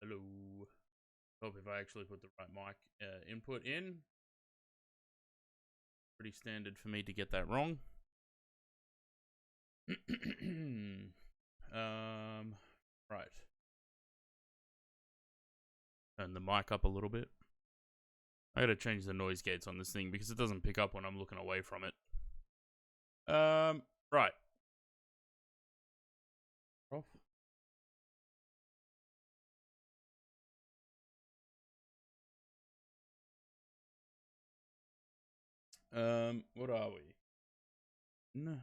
Hello. Hope if I actually put the right mic input in. Pretty standard for me to get that wrong. Right. Turn the mic up a little bit. I gotta change the noise gates on this thing because it doesn't pick up when I'm looking away from it. Right. Off. What are we? No.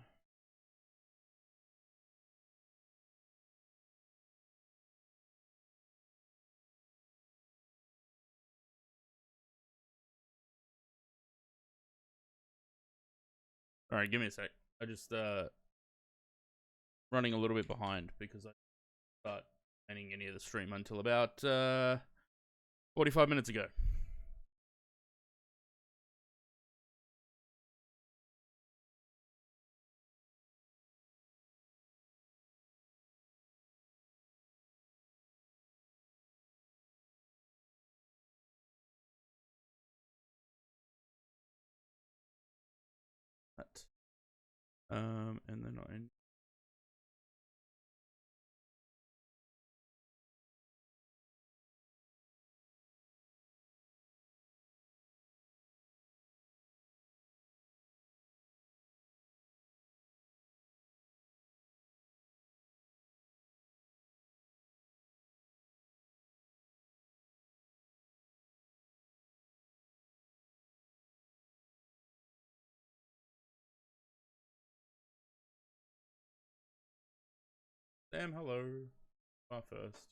All right, give me a sec. I just running a little bit behind because I start ending any of the stream until about 45 minutes ago. And then I. Sam, hello. First.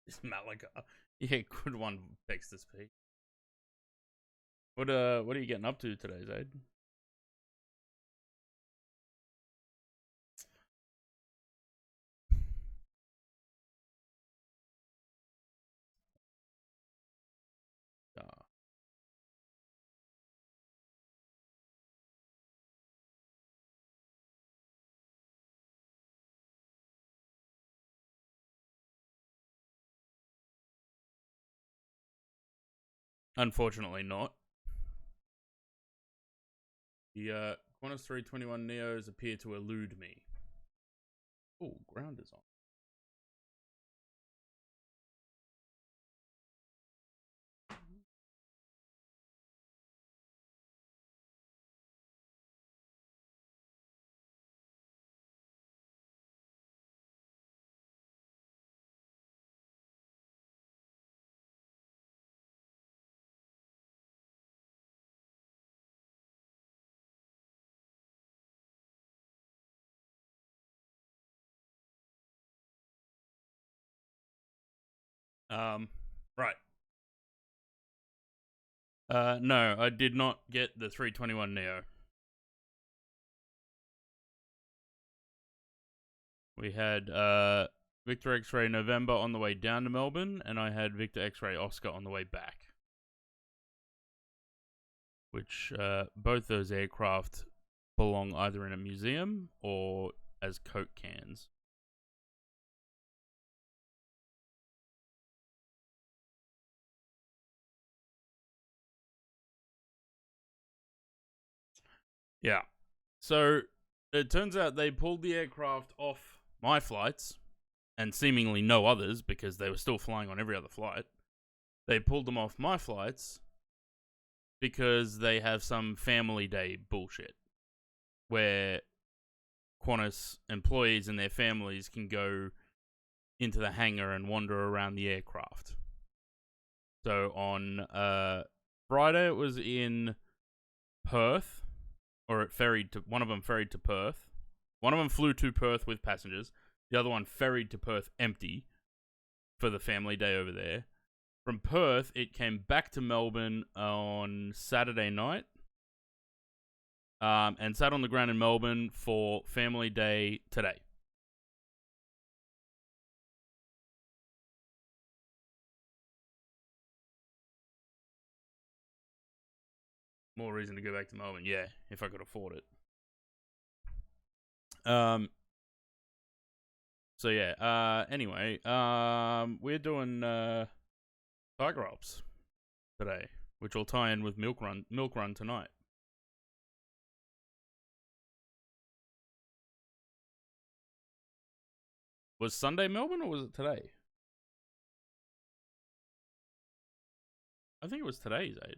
Is Malaga? Yeah, good one, Texas Pete. What are you getting up to today, Zaid? Unfortunately, not. The Qantas 321 Neos appear to elude me. Oh, ground is on. Right. No, I did not get the 321 Neo. We had Victor X-Ray November on the way down to Melbourne, and I had Victor X-Ray Oscar on the way back. Which both those aircraft belong either in a museum or as Coke cans. Yeah. So it turns out they pulled the aircraft off my flights and seemingly no others because they were still flying on every other flight. They pulled them off my flights because they have some family day bullshit where Qantas employees and their families can go into the hangar and wander around the aircraft. So on Friday it was in Perth, or it ferried to one of them ferried to Perth. One of them flew to Perth with passengers. The other one ferried to Perth empty for the family day over there. From Perth, it came back to Melbourne on Saturday night, and sat on the ground in Melbourne for family day today. More reason to go back to Melbourne. Yeah, if I could afford it. So yeah. Anyway. We're doing Tiger Ops today, which will tie in with Milk Run tonight. Was Sunday Melbourne or was it today? I think it was today's Aid.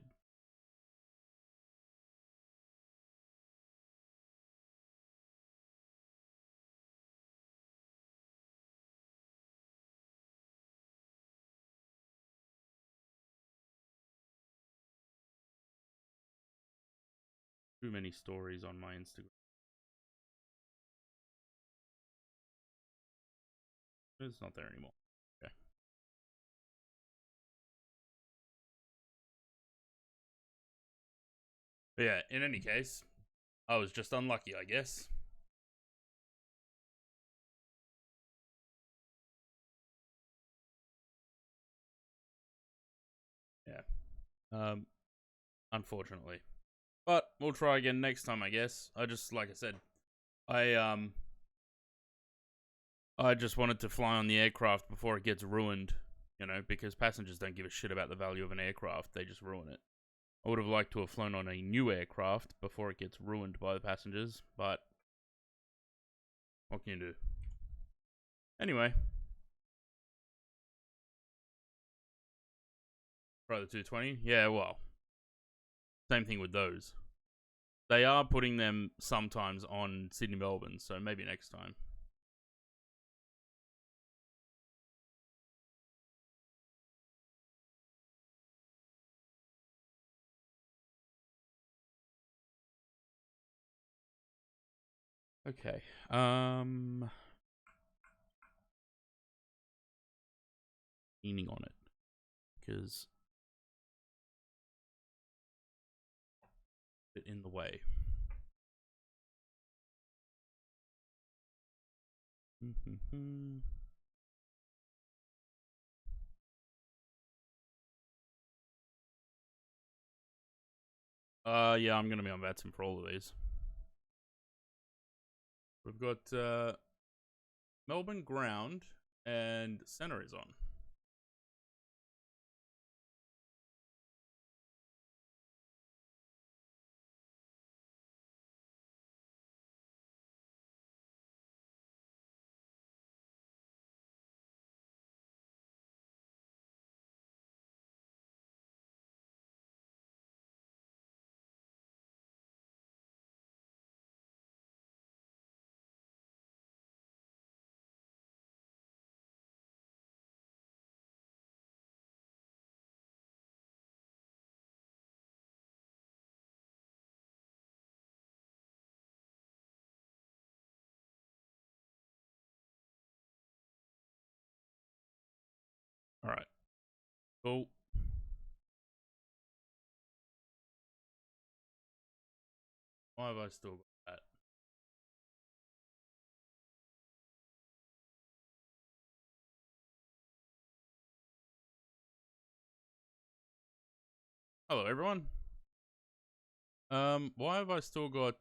Too many stories on my Instagram. It's not there anymore. Okay. But yeah, in any case, I was just unlucky, I guess. Yeah. Unfortunately. But we'll try again next time, I guess. I just, like I said, I just wanted to fly on the aircraft before it gets ruined, because passengers don't give a shit about the value of an aircraft. They just ruin it. I would have liked to have flown on a new aircraft before it gets ruined by the passengers, but what can you do? Anyway. Try the 220? Yeah, well. Same thing with those. They are putting them sometimes on Sydney Melbourne, so maybe next time. Okay. Leaning on it. Because it's in the way. Yeah, I'm gonna be on VATSIM for all of these. We've got Melbourne ground and center is on. Alright. Cool. Why have I still got that? Hello, everyone. Why have I still got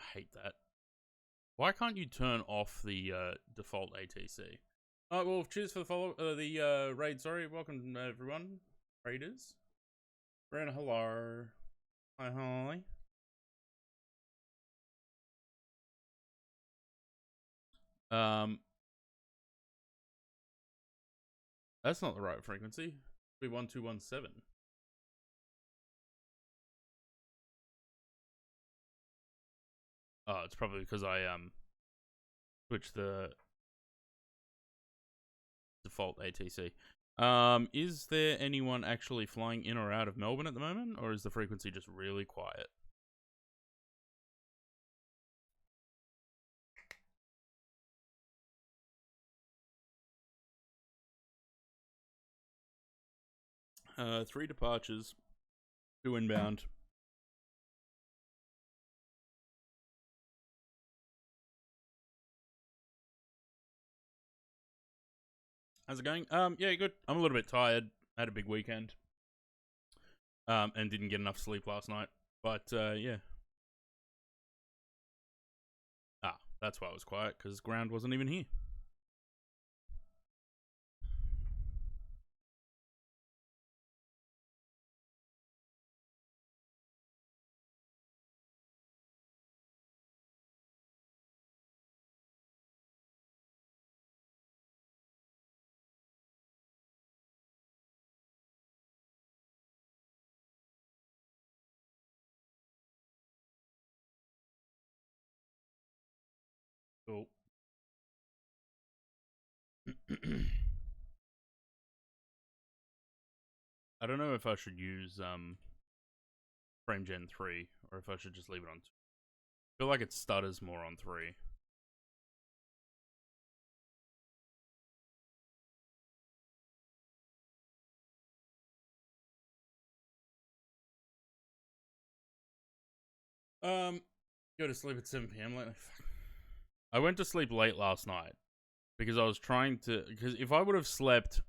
I hate that. Why can't you turn off the default ATC? Alright, well, cheers for the follow, the raid. Sorry, welcome everyone, raiders. Brandon, hello. Hi. That's not the right frequency. Be 1217. Oh, it's probably because I switched the default ATC. Is there anyone actually flying in or out of Melbourne at the moment, or is the frequency just really quiet? Three departures, 2 inbound. How's it going? Yeah, good. I'm a little bit tired. Had a big weekend. And didn't get enough sleep last night. But, yeah. Ah, that's why I was quiet, because Ground wasn't even here. Cool. I don't know if I should use, FrameGen 3, or if I should just leave it on 2. I feel like it stutters more on 3. Go to sleep at 7 p.m. Like, I went to sleep late last night because I was trying to. Because if I would have slept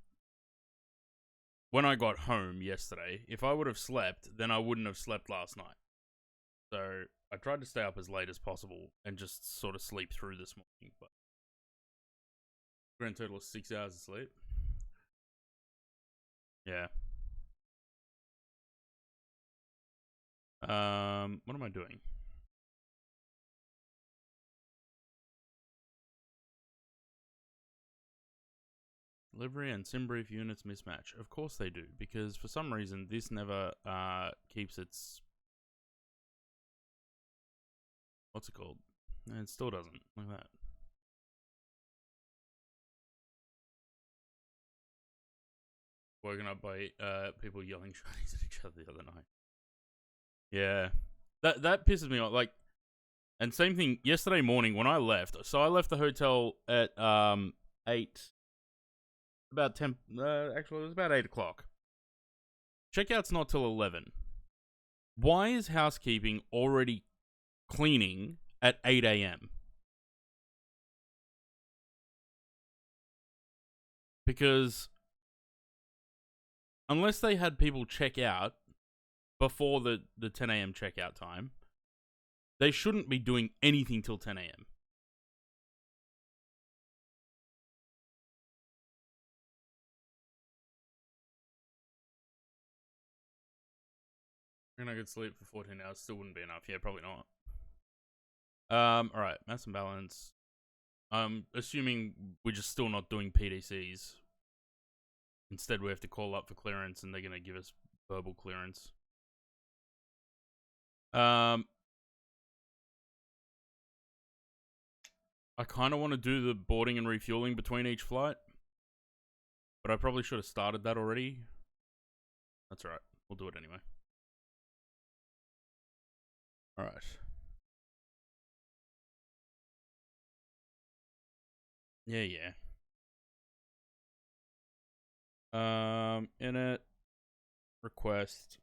when I got home yesterday, if I would have slept, then I wouldn't have slept last night. So I tried to stay up as late as possible and just sort of sleep through this morning. But grand total of 6 hours of sleep. Yeah. What am I doing? Livery and SimBrief units mismatch. Of course they do, because for some reason this never keeps its... What's it called? It still doesn't. Like that. Woken up by people yelling shinies at each other the other night. Yeah. That pisses me off. Like, and same thing yesterday morning when I left. So I left the hotel at 8. About 10. Actually, it was about 8 o'clock. Checkout's not till 11. Why is housekeeping already cleaning at 8 a.m.? Because unless they had people check out before the 10 a.m. checkout time, they shouldn't be doing anything till 10 a.m. And I could sleep for 14 hours, still wouldn't be enough. Yeah, probably not. Alright, mass and balance. Assuming we're just still not doing PDCs. Instead, we have to call up for clearance, and they're going to give us verbal clearance. I kind of want to do the boarding and refueling between each flight, but I probably should have started that already. That's alright. We'll do it anyway. Alright. Yeah. Init. Request.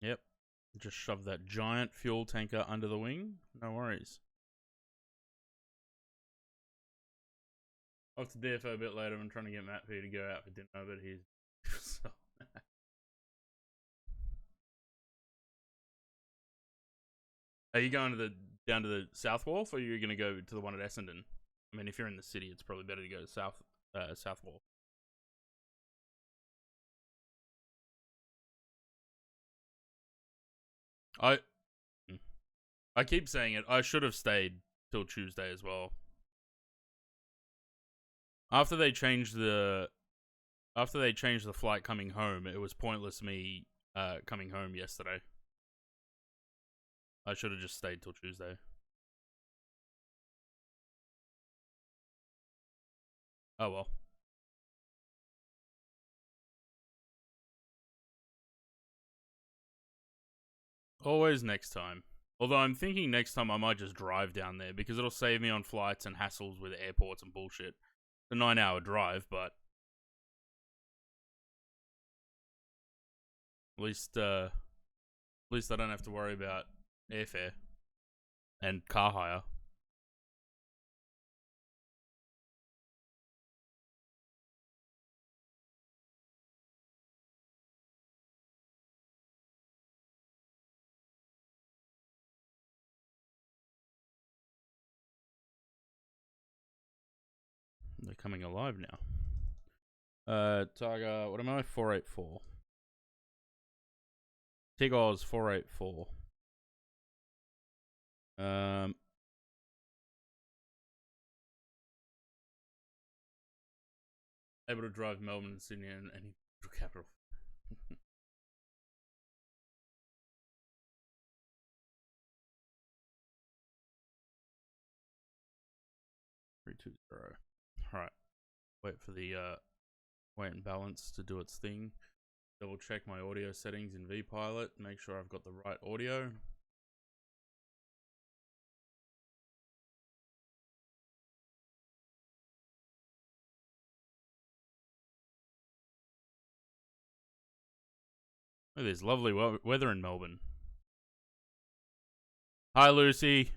Yep. Just shove that giant fuel tanker under the wing. No worries. Off to DFO a bit later. I'm trying to get Matt P to go out for dinner, but he's... Are you going to down to the South Wharf, or are you going to go to the one at Essendon? I mean, if you're in the city, it's probably better to go to South Wharf. I keep saying it. I should have stayed till Tuesday as well. After they changed the flight coming home, it was pointless me coming home yesterday. I should have just stayed till Tuesday. Oh well. Always next time. Although I'm thinking next time I might just drive down there because it'll save me on flights and hassles with airports and bullshit. It's a 9-hour drive, but at least I don't have to worry about airfare and car hire. They're coming alive now. Targa, what am I? 484. Tigos 484. Able to drive Melbourne and Sydney and any capital. 320. Alright. Wait for the weight and balance to do its thing. Double check my audio settings in vPilot. Make sure I've got the right audio. Look at this lovely weather in Melbourne. Hi, Lucy.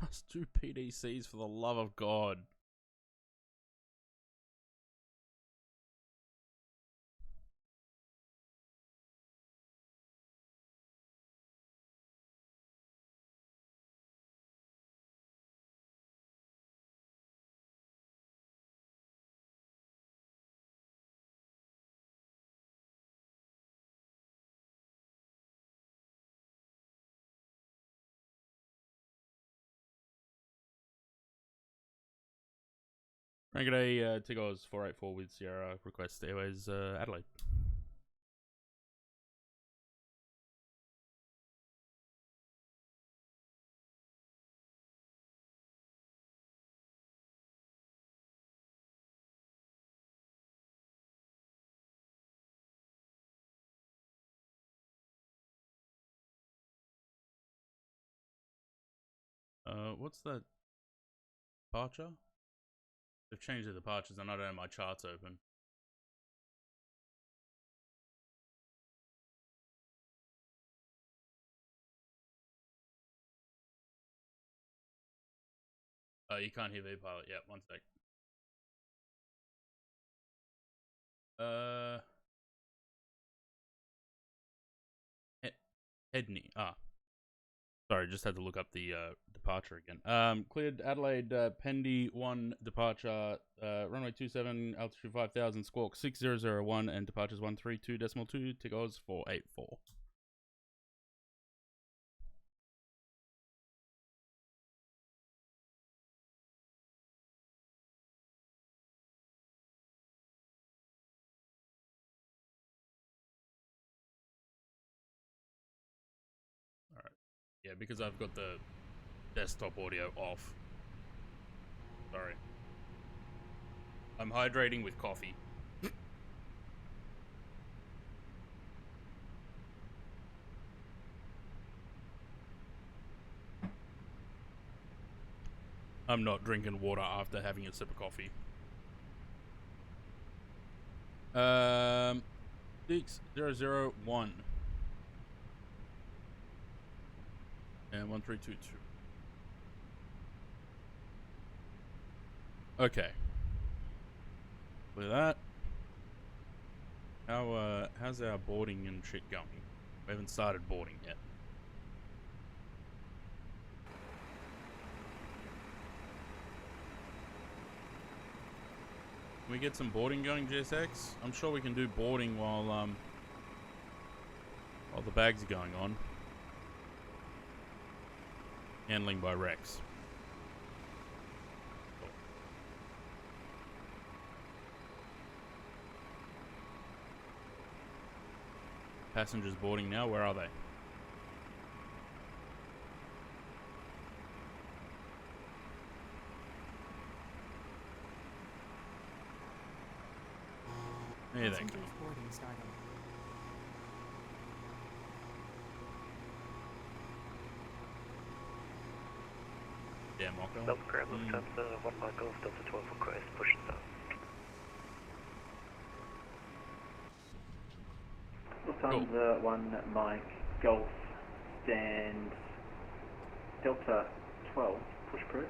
Just do PDCs for the love of God. Rank it a Tigos 484 with Sierra request Airways Adelaide. What's that departure? They've changed the departures and I don't have my charts open. Oh, you can't hear vPilot. Yeah, one sec. Hedney. Sorry, just had to look up the departure again. Cleared Adelaide Pendy 1 departure, runway 27, altitude 5000, squawk 6001, and departures 132.2, Tigos 484. Alright. Yeah, because I've got the desktop audio off. Sorry. I'm hydrating with coffee. I'm not drinking water after having a sip of coffee. 6001 and 1322. Okay. With that, how's our boarding and shit going? We haven't started boarding yet. Can we get some boarding going, GSX? I'm sure we can do boarding while the bags are going on. Handling by Rex. Cool. Passengers boarding now. Where are they? There they come. Yeah, Mocko. Delta Grand Lufthansa, 1 Mile Golf, Delta 12 request, push and stop. Lufthansa, 1 Mike Golf, stand Delta 12, push approved.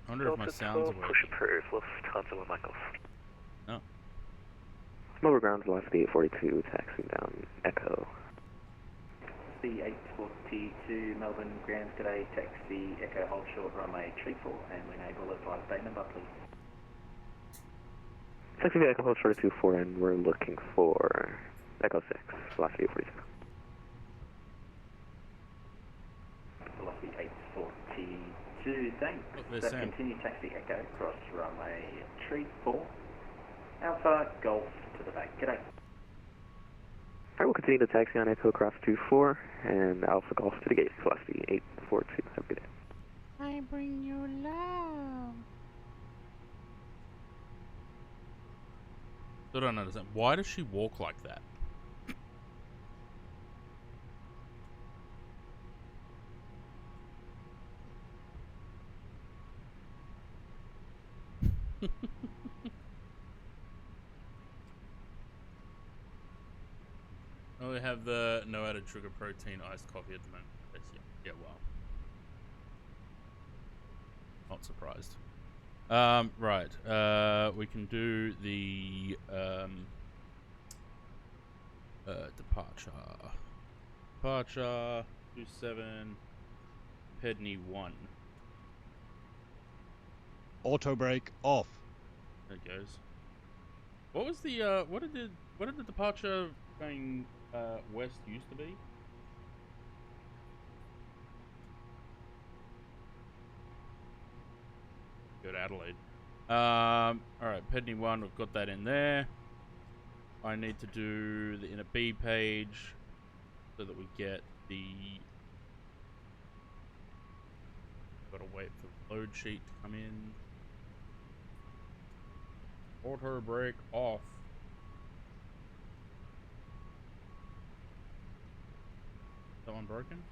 I wonder if my sounds are working. Push approved, Lufthansa 1 Mile Golf. No. Mobile ground velocity 842, taxiing down Echo. C842 Melbourne Grounds, today, taxi Echo hold short runway 34, and when able advise bay number please. Taxi Echo hold short 24, and we're looking for Echo 6, velocity 842. Velocity 842, thanks. There's Sam. Continue taxi Echo cross runway 34, Alpha Golf to the back, g'day. Alright, we'll continue to taxi on Echo Cross 24 and Alpha Golf to the gate, velocity 842. Have a good day. I bring you love. Still don't understand. Why does she walk like that? Oh, we have the no added sugar protein iced coffee at the moment. Yeah, wow. Not surprised. Right. We can do the departure. Departure 27 Pedney 1. Auto brake off. There it goes. What was the what did the departure going west used to be? Go to Adelaide. Alright, Pedney 1, we've got that in there. I need to do the inner B page so that we get the... Gotta wait for the load sheet to come in. Auto brake off. Is that one broken?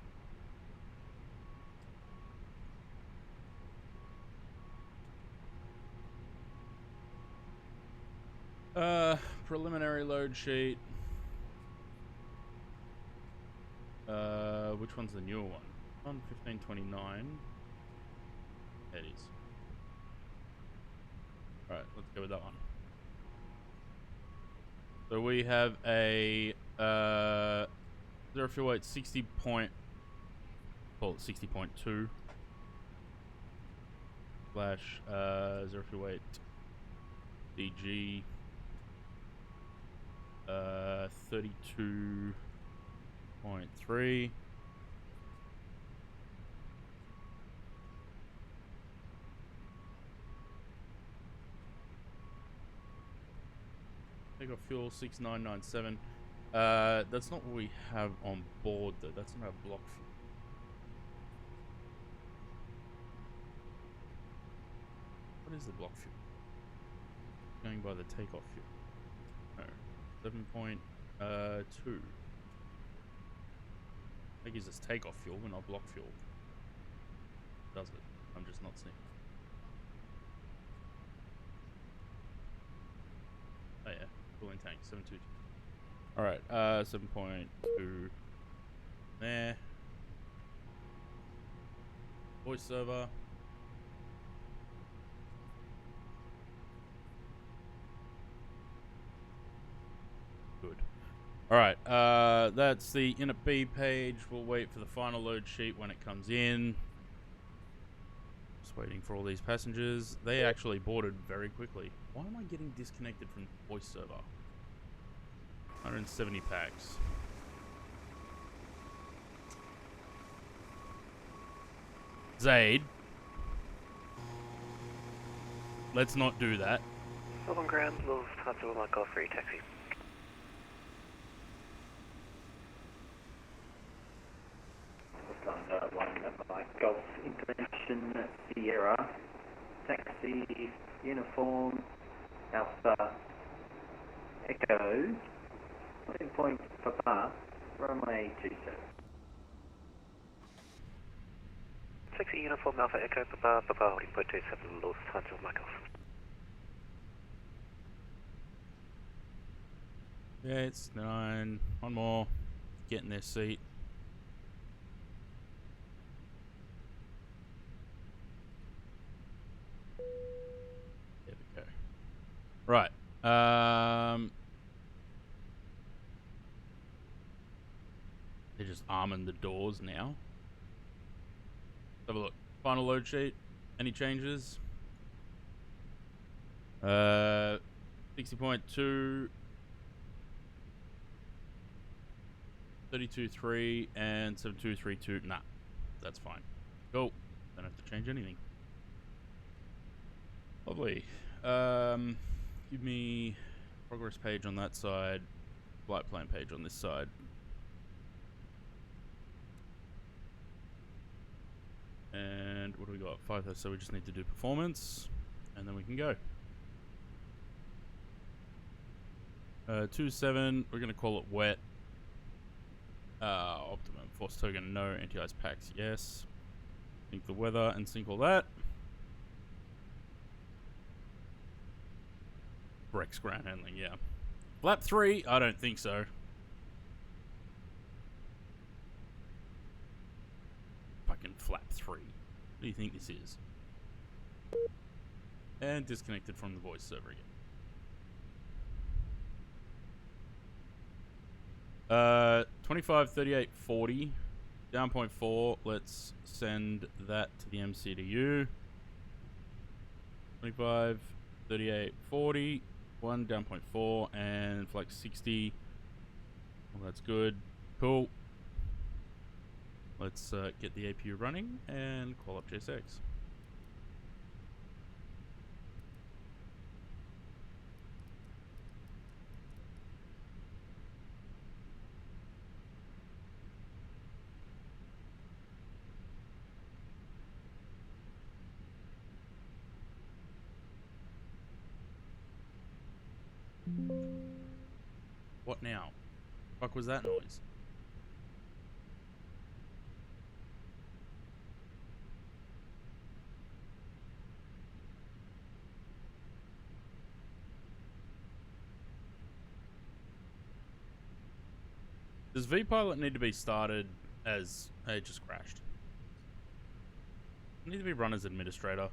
Preliminary load sheet. Which one's the newer one? On 1529. There it is. Alright, let's go with that one. So we have a zero fuel weight 60 point, call it 60.2 slash zero fuel weight DG 32.3. Take off fuel 6997. That's not what we have on board though. That's not our block fuel. What is the block fuel? Going by the takeoff fuel. No. 7.2. That gives us takeoff fuel, but not block fuel. Does it? I'm just not seeing it. Oh yeah, cooling tank, 7.2. Alright, 7.2 there. Voice server. Good. Alright, that's the inner B page. We'll wait for the final load sheet when it comes in. Just Just waiting for all these passengers. They actually boarded very quickly. Why am I getting disconnected from the voice server? 170 packs. Zaid. Let's not do that. Melbourne Ground, Lufthansa Mike Golf free taxi. Lufthansa 1 Mike Golf Intervention Sierra. Taxi, uniform, Alpha, Echo, landing point Papa, runway 27. Taxi uniform Alpha Echo Papa holding point 27 Lufthansa Mike Golf. Yeah, it's 9. One more. Get in their seat. There we go. Right. They're just arming the doors now. Let's have a look. Final load sheet. Any changes? 60.2. 32.3 and 7232. Nah, that's fine. Cool. Don't have to change anything. Lovely. Give me progress page on that side, flight plan page on this side. And what do we got? 5, so we just need to do performance, and then we can go. 27, we're going to call it wet. Optimum, force token, no. Anti-ice packs, yes. Sync the weather and sync all that. Brex ground handling, yeah. Flap 3, I don't think so. Fucking flap 3. What do you think this is? And disconnected from the voice server again. 25, 38, 40. Down point 4. Let's send that to the MCDU. 25, 38, 40. 1 down point 4 and flex 60. Well, that's good. Cool. Let's get the APU running and call up JSX. What now? Fuck was that noise? Does VPilot need to be started as... It just crashed. Need to be run as administrator.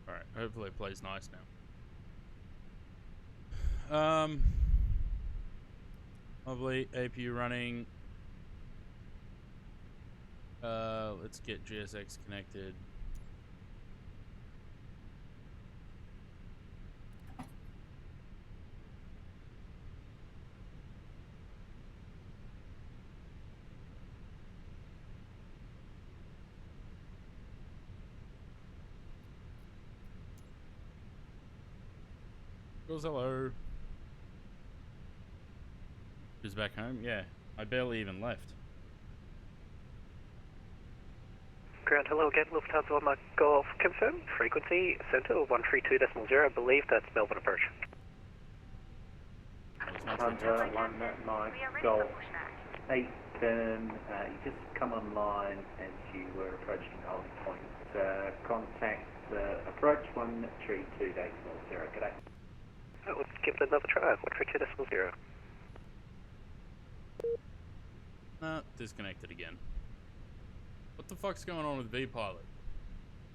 Alright, hopefully it plays nice now. Lovely, APU running. Let's get GSX connected. Goes hello. Who's back home? Yeah, I barely even left. Ground, hello again, Lufthansa 1 Mike Golf. Confirm frequency, center 132.0, I believe that's Melbourne approach. Lufthansa 1 Mike Golf 8, you just come online as you were approaching Holly Point. Contact approach 132.0, g'day. Oh, let's give it another try, 132.0. Disconnected again. What the fuck's going on with V-Pilot?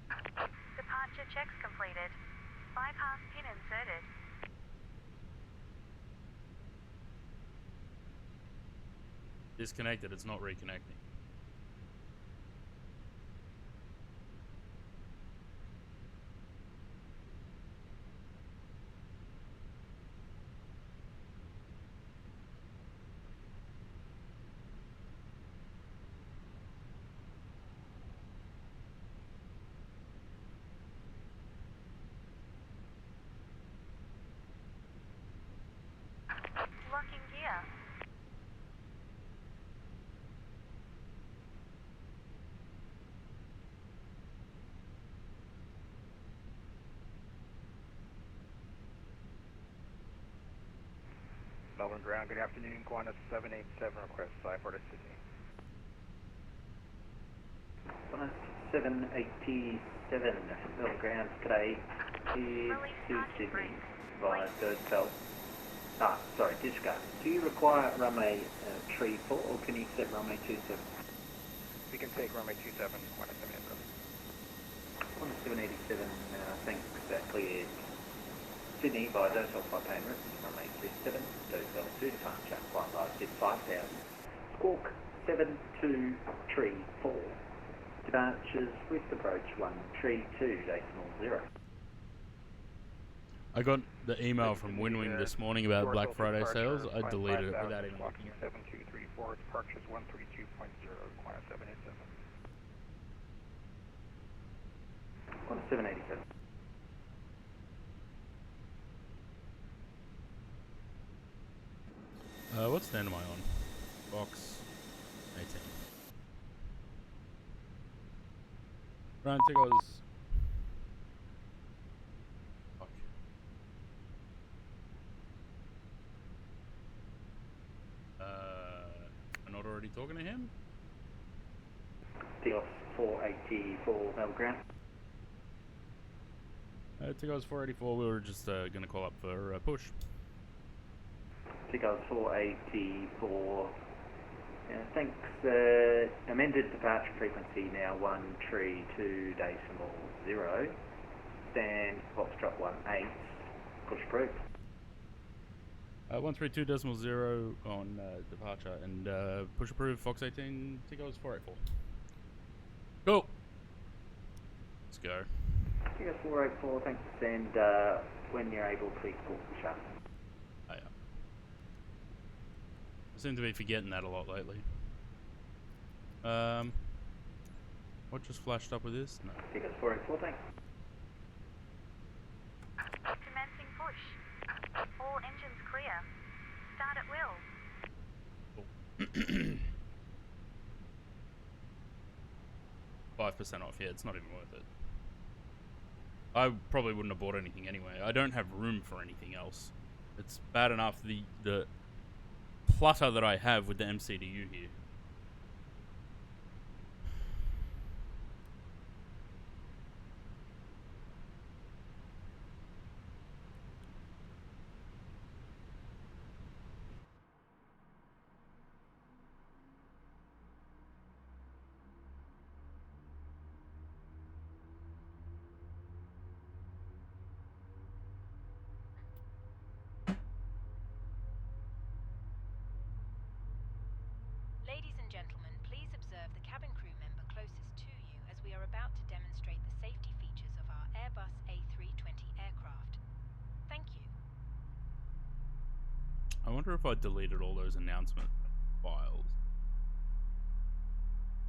Departure checks completed. Bypass pin inserted. Disconnected, it's not reconnecting. Locking gear. Melbourne Ground, good afternoon, Qantas 787, request Cypher to Sydney. Qantas 787, Melbourne Ground, g'day. Here to Sydney via Birdfell. Discard. Do you require runway 34 or can you accept runway 27? We can take runway 27, Qantas 787. Qantas 787, thanks, cleared. Sydney by Dosel Flight Emirates, runway 27, Dosel 2 departure, flight live 5000. Squawk 7234. Departures with approach 132.0. I got the email from Winwing this morning about Black Friday sales. I deleted it without even looking at it. 7234, departures 132.0, Qantas 787. Qantas 787. What stand am I on? Box 18. Ryan Tiggles. Fuck. I'm not already talking to him? Tigos 484, Melbourne Ground. Tiggles 484, we were just going to call up for push. Tigos 484. Thanks. Amended departure frequency now 132.0. Stand Foxtrot 18. Push approved. 132.0 on departure and push approved Fox 18 Tigos 484. Cool. Let's go. Tigos 484, thanks. And when you're able, please pull the shut. Oh, yeah. I seem to be forgetting that a lot lately. What just flashed up with this? No. Tigos 484, thanks. Commencing push. All engines clear. Start at will. 5% off, yeah, it's not even worth it. I probably wouldn't have bought anything anyway. I don't have room for anything else. It's bad enough the clutter that I have with the MCDU here. Ladies and gentlemen, please observe the cabin crew member closest to you as we are about to demonstrate the safety features of our Airbus A320 aircraft. Thank you. I wonder if I deleted all those announcement files.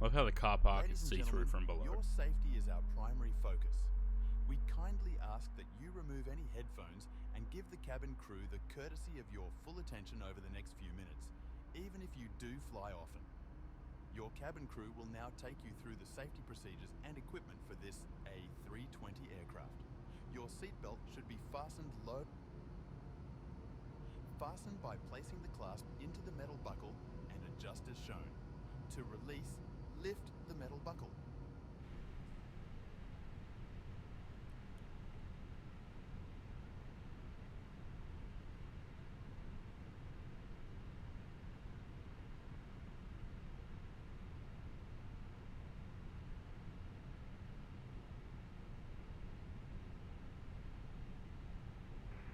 I love how the car park is see-through from below. Your safety is our primary focus. We kindly ask that you remove any headphones and give the cabin crew the courtesy of your full attention over the next few minutes, even if you do fly often. Your cabin crew will now take you through the safety procedures and equipment for this A320 aircraft. Your seatbelt should be fastened low. Fasten by placing the clasp into the metal buckle and adjust as shown. To release, lift the metal buckle.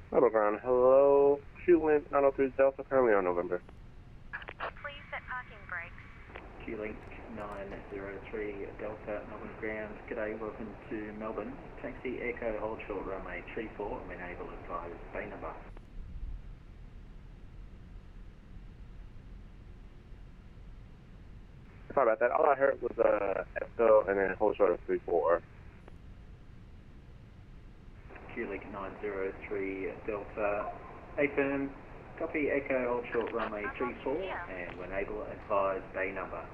Auto ground, hello. Q-Link 903 Delta, currently on November. Please set parking brakes. Q-Link 903 Delta, Melbourne ground. G'day, welcome to Melbourne. Taxi Echo, hold short runway 34, and when able advise bay number. Sorry about that. All I heard was Echo and then hold short of 34. Q-Link 903 Delta, affirm. Copy Echo, hold short runway 34, and when able advise bay number.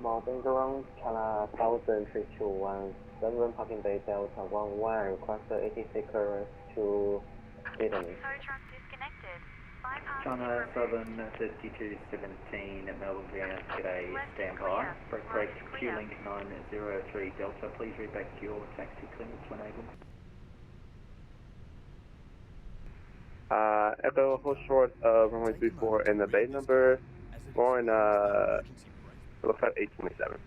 Melbourne ground, China 103217, parking bay Delta 11, request 86 clearance to Sydney. Tow truck disconnected. Bypass China River. Southern 3217 at Melbourne ground. G'day, Left stand clear. by. Break Right clear. Q-Link 903 Delta, please read back to your taxi clearance when able. Echo, hold short of runway 34 and the bay number, going, it looks like 827.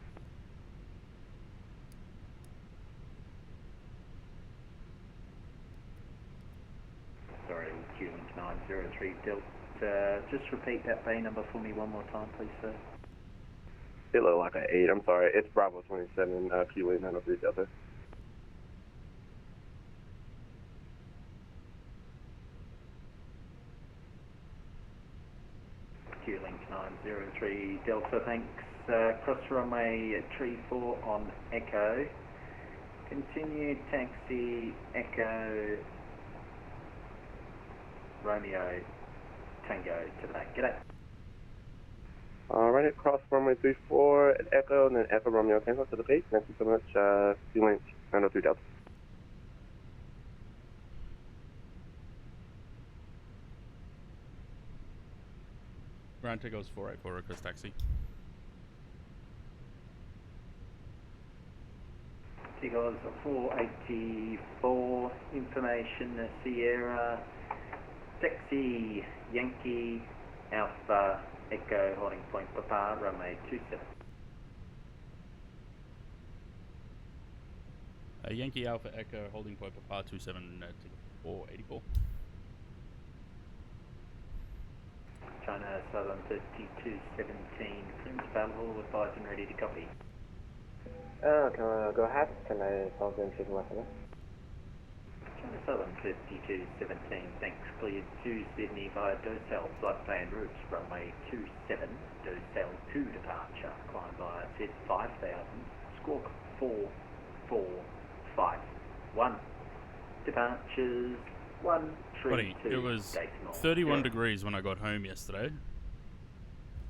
Sorry, Q-Link 903 Delta, just repeat that bay number for me one more time, please, sir. It looked like an 8, I'm sorry. It's Bravo 27, Q-Link 903 Delta. Q-Link 903 Delta, thanks. Cross runway 34 on Echo. Continue taxi Echo Romeo Tango today. G'day. Alright, cross runway 34 at Echo, and then Echo Romeo Tango to the base. Thank you so much, Q-Link 903 Delta. Ground Tigos 484 request taxi. Tigos 484, information Sierra, taxi Yankee Alpha Echo holding point Papa, runway 27. Yankee Alpha Echo holding point Papa 27 ticket 484. China Southern 3217, clearance available, advised and ready to copy. Go ahead. Can I solve the intrusion weapon? China Southern 3217, thanks. Cleared to Sydney via Docel, flight plan routes, runway 27, Docel 2 departure, climb via SID 5000, squawk 4451. Departures 1, 3, Buddy, 2, it was decimal 31 0. degrees when I got home yesterday.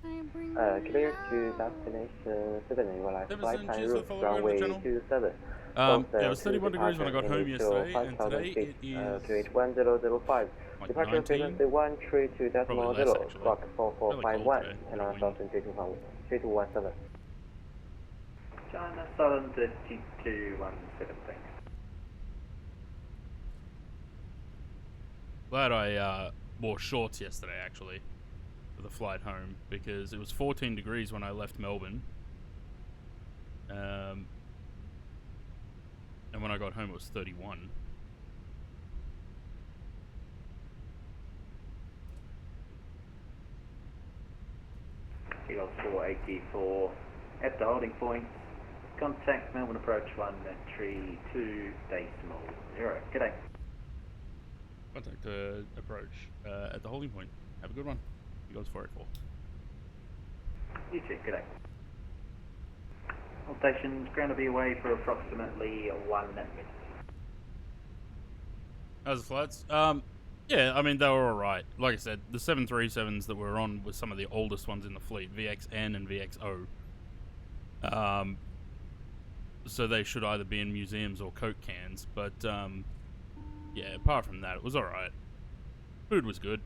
Clear to destination Sydney, will I flight Emerson, time cheers for the route, follow runway channel. 27. It was 31 degrees when I got home yesterday, and today it is QH1005. like Departure 19, frequency 132 probably less decimal actually. clock 4451, today, 3217. China Southern 3217, thanks. Glad I wore shorts yesterday actually for the flight home, because it was 14 degrees when I left Melbourne, and when I got home it was 31. Eagle 484 at the holding point. Contact Melbourne approach 132 decimal 0. G'day. Contact approach at the holding point. Have a good one. Eagles 484. You too, g'day. All stations, ground to be away for approximately 1 minute. How's the flights? Yeah, I mean, they were alright. Like I said, the 737s that were on were some of the oldest ones in the fleet, VXN and VXO. So they should either be in museums or Coke cans, but, yeah, apart from that, it was alright. Food was good.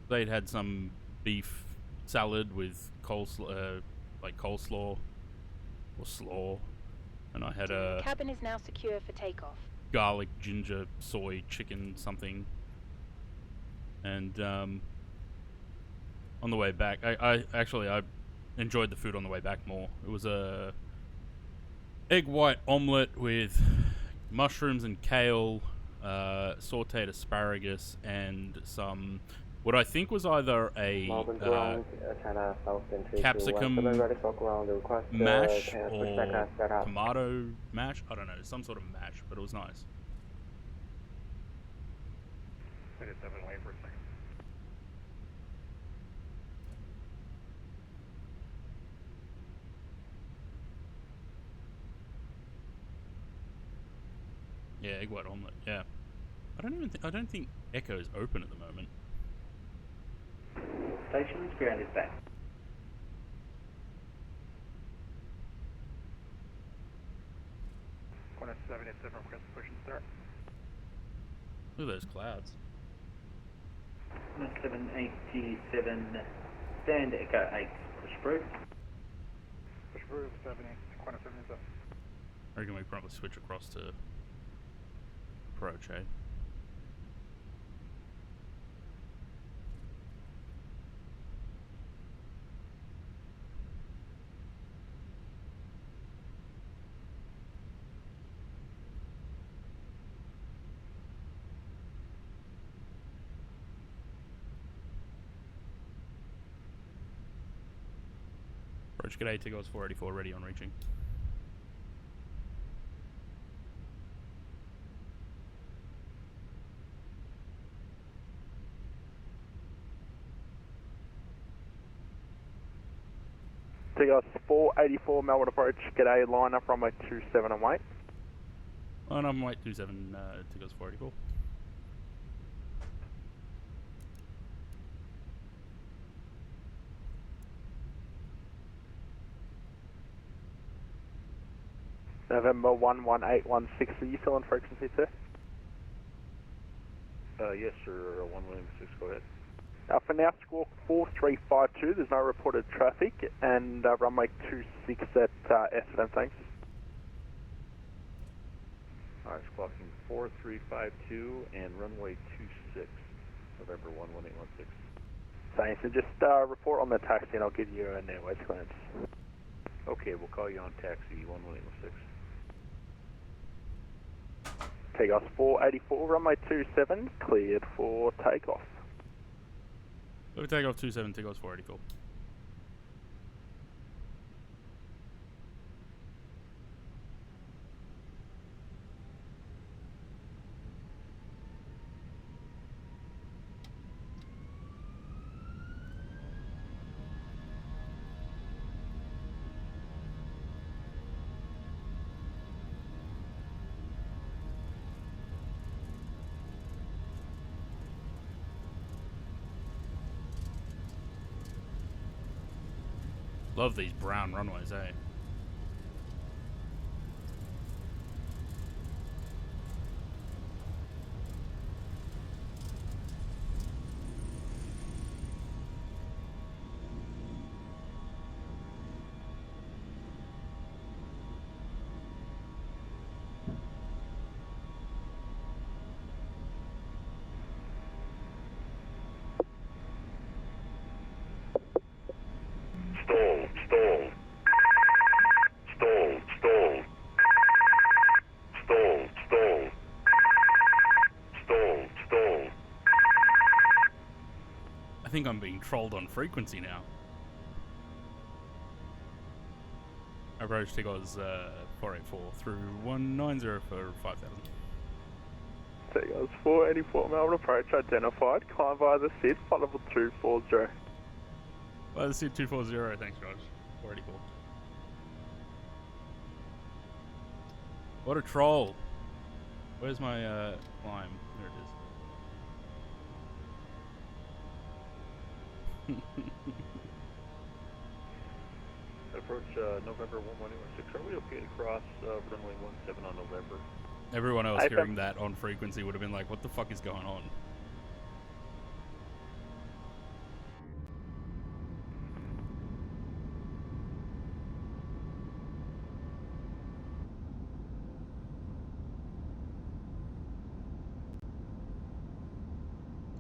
They'd had some beef salad with coleslaw, or slaw, and I had a Cabin is now secure for takeoff. garlic, ginger, soy, chicken, something. And on the way back, I enjoyed the food on the way back more. It was a egg white omelette with mushrooms and kale, sauteed asparagus, and some what I think was either a Melbourne ground, China Southern capsicum ready for ground, request mash pushback or has set up. tomato mash. I don't know, some sort of mash, but it was nice. Wait a second, wait for a second. Yeah, egg white omelette. Yeah, I don't think Echo is open at the moment. Station's ground is back. Qantas 787 request push and start. Look at those clouds. 787, stand Echo 8, push through. Push through 70, Qantas 787. I reckon we probably switch across to Approach, eh? Approach, g'day, Tigos 484, ready on reaching. Tigos 484, Melbourne approach, g'day, line up runway 27 and wait. Oh, no, I'm wait 27, Tigos 484. November 11816, are you still on frequency, sir? Yes, sir, 116, go ahead. For now, squawk 4352, there's no reported traffic, and runway 26 at Essendon, thanks. Alright, squawking 4352 and runway 26, November 11816. Thanks, and just report on the taxi and I'll give you an airways clearance. Okay, we'll call you on taxi 11816. Tigos 484, runway 27, cleared for takeoff. We'll take off 27, Tigos 484. Love these brown runways, eh? Stall, stall. Stall, stall. Stall, stall. Stall, stall. I think I'm being trolled on frequency now. Approach Tigos 484 through 190 for 5,000. Tigos 484, Melbourne approach identified, climb via the SID, flight level 240. Well, let's see 240, thanks, Raj. 484. What a troll. Where's my climb? There it is. Approach November 11816. Are we okay to cross runway 17 on November? Everyone else hearing that on frequency would have been like, what the fuck is going on?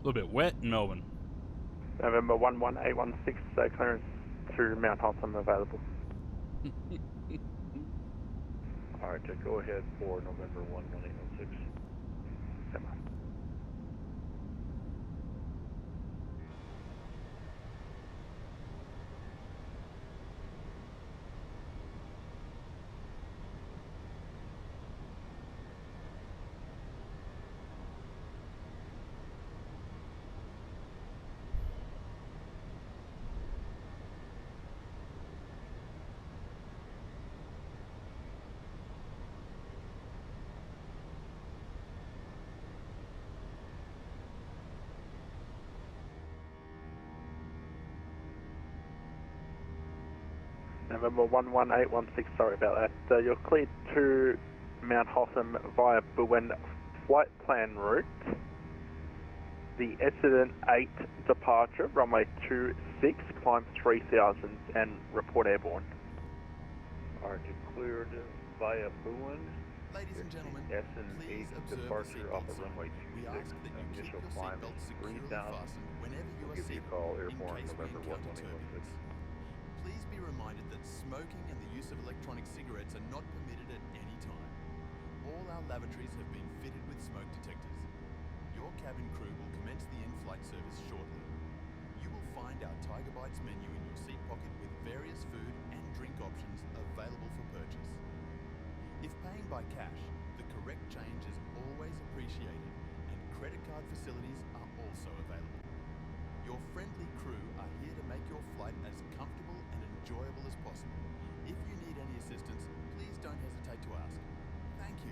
A little bit wet in Melbourne. November 11816, clearance to Mount Hotham available. Alright, go ahead for November 11816. November 11816, sorry about that. You're cleared to Mount Hotham via Bowen flight plan route. The Essendon 8 departure, runway 26, climb 3000 and report airborne. Alright, cleared via Bowen. Ladies and gentlemen, Essendon please 8 observe departure the off seatbelt of runway sign. We 26. ask that you keep Initial your climb seatbelt is securely 3000. fastened whenever you We'll are give you a seated, call in airborne case we November encounter 11816. turbulence. Please be reminded that smoking and the use of electronic cigarettes are not permitted at any time. All our lavatories have been fitted with smoke detectors. Your cabin crew will commence the in-flight service shortly. You will find our Tiger Bites menu in your seat pocket with various food and drink options available for purchase. If paying by cash, the correct change is always appreciated, and credit card facilities are also available. Your friendly crew are here to make your flight as comfortable and enjoyable as possible. If you need any assistance, please don't hesitate to ask. Thank you.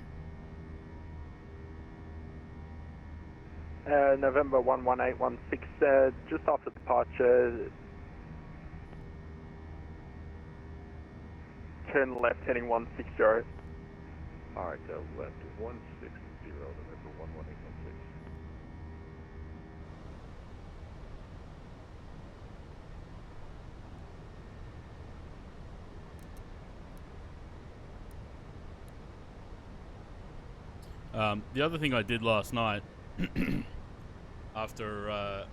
November 11816, just after departure, turn left heading 160. Alright, left 160, November 11816. The other thing I did last night, after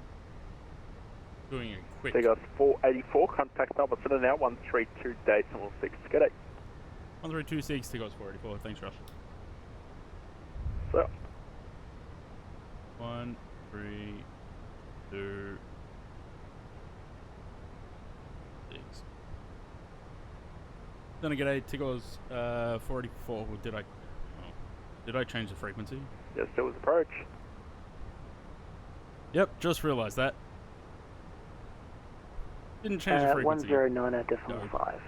doing a quick... Take us 484, contact Melbourne Center now, 132 decimal 6. Good day. 1326, take us 484. Thanks, Rush. So. 1, 3, 2, 6. Then I get 8, Tigos 484. Did I change the frequency? Yes, it was approach. Yep, just realised that. Didn't change the frequency. 109.5.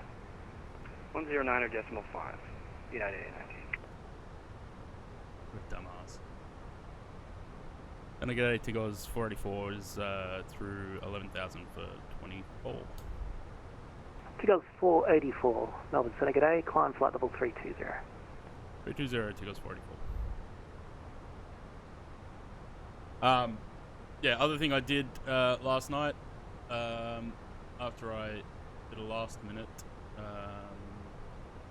109.5. United 819. What a dumbass. Then I get 8 Tigos 484 is through 11,000 for 24. Tigos 484, Melbourne Center, good day, climb flight level 320. 320, Tigos 484. Yeah, other thing I did last night, after I did a last minute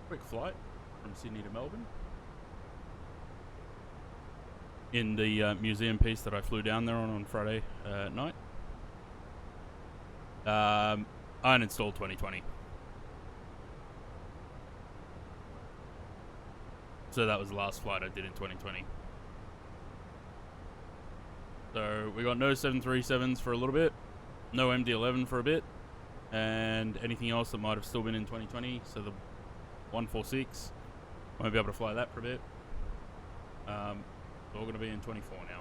quick flight from Sydney to Melbourne, in the museum piece that I flew down there on Friday night, I uninstalled 2020. So that was the last flight I did in 2020. So we got no 737s for a little bit, no MD-11 for a bit, and anything else that might have still been in 2020. So the 146, won't be able to fly that for a bit. It's all going to be in 24 now.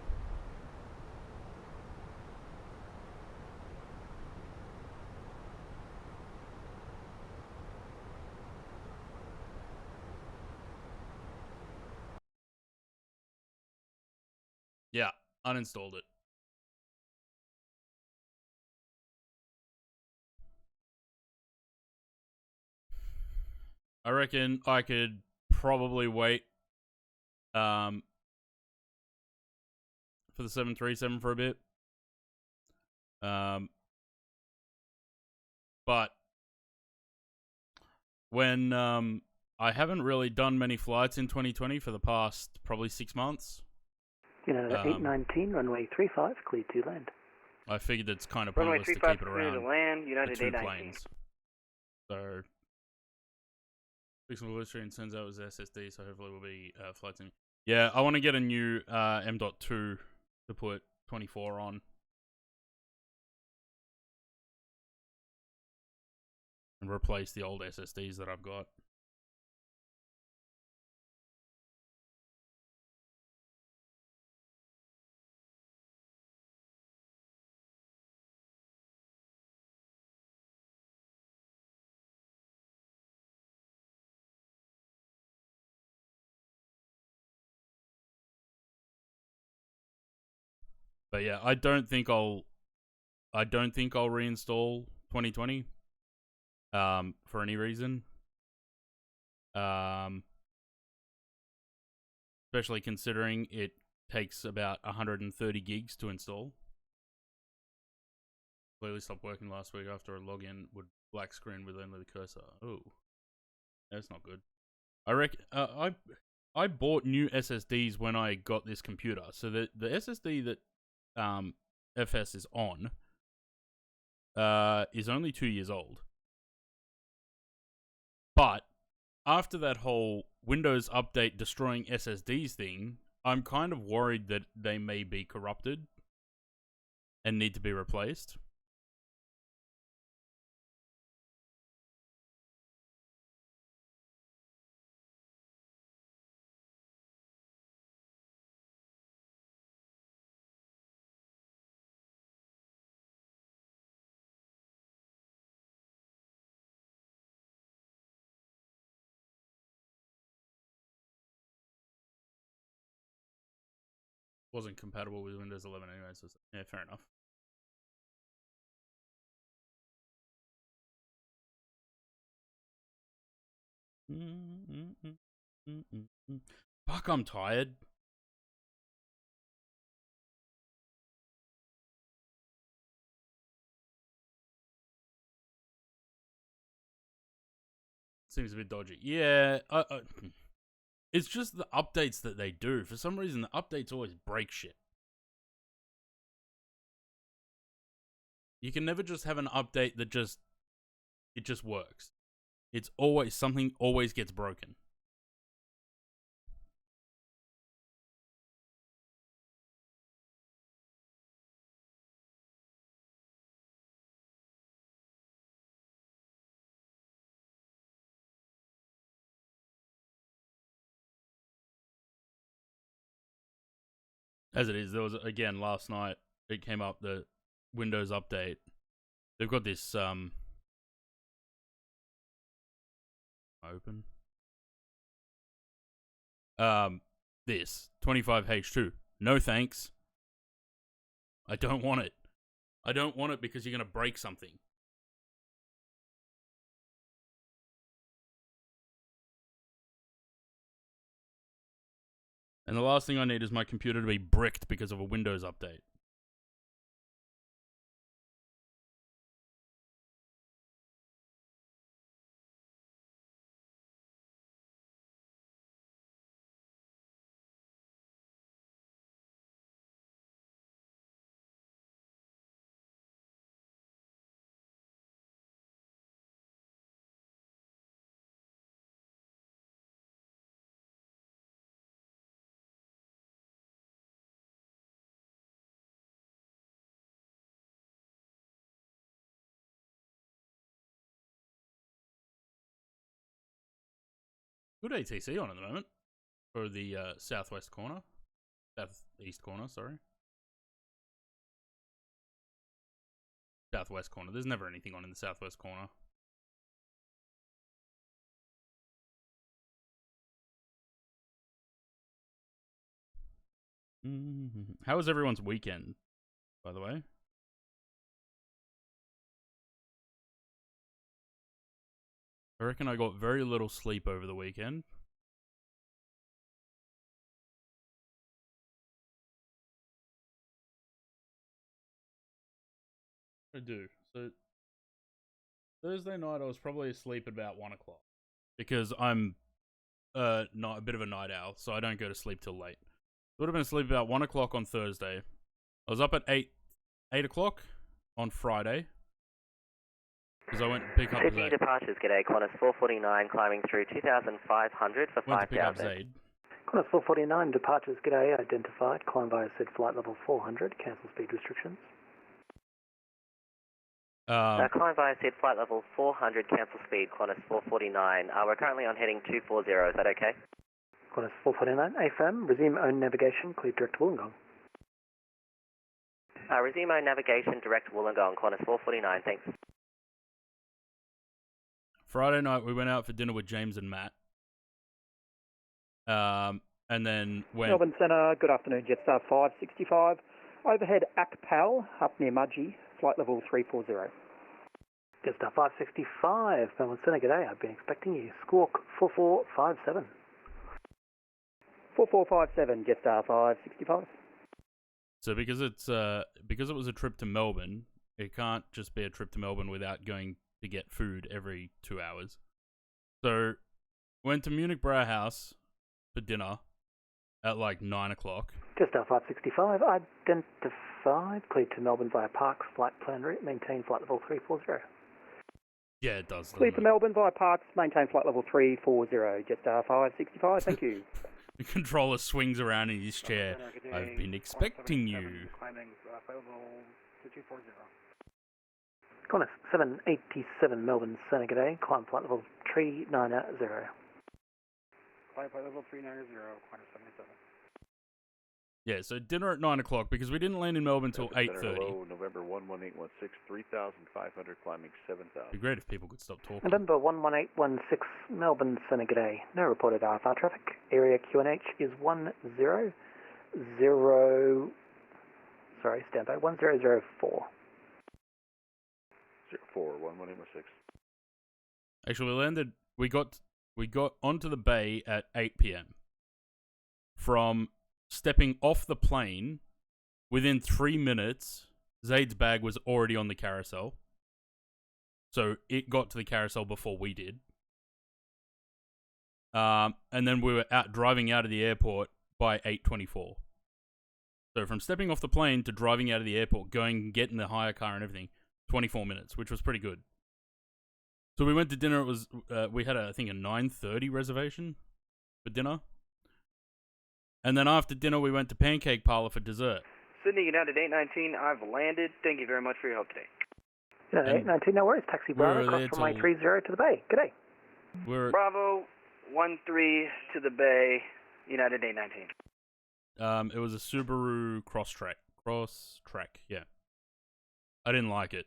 Yeah, uninstalled it. I reckon I could probably wait for the 737 for a bit. But when I haven't really done many flights in 2020 for the past probably 6 months. United 819, runway 35, cleared to land. I figured it's kind of Runway pointless to 35, keep it clear to around land, United the two 819. planes. So, Pixel Illustrator sends out his SSD, so hopefully we'll be flights in. Yeah, I want to get a new M.2 to put 24 on. And replace the old SSDs that I've got. But yeah, I don't think I'll reinstall 2020 for any reason. Especially considering it takes about 130 gigs to install. Clearly stopped working last week after a login would black screen with only the cursor. Oh, that's not good. I reckon I bought new SSDs when I got this computer, so the SSD that FS is on is only 2 years old. But after that whole Windows update destroying SSDs thing, I'm kind of worried that they may be corrupted and need to be replaced. Wasn't compatible with Windows 11 anyway, so yeah, fair enough. Fuck, I'm tired. Seems a bit dodgy. Yeah, it's just the updates that they do. For some reason, the updates always break shit. You can never just have an update that just works. It's always something always gets broken. As it is, there was again last night. It came up the Windows update. They've got this open. This 25H2. No thanks. I don't want it. I don't want it because you're gonna break something. And the last thing I need is my computer to be bricked because of a Windows update. Good ATC on at the moment. For the southwest corner. Southeast corner, sorry. Southwest corner. There's never anything on in the southwest corner. How was everyone's weekend, by the way? I reckon I got very little sleep over the weekend. I do. So Thursday night I was probably asleep at about 1 o'clock because I'm not a bit of a night owl, so I don't go to sleep till late. Would have been asleep about 1 o'clock on Thursday. I was up at 8 o'clock on Friday because I went to pick up Sydney Zaid. departures, g'day, Qantas 449, climbing through 2,500 for Went to pick up 5,000. Zaid. Qantas 449, departures, g'day, identified, climb via SID flight level 400, cancel speed restrictions. Climb via SID flight level 400, cancel speed, Qantas 449. We're currently on heading 240, is that okay? Qantas 449, AFM, resume own navigation, clear direct to Wollongong. Resume own navigation, direct Wollongong, Qantas 449, thanks. Friday night we went out for dinner with James and Matt. And then went... Melbourne Centre, good afternoon, Jetstar 565. Overhead Akpal, up near Mudgee, flight level 340. Jetstar 565, Melbourne Centre, g'day, I've been expecting you. Squawk 4457. 4457, Jetstar 565. So because it was a trip to Melbourne, it can't just be a trip to Melbourne without going to get food every 2 hours. So went to Munich Brauhaus for dinner at like 9 o'clock. Jetstar 565, identified, cleared to Melbourne via Parks, flight plan route, maintain flight level 340. Yeah, it does. Cleared to Melbourne via Parks, maintain flight level 340, Jetstar 565, thank you. The controller swings around in his chair. I've been expecting you. Climbing flight level 240. Qantas 787, Melbourne Centre, g'day, climb flight level 390. Climb flight level 390, Qantas 77. Yeah, so dinner at 9 o'clock because we didn't land in Melbourne until 8:30. Hello, November 11816, 3,500, climbing 7,000. It'd be great if people could stop talking. November 11816, Melbourne Centre, g'day. No reported RFR traffic. Area QNH is 10... Sorry, standby. 1004. 04, 11816. Actually, we got onto the bay at 8 p.m. From stepping off the plane, within 3 minutes, Zaid's bag was already on the carousel. So it got to the carousel before we did. And then we were driving out of the airport by 8:24. So from stepping off the plane to driving out of the airport, getting the hire car and everything, 24 minutes, which was pretty good. So we went to dinner. It was we had I think a 9:30 reservation for dinner. And then after dinner, we went to Pancake Parlour for dessert. Sydney United 819, I've landed. Thank you very much for your help today. United 819, no worries. Taxi Bravo, across from line 30 to the bay. G'day. Bravo 13 to the bay, United 819. It was a Subaru Crosstrek, yeah. I didn't like it.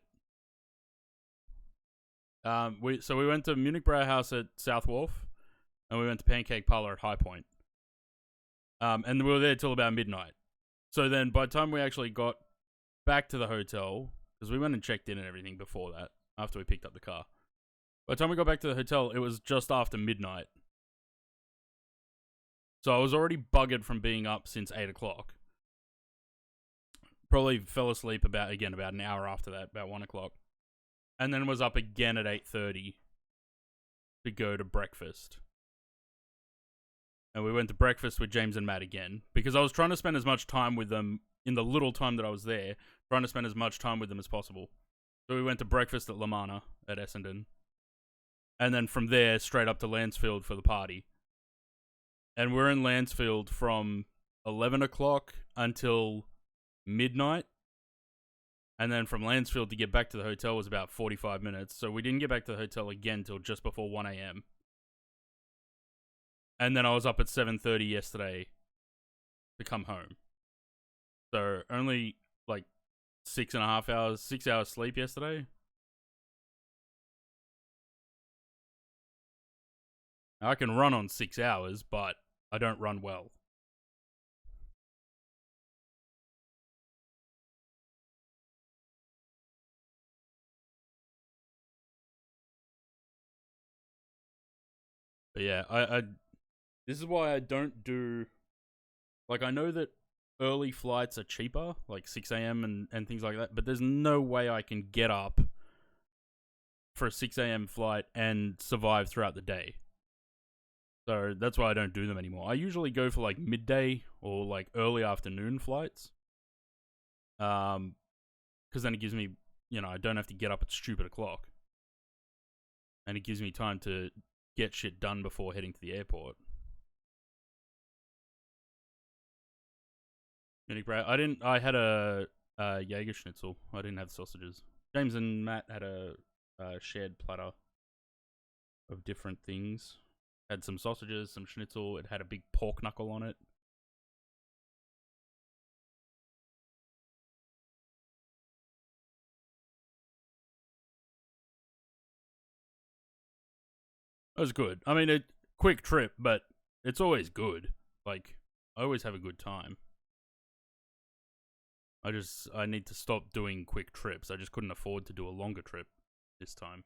We went to Munich Brauhaus at South Wharf, and we went to Pancake Parlour at High Point. And we were there till about midnight. So then by the time we actually got back to the hotel, because we went and checked in and everything before that, after we picked up the car. By the time we got back to the hotel, it was just after midnight. So I was already buggered from being up since 8 o'clock. Probably fell asleep about an hour after that, about 1 o'clock. And then was up again at 8:30 to go to breakfast. And we went to breakfast with James and Matt again, because I was trying to spend as much time with them in the little time that I was there, trying to spend as much time with them as possible. So we went to breakfast at La Mana at Essendon. And then from there, straight up to Lancefield for the party. And we're in Lancefield from 11 o'clock until midnight. And then from Lancefield to get back to the hotel was about 45 minutes. So we didn't get back to the hotel again till just before 1 a.m. And then I was up at 7:30 yesterday to come home. So only like 6 hours sleep yesterday. I can run on 6 hours, but I don't run well. But yeah, I this is why I don't do, like, I know that early flights are cheaper, like 6 a.m. and things like that, but there's no way I can get up for a 6 a.m. flight and survive throughout the day. So that's why I don't do them anymore. I usually go for like midday or like early afternoon flights. Because then it gives me, I don't have to get up at stupid o'clock. And it gives me time to get shit done before heading to the airport. I had a Jaeger schnitzel. I didn't have sausages. James and Matt had a shared platter of different things. Had some sausages, some schnitzel. It had a big pork knuckle on it. It was good. I mean, quick trip, but it's always good. Like, I always have a good time. I need to stop doing quick trips. I just couldn't afford to do a longer trip this time.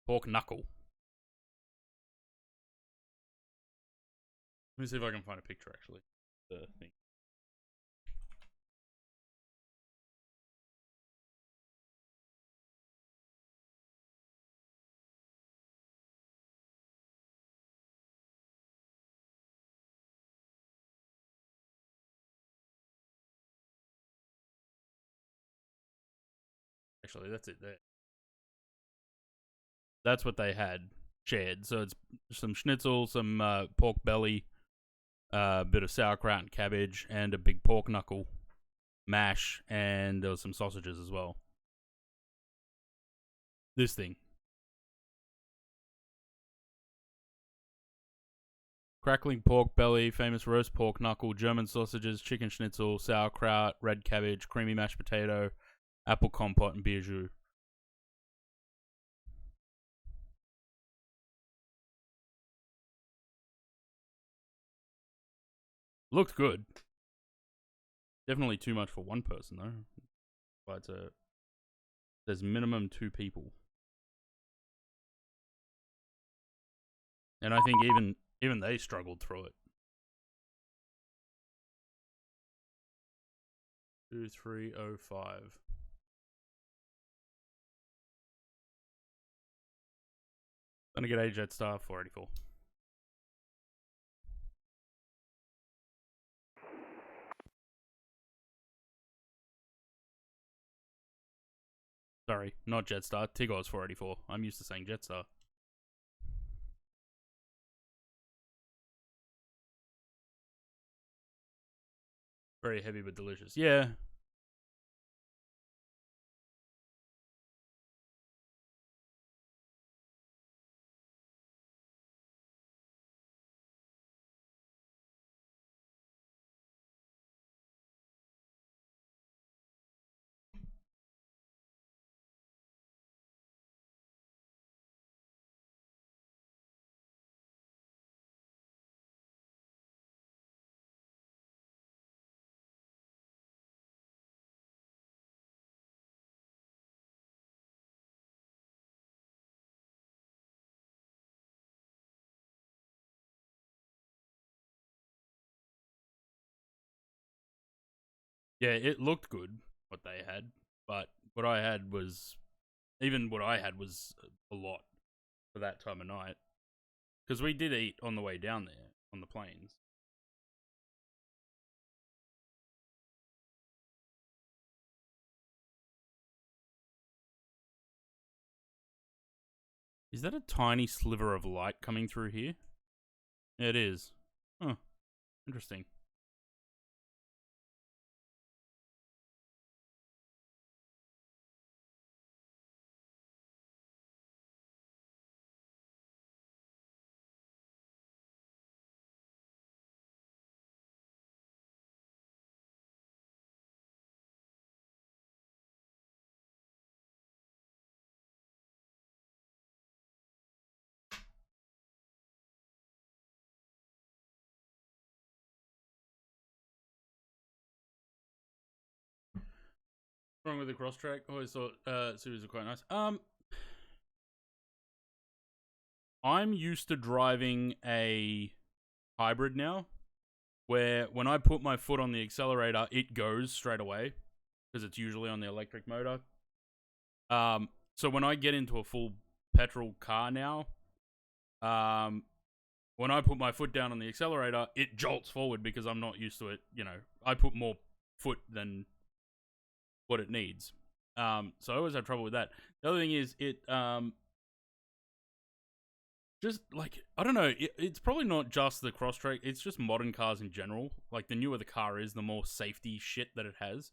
Pork knuckle. Let me see if I can find a picture, actually. The thing. Actually, that's it there. That's what they had shared. So it's some schnitzel, some pork belly, a bit of sauerkraut and cabbage, and a big pork knuckle mash, and there was some sausages as well. This thing. Crackling pork belly, famous roast pork knuckle, German sausages, chicken schnitzel, sauerkraut, red cabbage, creamy mashed potato, apple compote, and beer jus. Looked good. Definitely too much for one person, though. But there's minimum 2 people. And I think even they struggled through it. 2305. Gonna get a Jetstar 484. Sorry, not Jetstar. Tigor's 484. I'm used to saying Jetstar. Very heavy but delicious. Yeah. Yeah, it looked good, what they had, but what I had was a lot for that time of night. Because we did eat on the way down there, on the planes. Is that a tiny sliver of light coming through here? Yeah, it is. Huh. Interesting. Wrong with the cross track? Always thought series were quite nice. I'm used to driving a hybrid now, where when I put my foot on the accelerator, it goes straight away because it's usually on the electric motor. So when I get into a full petrol car now, when I put my foot down on the accelerator, it jolts forward because I'm not used to it. You know, I put more foot than what it needs. So I always have trouble with that. The other thing is just like, I don't know, it's probably not just the Crosstrek, it's just modern cars in general. Like, the newer the car is, the more safety shit that it has.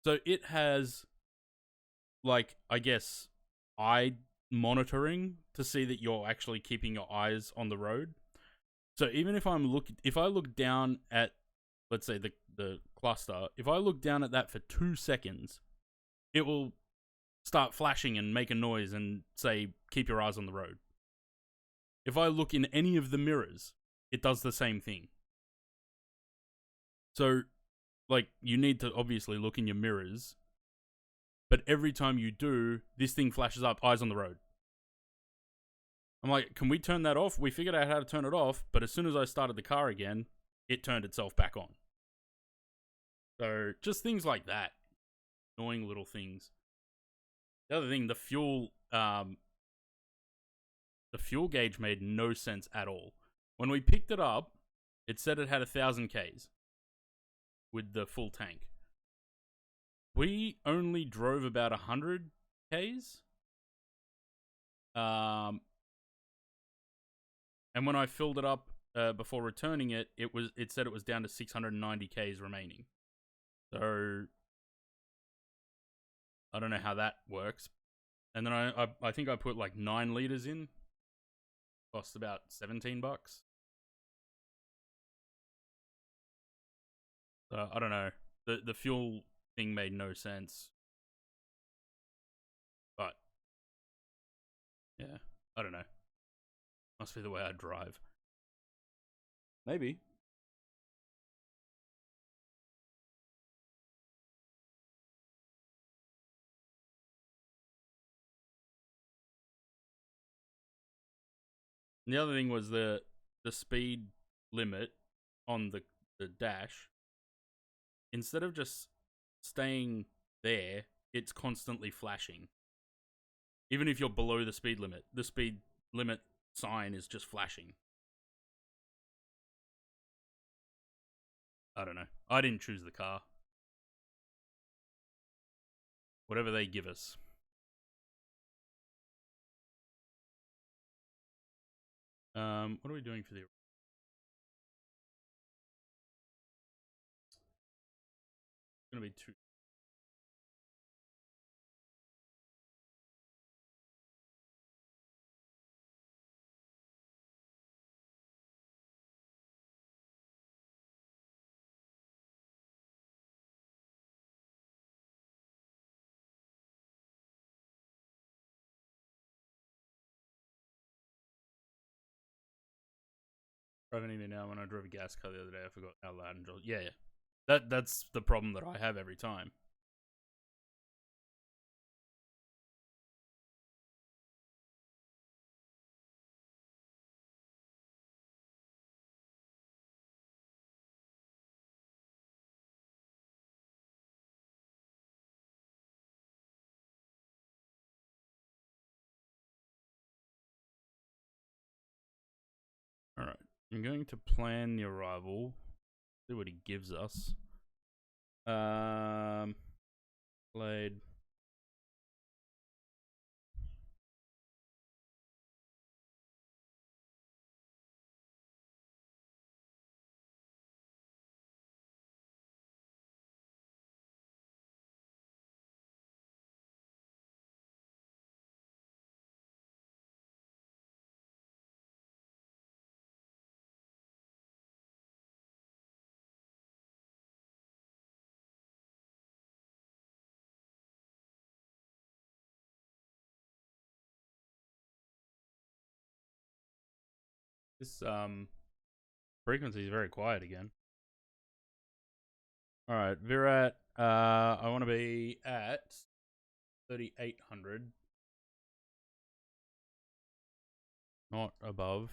So it has, like, I guess, eye monitoring to see that you're actually keeping your eyes on the road. So even if I look down at, let's say, the cluster, if I look down at that for 2 seconds, it will start flashing and make a noise and say, keep your eyes on the road. If I look in any of the mirrors, it does the same thing. So, like, you need to obviously look in your mirrors, but every time you do, this thing flashes up, eyes on the road. I'm like, can we turn that off? We figured out how to turn it off, but as soon as I started the car again, it turned itself back on. So, just things like that. Annoying little things. The other thing, the fuel gauge made no sense at all. When we picked it up, it said it had 1,000 Ks with the full tank. We only drove about 100 Ks. And when I filled it up before returning it, it said it was down to 690 Ks remaining. So I don't know how that works. And then I think I put like 9 liters in. Cost about $17. So I don't know. The fuel thing made no sense. But yeah, I don't know. Must be the way I drive. Maybe. And the other thing was the speed limit on the dash. Instead of just staying there, it's constantly flashing. Even if you're below the speed limit sign is just flashing. I don't know. I didn't choose the car. Whatever they give us. What are we doing for the... It's gonna be 2. Driving even now, when I drove a gas car the other day, I forgot how loud and jolly. Yeah. That's the problem that I have every time. Alright. I'm going to plan the arrival. See what he gives us. Played. This frequency is very quiet again. Alright, Virat, I want to be at 3,800. Not above.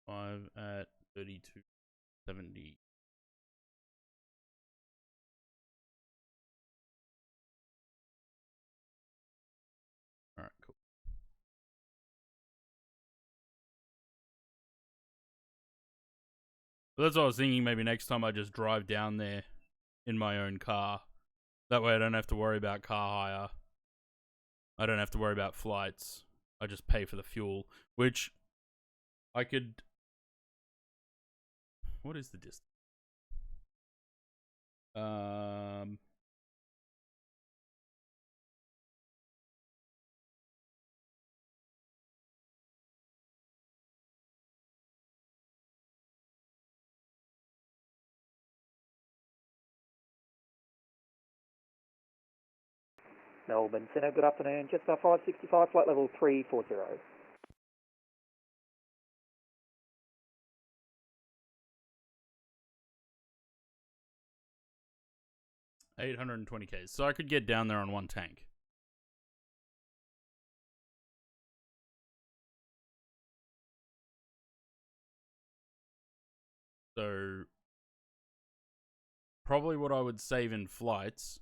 Five at 32.70. Alright, cool. But that's what I was thinking, maybe next time I just drive down there in my own car. That way I don't have to worry about car hire. I don't have to worry about flights. I just pay for the fuel, which I could... What is the distance? Melbourne Centre, good afternoon. Jetstar 565, flight level 340. $820K. So I could get down there on one tank. So probably what I would save in flights,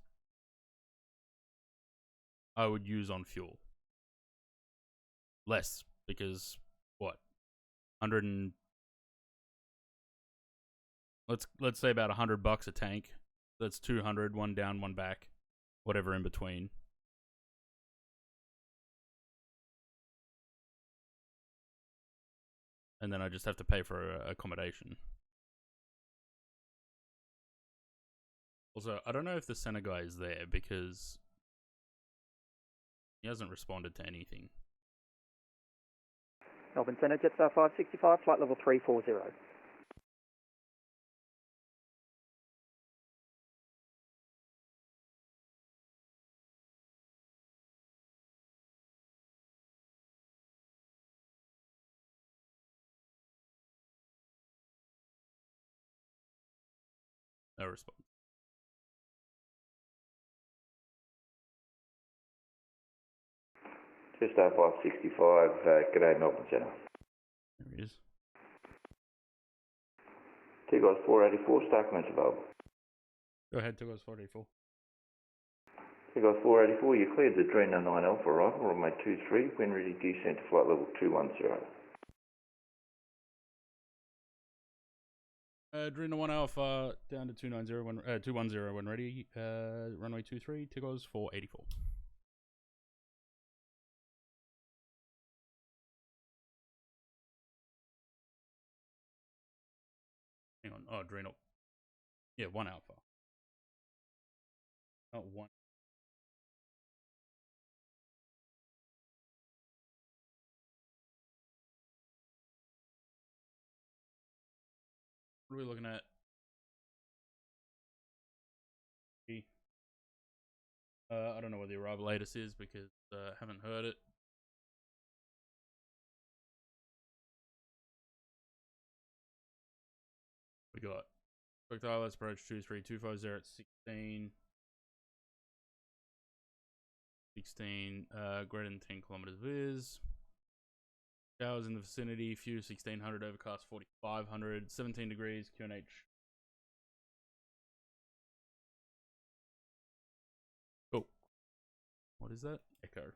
I would use on fuel. Less, because what? 100 and let's say about $100 a tank. That's 200, one down, one back, whatever in between. And then I just have to pay for accommodation. Also, I don't know if the center guy is there because he hasn't responded to anything. Melbourne Centre, Jetstar 565, flight level 340. No response. Jetstar 565, g'day Melbourne Centre. There he is. Two guys 484, Starkman's available. Go ahead, 2 guys 484. Two guys 484, you cleared the Dreno 9 Alpha arrival, runway 23, when ready descent to flight level 210. Dreno 1 Alpha down to 210 when ready. Runway 23, 2 guys 484. Hang on. Oh, Dreno. Yeah, 1 Alpha. Not 1. What are we looking at? I don't know what the arrival latest is because I haven't heard it. We got quick dial, approach 23250 at 16. 16, greater than 10 kilometers viz. Showers in the vicinity, few 1600, overcast 4500, 17 degrees, QNH. Oh, what is that? Echo.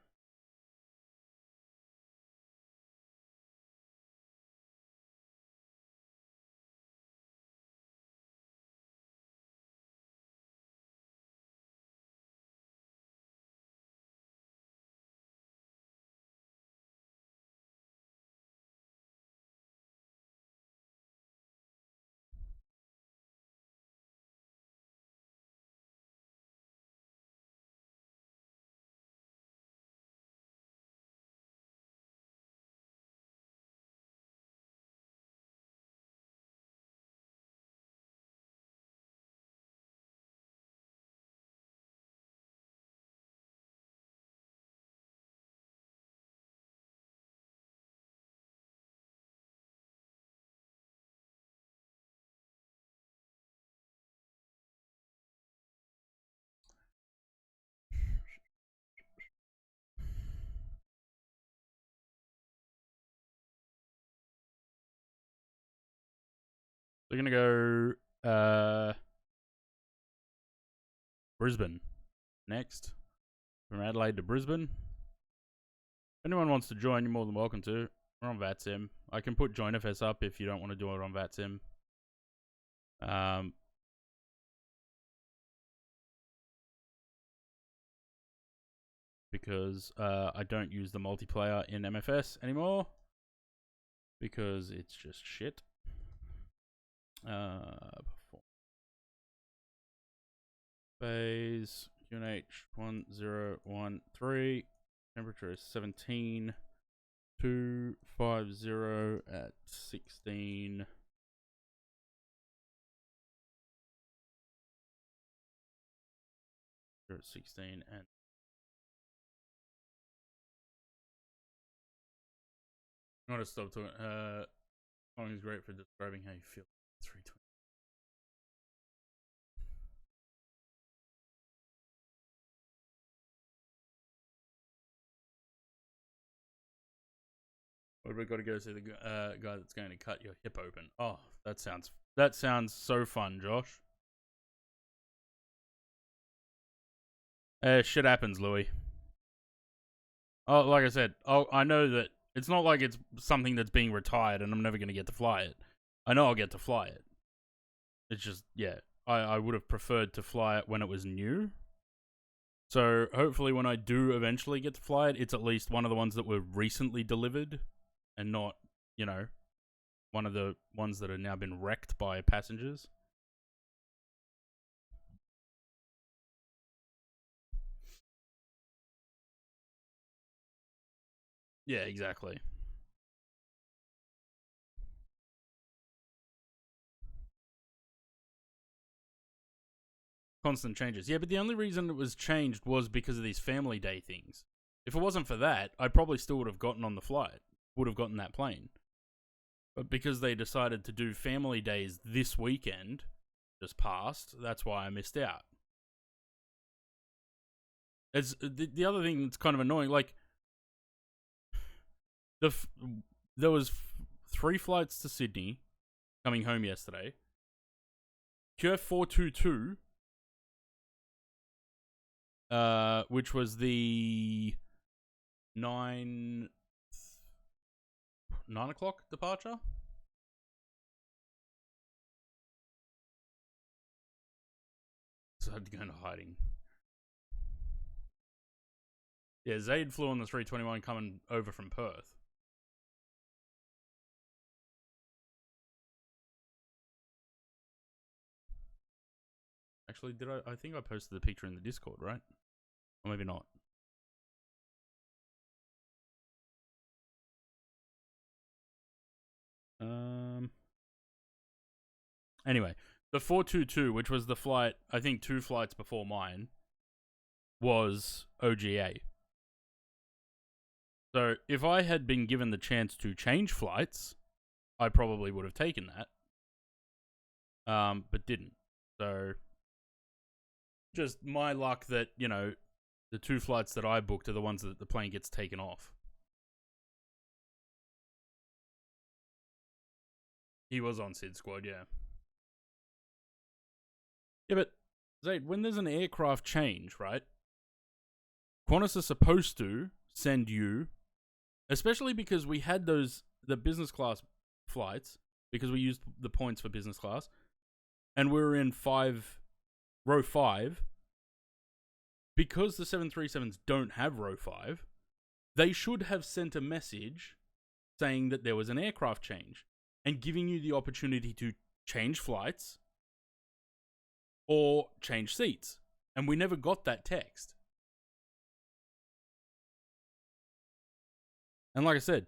We're going to go Brisbane next. From Adelaide to Brisbane. If anyone wants to join, you're more than welcome to. We're on VATSIM. I can put JoinFS up if you don't want to do it on VATSIM. Because I don't use the multiplayer in MFS anymore. Because it's just shit. Phase QNH 1013. Temperature is 17,250 at 16. At 16 and I'm gonna stop talking. Song is great for describing how you feel. 320. What we got to go see the guy that's going to cut your hip open? Oh, that sounds so fun, Josh. Shit happens, Louis. Oh, like I said, I know that it's not like it's something that's being retired and I'm never going to get to fly it. I know I'll get to fly it. It's just, yeah, I would have preferred to fly it when it was new. So hopefully when I do eventually get to fly it, it's at least one of the ones that were recently delivered and not, you know, one of the ones that have now been wrecked by passengers. Yeah, exactly. Constant changes. Yeah, but the only reason it was changed was because of these family day things. If it wasn't for that, I probably still would have gotten on the flight. Would have gotten that plane. But because they decided to do family days this weekend, just passed, that's why I missed out. It's the other thing that's kind of annoying, like, there was 3 flights to Sydney coming home yesterday. QF422, which was the 9 o'clock departure. So I had to go into hiding. Yeah, Zaid flew on the 321 coming over from Perth. Actually, did I think I posted the picture in the Discord, right? Or maybe not. Anyway, the 422, which was the flight, I think 2 flights before mine, was OGA. So if I had been given the chance to change flights, I probably would have taken that. But didn't. So just my luck that, you know, the 2 flights that I booked are the ones that the plane gets taken off. He was on SID Squad, yeah. Yeah, but Zaid, when there's an aircraft change, right? Qantas is supposed to send you, especially because we had the business class flights, because we used the points for business class, and we were in row 5. Because the 737s don't have row 5, they should have sent a message saying that there was an aircraft change and giving you the opportunity to change flights or change seats. And we never got that text. And like I said,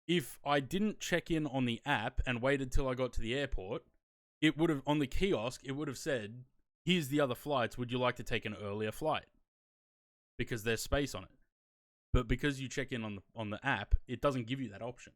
if I didn't check in on the app and waited till I got to the airport, it would have, on the kiosk, it would have said, here's the other flights, would you like to take an earlier flight? Because there's space on it. But because you check in on the app, it doesn't give you that option.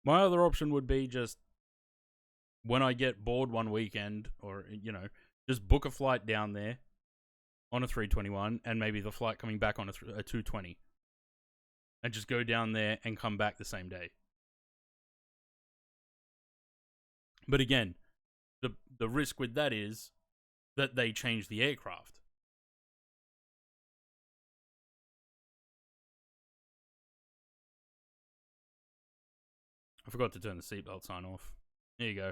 My other option would be just when I get bored one weekend, or, just book a flight down there on a 321 and maybe the flight coming back on a 220. And just go down there and come back the same day. But again, the risk with that is that they change the aircraft. I forgot to turn the seatbelt sign off. There you go.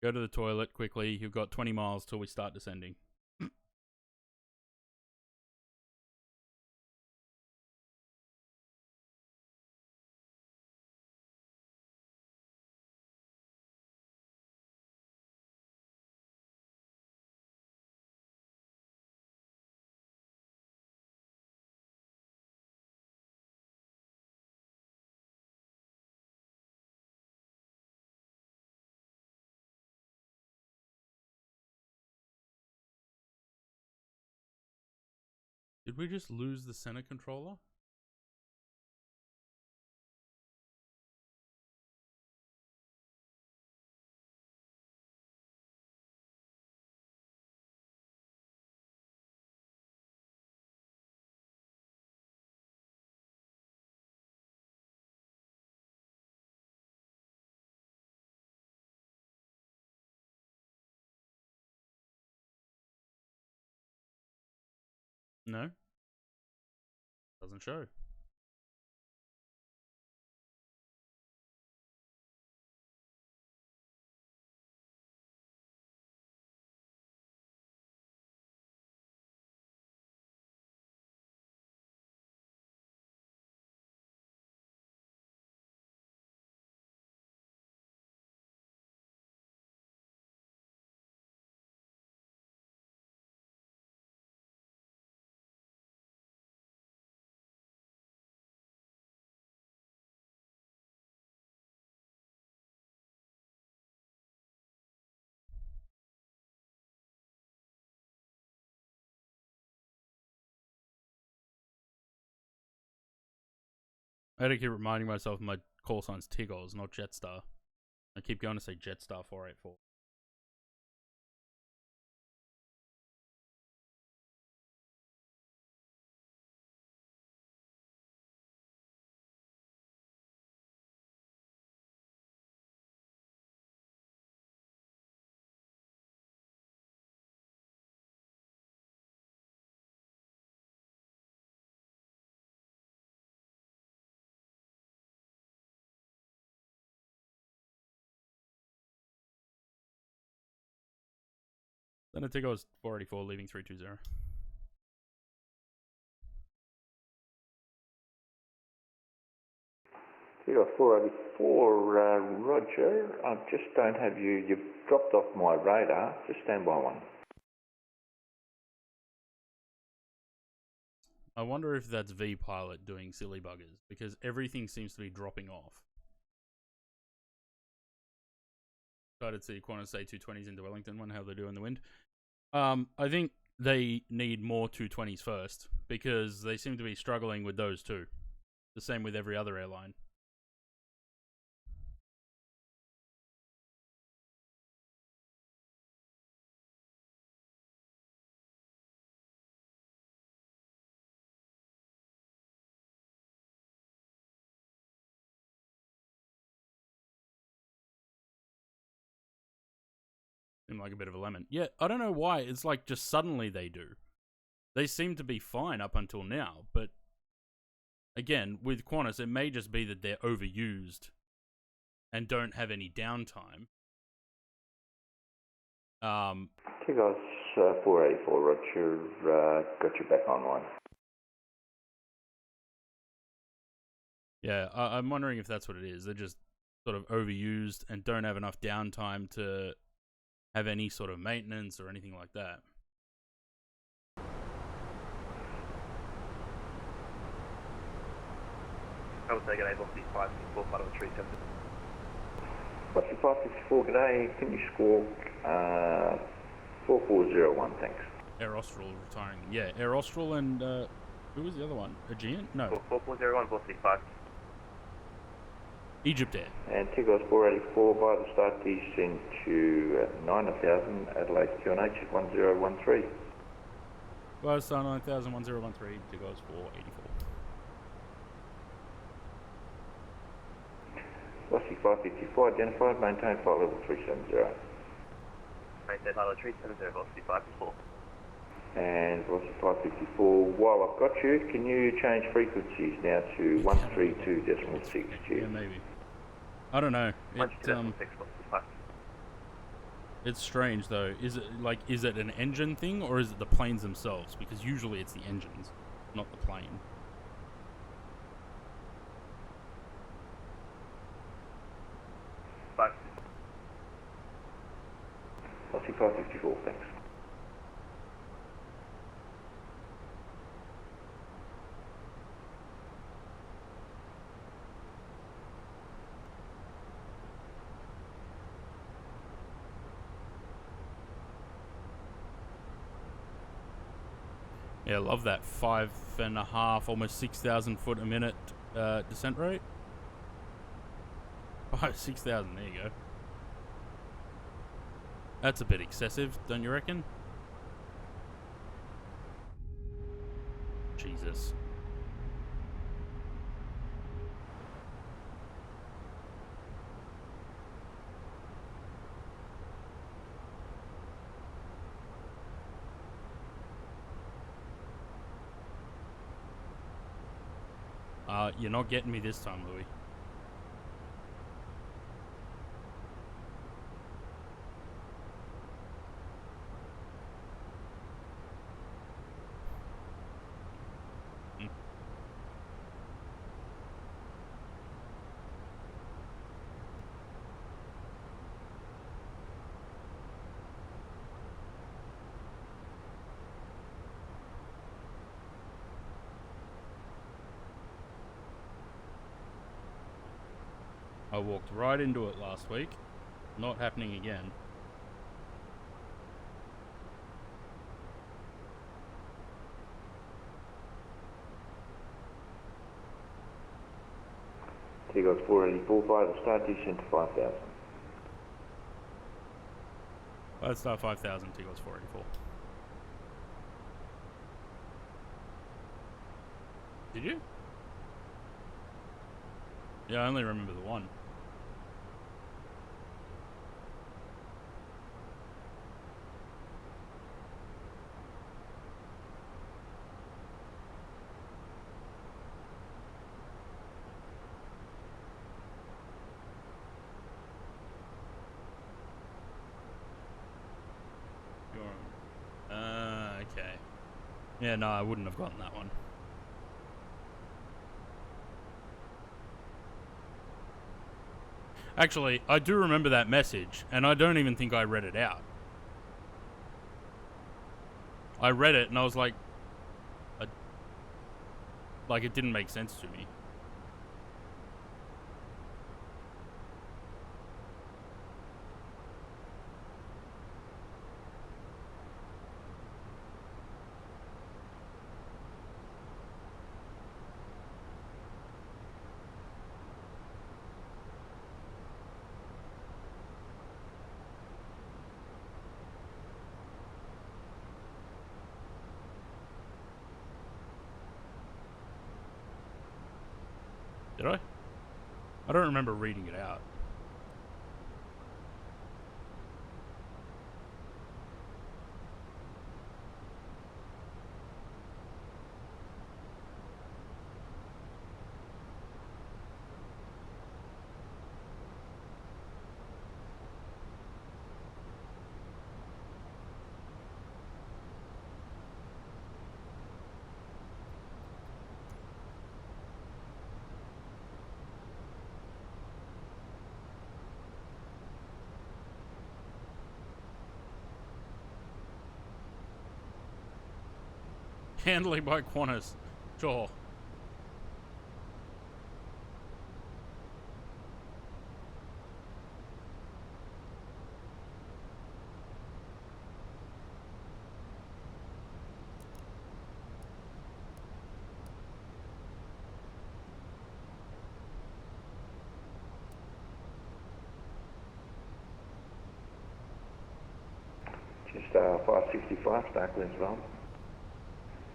Go to the toilet quickly. You've got 20 miles till we start descending. Did we just lose the center controller? No? Doesn't show. I had to keep reminding myself my call sign's Tigos, not Jetstar. I keep going to say Jetstar 484. Then Tigos 484 leaving 320. Tigos 484, Roger. I just don't have you. You've dropped off my radar. Just stand by one. I wonder if that's V-Pilot doing silly buggers, because everything seems to be dropping off. Excited to see Qantas A220s into Wellington, wonder how they do in the wind. I think they need more 220s first, because they seem to be struggling with those too. The same with every other airline. Seem like a bit of a lemon. Yeah, I don't know why. It's like just suddenly they do. They seem to be fine up until now, but again, with Qantas, it may just be that they're overused and don't have any downtime. Tigos 484, Roger. Got you back online. Yeah, I'm wondering if that's what it is. They're just sort of overused and don't have enough downtime to have any sort of maintenance or anything like that. I would say good day, Velocity 564, part of the 37. Velocity 564, good day. Can you score 4401, thanks. Air Austral retiring. Yeah, Air Austral and who was the other one? Aegean? No. 4401, Velocity 5. Egypt Air. And Tigos 484 by the start descend to 9000 Adelaide QNH at 1013. Well, star 9000 1013, Tigos 484. Velocity 554 identified, maintain flight level 370. Maintain flight level 370, velocity 554. And velocity 554, while I've got you, can you change frequencies now to 132.6? Yeah, maybe. I don't know. It's strange though. Is it an engine thing or is it the planes themselves? Because usually it's the engines, not the plane. Velocity 554, thanks. Yeah, I love that 5.5, almost 6,000 foot a minute descent rate. 6,000, there you go. That's a bit excessive, don't you reckon? Jesus. You're not getting me this time, Louis. I walked right into it last week. Not happening again. Tigos 484 by the start descent to 5000. Let's start 5,000, Tigos 484. Did you? Yeah, I only remember the one. Okay. Yeah, no, I wouldn't have gotten that one. Actually, I do remember that message, and I don't even think I read it out. I read it, and I was like, it didn't make sense to me. Did I? I don't remember reading it out. Handling by Qantas. Sure. Jetstar 565, Starklands Rome.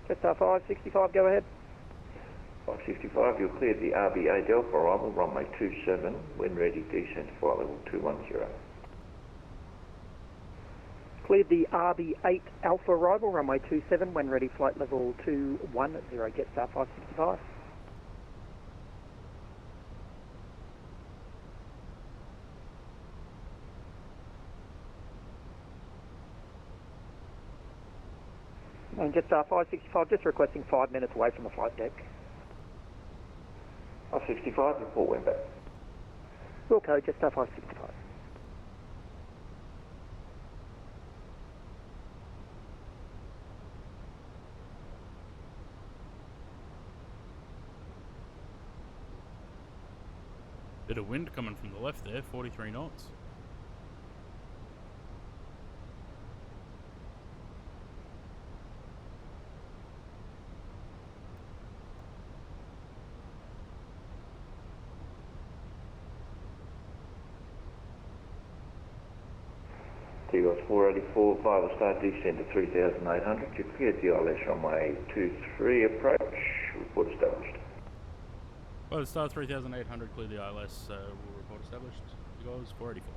Jetstar 565, go ahead. 565, you're cleared the RBA Delta arrival, runway 27, when ready, descent to flight level 210. Cleared the RB8 Alpha arrival, runway 27, when ready, flight level 210, Jetstar 565. And Jetstar 565, just requesting 5 minutes away from the flight deck. 565, report went back. Wilco, Jetstar 565. Bit of wind coming from the left there, 43 knots. Tigos 484, Viola Star, descend to 3,800. You cleared the ILS runway 23 approach, report established. Well, Star 3800, clear the ILS, we'll report established. You guys 484.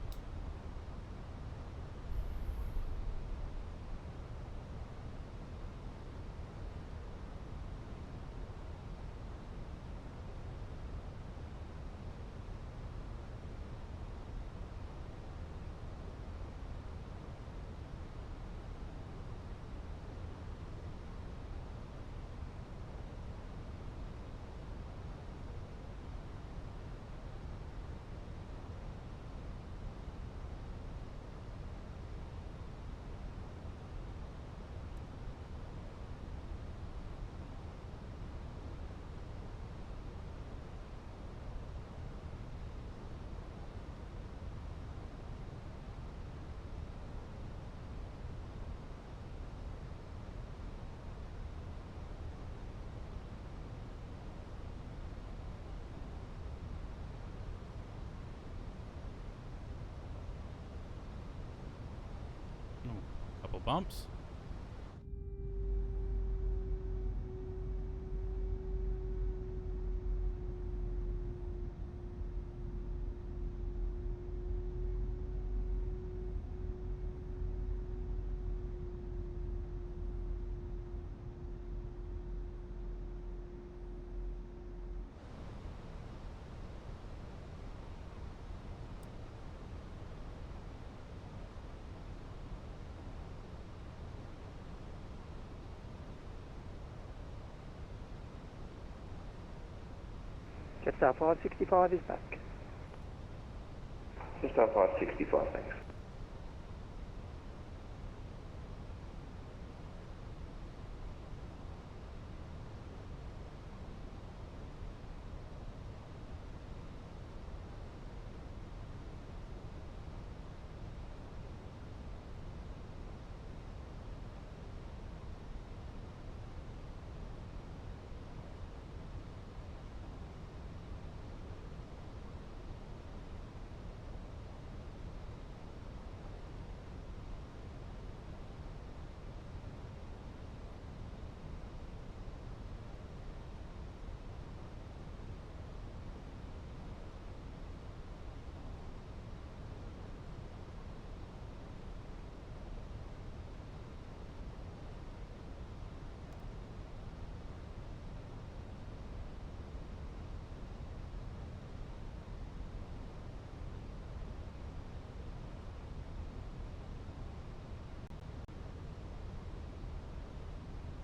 Couple bumps. Jetstar 565 is back. Jetstar 565, thanks.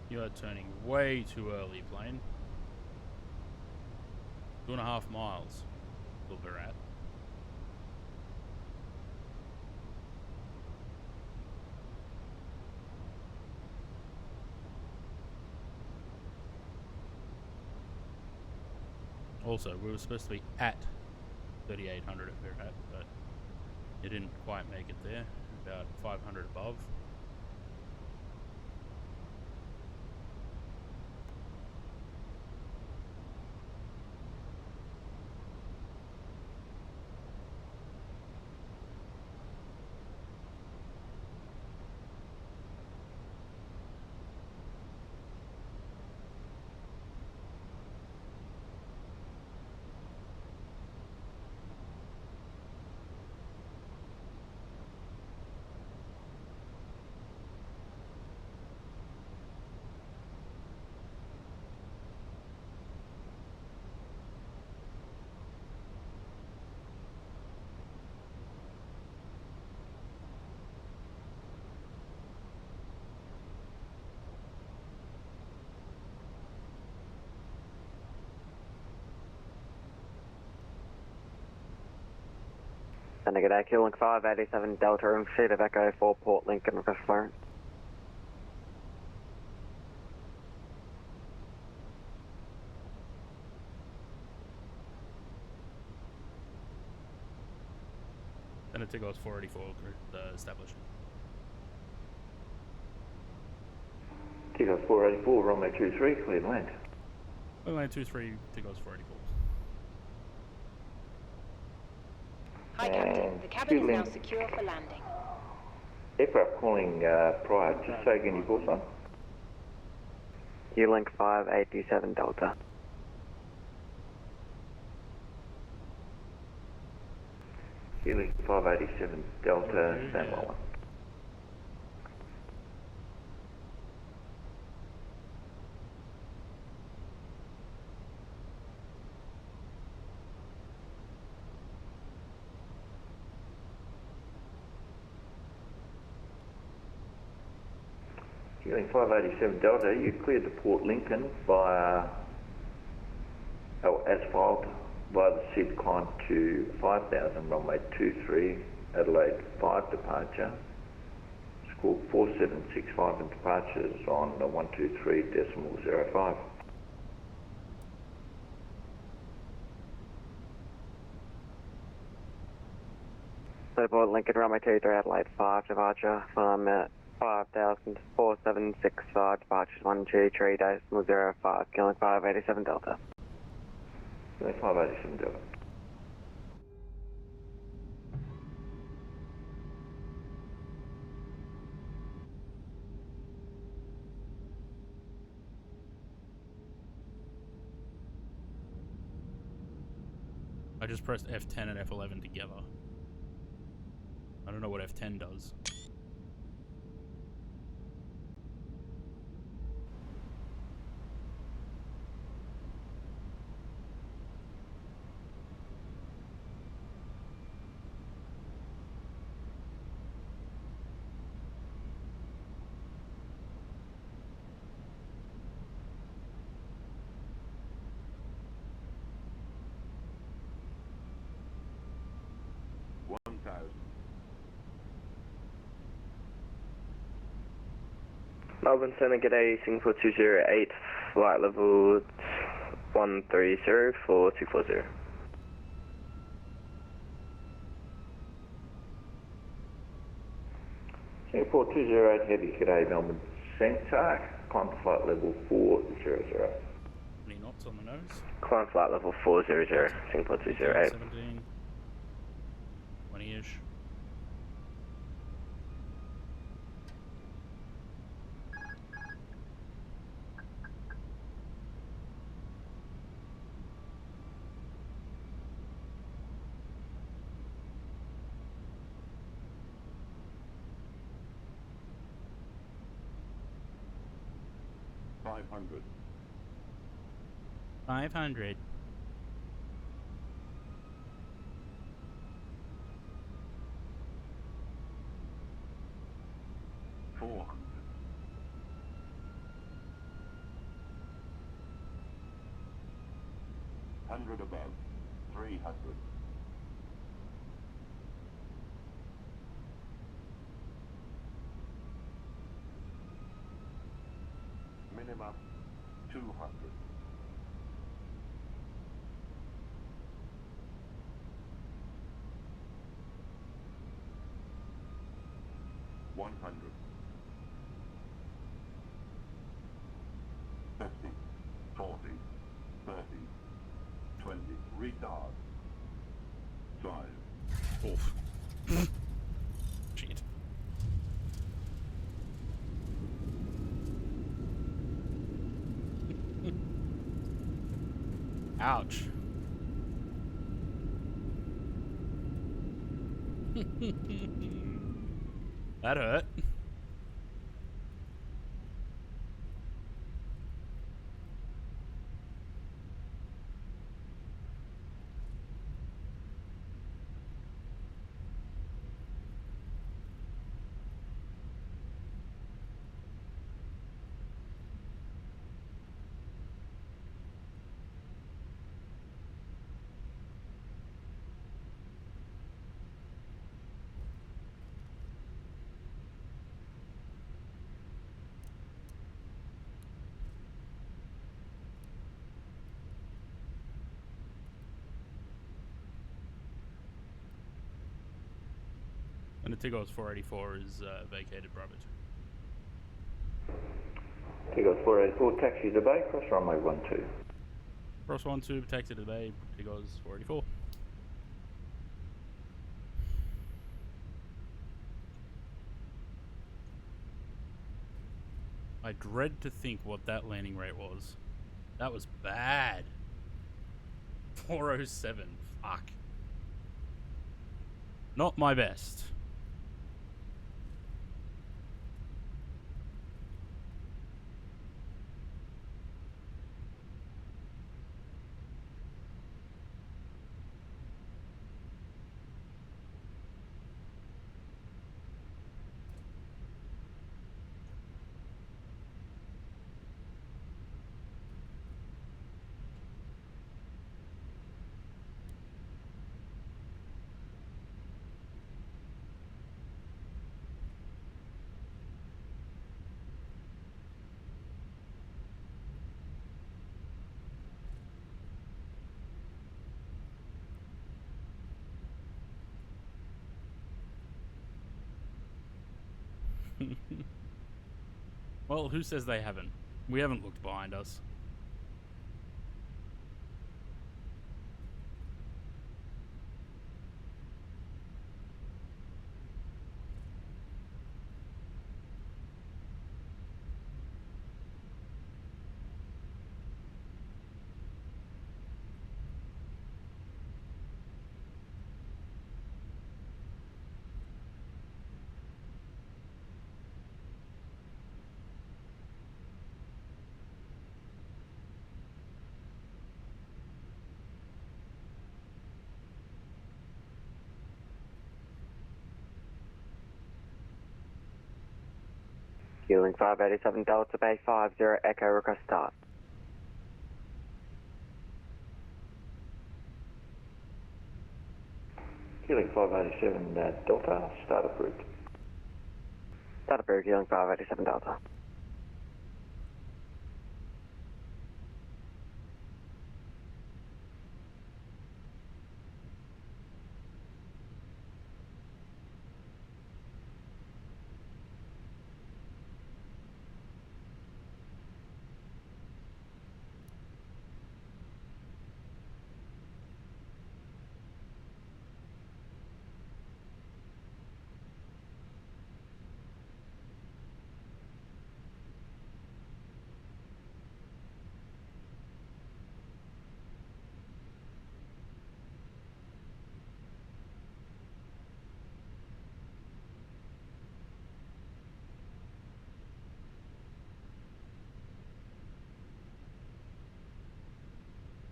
You are turning way too early, plane. 2.5 miles. We're at. Also, we were supposed to be at 3,800 at Virat, but it didn't quite make it there. About 500 above. Good day, Link 587 Delta and Sheet of Echo for Port Lincoln, request clearance. Center Tigos 484, establishing. Tigos 484, runway 23, cleared land. Runway 23, Tigos 484. Hi, Captain. The cabin is now secure for landing. Aircraft calling prior, just say again your call sign. Link 587 Delta. Link 587 Delta, standby 1. Link 587 Delta, you cleared the Port Lincoln via, as filed, via the SID climb to 5000, runway 23, Adelaide 5 departure. Score 4765 and departures on 123.05. Port Lincoln, runway 23, Adelaide 5 departure from 5,4765, departures 123.05, Link 587 Delta. Link 587 Delta. I just pressed F10 and F11 together. I don't know what F10 does. Melbourne Center, good day, Singapore 208, flight level 130 for 240. Singapore 208 Heavy, good day, Melbourne Center, climb to flight level 400. Any knots on the nose? Climb flight level 400, Singapore 208. 17. 20-ish. $500. 500. $400. 100 above. 300. Minimum 200. 100. 50, 40, 30, 20. Retard. 5. Oof. Shit. Ouch. That hurt. And the Tigos 484 is vacated Bravo 2. Tigos 484, taxi to bay, cross runway 12. Cross 12, taxi to the bay, Tigos 484. I dread to think what that landing rate was. That was bad. 407. Fuck. Not my best. Well, who says they haven't? We haven't looked behind us. Healing 587 Delta Bay 50 Echo, request start. Healing 587 Delta, start approved. Start approved, Healing 587 Delta.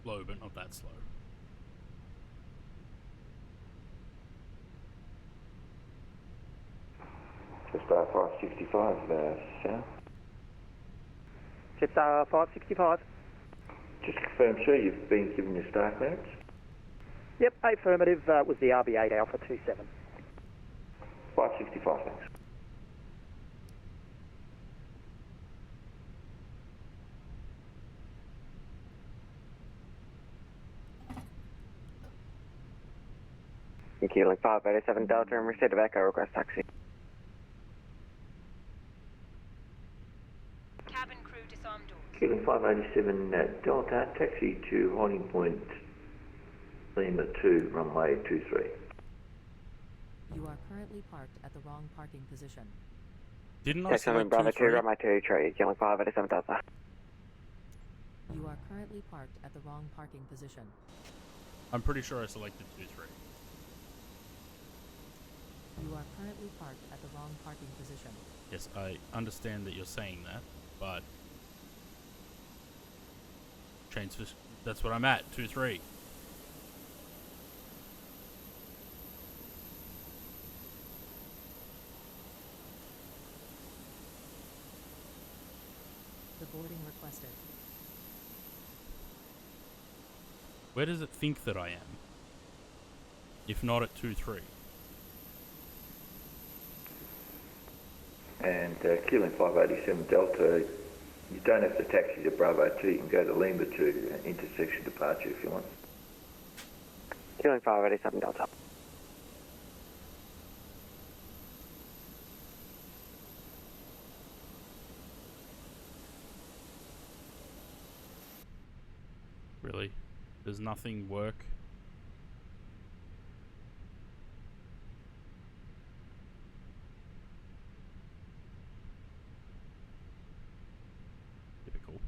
Slow, but not that slow. Just 565 south. Jetstar 565. Just confirm, sir, you've been given your star clearance? Yep, affirmative. Was the RB8 Alpha 27. 565, thanks. Healing 587 Delta and receipt of Echo, request taxi. Cabin crew disarm doors. Healing 587 Delta, taxi to holding point Lima 2, runway 23. You are currently parked at the wrong parking position. Didn't I Taxi select Bravo 2, 2-3? runway 23, Healing 587 Delta. You are currently parked at the wrong parking position. I'm pretty sure I selected 2-3. You are currently parked at the wrong parking position. Yes, I understand that you're saying that, but that's what I'm at, 2-3. The boarding requested. Where does it think that I am? If not at 2-3. And Keeling 587 Delta, you don't have to taxi to Bravo 2, you can go to Lima 2, intersection departure if you want. Healing 587 Delta. really. Does nothing work? Typical.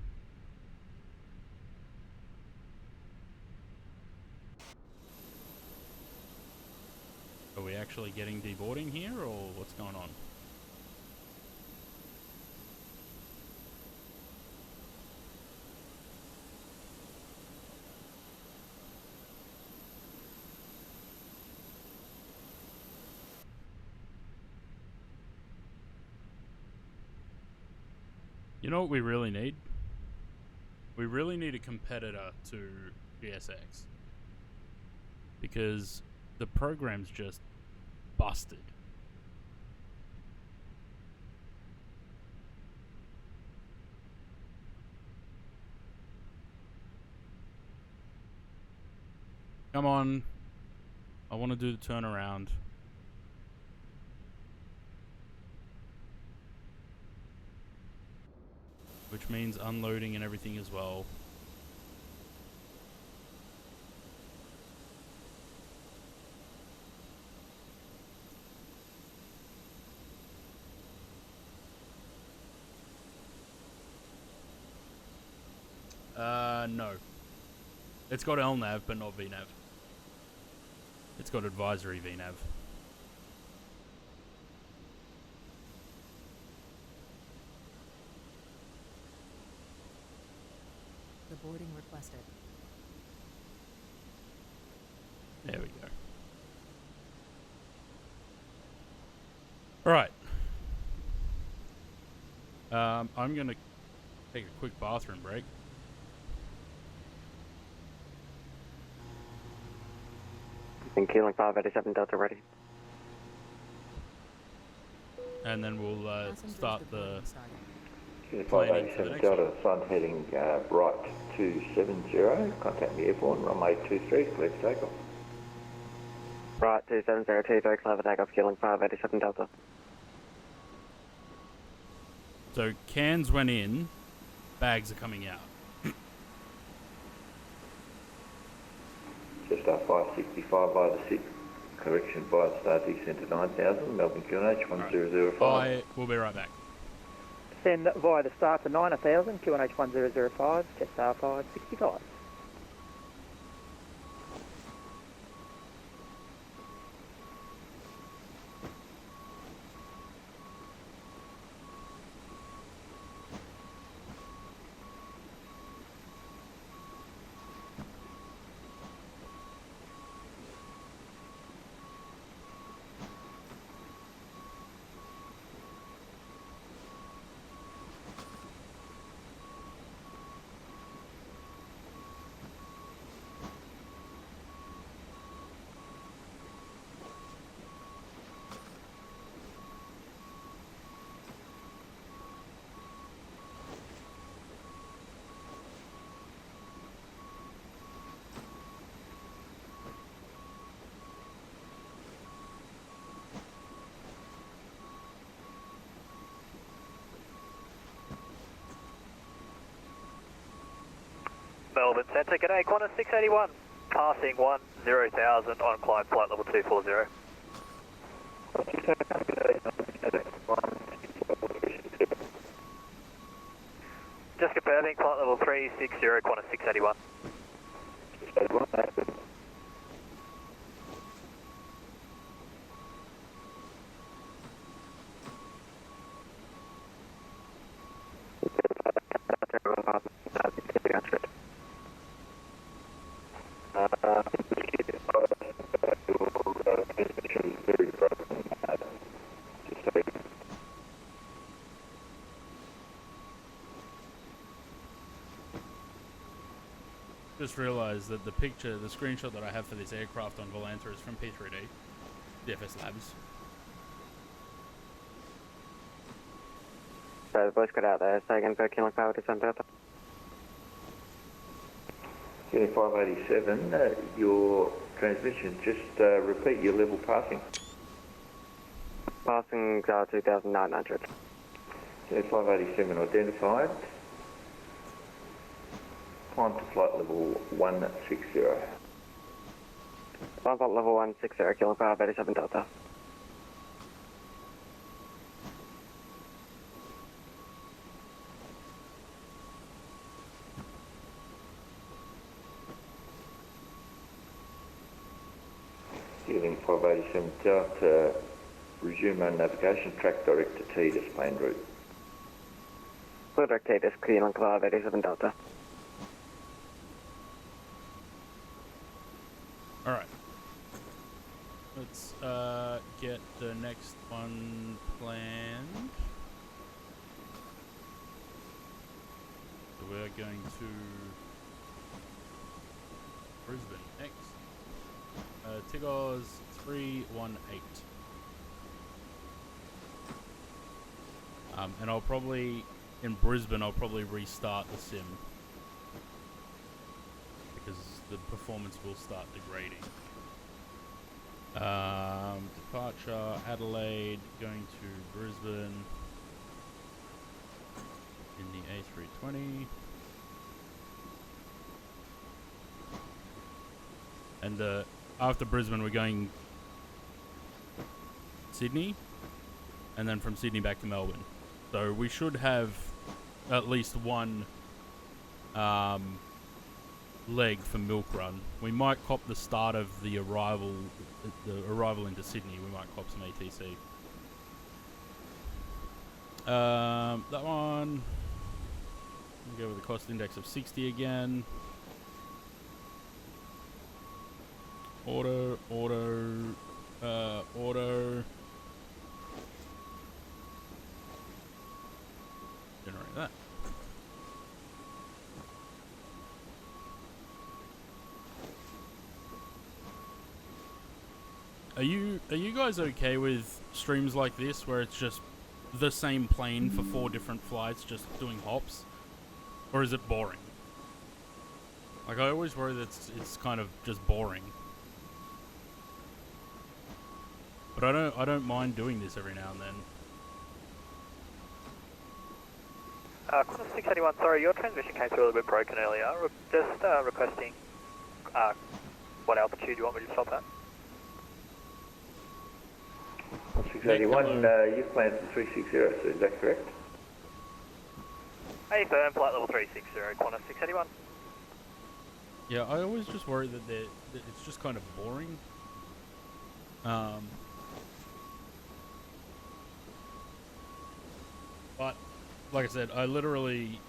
Are we actually getting deboarding here, or what's going on? You know what we really need? We really need a competitor to GSX. Because the program's just busted. Come on. I want to do the turnaround. Which means unloading and everything as well. No. It's got LNAV, but not VNAV. It's got advisory VNAV. The boarding requested. There we go. Alright. I'm gonna take a quick bathroom break. And Keeling 587 Delta ready. And then we'll start the Unit planning for the 587 next Delta, one. sun heading right 270, contact the airborne, runway 23, clear for takeoff. Right, 270, very clever takeoff, Keeling 587 Delta. So cans went in, bags are coming out. Just 565 by the 6, correction by the Star Centre 9000, Melbourne QNH 1005. I will be right back. Send via the start to 9000, QNH 1005, Jetstar 565. Melbourne Centre, g'day, Qantas 681, passing 10,000 on climb flight level 240. Just confirming, flight level 360, Qantas 681. Just realised that the picture, the screenshot that I have for this aircraft on Volanta is from P3D, DFS Labs. So the voice got out there, say again for Keeling 587 Delta. Unit 587, your transmission, just repeat your level passing. Passing 2,900. Unit 587 identified. climb to flight level 160. Flight level 160, Kilo Bravo 87 Delta. Ceiling 587 Delta, resume our navigation, track direct to TDIS planned route. Clear direct TDIS, clear on Bravo 87 Delta. Alright. Let's get the next one planned. So we're going to Brisbane next. Tigos 318. And I'll probably, in Brisbane, I'll probably restart the sim. Because the performance will start degrading. Departure, Adelaide, going to Brisbane in the A320. And after Brisbane we're going Sydney, and then from Sydney back to Melbourne. So we should have at least one leg for Milk Run. We might cop the start of the arrival into Sydney. We might cop some ATC. That one, we'll go with a cost index of 60 again. Order. Generate that. Are you guys okay with streams like this where it's just the same plane for 4 different flights just doing hops? Or is it boring? Like, I always worry that it's kind of just boring. But I don't mind doing this every now and then. Qantas 681, sorry, your transmission came through a little bit broken earlier. Just requesting what altitude you want me to stop at. 681, you've planned for 360, so is that correct? Hey, firm, flight level 360, Qantas 681. Yeah, I always just worry that it's just kind of boring. But, like I said, I literally,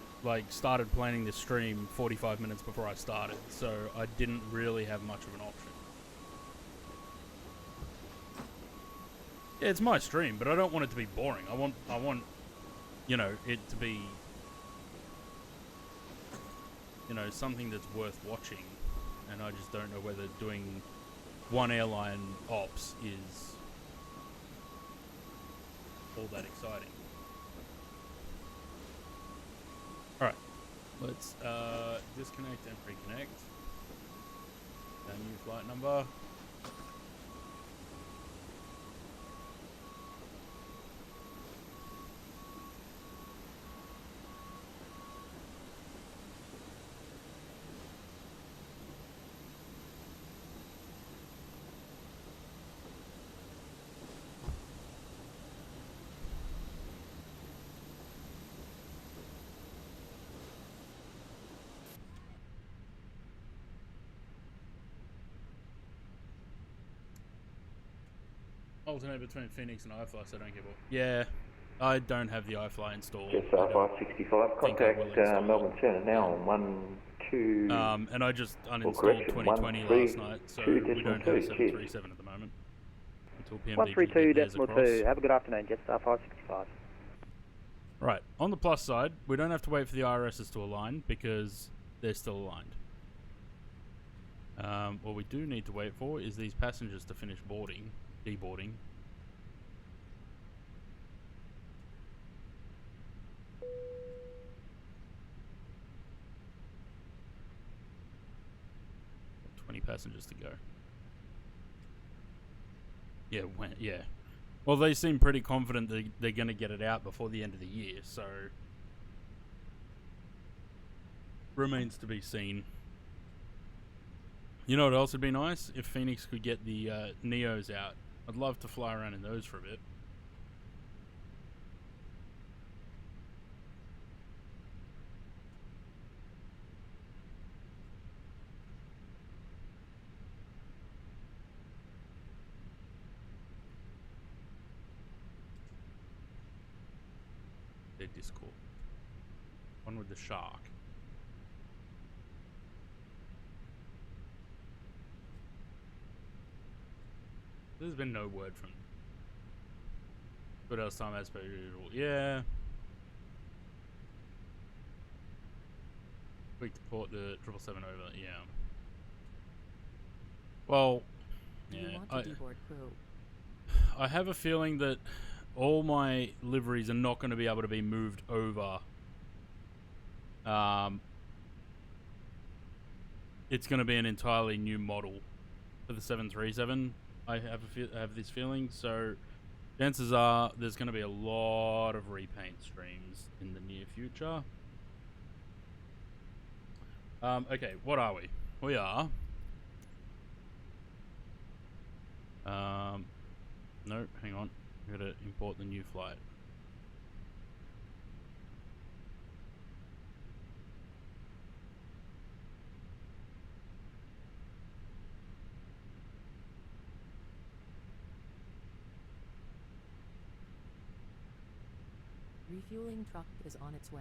started planning this stream 45 minutes before I started, so I didn't really have much of an option. Yeah, it's my stream, but I don't want it to be boring. I want, it to be, something that's worth watching, and I just don't know whether doing one airline ops is all that exciting. Alright, let's disconnect and reconnect. Our new flight number. Alternate between Phoenix and iFly, so I don't get what. Yeah, I don't have the iFly installed. Just 565, contact Melbourne Centre now on 12. And I just uninstalled 2020 last night, so we don't have 737 at the moment. Until PMDG 132.2. Have a good afternoon, Jetstar 565. Right, on the plus side, we don't have to wait for the IRSs to align because they're still aligned. What we do need to wait for is these passengers to finish deboarding. Passengers to go. Yeah. Well, they seem pretty confident that they're going to get it out before the end of the year, so remains to be seen. You know what else would be nice? If Phoenix could get the Neos out. I'd love to fly around in those for a bit. Their Discord. One with the shark. There's been no word from them. Good else time as per usual. Yeah. Quick to port the 777 over. Yeah. Well, yeah. I have a feeling that all my liveries are not going to be able to be moved over. It's going to be an entirely new model for the 737. I have this feeling, so chances are there's going to be a lot of repaint streams in the near future. Okay, what are we? We are... no, hang on. We've got to import the new flight. Refueling truck is on its way.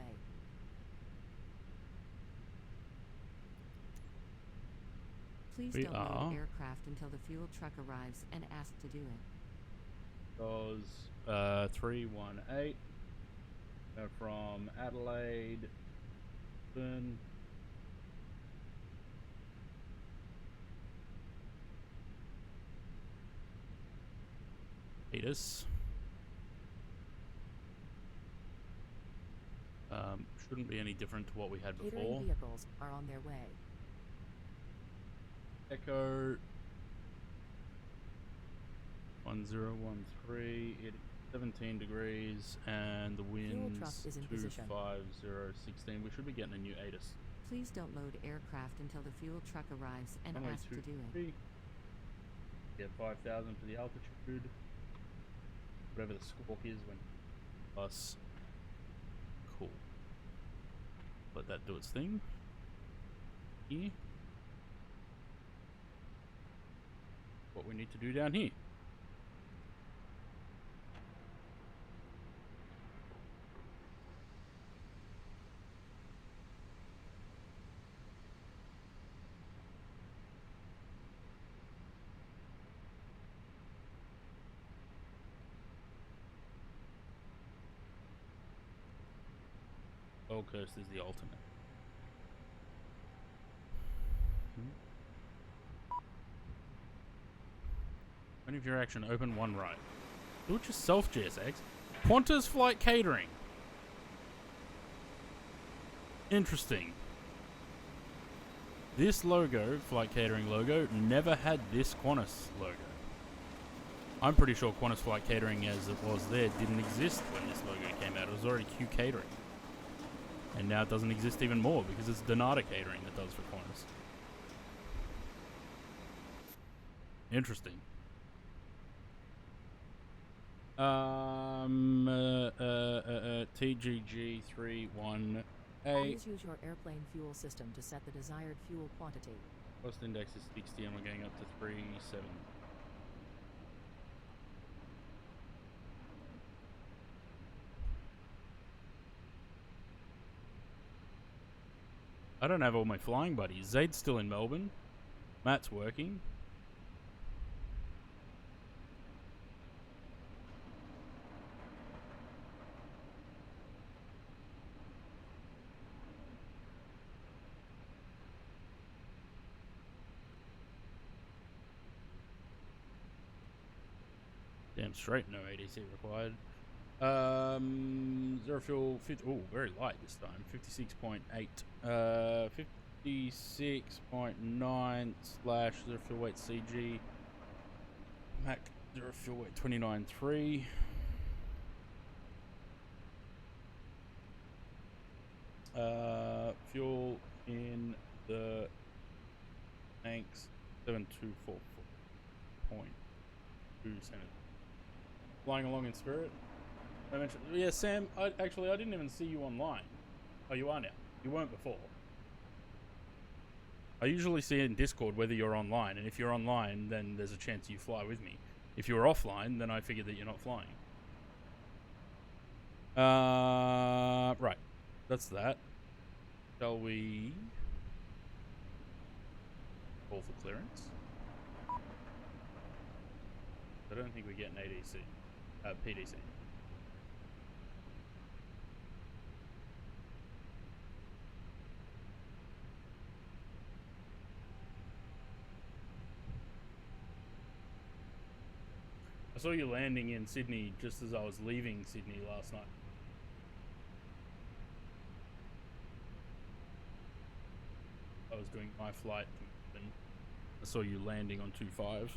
Please don't load aircraft until the fuel truck arrives and ask to do it. Goes 318 from Adelaide, Brisbane. Vetus. Shouldn't be any different to what we had before. Catering vehicles are on their way. Echo 1013, it is 17 degrees, and the winds 25016. We should be getting a new ATIS. Please don't load aircraft until the fuel truck arrives and ask to do it. Get 5,000 for the altitude. Whatever the squawk is when bus. Cool. Let that do its thing. Here. What we need to do down here. Gold Coast is the alternate. When of your action, open one right. Do it yourself, GSX. Qantas Flight Catering. Interesting. This logo, Flight Catering logo, never had this Qantas logo. I'm pretty sure Qantas Flight Catering as it was there didn't exist when this logo came out. It was already Q Catering. And now it doesn't exist even more because it's Donata Catering that does for Qantas. Interesting. TGG 318. Please use your airplane fuel system to set the desired fuel quantity. Cost index is 60 and we're going up to 37. I don't have all my flying buddies. Zaid's still in Melbourne. Matt's working. Damn straight, no ADC required. Zero fuel, oh, very light this time. 56.8. 56.9 slash zero fuel weight CG. Mac zero fuel weight 29.3. Fuel in the Thanks 7244.2 centimeters. Flying along in Spirit. I mentioned, yeah, Sam. I didn't even see you online. Oh, you are now. You weren't before. I usually see in Discord whether you're online, and if you're online, then there's a chance you fly with me. If you're offline, then I figure that you're not flying. Right. That's that. Shall we call for clearance? I don't think we get an ADC. PDC. I saw you landing in Sydney just as I was leaving Sydney last night. I was doing my flight and I saw you landing on 2-5.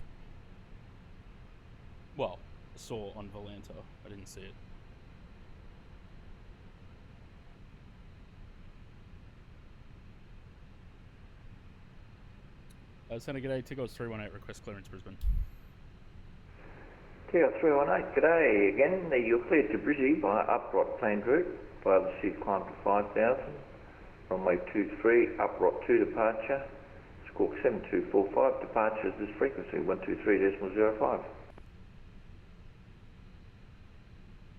Well, I saw on Volanta. I didn't see it. Senator, g'day. Tigos 318, request clearance Brisbane. Tigo 318, g'day again. You're cleared to Brizzy by upright planned route via the SID climb to 5000. Runway 23, upright 2 departure. Squawk 7245, departures this frequency 123.05.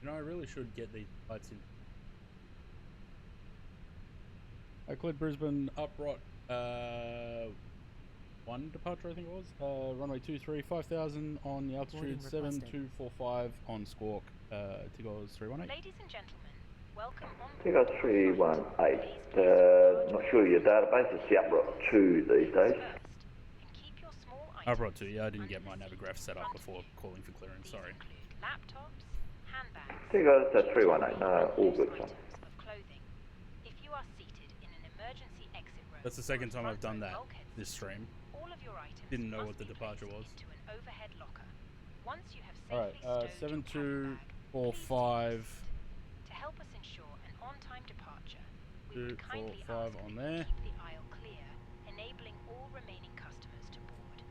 You know, I really should get these flights in. I cleared Brisbane upright 1 departure, I think it was. Runway 23, 5000 on the altitude 7245 on Squawk. Tigos 318. Ladies and gentlemen, welcome on Tigo 318. Not sure your database. It's the upright 2 these days. Upright 2, yeah, I didn't get my Navigraph set up before calling for clearance, sorry. laptops, handbags, Tigo 318, no, all good, son. of clothing. If you are seated in an emergency exit row, That's the second time I've done that this stream. all of your items Didn't know must what the be departure placed was. into an overhead locker. Once you have Alright, safely stowed your 7245. to help us ensure an on-time departure, we would kindly 245 ask on that there. you keep the aisle clear, enabling all remaining customers to board.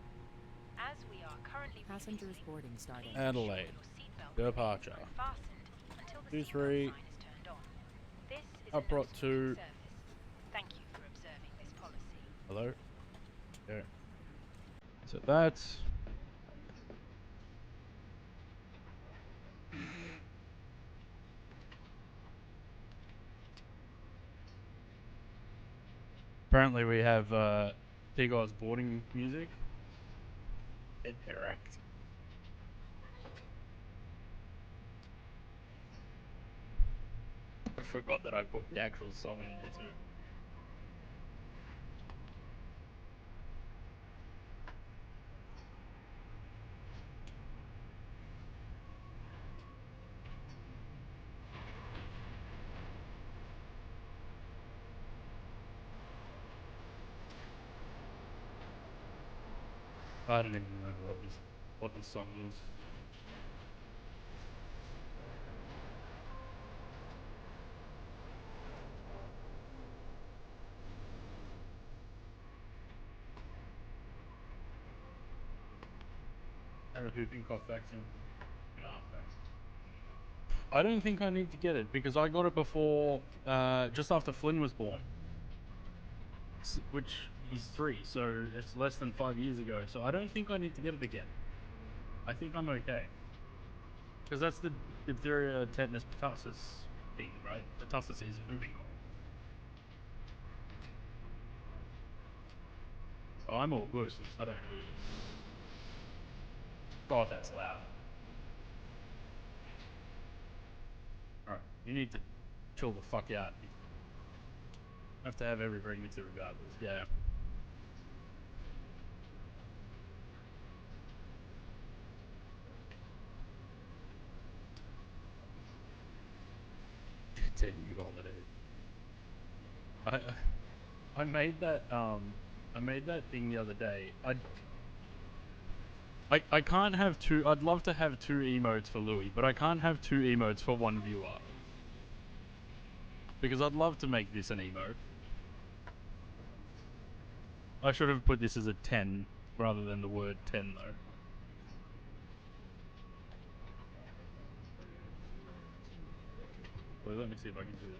As we are currently Passengers boarding starting. Adelaide. Departure. fastened until the 23. sign is turned on. This is Upright 2. Thank you for observing this policy. Hello? Okay. So that's. Apparently we have Tigos boarding music. Interact. I forgot that I put the actual song in there too. I don't even know what this song is. And a whooping cough vaccine. I don't think I need to get it because I got it before, just after Flynn was born. Which he's 3, so it's less than 5 years ago. So I don't think I need to get it again. I think I'm okay. Because that's the diphtheria, tetanus, pertussis thing, right? Pertussis is whooping cough. Oh, I'm all good. I don't know. God, that's loud. Alright, you need to chill the fuck out. You have to have every pregnancy regardless, yeah. I made that thing the other day. I can't have two. I'd love to have 2 emotes for Louis, but I can't have 2 emotes for 1 viewer. Because I'd love to make this an emote. I should have put this as a 10 rather than the word 10 though. Well, let me see if I can do that.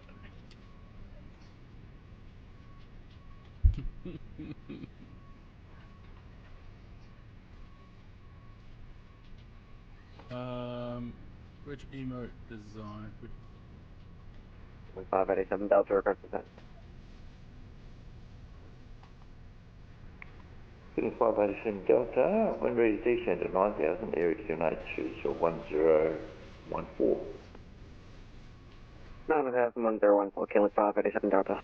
Which emote design? 587 Delta, request descent. 587 Delta, when ready to descend at 9,000, area QNH is 1014. 9,1014, Kilo 587 Delta.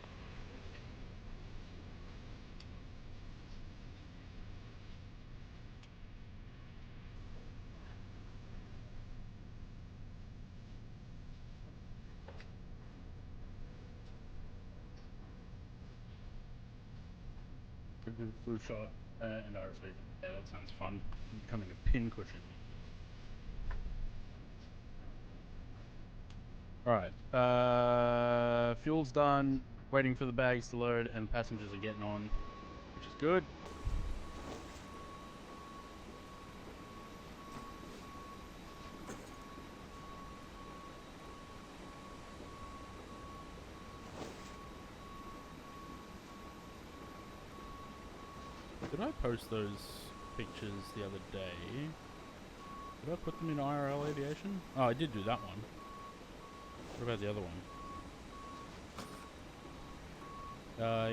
Blue shot and RSV. Yeah, that sounds fun. Becoming a pin cushion. Alright. Fuel's done. Waiting for the bags to load and passengers are getting on, which is good. Did I post those pictures the other day? Did I put them in IRL Aviation? Oh, I did do that one. What about the other one?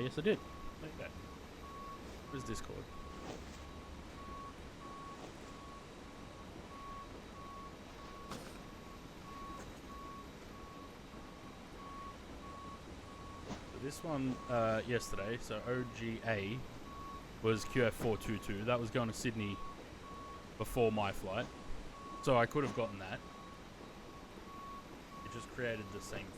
Yes I did. Okay. Where's Discord? So this one, yesterday, so OGA was QF422. That was going to Sydney before my flight. So I could have gotten that. It just created the same thing.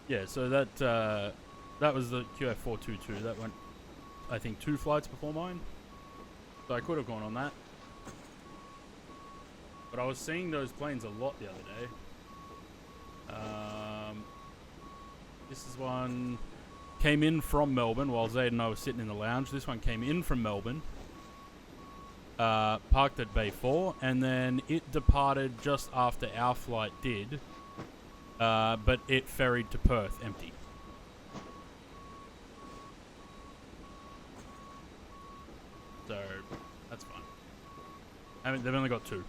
Yeah, so that was the QF422. That went, I think, 2 flights before mine. So I could have gone on that. But I was seeing those planes a lot the other day. This is one came in from Melbourne while Zaid and I were sitting in the lounge. This one came in from Melbourne, parked at Bay 4, and then it departed just after our flight did. But it ferried to Perth empty. So, that's fine. I mean, they've only got 2.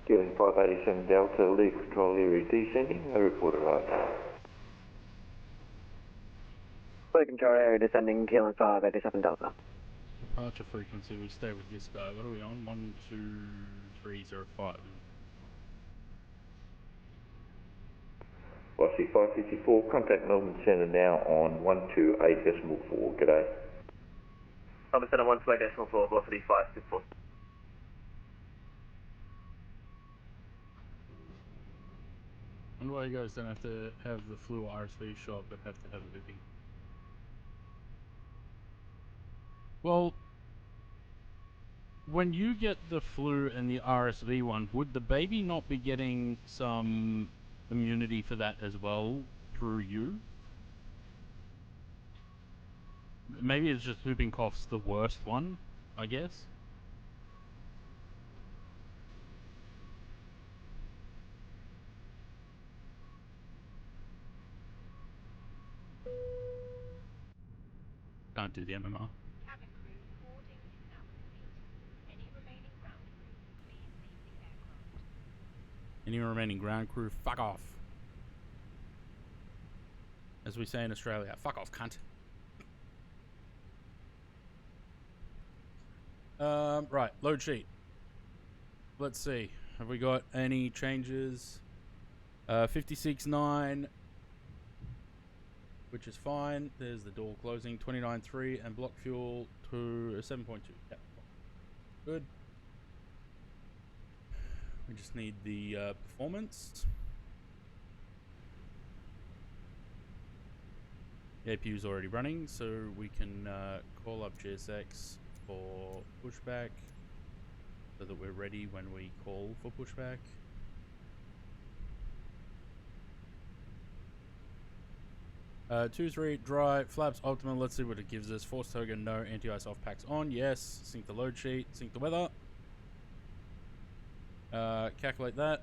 Dealing 587 Delta, lead control area descending, I report arrival. Lead control area descending, Kilo 587 Delta. Departure frequency, we stay with this guy. What are we on? 12305. Velocity 554, contact Melbourne Centre now on 128.4, g'day. Melbourne Centre 128.4, velocity 554. And why you guys don't have to have the flu RSV shot, but have to have a baby? Well, when you get the flu and the RSV one, would the baby not be getting some immunity for that as well through you? Maybe it's just whooping cough's the worst one, I guess. Can't do the MMR. Any remaining ground crew, fuck off. As we say in Australia, fuck off, cunt. Right, load sheet. Let's see. Have we got any changes? 56.9. which is fine. There's the door closing, 29.3, and block fuel to 7.2. Yeah, good. We just need the performance. The APU is already running, so we can call up GSX for pushback, so that we're ready when we call for pushback. 2-3 dry flaps optimal. Let's see what it gives us. Force token, no. Anti-ice off packs on, yes. Sync the load sheet, sync the weather. Calculate that.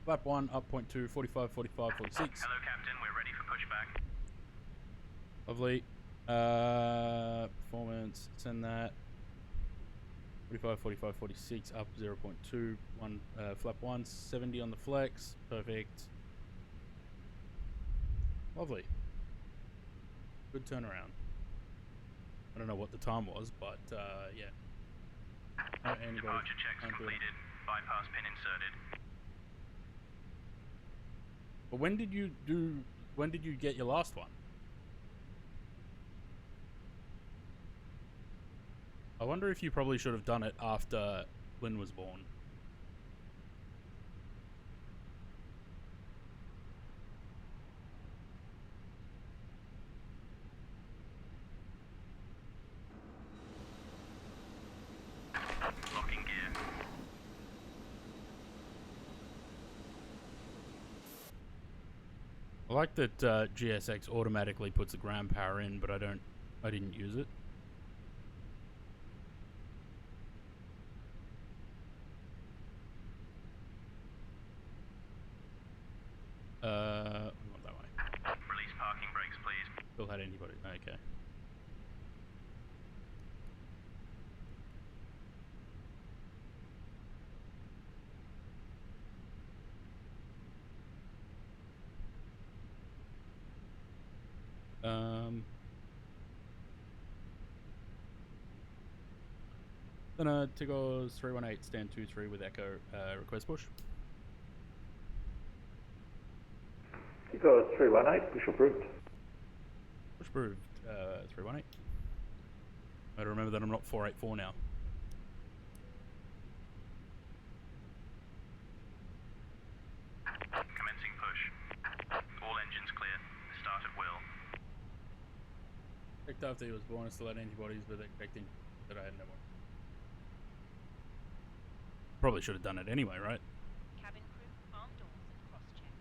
Flap 1 up 0.2, 45, 45, 46. Hello, Captain. We're ready for pushback. Lovely. Performance, send that. 45, 45, 46, up 0.2. Flap 1, 70 on the flex. Perfect. Lovely. Good turnaround. I don't know what the time was, but yeah. No, Departure checks completed. Bypass pin inserted. But when did you get your last one? I wonder if you probably should have done it after Lynn was born. Locking gear. I like that GSX automatically puts the ground power in, but I didn't use it. We want that way. Release parking brakes, please. Still had anybody. Okay. Then Tigos 318 stand 23 with Echo request push. Tigos 318, push approved. Push approved 318. I remember that I'm not 484 now. Commencing push. All engines clear. Start at will. Checked after he was born, I still had antibodies, but expecting that I had no more. Probably should have done it anyway, right? Cabin crew, arm doors and cross-check.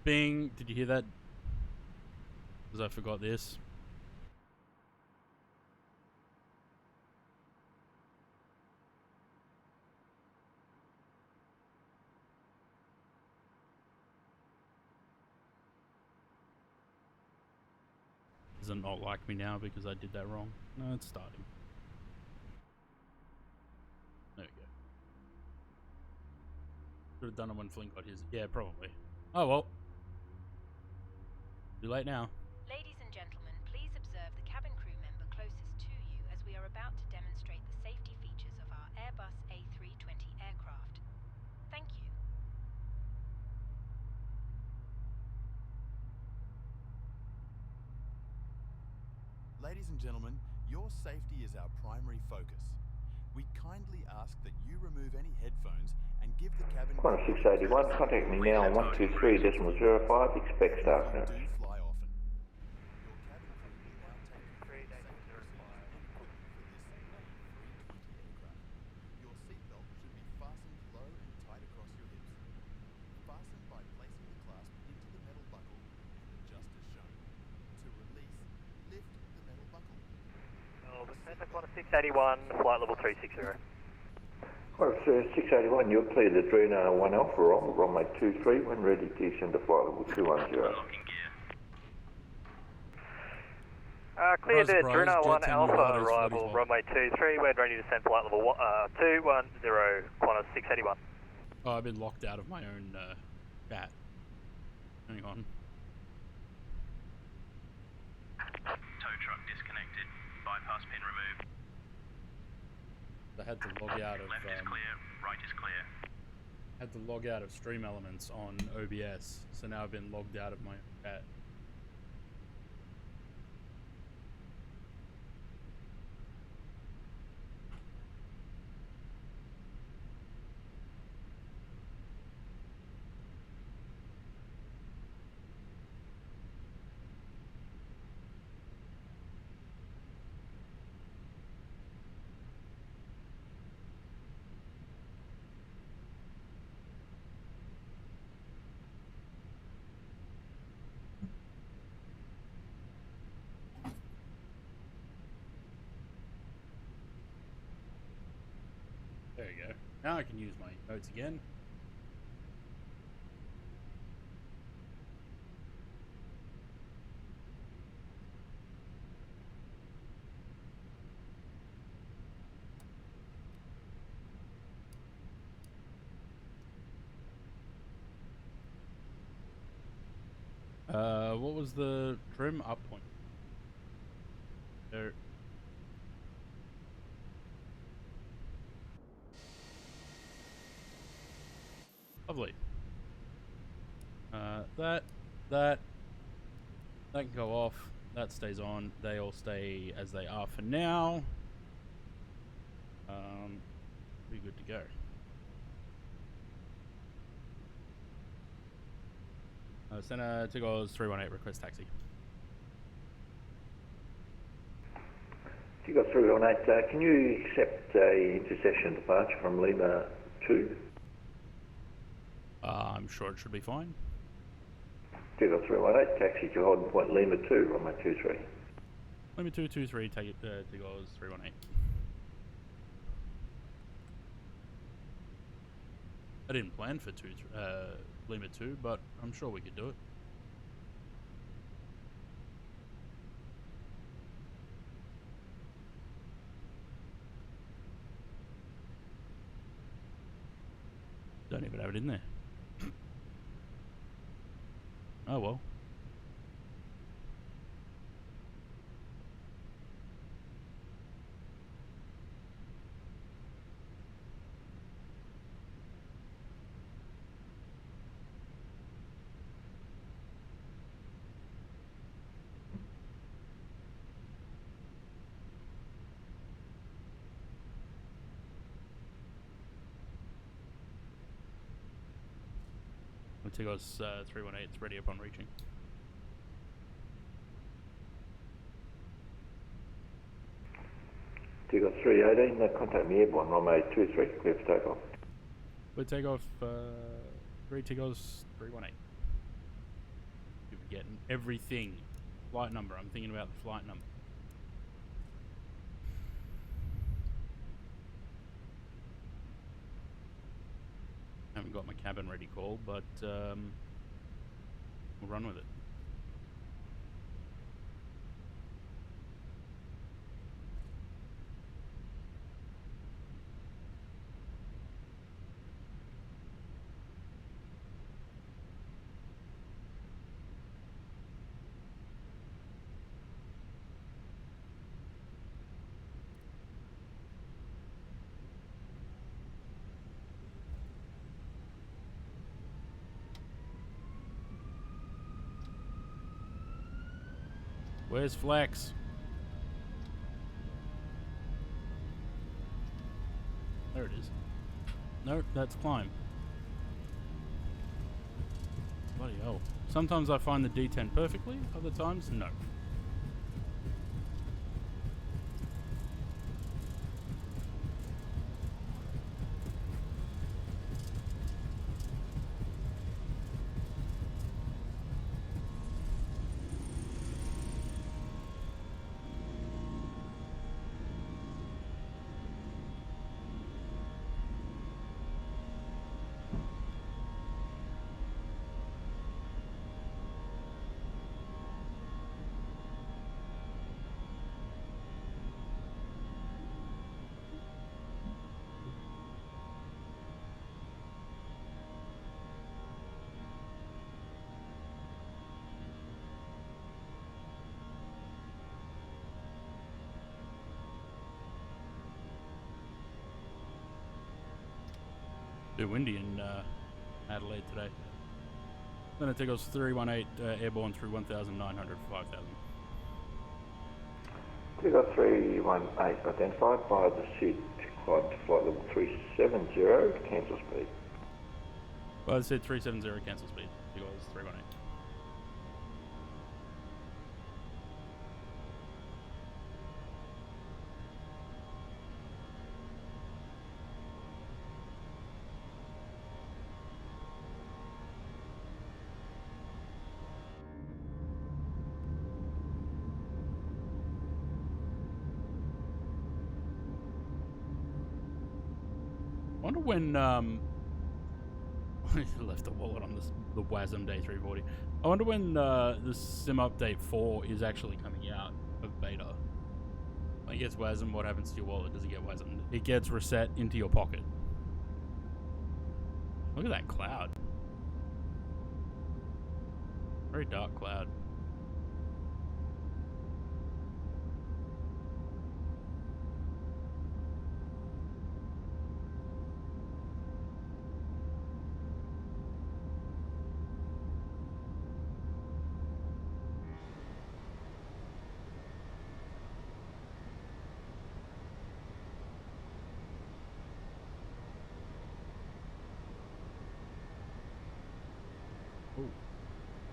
Bing, did you hear that? Because I forgot this. Does it not like me now because I did that wrong? No, it's starting. There we go. Should have done it when Flynn got his. Yeah, probably. Oh well. Too late now. Ladies and gentlemen, please observe the cabin crew member closest to you as we are about to demonstrate the safety features of our Airbus A320 aircraft. Thank you. Ladies and gentlemen, your safety is our primary focus. We kindly ask that you remove any headphones and give the cabin... Qantas 681, contact me now on 123.05, expect staff nurse. Do fly often. Your seatbelt should be fastened low and tight across your hips. Fasten by placing the clasp into the metal buckle and adjust as shown. To release, lift the metal buckle. Qantas 681, flight level 360. Qantas 681, you're clear to Drina 1 Alpha Romel, runway 23, when ready to descend to flight level 210. Clear to Surprise, Drina 1 Jet 10 Alpha, United is arrival 41. runway 23, we're ready to descend flight level 210, Qantas 681. Oh, I've been locked out of my own chat. Hang on. Tow truck disconnected. Bypass pin removed. I had to log out of. Left is clear. Right is clear. Had to log out of Stream Elements on OBS, so now I've been logged out of my chat. There you go. Now I can use my notes again. What was the trim up point? There. Lovely. That can go off. That stays on. They all stay as they are for now. Be good to go. Center Tigos 318 request taxi. Tigos 318, can you accept a intercession departure from Lima 2? I'm sure it should be fine. Tigos 318, taxi to holding point Lima 2, runway 23. Lima 223, take it Tigos 318. I didn't plan for Lima 2, but I'm sure we could do it. Don't even have it in there. Oh well. Tigos 318 is ready upon reaching. Tigos 318, contact me airborne, runway 23, clear for takeoff. We'll take off 3 Tigos 318. You're forgetting everything. Flight number, I'm thinking about the flight number. Haven't got my cabin ready call, but we'll run with it. Where's Flex? There it is. Nope, that's climb. Bloody hell. Sometimes I find the D10 perfectly, other times, no. Bit windy in Adelaide today. Then it goes 318 airborne through 1,900 for 5,000. Tigo 318 identified by the SID, climb to flight level 370, cancel speed. Well, I said 370, cancel speed. Tigo is 318. I wonder when I left the wallet on the WASM Day 340. I wonder when the Sim Update 4 is actually coming out of beta. When it gets WASM, what happens to your wallet? Does it get WASM? It gets reset into your pocket. Look at that cloud. Very dark cloud.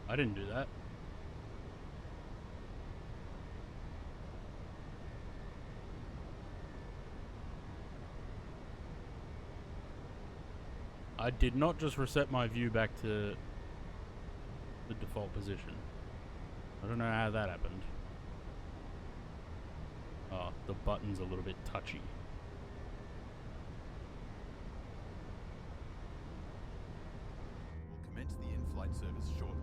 I didn't do that. I did not just reset my view back to the default position. I don't know how that happened. Oh, the button's a little bit touchy. We'll commence the in-flight service shortly.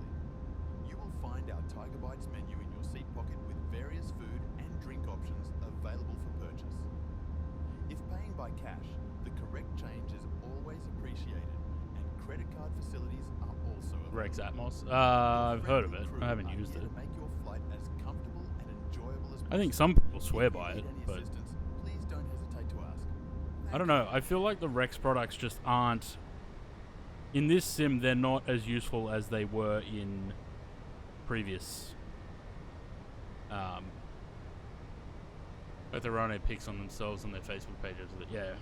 You will find our Tiger Bites menu in your seat pocket with various food and drink options available for purchase. If paying by cash, the correct change is always appreciated, and credit card facilities are also available. Rex Atmos? I've heard of it. I haven't used it. To make your flight as comfortable and enjoyable as I think some people swear by it, but please don't hesitate to ask. I don't know. I feel like the Rex products just aren't. In this sim, they're not as useful as they were in previous. But their own pics on themselves on their Facebook pages. Yeah,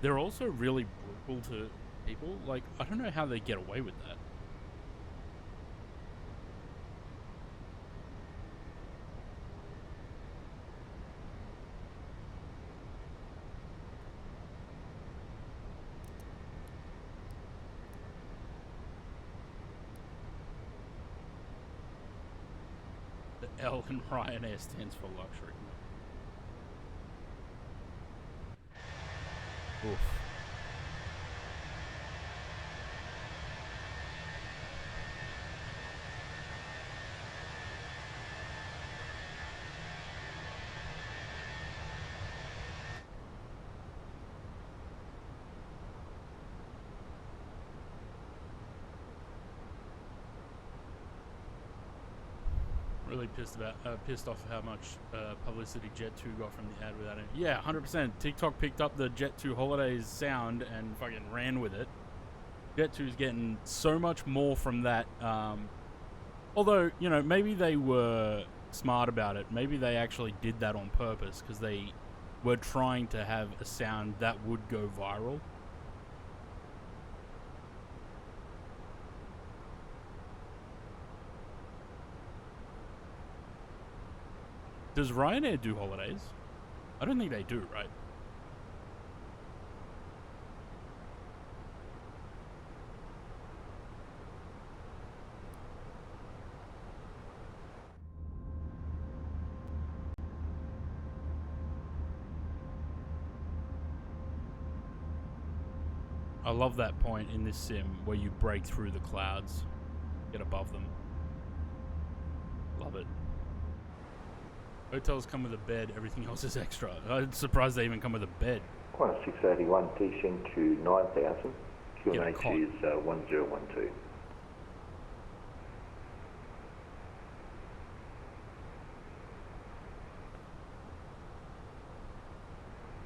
they're also really brutal to people. Like, I don't know how they get away with that. The L in Ryanair stands for luxury. Oof. Really pissed off how much publicity Jet2 got from the ad without it. Yeah, 100%. TikTok picked up the Jet2 Holidays sound and fucking ran with it. Jet2's getting so much more from that. Although, you know, maybe they were smart about it. Maybe they actually did that on purpose because they were trying to have a sound that would go viral. Does Ryanair do holidays? I don't think they do, right? I love that point in this sim where you break through the clouds, get above them. Love it. Hotels come with a bed, everything else is extra. I'm surprised they even come with a bed. Qantas 681, descend to 9,000. QNH is 1012.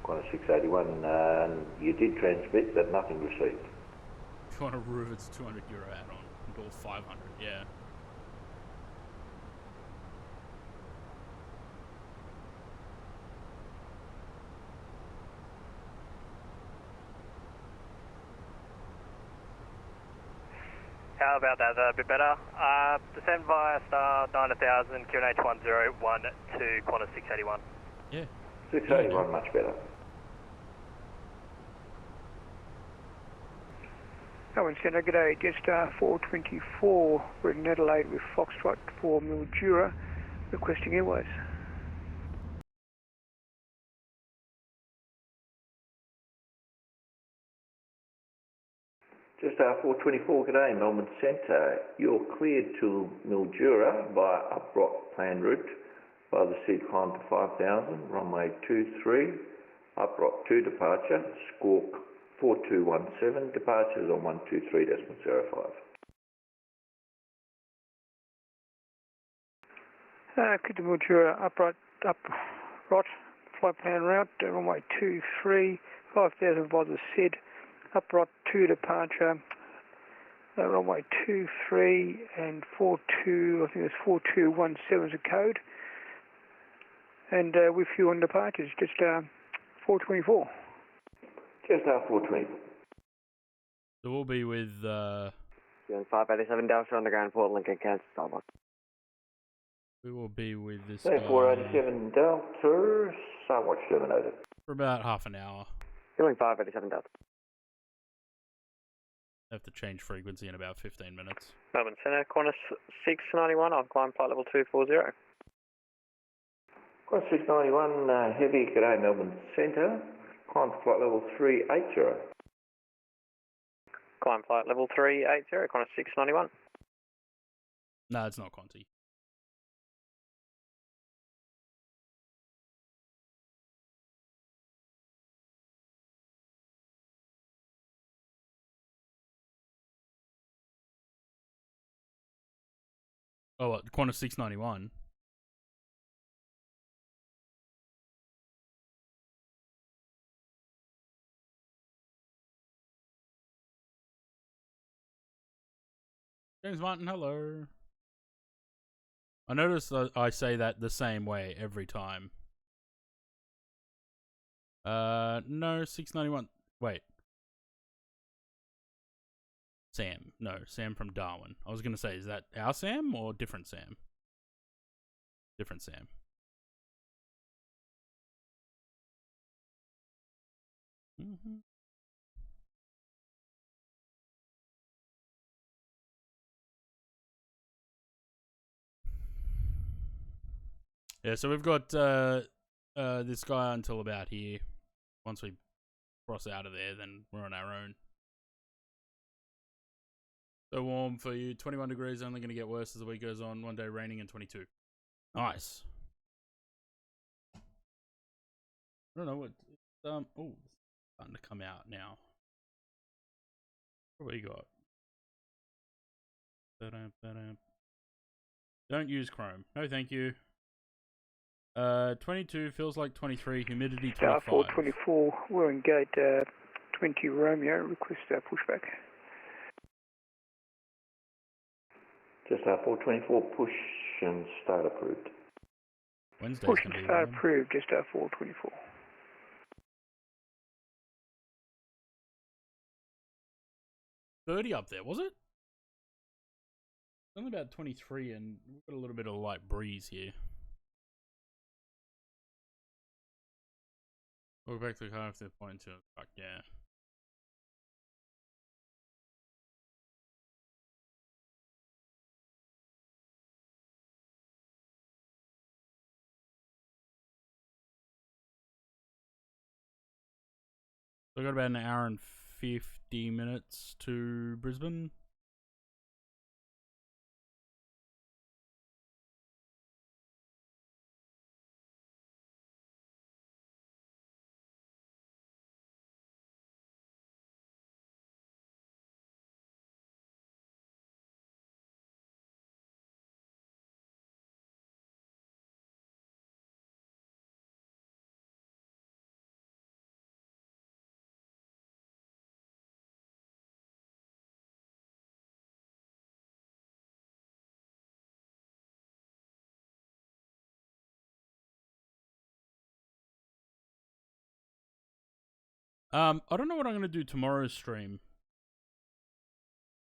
Qantas Qantas 681, you did transmit but nothing received. If you want a roof, it's €200 add-on. Or 500, yeah. How about that? A bit better. Descend via star 9000, QNH 1012, Qantas 681. Yeah. 681, much better. Owen Centre, g'day, Jetstar 424, we're in Adelaide with Foxtrot for Mildura, requesting airways. Jetstar 424, g'day, Melbourne Centre. You're cleared to Mildura by upright plan route by the seed climb to 5000, runway 23, upright 2 departure, squawk 4217, departures on 123.05. Cleared to Mildura, upright, flight plan route, runway 23, 5000 by the SID, upright 2 departure, runway 23 and 42, I think it's 4217 is the code, and with you on departures, just 424. Jetstar 424. So we'll be with 587 Delta Underground Port Lincoln, Kansas, Starbucks. we will be with this 487 Delta, somewhat terminated. for about half an hour. Feeling 587 Delta. Have to change frequency in about 15 minutes. Melbourne Centre, Qantas 691, I've climbed flight level 240. Qantas 691, heavy, g'day, Melbourne Centre. Climb to flight level 380. Climb flight level 380, Qantas 691. No, it's not Conti. Oh, what? Qantas 691? James Martin, hello. I notice that I say that the same way every time. No, 691. Wait. Sam. No, Sam from Darwin. I was going to say, is that our Sam or different Sam? Different Sam. Mm-hmm. Yeah, so we've got this guy until about here. Once we cross out of there, then we're on our own. So warm for you. 21 degrees, only going to get worse as the week goes on. One day raining and 22. Nice. I don't know what... oh, it's starting to come out now. What we got? Don't use Chrome. No, thank you. 22 feels like 23. Humidity 25. 424, we're in gate 20 Romeo, request pushback. Jetstar 424, push and start approved. Wednesday's push going and to be start warm. approved, Jetstar 424. $30 up there, was it? Only about 23, and we've got a little bit of a light breeze here. Walk back to the car if they're pointing to it. Fuck yeah. So we've got about an hour and 50 minutes to Brisbane. I don't know what I'm gonna do tomorrow's stream.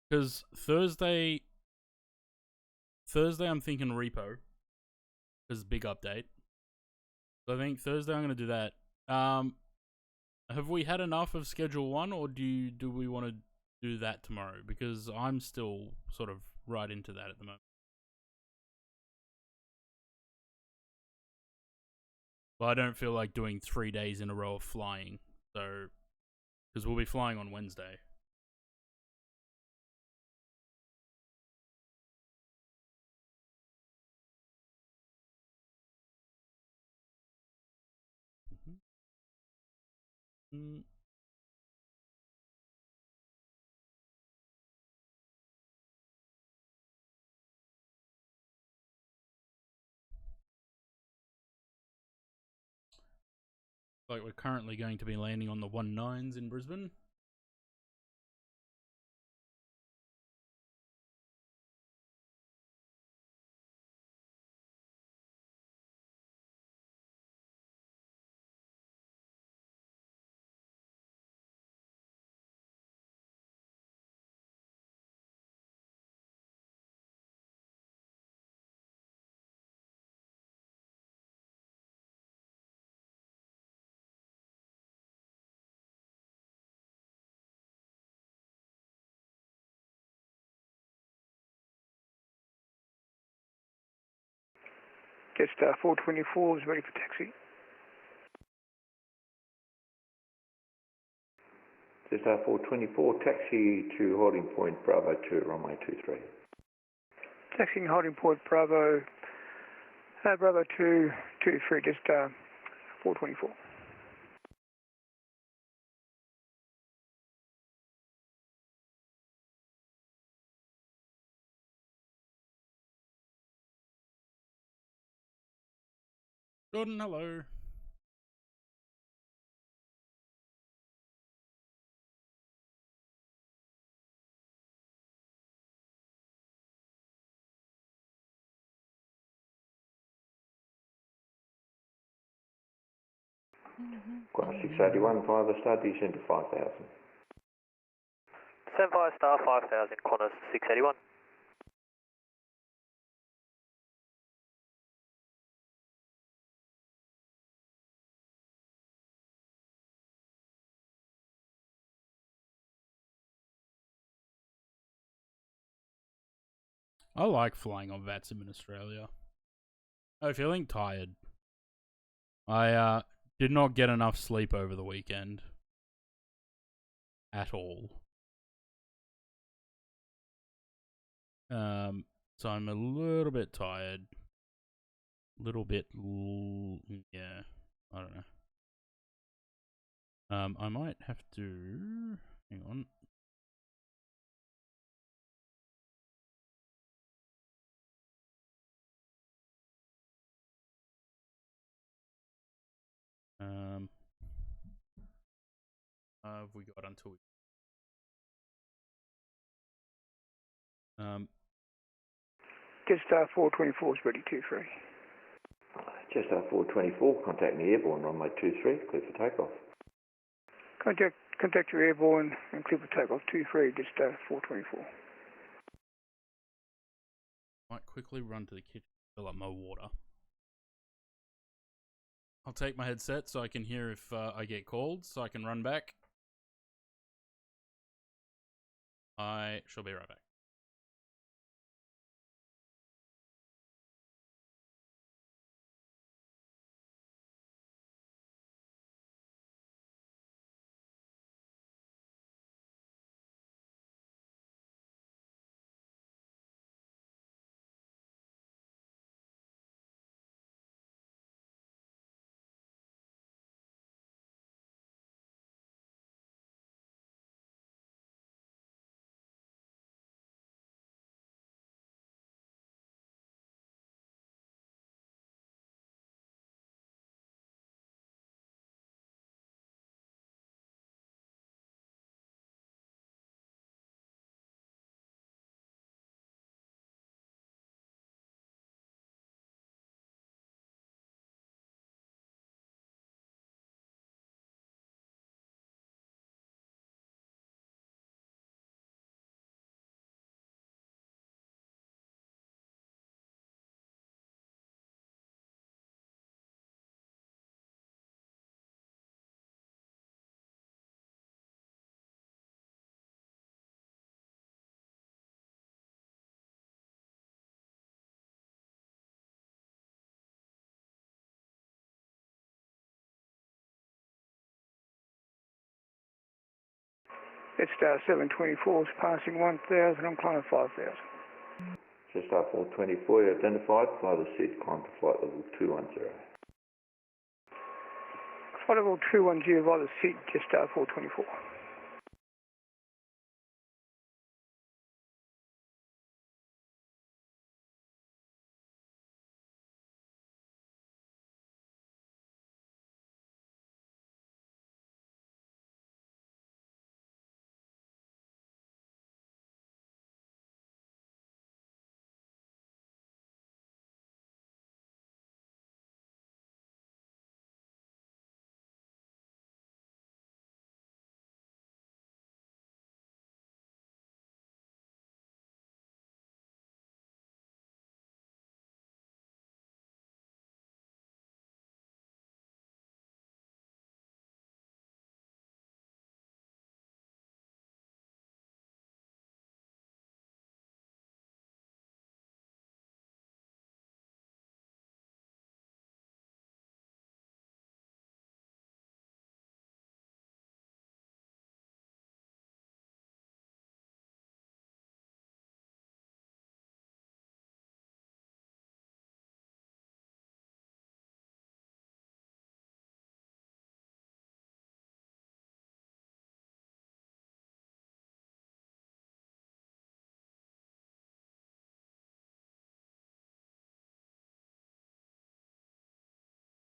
Because Thursday I'm thinking repo. Because big update. So I think Thursday I'm gonna do that. Have we had enough of Schedule 1, or do we want to do that tomorrow? Because I'm still sort of right into that at the moment. But I don't feel like doing 3 days in a row of flying. So, because we'll be flying on Wednesday. Mm. Like we're currently going to be landing on the 19s in Brisbane. Jetstar 424 is ready for taxi. Jetstar 424, taxi to holding point Bravo 2, runway 23. Taxiing holding point Bravo, Bravo 223, Jetstar 424. Jordan, hello. Qantas 681, via the star descend to 5,000. Send via star 5000, Qantas 681. I like flying on VATSIM in Australia. I'm feeling tired. I did not get enough sleep over the weekend. At all. So I'm a little bit tired. Little bit, yeah, I don't know. I might have to, hang on. Have we got until Jetstar 424 is ready 23. Jetstar 424, contact the airborne, runway 23, clear for takeoff. Contact your airborne and clear for takeoff 23, Jetstar 424. Might quickly run to the kitchen to fill up my water. I'll take my headset so I can hear if I get called, so I can run back. I shall be right back. Jetstar 724 is passing 1000 on climb 5000. Jetstar 424, you identified. Fly the SID, climb to flight level 210. Flight level 210 via the SID, Jetstar 424.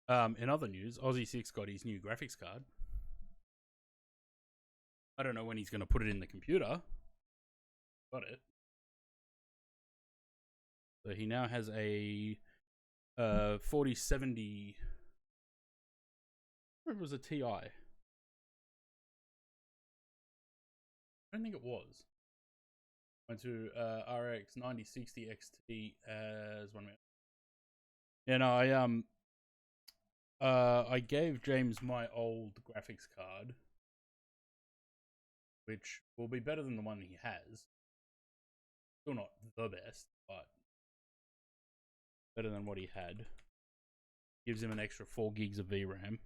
In other news, Aussie 6 got his new graphics card. I don't know when he's going to put it in the computer. Got it. So he now has a 4070. I remember it was a TI. I don't think it was. Went to RX 9060 XT as 1 minute. Yeah, no, I gave James my old graphics card, which will be better than the one he has. Still not the best, but better than what he had. Gives him an extra 4 gigs of VRAM.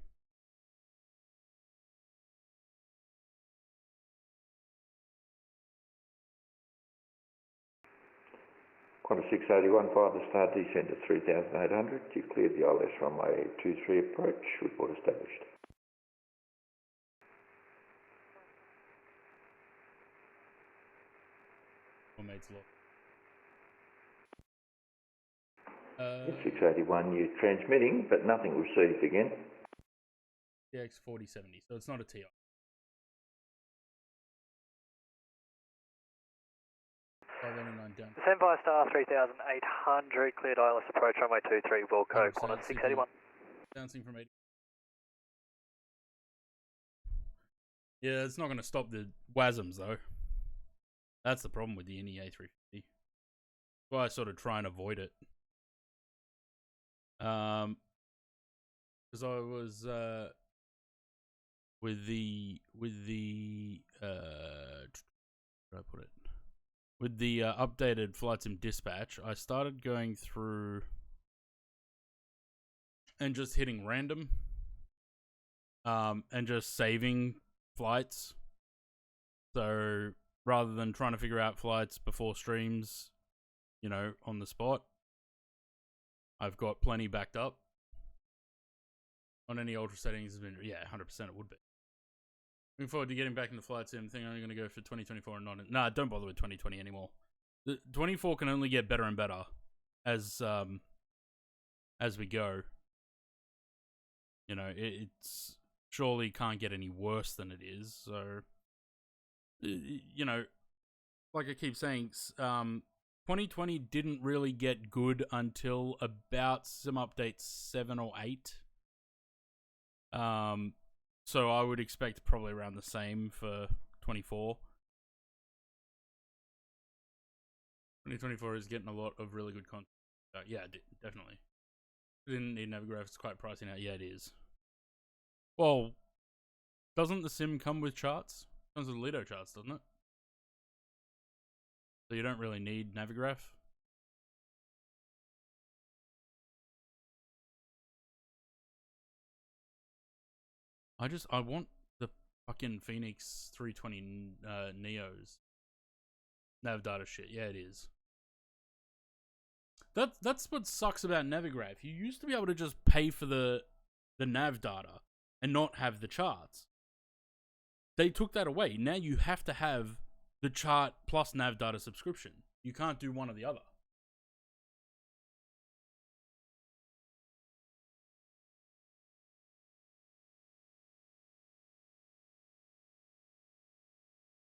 Qantas 681, fire the start descent at 3,800. You cleared the ILS runway 23 approach. Report established. Mate's lot. 681, you're transmitting, but nothing received again. TX 4070, so it's not a TI. Down. Descend via star 3,800, cleared ILS approach runway 23, Wilco, Qantas 681. Bouncing from 80. Yeah, it's not going to stop the WASMs though. That's the problem with the NEA 350. Well, I sort of try and avoid it. Because I was with the where did I put it? With the updated Flight Sim Dispatch, I started going through and just hitting random, and just saving flights. So rather than trying to figure out flights before streams, you know, on the spot, I've got plenty backed up. On any ultra settings, has been, yeah, 100% it would be. Looking forward to getting back in the Flight Sim. Think I'm going to go for 2024 and not. Nah, don't bother with 2020 anymore. The 24 can only get better and better as we go. You know, it's surely can't get any worse than it is. So, you know, like I keep saying, 2020 didn't really get good until about Sim Update 7 or 8. So I would expect probably around the same for 24. 2024 is getting a lot of really good content. Yeah, definitely. Didn't need Navigraph, it's quite pricey now. Yeah, it is. Well, doesn't the sim come with charts? It comes with Lido charts, doesn't it? So you don't really need Navigraph. I want the fucking Phoenix 320 Neos. Nav data shit. Yeah, it is. That's what sucks about Navigraph. You used to be able to just pay for the nav data and not have the charts. They took that away. Now you have to have the chart plus nav data subscription. You can't do one or the other.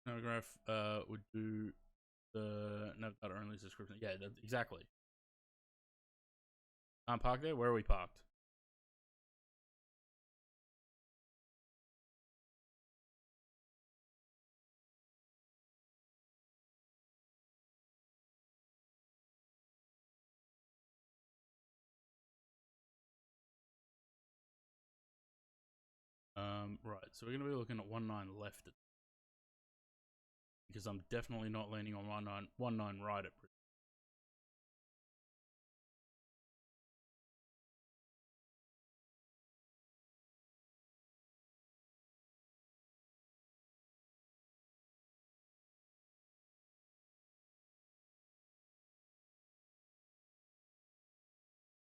Navigraph would do the nav data only subscription. Yeah, exactly. Can't park there? Where are we parked? Right, so we're going to be looking at 19 left. Because I'm definitely not leaning on 19 right at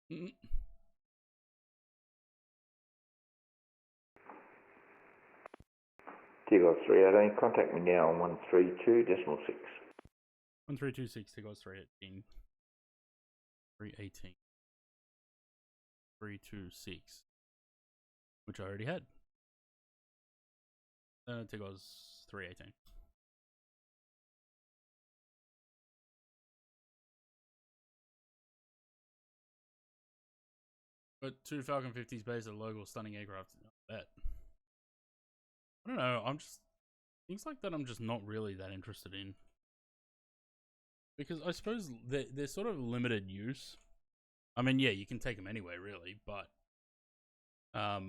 present. Tigos 318, contact me now on 132.6. 1326, Tigos 318. 318. 326. Which I already had. Tigos 318. But 2 Falcon 50s based at local stunning aircraft. I bet. I don't know, things like that I'm just not really that interested in. Because I suppose they're sort of limited use. I mean, yeah, you can take them anyway, really, but I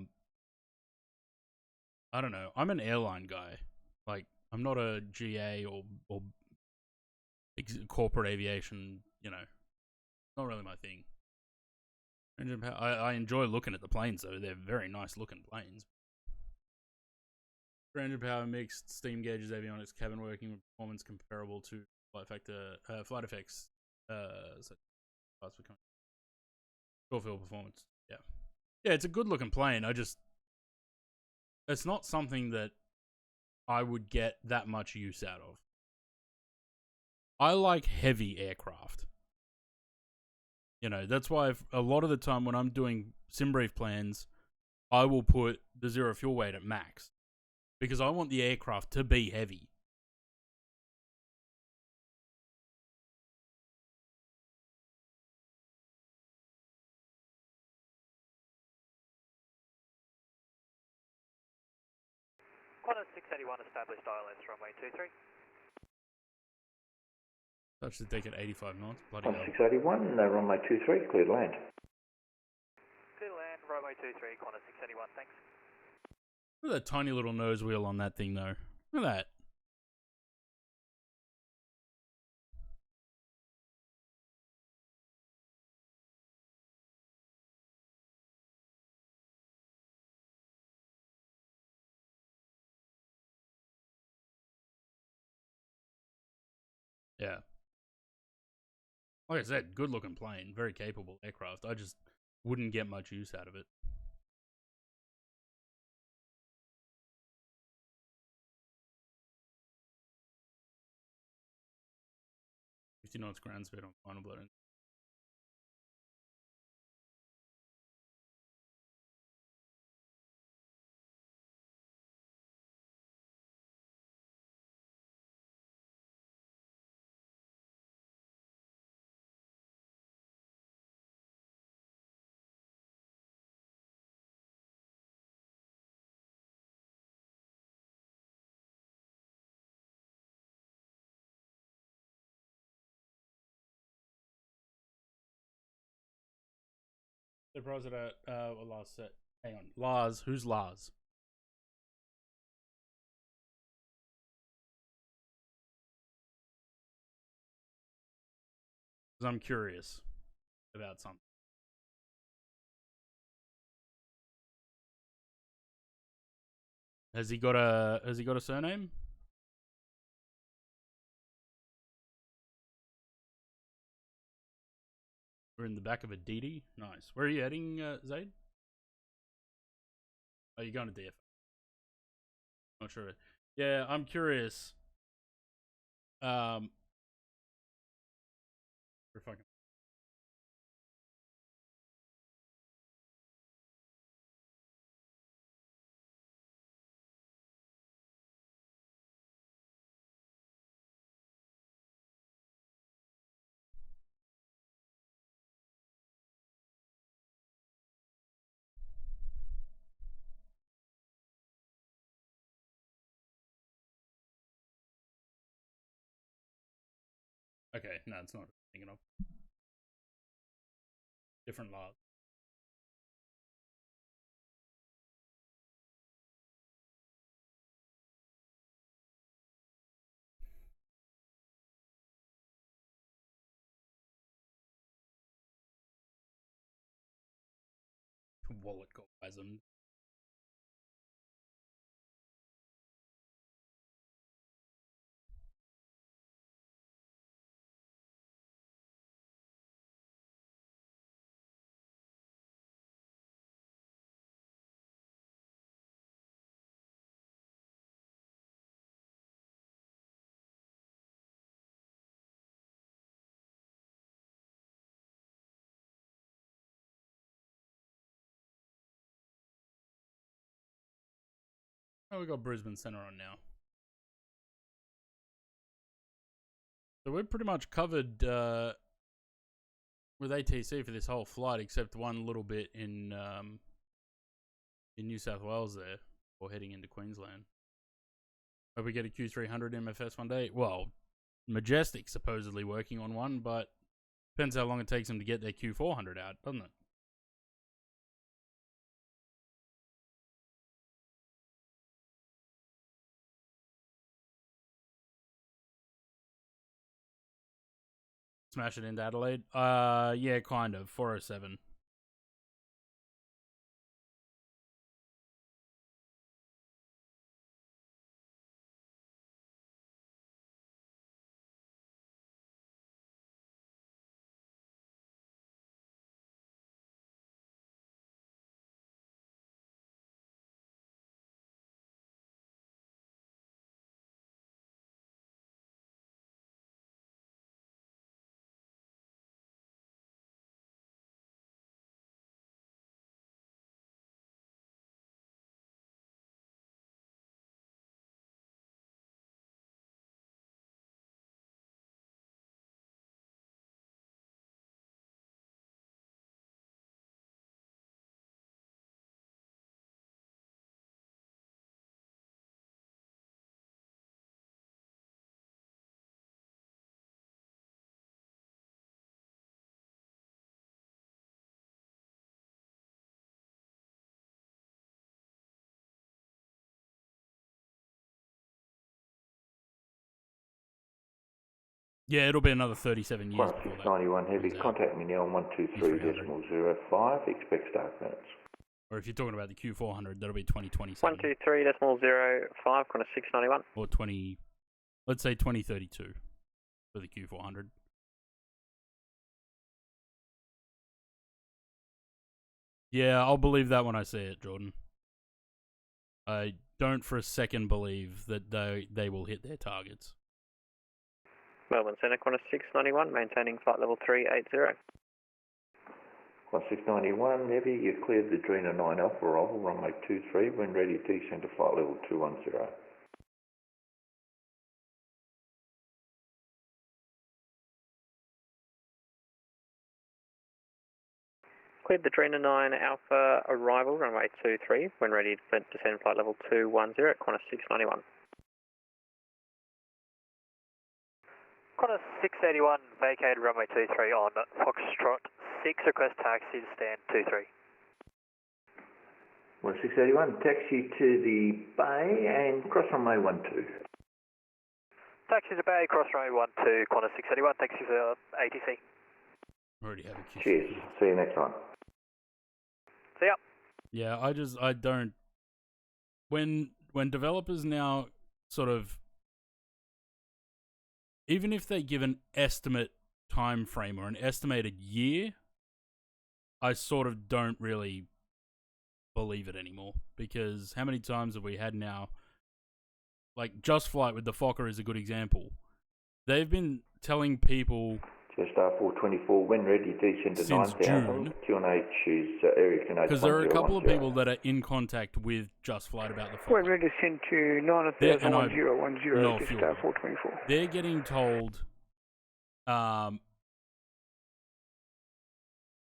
don't know. I'm an airline guy. Like, I'm not a GA or corporate aviation, you know. Not really my thing. I enjoy looking at the planes, though. They're very nice looking planes. 300 power mixed steam gauges, avionics, cabin working with performance comparable to flight effects. Short field performance. Yeah, it's a good looking plane. It's not something that I would get that much use out of. I like heavy aircraft. You know, that's why a lot of the time when I'm doing SimBrief plans, I will put the zero fuel weight at max. Because I want the aircraft to be heavy. Qantas 681 established ILS runway 23. Touch the deck at 85 knots. Bloody Qantas hell. 681, runway 23, clear to land. Clear to land, runway 23, Qantas 681, thanks. Look at that tiny little nose wheel on that thing, though. Look at that. Yeah. Like I said, good looking plane, very capable aircraft. I just wouldn't get much use out of it. Knots ground speed on final blow. The pros at last set. Hang on. Lars. Who's Lars? Because I'm curious about something. Has he got a surname? We're in the back of a DD. Nice. Where are you heading, Zaid? Oh, you're going to DF. Not sure. Yeah, I'm curious. For fucking. Okay, no, it's not thinking of. Different laws. Wallet guys and oh, we got Brisbane Centre on now. So we're pretty much covered with ATC for this whole flight, except one little bit in New South Wales there, or heading into Queensland. Hope we get a Q300 MFS one day. Well, Majestic supposedly working on one, but depends how long it takes them to get their Q400 out, doesn't it? Smash it into Adelaide? Yeah, kind of. 407. Yeah, it'll be another 37 years. 1691 Heavy, contact me now on 123.05, expect start minutes. Or if you're talking about the Q400, that'll be 2027. 123.05, corner 691. Or let's say 2032 for the Q400. Yeah, I'll believe that when I see it, Jordan. I don't for a second believe that they will hit their targets. Melbourne Centre, corner 691, maintaining flight level 380. 691 Heavy, you cleared the Drina 9 Alpha arrival, runway 23, when ready descend to flight level 210. Cleared the Drina 9 Alpha arrival, runway 23, when ready to descend flight level 210 at corner 691. Corner 681, vacated runway 23 on Foxtrot 6, request taxi to stand 23. 681, taxi to the bay and cross runway 12. Taxi to bay, cross runway 12, corner 681, taxi for ATC. Already have a Q. Cheers, see you next time. See ya. Yeah, I don't. When when developers now sort of, even if they give an estimate time frame or an estimated year, I sort of don't really believe it anymore, because how many times have we had now, like Just Flight with the Fokker is a good example. They've been telling people Just R424, when ready, descend to since 9000. June, QNH is area connect. because there are a couple of people that are in contact with Just Flight about the Fokker. We're ready to send to 901010, No just fuel. 424. They're getting told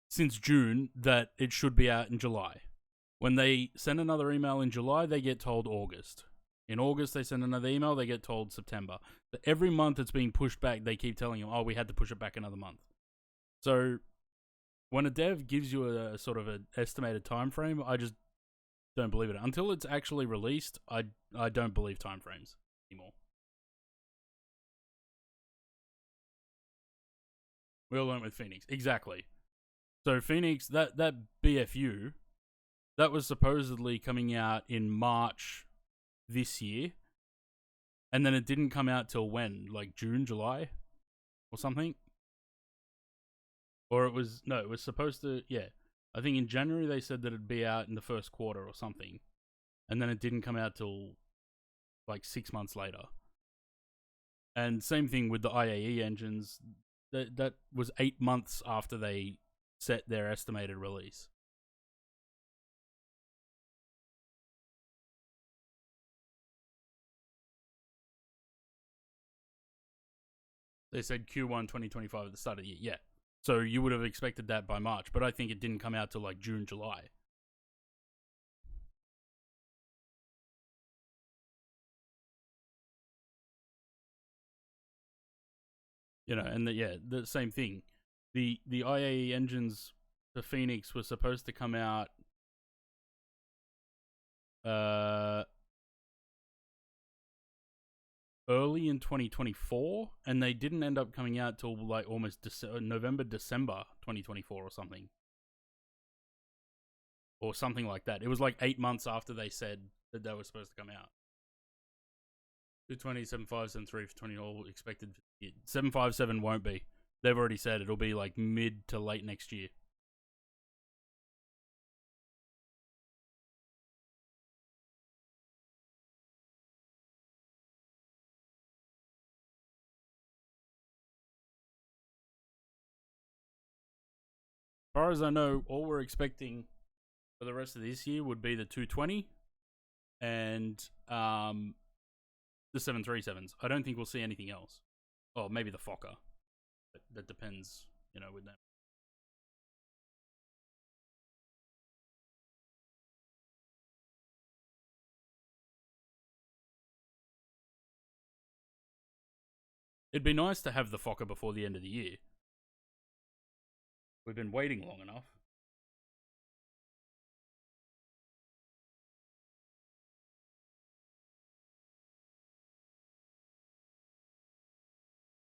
since June that it should be out in July. When they send another email in July, they get told August. In August, they send another email, they get told September. But every month it's being pushed back, they keep telling them, oh, we had to push it back another month. So when a dev gives you a sort of an estimated time frame, I just don't believe it. Until it's actually released, I don't believe time frames anymore. We all learned with Phoenix. Exactly. So Phoenix, that BFU, that was supposedly coming out in March this year. And then it didn't come out till when? Like June, July? Or something? Or it was supposed to, yeah. I think in January they said that it'd be out in the first quarter or something. And then it didn't come out till like 6 months later. And same thing with the IAE engines. That was 8 months after they set their estimated release. They said Q1 2025 at the start of the year. Yeah. So you would have expected that by March, but I think it didn't come out till like June, July. You know, and the same thing. The IAE engines for Phoenix were supposed to come out early in 2024, and they didn't end up coming out till like almost November, December 2024 or something. Or something like that. It was like 8 months after they said that they were supposed to come out. 220, 75, 73 for 20 all expected. 757 won't be. They've already said it'll be like mid to late next year. As far as I know, all we're expecting for the rest of this year would be the 220 and the 737s. I don't think we'll see anything else. Oh, maybe the Fokker. That depends, you know, with them. It'd be nice to have the Fokker before the end of the year. We've been waiting long enough.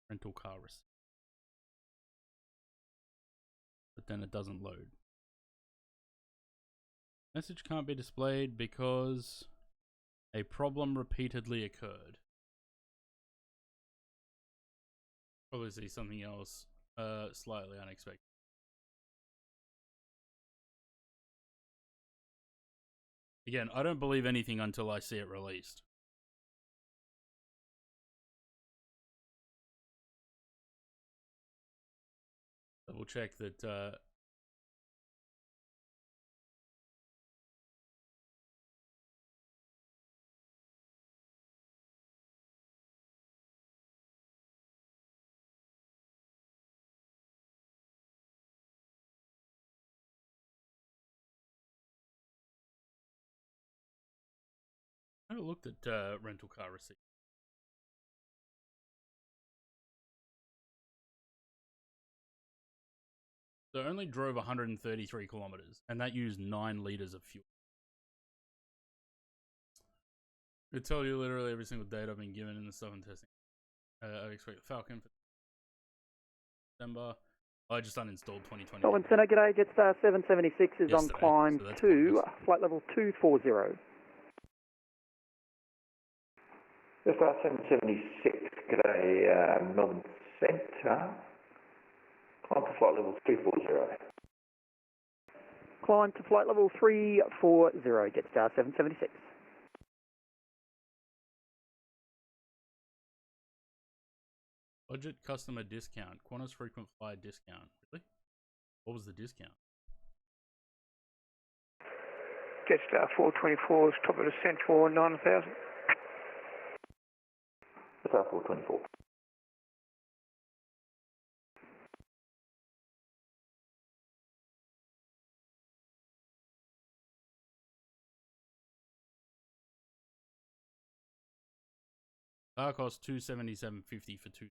Rental car receipt. But then it doesn't load. Message can't be displayed because a problem repeatedly occurred. Probably see something else slightly unexpected. Again, I don't believe anything until I see it released. Double check that I looked at rental car receipt. So I only drove 133 kilometers, and that used 9 liters of fuel. I tell you literally every single date I've been given in the stuff and testing. I expect the Falcon for December. I just uninstalled 2020. Melbourne Centre, g'day. Jetstar 776 is on Yesterday, climb so that's 2, flight level 240. Jetstar 776, g'day, Melbourne Centre. Climb to flight level 340. Climb to flight level 340, Jetstar 776. Budget customer discount. Qantas frequent flyer discount. Really? What was the discount? Jetstar 424's top of descent for 9,000. Jetstar 424. Car cost $277.50 for 2.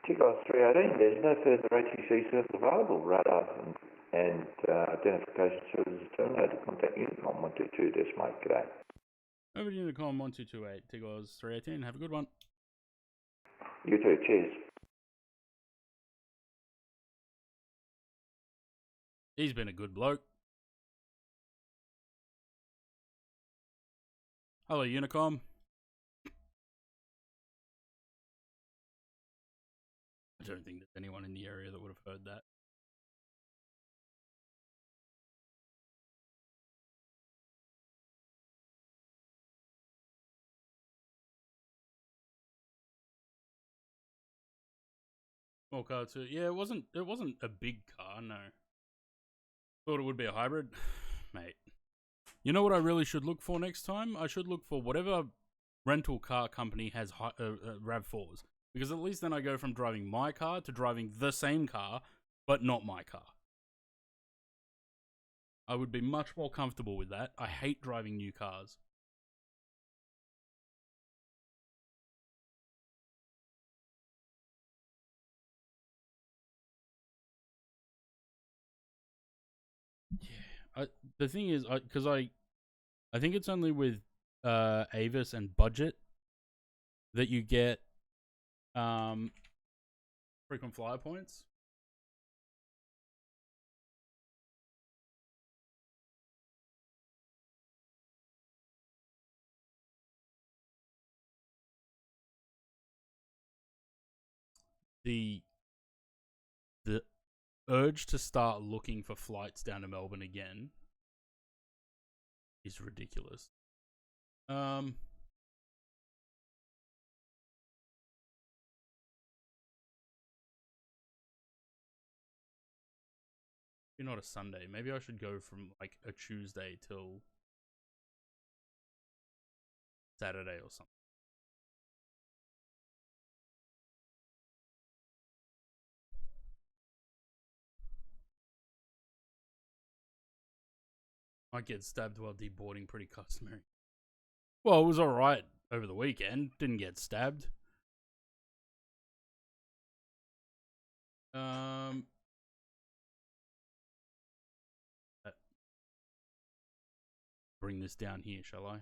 Tigos 318, there's no further ATC service available. Radar and identification services terminated. Contact Unicom 122 Desmate. G'day. Over to Unicom 1228, Tigos 318. Have a good one. You too. Cheers. He's been a good bloke. Hello, Unicom. I don't think there's anyone in the area that would have heard that. Small car too. Yeah, it wasn't a big car, no. Thought it would be a hybrid. Mate. You know what I really should look for next time? I should look for whatever rental car company has RAV4s. Because at least then I go from driving my car to driving the same car, but not my car. I would be much more comfortable with that. I hate driving new cars. Yeah, the thing is, because I think it's only with Avis and Budget that you get frequent flyer points. The urge to start looking for flights down to Melbourne again is ridiculous. Maybe not a Sunday. Maybe I should go from like a Tuesday till Saturday or something. Might get stabbed while deboarding, pretty customary. Well, it was alright over the weekend. Didn't get stabbed. Bring this down here, shall I?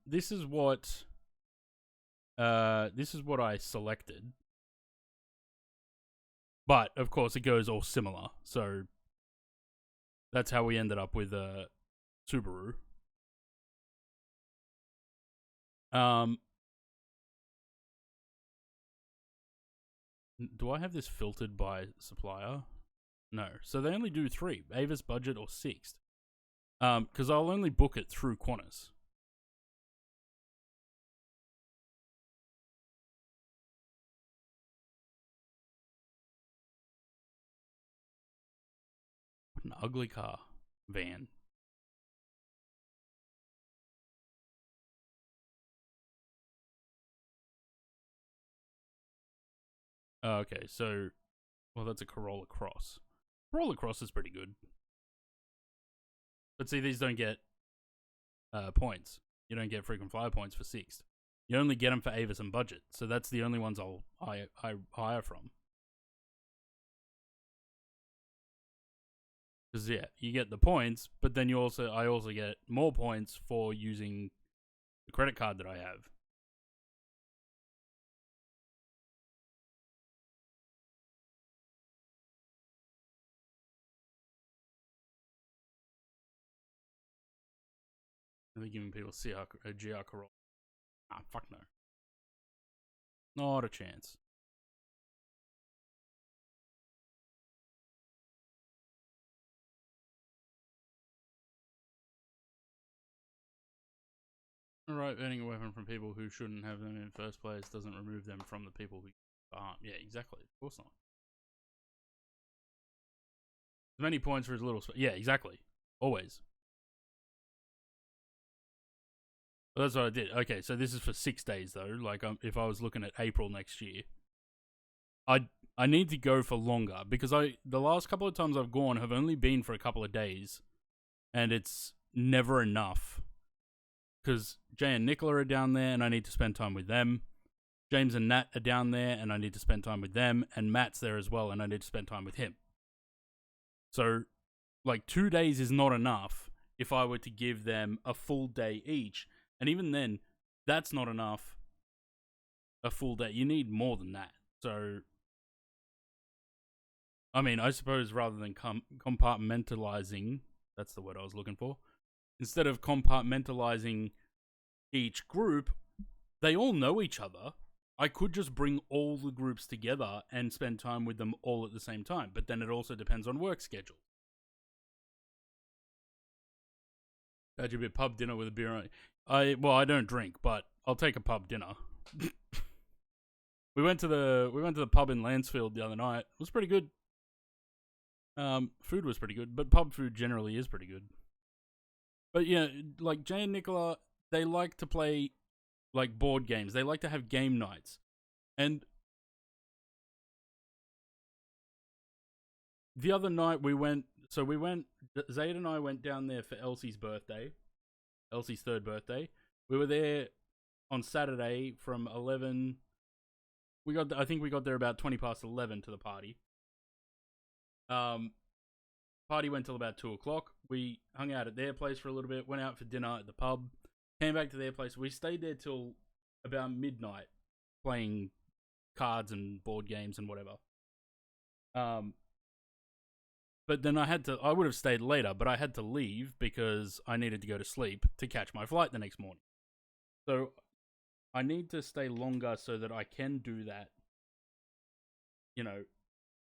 This is what I selected. But of course it goes all similar. So that's how we ended up with Subaru. Do I have this filtered by supplier? No. So they only do 3, Avis, Budget, or Sixt. Because I'll only book it through Qantas. What an ugly car. Van. Okay, so... Well, that's a Corolla Cross. Corolla Cross is pretty good. But see, these don't get points. You don't get frequent flyer points for Sixt. You only get them for Avis and Budget. So that's the only ones I hire from. Because yeah, you get the points, but then I also get more points for using the credit card that I have. Are they giving people a GR Corolla? Ah, fuck no. Not a chance. Alright, earning a weapon from people who shouldn't have them in the first place doesn't remove them from the people who aren't. Yeah, exactly. Of course not. As many points for as little space. Yeah, exactly. Always. Well, that's what I did. Okay, so this is for 6 days though. Like, if I was looking at April next year, I need to go for longer because the last couple of times I've gone have only been for a couple of days, and it's never enough. Because Jay and Nicola are down there, and I need to spend time with them. James and Nat are down there, and I need to spend time with them. And Matt's there as well, and I need to spend time with him. So, like, 2 days is not enough if I were to give them a full day each. And even then, that's not enough. A full day. You need more than that. So, I mean, I suppose rather than compartmentalizing, that's the word I was looking for. Instead of compartmentalizing each group, they all know each other. I could just bring all the groups together and spend time with them all at the same time. But then it also depends on work schedule. How'd you be pub dinner with a beer on? I don't drink, but I'll take a pub dinner. We went to the pub in Lansfield the other night. It was pretty good. Food was pretty good, but pub food generally is pretty good. But yeah, like Jay and Nicola, they like to play like board games. They like to have game nights. And the other night Zayd and I went down there for Elsie's birthday. Elsie's 3rd birthday. We were there on Saturday from 11. I think we got there about 20 past 11 to the party. Party went till about 2 o'clock. We hung out at their place for a little bit, went out for dinner at the pub, came back to their place. We stayed there till about midnight playing cards and board games and whatever. But then I would have stayed later, but I had to leave because I needed to go to sleep to catch my flight the next morning. So I need to stay longer so that I can do that, you know,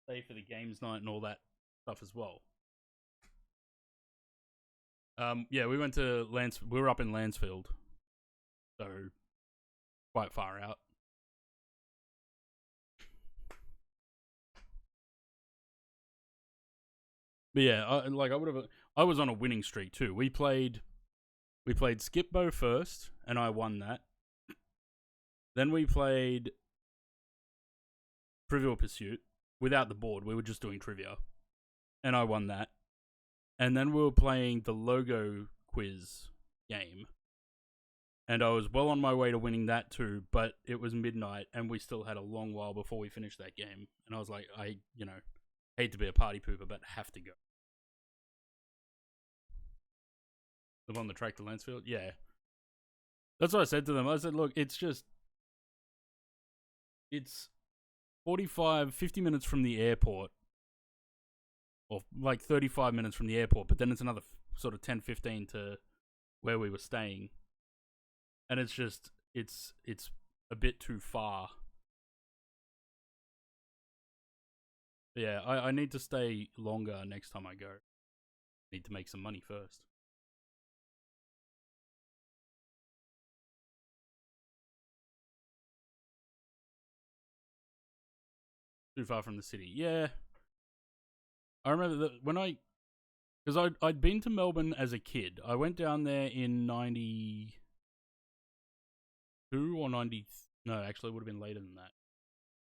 stay for the games night and all that stuff as well. Yeah, we went to we were up in Lansfield, so quite far out. But yeah, I was on a winning streak too. We played Skip-Bo first, and I won that. Then we played Trivial Pursuit without the board. We were just doing trivia, and I won that. And then we were playing the logo quiz game, and I was well on my way to winning that too. But it was midnight, and we still had a long while before we finished that game. And I was like, I hate to be a party pooper, but have to go. Live on the track to Lansfield? Yeah. That's what I said to them. I said, look, it's 50 minutes from the airport. Or like 35 minutes from the airport, but then it's another sort of 10-15 to where we were staying. And it's just, it's a bit too far. Yeah, I need to stay longer next time I go. Need to make some money first. Too far from the city. Yeah. I remember that when because I'd been to Melbourne as a kid. I went down there in 92 or 90. No, actually, it would have been later than that.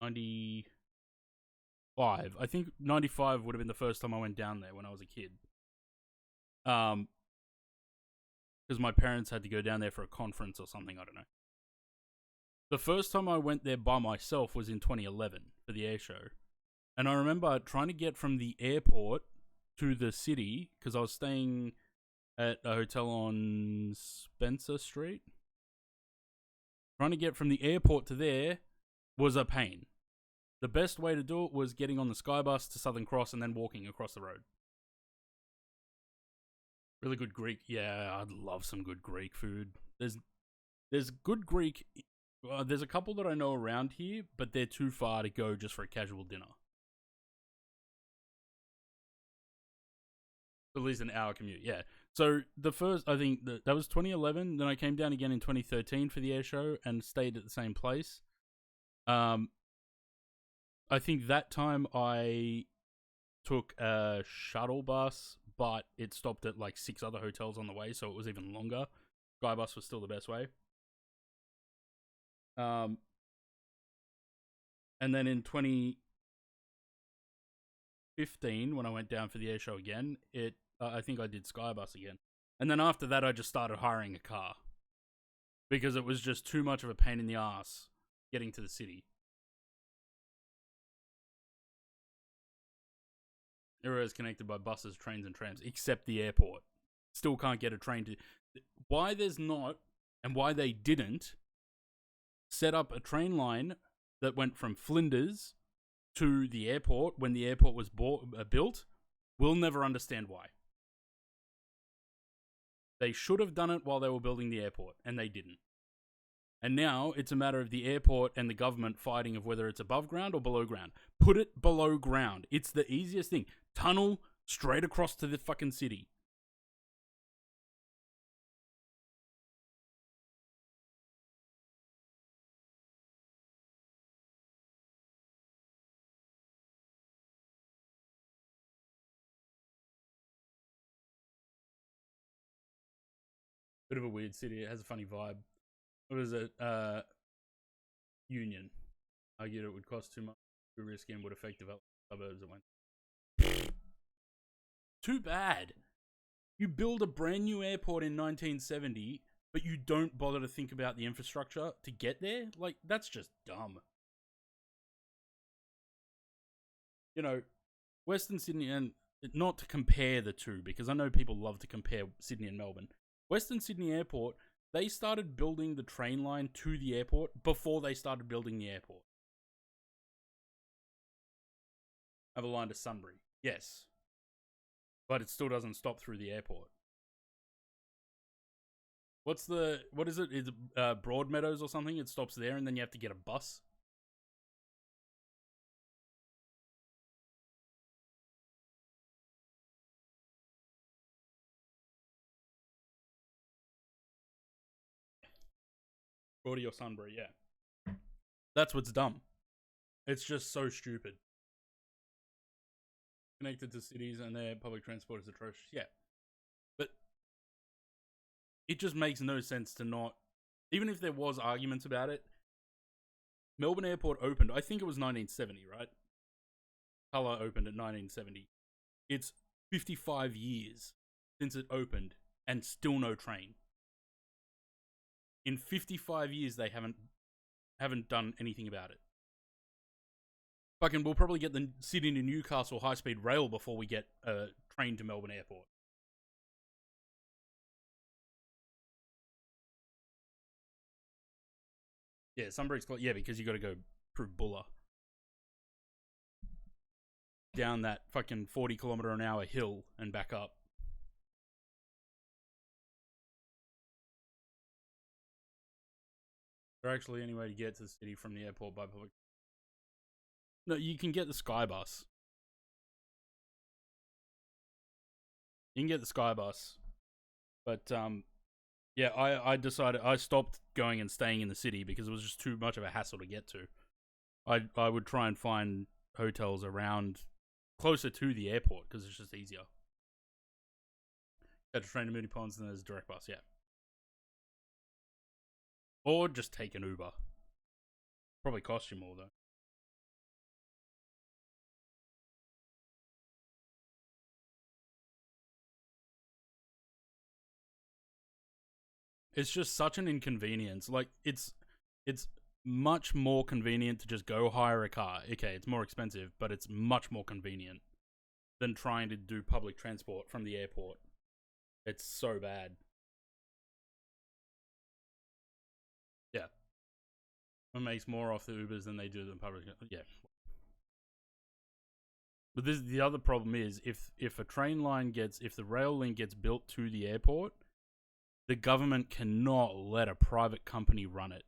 95. I think 95 would have been the first time I went down there when I was a kid. Because my parents had to go down there for a conference or something. I don't know. The first time I went there by myself was in 2011 for the air show. And I remember trying to get from the airport to the city because I was staying at a hotel on Spencer Street. Trying to get from the airport to there was a pain. The best way to do it was getting on the Skybus to Southern Cross and then walking across the road. Really good Greek. Yeah, I'd love some good Greek food. There's good Greek. There's a couple that I know around here, but they're too far to go just for a casual dinner. At least an hour commute, yeah. So the first, I think that was 2011. Then I came down again in 2013 for the air show and stayed at the same place. I think that time I took a shuttle bus, but it stopped at like 6 other hotels on the way, so it was even longer. Skybus was still the best way. And then in 2015, when I went down for the air show again, I think I did Skybus again. And then after that, I just started hiring a car. Because it was just too much of a pain in the ass getting to the city. Everywhere is connected by buses, trains, and trams, except the airport. Still can't get a train to... Why there's not, and why they didn't, set up a train line that went from Flinders to the airport when the airport was built, we'll never understand why. They should have done it while they were building the airport, and they didn't. And now it's a matter of the airport and the government fighting of whether it's above ground or below ground. Put it below ground. It's the easiest thing. Tunnel straight across to the fucking city. Bit of a weird city. It has a funny vibe. What is it? Union. Argued it would cost too much. Too risky and would affect development suburbs. It went. Too bad. You build a brand new airport in 1970, but you don't bother to think about the infrastructure to get there? Like, that's just dumb. You know, Western Sydney, and not to compare the two, because I know people love to compare Sydney and Melbourne. Western Sydney Airport, they started building the train line to the airport before they started building the airport. Have a line to Sunbury. Yes. But it still doesn't stop through the airport. What is it? Is it Broadmeadows or something? It stops there and then you have to get a bus. Broady or Sunbury, yeah. That's what's dumb. It's just so stupid. Connected to cities and their public transport is atrocious. Yeah. But it just makes no sense to not... Even if there was arguments about it, Melbourne Airport opened, I think it was 1970, right? Colour opened at 1970. It's 55 years since it opened and still no train. In 55 years, they haven't done anything about it. Fucking, we'll probably get the Sydney to Newcastle high-speed rail before we get a train to Melbourne Airport. Yeah, Sunbury's close. Yeah, because you got to go through Bulla. Down that fucking 40km/h hill and back up. Is there actually any way to get to the city from the airport by public? No, you can get the Skybus. You can get the Skybus. But, yeah, I decided, I stopped going and staying in the city because it was just too much of a hassle to get to. I would try and find hotels around, closer to the airport because it's just easier. Got to train to Moonee Ponds and there's a direct bus, yeah. Or just take an Uber. Probably cost you more though. It's just such an inconvenience. Like, it's much more convenient to just go hire a car. Okay, it's more expensive, but it's much more convenient. than trying to do public transport from the airport. It's so bad. Yeah. It makes more off the Ubers than they do the public. Yeah. But the other problem is if a train line if the rail link gets built to the airport, the government cannot let a private company run it.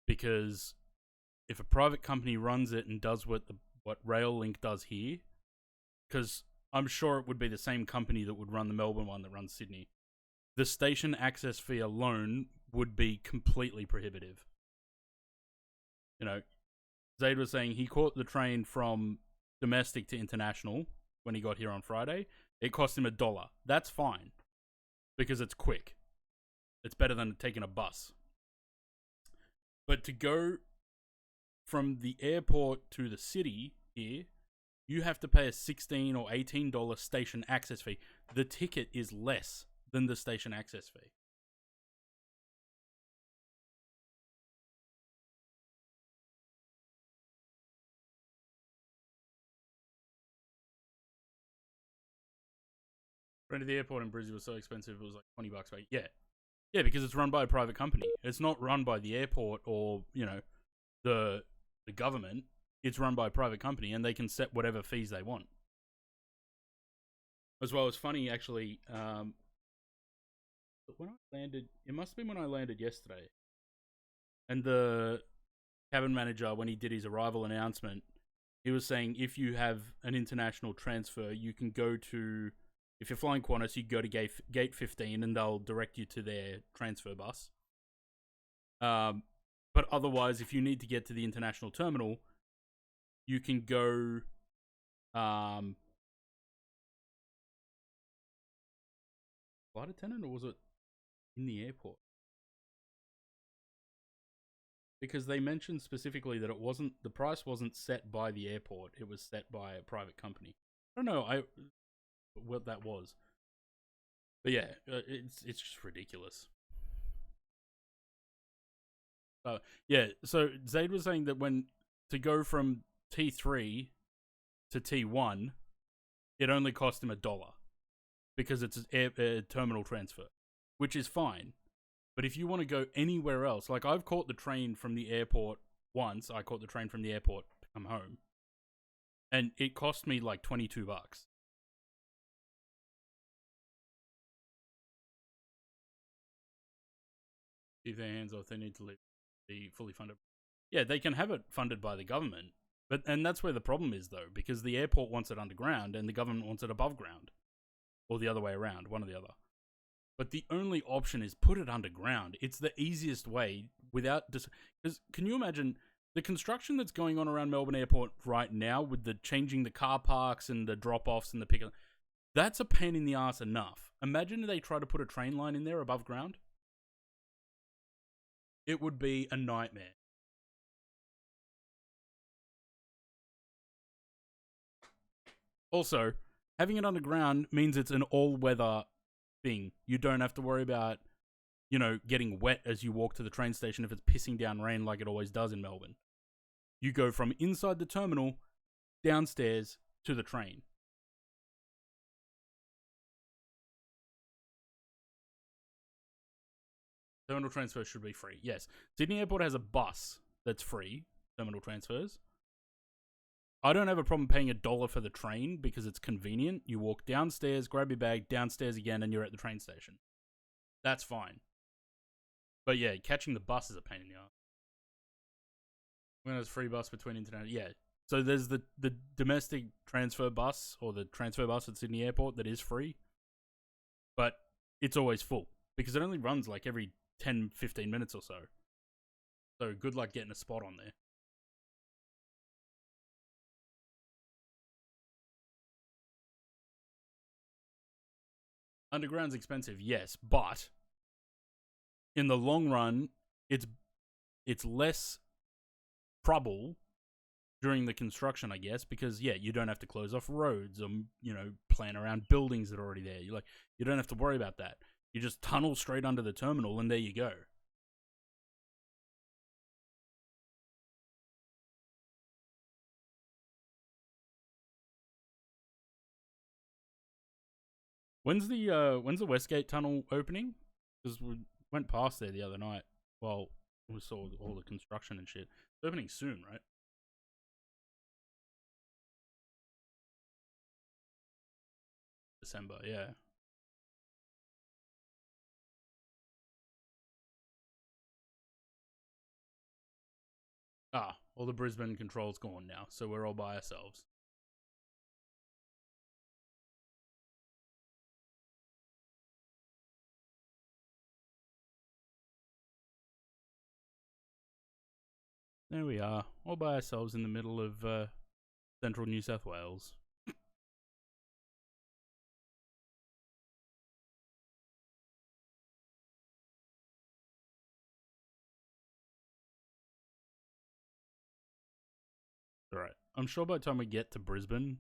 Because if a private company runs it and does what Rail Link does here, because I'm sure it would be the same company that would run the Melbourne one that runs Sydney, the station access fee alone would be completely prohibitive. You know, Zaid was saying he caught the train from domestic to international when he got here on Friday. It cost him $1. That's fine, because it's quick. It's better than taking a bus. But to go from the airport to the city here, you have to pay a $16 or $18 station access fee. The ticket is less than the station access fee. Going to the airport in Brisbane was so expensive, it was like $20, mate. Yeah. Yeah, because it's run by a private company. It's not run by the airport or, you know, the government. It's run by a private company, and they can set whatever fees they want. As well, it's funny, actually, when I landed, it must have been when I landed yesterday, and the cabin manager, when he did his arrival announcement, he was saying if you have an international transfer, you can go to, if you're flying Qantas, you go to gate 15 and they'll direct you to their transfer bus. But otherwise, if you need to get to the international terminal, you can go flight attendant, or was it in the airport? Because they mentioned specifically that the price wasn't set by the airport, it was set by a private company. I don't know what that was. But yeah, it's just ridiculous. Yeah, so Zaid was saying that to go from T3 to T1, it only cost him $1 because it's a terminal transfer, which is fine. But if you want to go anywhere else, like I've caught the train from the airport once, I caught the train from the airport to come home, and it cost me like $22. If their hands off, they need to be fully funded. Yeah, they can have it funded by the government, and that's where the problem is, though, because the airport wants it underground and the government wants it above ground, or the other way around, one or the other. But the only option is put it underground. It's the easiest way without. Because can you imagine the construction that's going on around Melbourne Airport right now with the changing the car parks and the drop-offs and the pickup? That's a pain in the ass enough. Imagine if they try to put a train line in there above ground. It would be a nightmare. Also, having it underground means it's an all-weather thing. You don't have to worry about, you know, getting wet as you walk to the train station if it's pissing down rain like it always does in Melbourne. You go from inside the terminal, downstairs, to the train. Terminal transfers should be free. Yes. Sydney Airport has a bus that's free, terminal transfers. I don't have a problem paying $1 for the train because it's convenient. You walk downstairs, grab your bag, downstairs again, and you're at the train station. That's fine. But yeah, catching the bus is a pain in the ass. When there's free bus between international, yeah. So there's the domestic transfer bus, or the transfer bus at Sydney Airport that is free. But it's always full because it only runs like every 10-15 minutes or so. So good luck getting a spot on there. Underground's expensive, yes, but in the long run, it's less trouble during the construction, I guess, because yeah, you don't have to close off roads or, you know, plan around buildings that are already there. You don't have to worry about that. You just tunnel straight under the terminal and there you go. When's the Westgate Tunnel opening? Because we went past there the other night. Well, we saw all the construction and shit. It's opening soon, right? December, yeah. Ah, all the Brisbane control's gone now, so we're all by ourselves. There we are, all by ourselves in the middle of central New South Wales. Alright, I'm sure by the time we get to Brisbane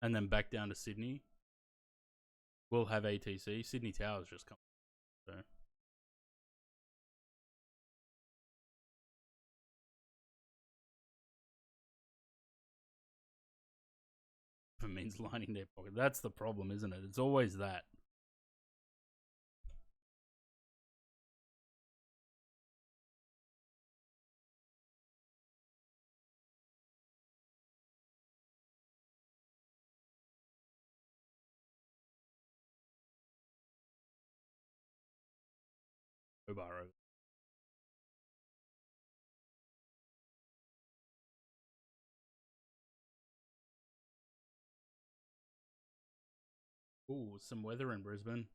and then back down to Sydney, we'll have ATC. Sydney Tower's just come. So. If it means lining their pocket. That's the problem, isn't it? It's always that. Obaro. Ooh, some weather in Brisbane.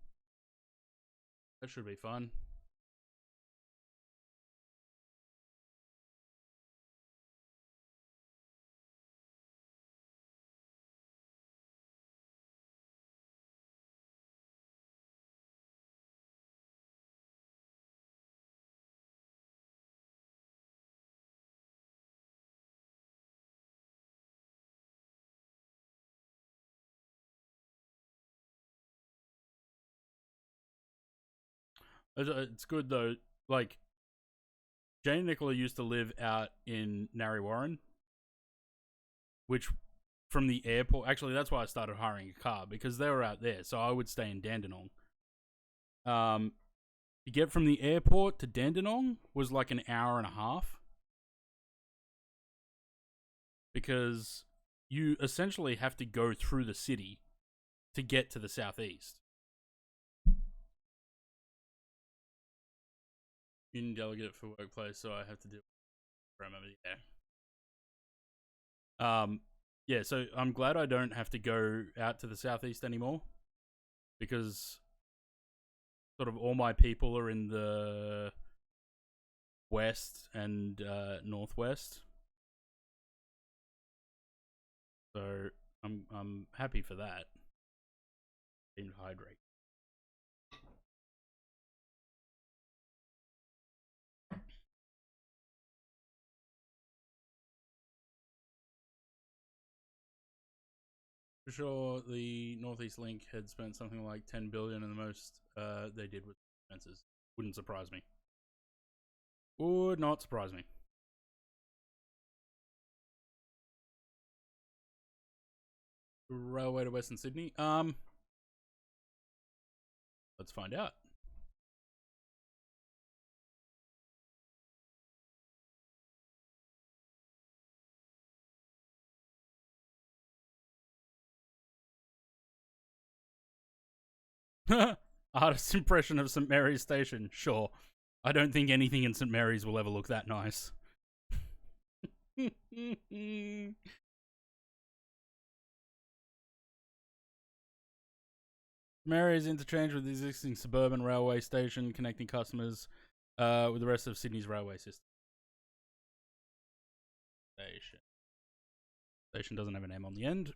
That should be fun. It's good though. Like, Jane Nicola used to live out in Narre Warren, which from the airport, actually that's why I started hiring a car, because they were out there, so I would stay in Dandenong. To get from the airport to Dandenong was like an hour and a half, because you essentially have to go through the city to get to the southeast. Union delegate for workplace, so I have to do it. I remember, yeah. Yeah, so I'm glad I don't have to go out to the southeast anymore, because sort of all my people are in the west and northwest. So I'm happy for that. Need to hydrate. For sure, the Northeast Link had spent something like 10 billion, and the most they did with expenses. Wouldn't surprise me. Would not surprise me. Railway to Western Sydney. Let's find out. Artist's impression of St. Mary's Station. Sure. I don't think anything in St. Mary's will ever look that nice. Mary's interchange with the existing suburban railway station, connecting customers with the rest of Sydney's railway system. Station doesn't have an M on the end.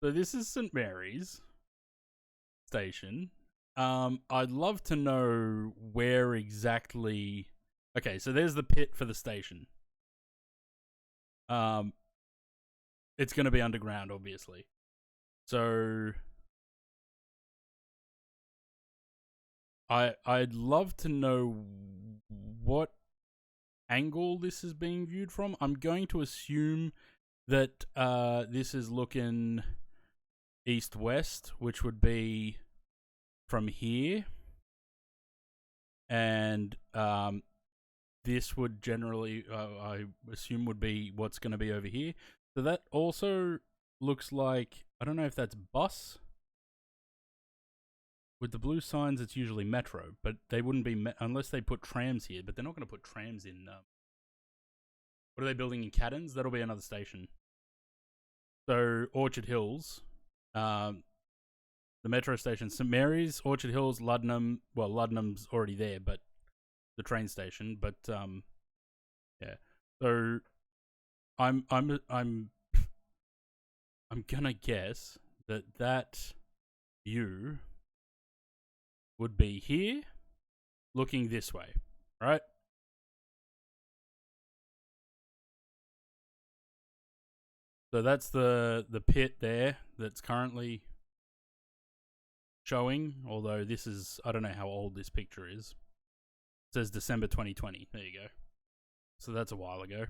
So this is St. Mary's Station. I'd love to know where exactly. Okay, so there's the pit for the station. It's going to be underground, obviously. So I'd love to know what angle this is being viewed from. I'm going to assume that this is looking east-west, which would be from here. And this would generally, I assume, would be what's going to be over here. So that also looks like, I don't know if that's bus. With the blue signs, it's usually metro, but they wouldn't be, unless they put trams here, but they're not going to put trams in. What are they building in Caddens? That'll be another station. So, Orchard Hills, the metro station, St. Mary's, Orchard Hills, Luddenham. Well, Luddenham's already there, but the train station. But yeah. So, I'm gonna guess that view would be here, looking this way, right? So that's the pit there that's currently showing, although this is, I don't know how old this picture is. It says December 2020. There you go. So that's a while ago.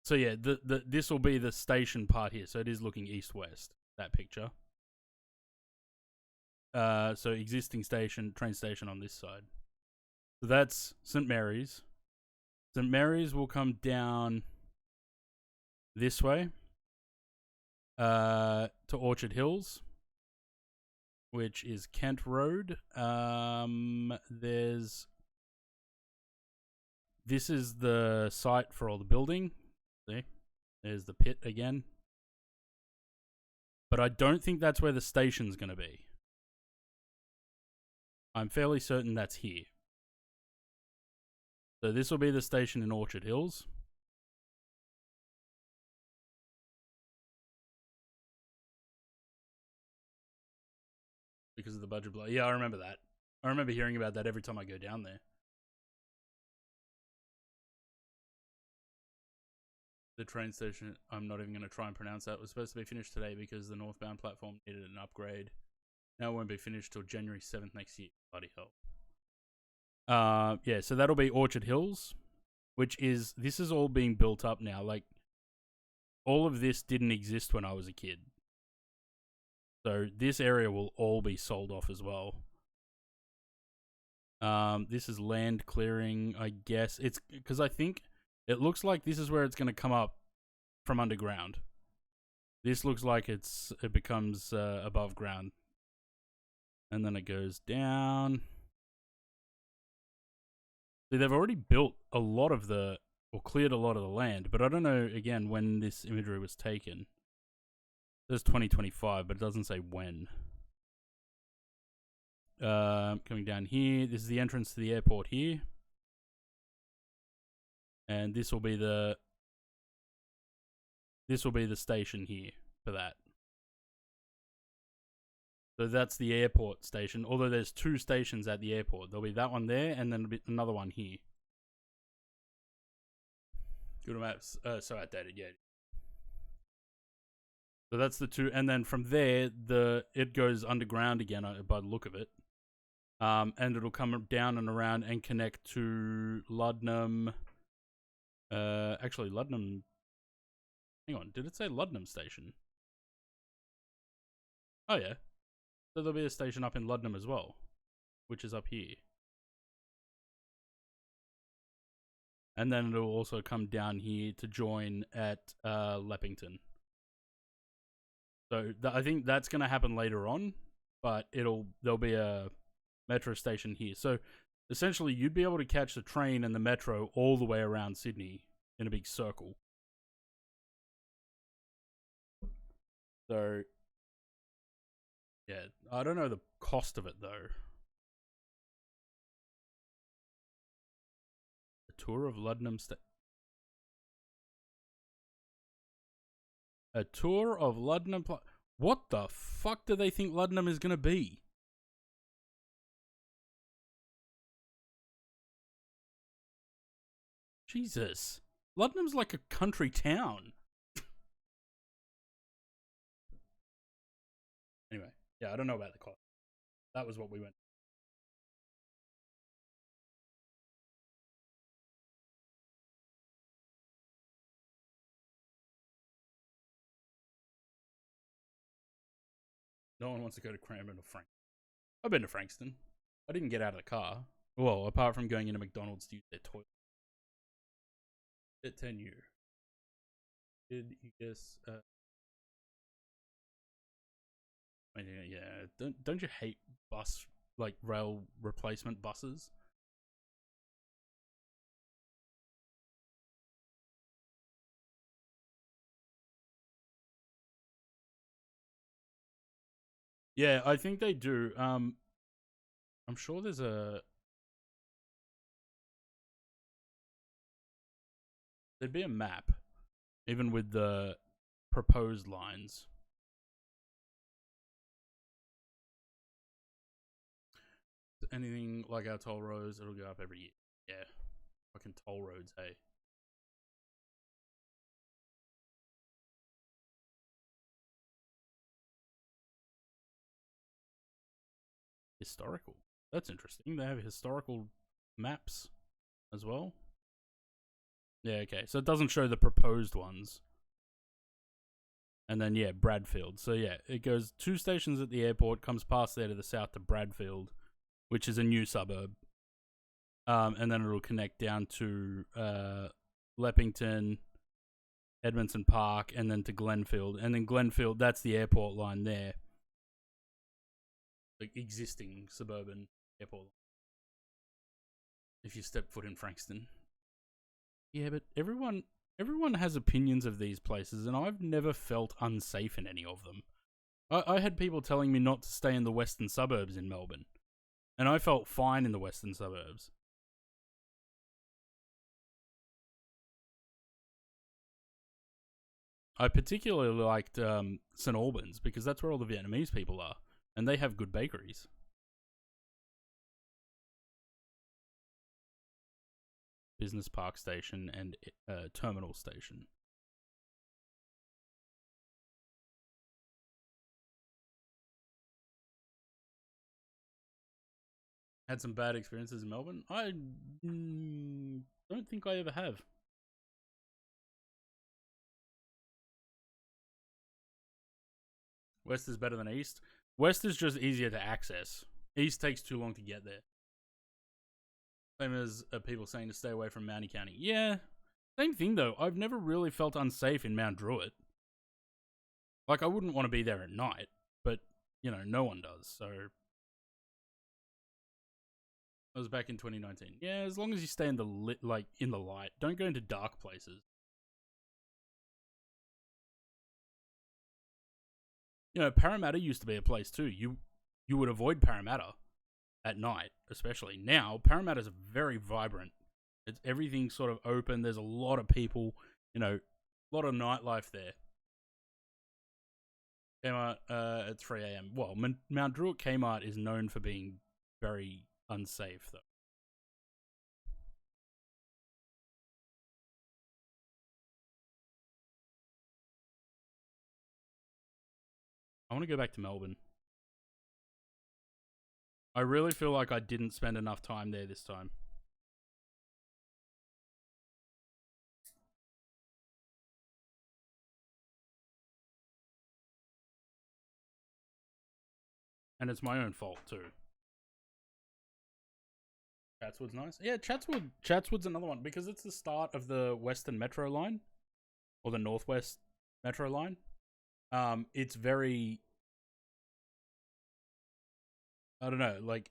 So yeah, this will be the station part here. So it is looking east-west, that picture. So existing station, train station on this side. So that's St. Mary's. St. Mary's will come down this way to Orchard Hills, which is Kent Road. This is the site for all the building. See? There's the pit again. But I don't think that's where the station's going to be. I'm fairly certain that's here. So this will be the station in Orchard Hills. Because of the budget blow. Yeah, I remember that. I remember hearing about that every time I go down there. The train station, I'm not even going to try and pronounce that, was supposed to be finished today because the northbound platform needed an upgrade. Now it won't be finished till January 7th next year. Bloody hell. Yeah, so that'll be Orchard Hills, which is, this is all being built up now. Like, all of this didn't exist when I was a kid. So this area will all be sold off as well. This is land clearing, I guess. It's because I think it looks like this is where it's going to come up from underground. This looks like it becomes above ground. And then it goes down. See, they've already built a lot of or cleared a lot of the land, but I don't know, again, when this imagery was taken. It says 2025, but it doesn't say when. Coming down here, this is the entrance to the airport here. And this will be the station here for that. So that's the airport station, although there's two stations at the airport. There'll be that one there, and then another one here. Google Maps, so outdated, yeah. So that's the two, and then from there, it goes underground again by the look of it. And it'll come down and around and connect to Luddenham. Actually, Luddenham. Hang on, did it say Luddenham Station? Oh, yeah. So there'll be a station up in Luddenham as well, which is up here. And then it'll also come down here to join at Leppington. So I think that's going to happen later on, but there'll be a metro station here. So essentially, you'd be able to catch the train and the metro all the way around Sydney in a big circle. So yeah, I don't know the cost of it though. A tour of Luddenham A tour of Luddenham. What the fuck do they think Luddenham is gonna be? Jesus, Luddenham's like a country town. Anyway, yeah, I don't know about the cost. That was what we went. No one wants to go to Cranbourne or Frankston. I've been to Frankston. I didn't get out of the car. Well, apart from going into McDonald's to use their toilet. At 10U. Did you guess? Yeah. Don't you hate rail replacement buses? Yeah, I think they do. I'm sure there's there'd be a map, even with the proposed lines. Anything like our toll roads, it'll go up every year. Yeah, fucking toll roads, hey. Historical. That's interesting. They have historical maps as well. Yeah, okay. So it doesn't show the proposed ones. And then, yeah, Bradfield. So, yeah, it goes 2 stations at the airport, comes past there to the south to Bradfield, which is a new suburb. And then it'll connect down to Leppington, Edmondson Park, and then to Glenfield. And then Glenfield, that's the airport line there. The existing suburban airport. If you step foot in Frankston. Yeah, but everyone has opinions of these places, and I've never felt unsafe in any of them. I had people telling me not to stay in the western suburbs in Melbourne, and I felt fine in the western suburbs. I particularly liked St. Albans, because that's where all the Vietnamese people are, and they have good bakeries. Business Park Station and Terminal Station. Had some bad experiences in Melbourne? I don't think I ever have. West is better than East. West is just easier to access. East takes too long to get there. Same as people saying to stay away from Mountie County. Yeah, same thing though. I've never really felt unsafe in Mount Druitt. Like, I wouldn't want to be there at night, but, you know, no one does, so... That was back in 2019. Yeah, as long as you stay in the in the light. Don't go into dark places. You know, Parramatta used to be a place too. You would avoid Parramatta at night, especially. Now, Parramatta's very vibrant. Everything's sort of open. There's a lot of people, you know, a lot of nightlife there. Kmart at 3 a.m. Well, Mount Druitt Kmart is known for being very unsafe, though. I want to go back to Melbourne. I really feel like I didn't spend enough time there this time. And it's my own fault too. Chatswood's nice. Yeah, Chatswood's another one because it's the start of the Western Metro line or the Northwest Metro line. It's very, I don't know, like,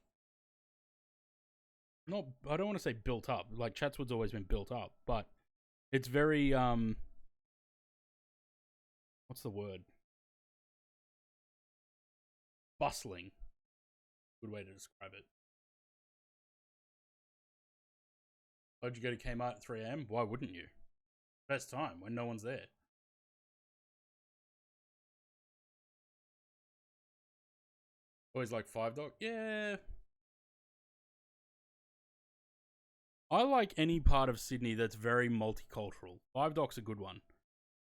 not, I don't want to say built up. Like, Chatswood's always been built up, but it's very, what's the word? Bustling. Good way to describe it. Why'd you go to Kmart at 3 a.m.? Why wouldn't you? Best time, when no one's there. Always like 5 Dock? Yeah. I like any part of Sydney that's very multicultural. 5 Dock's a good one.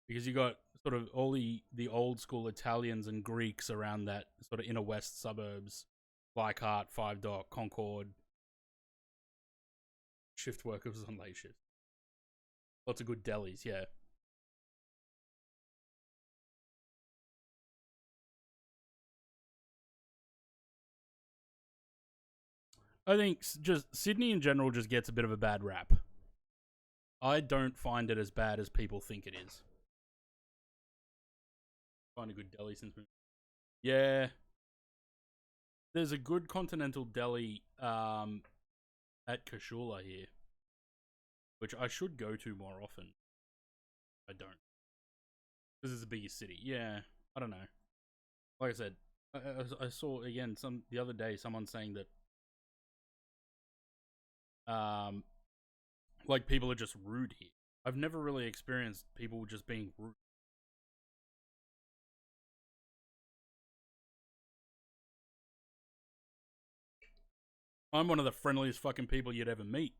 Because you got sort of all the old school Italians and Greeks around that sort of inner west suburbs. Leichhardt, 5 Dock, Concord. Shift workers on late shift. Lots of good delis, yeah. I think just Sydney in general just gets a bit of a bad rap. I don't find it as bad as people think it is. Find a good deli since we... Yeah. There's a good continental deli at Kashula here, which I should go to more often. I don't. This is the biggest city. Yeah, I don't know. Like I said, I saw again the other day someone saying that like people are just rude here. I've never really experienced people just being rude. I'm one of the friendliest fucking people you'd ever meet.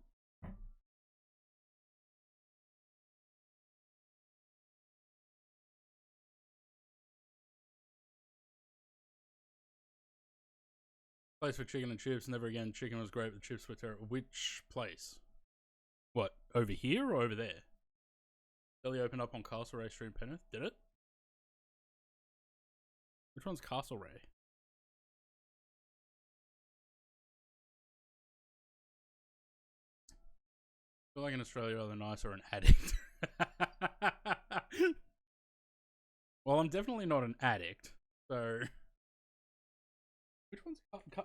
Place for chicken and chips, never again. Chicken was great, but the chips were terrible. Which place? What, over here or over there? Deli opened up on Castlereagh Street, Penrith. Did it? Which one's Castlereagh? I feel like in Australia, either nice or an addict. Well, I'm definitely not an addict, so... Which one's...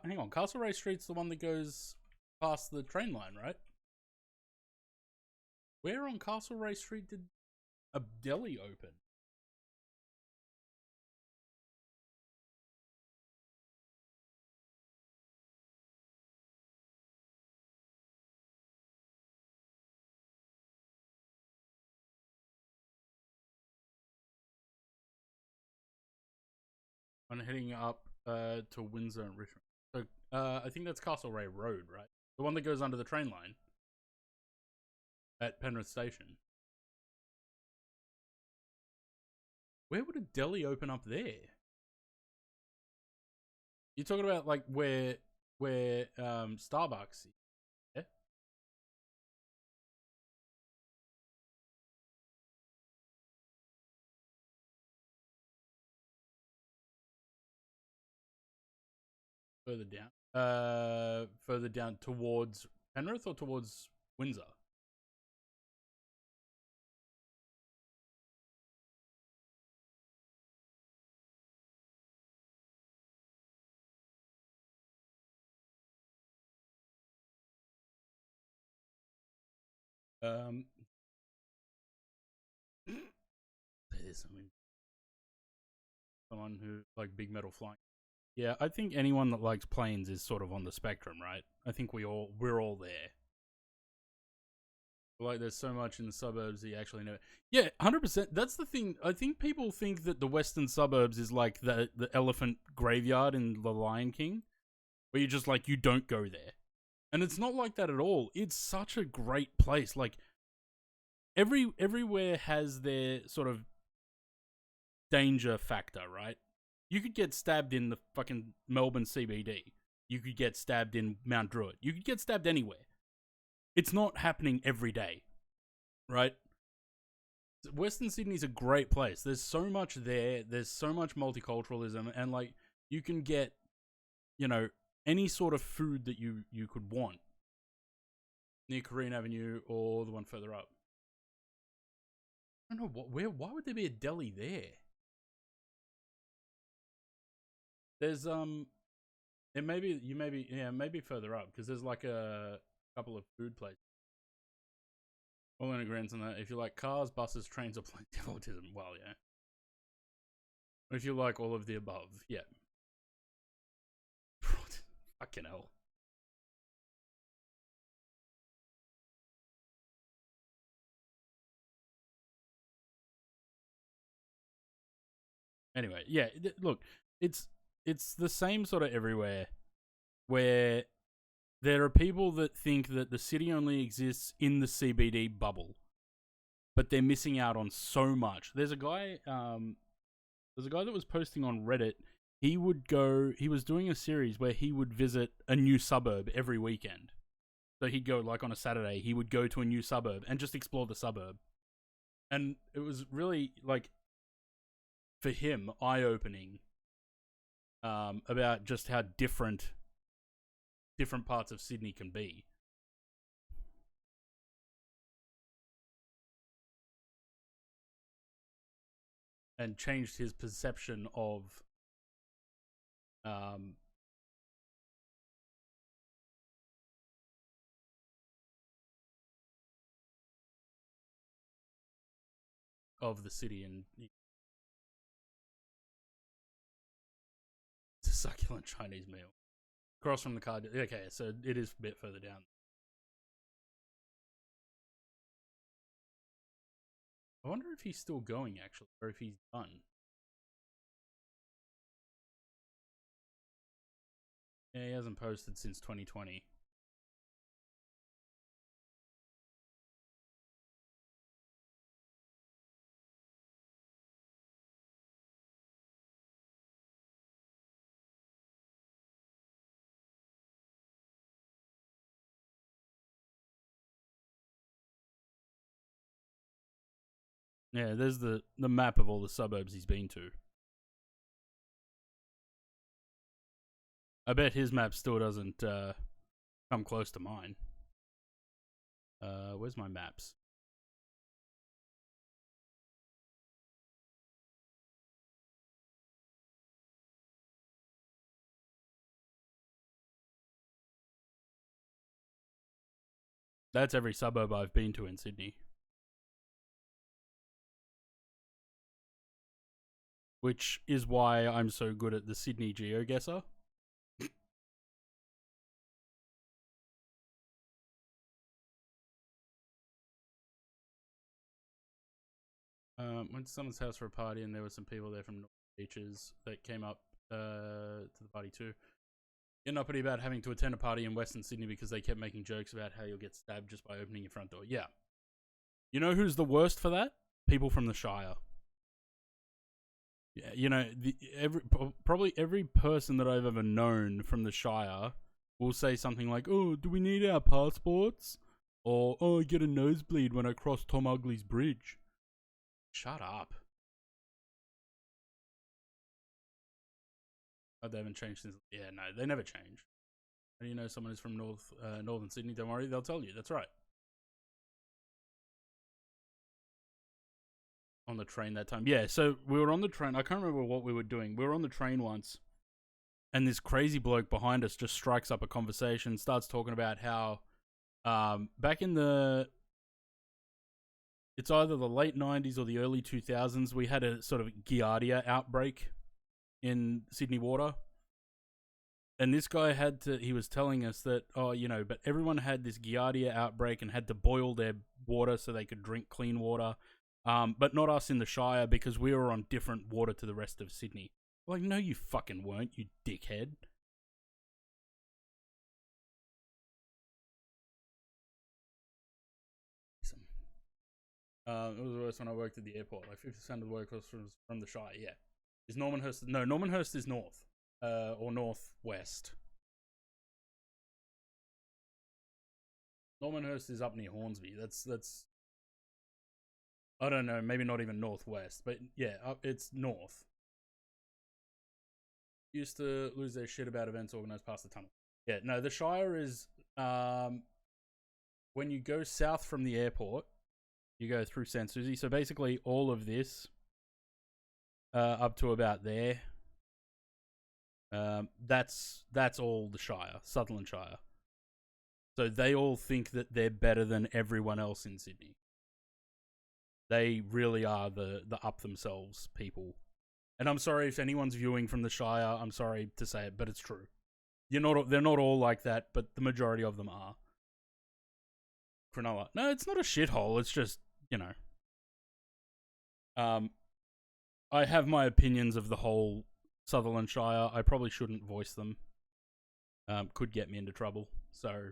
Hang on, Castlereagh Street's the one that goes past the train line, right? Where on Castlereagh Street did a deli open? I'm heading up to Windsor and Richmond. So I think that's Castlereagh Road, right? The one that goes under the train line at Penrith Station. Where would a deli open up there? You're talking about like where Starbucks is, yeah? Further down towards Penrith or towards Windsor? There's someone who like big metal flying. Yeah, I think anyone that likes planes is sort of on the spectrum, right? I think we're all there. Like, there's so much in the suburbs that you actually know. Yeah, 100%. That's the thing. I think people think that the western suburbs is like the elephant graveyard in The Lion King, where you just like, you don't go there. And it's not like that at all. It's such a great place. Like, everywhere has their sort of danger factor, right? You could get stabbed in the fucking Melbourne CBD. You could get stabbed in Mount Druitt. You could get stabbed anywhere. It's not happening every day, right? Western Sydney's a great place. There's so much there. There's so much multiculturalism, and like you can get, you know, any sort of food that you could want near Korean Avenue or the one further up. I don't know why would there be a deli there? There's maybe further up because there's like a couple of food places. All in agreement on that. If you like cars, buses, trains, or planes, autism, well, yeah. If you like all of the above, yeah. Fucking hell. Anyway, yeah. Look, it's the same sort of everywhere, where there are people that think that the city only exists in the CBD bubble, but they're missing out on so much. There's a guy that was posting on Reddit. He was doing a series where he would visit a new suburb every weekend. So he'd go, like on a Saturday, he would go to a new suburb and just explore the suburb. And it was really, like, for him, eye-opening about just how different different parts of Sydney can be. And changed his perception of the city. And it's a succulent Chinese meal across from the car. Okay, so it is a bit further down. I wonder if he's still going, actually, or if he's done. Yeah, he hasn't posted since 2020. Yeah, there's the map of all the suburbs he's been to. I bet his map still doesn't come close to mine. Where's my maps? That's every suburb I've been to in Sydney. Which is why I'm so good at the Sydney GeoGuessr. Went to someone's house for a party and there were some people there from North Beaches that came up to the party too. You're not pretty about having to attend a party in Western Sydney because they kept making jokes about how you'll get stabbed just by opening your front door. Yeah. You know who's the worst for that? People from the Shire. Yeah, you know, probably every person that I've ever known from the Shire will say something like, "Oh, do we need our passports?" Or, "Oh, I get a nosebleed when I cross Tom Ugly's bridge." Shut up. Oh, they haven't changed since. Yeah, no, they never change. How do you know someone is from Northern Sydney? Don't worry, they'll tell you. That's right. On the train that time. Yeah, so we were on the train. I can't remember what we were doing. We were on the train once, and this crazy bloke behind us just strikes up a conversation, starts talking about how back in the... It's either the late 90s or the early 2000s, we had a sort of Giardia outbreak in Sydney water. And this guy he was telling us that, but everyone had this Giardia outbreak and had to boil their water so they could drink clean water. But not us in the Shire because we were on different water to the rest of Sydney. Like, no, you fucking weren't, you dickhead. It was the worst when I worked at the airport. Like 50% of the workforce was from the Shire. Yeah, is Normanhurst? No, Normanhurst is north, or northwest. Normanhurst is up near Hornsby. That's. I don't know. Maybe not even northwest, but yeah, it's north. Used to lose their shit about events organised past the tunnel. Yeah, no, the Shire is when you go south from the airport. You go through Sans Souci. So basically all of this up to about there, that's all the Shire, Sutherland Shire. So they all think that they're better than everyone else in Sydney. They really are the up themselves people. And I'm sorry if anyone's viewing from the Shire, I'm sorry to say it, but it's true. They're not all like that, but the majority of them are. Cronulla. No, it's not a shithole, it's just, I have my opinions of the whole Sutherland Shire. I probably shouldn't voice them. Could get me into trouble. So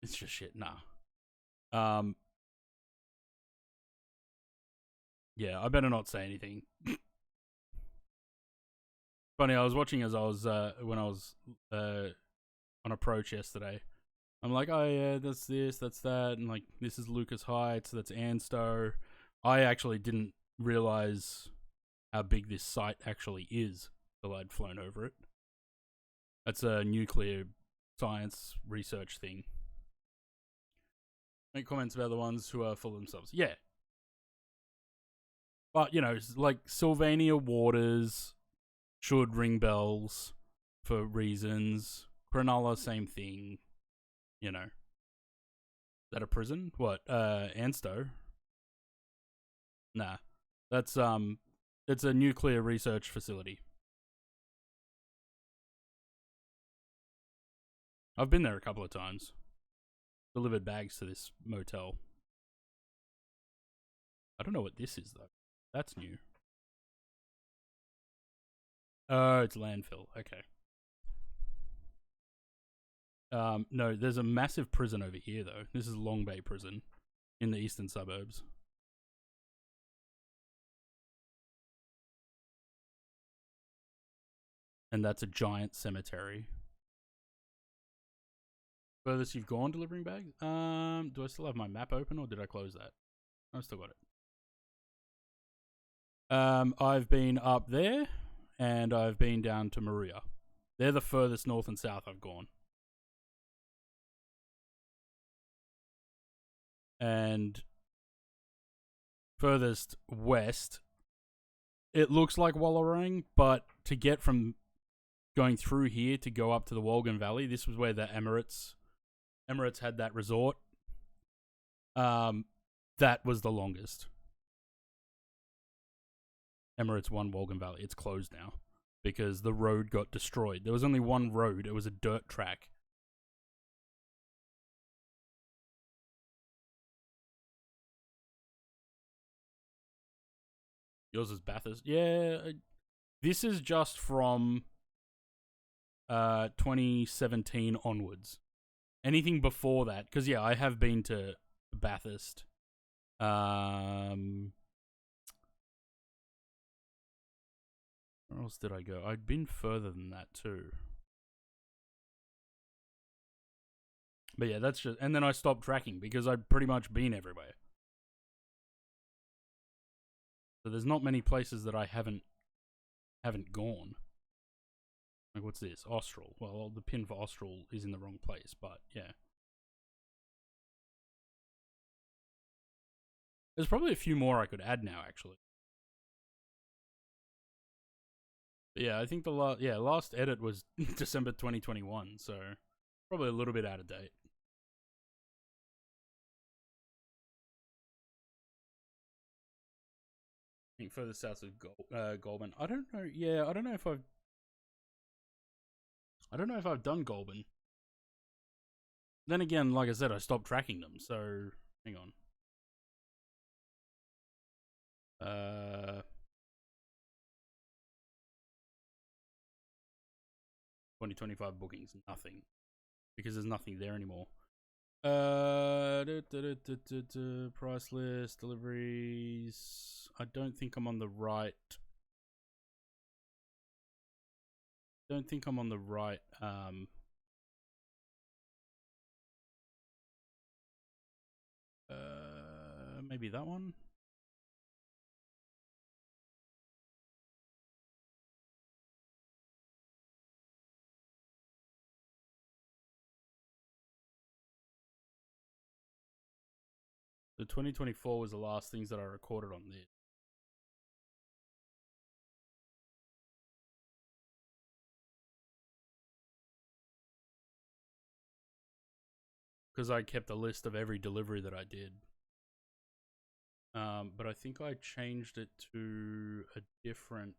it's just shit. Nah. Yeah, I better not say anything. Funny, I was watching as I was when I was on approach yesterday. I'm like, oh yeah, that's this, that's that, and like, this is Lucas Heights, that's Anstow. I actually didn't realize how big this site actually is until I'd flown over it. That's a nuclear science research thing. Make comments about the ones who are full of themselves. Yeah. But, you know, like Sylvania Waters should ring bells for reasons. Cronulla, same thing. You know. Is that a prison? What? Ansto? Nah. That's, it's a nuclear research facility. I've been there a couple of times. Delivered bags to this motel. I don't know what this is, though. That's new. Oh, it's landfill. Okay. No, there's a massive prison over here, though. This is Long Bay Prison in the eastern suburbs. And that's a giant cemetery. Furthest you've gone delivering bags? Do I still have my map open, or did I close that? I've still got it. I've been up there, and I've been down to Maria. They're the furthest north and south I've gone. And furthest west, it looks like Wallarang, but to get from going through here to go up to the Wolgan Valley, this was where the Emirates had that resort. That was the longest. Emirates 1 Wolgan Valley. It's closed now because the road got destroyed. There was only one road. It was a dirt track. Yours is Bathurst. Yeah, this is just from 2017 onwards. Anything before that, because yeah, I have been to Bathurst. Where else did I go? I'd been further than that too. But yeah, that's just, and then I stopped tracking because I'd pretty much been everywhere. So there's not many places that I haven't gone. Like, what's this? Austral. Well, the pin for Austral is in the wrong place, but yeah. There's probably a few more I could add now, actually. But yeah, I think the last edit was December 2021, so probably a little bit out of date. I think further south of Goulburn. I don't know. Yeah, I don't know if I've done Goulburn. Then again, like I said, I stopped tracking them, so hang on. 2025 bookings, nothing. Because there's nothing there anymore. Price list, deliveries. I don't think I'm on the right. Maybe that one. The 2024 was the last things that I recorded on this. Because I kept a list of every delivery that I did. But I think I changed it to a different...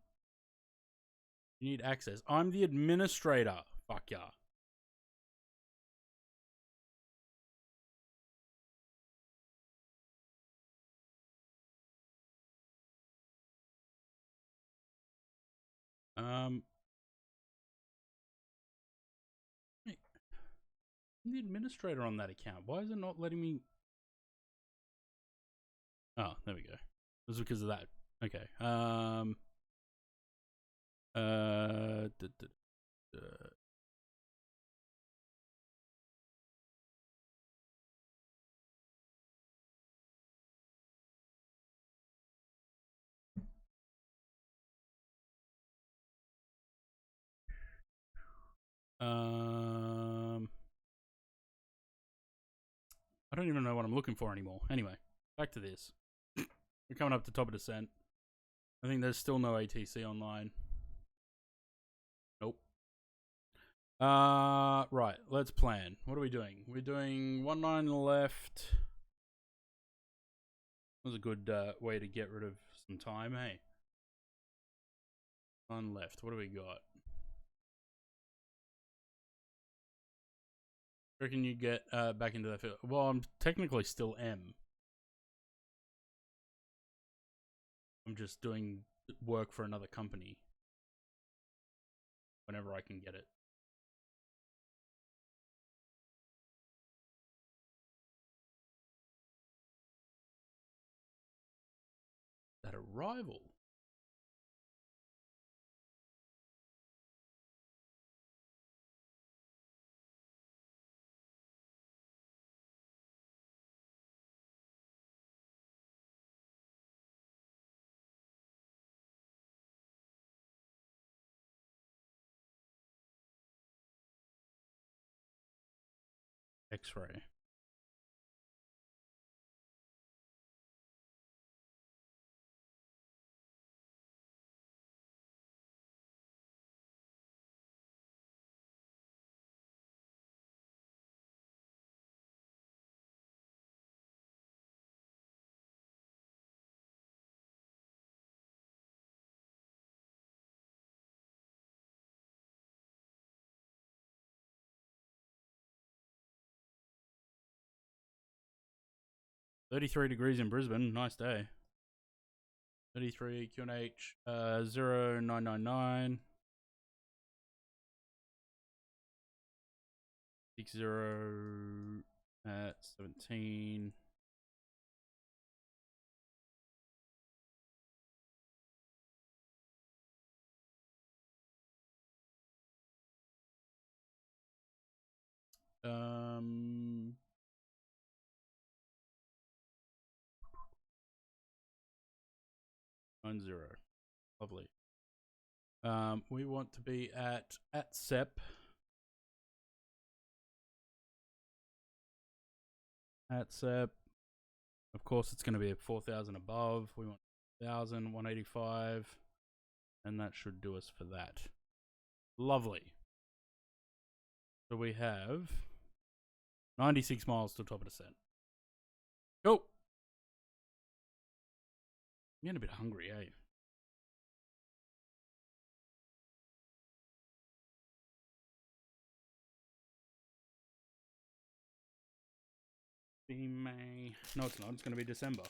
You need access. I'm the administrator. Fuck yeah. Wait. I'm the administrator on that account. Why is it not letting me... Oh, there we go. It was because of that. Okay. don't even know what I'm looking for anymore. Anyway, back to this. We're coming up to top of descent. I think there's still no ATC online. Nope. Right, let's plan. What are we doing? We're doing 19 left. That was a good way to get rid of some time, hey? 1 left. What do we got? Reckon you get back into that field? Well, I'm technically still M. I'm just doing work for another company whenever I can get it. That arrival. X-ray. $33 in Brisbane. Nice day. 33 QNH 0999 60 at 17. $90. Lovely. We want to be at SEP. At SEP. Of course, it's going to be at 4,000 above. We want 1,000, 185. And that should do us for that. Lovely. So we have 96 miles to top of descent. Go! I'm getting a bit hungry, eh? Be May. No, it's not. It's going to be December.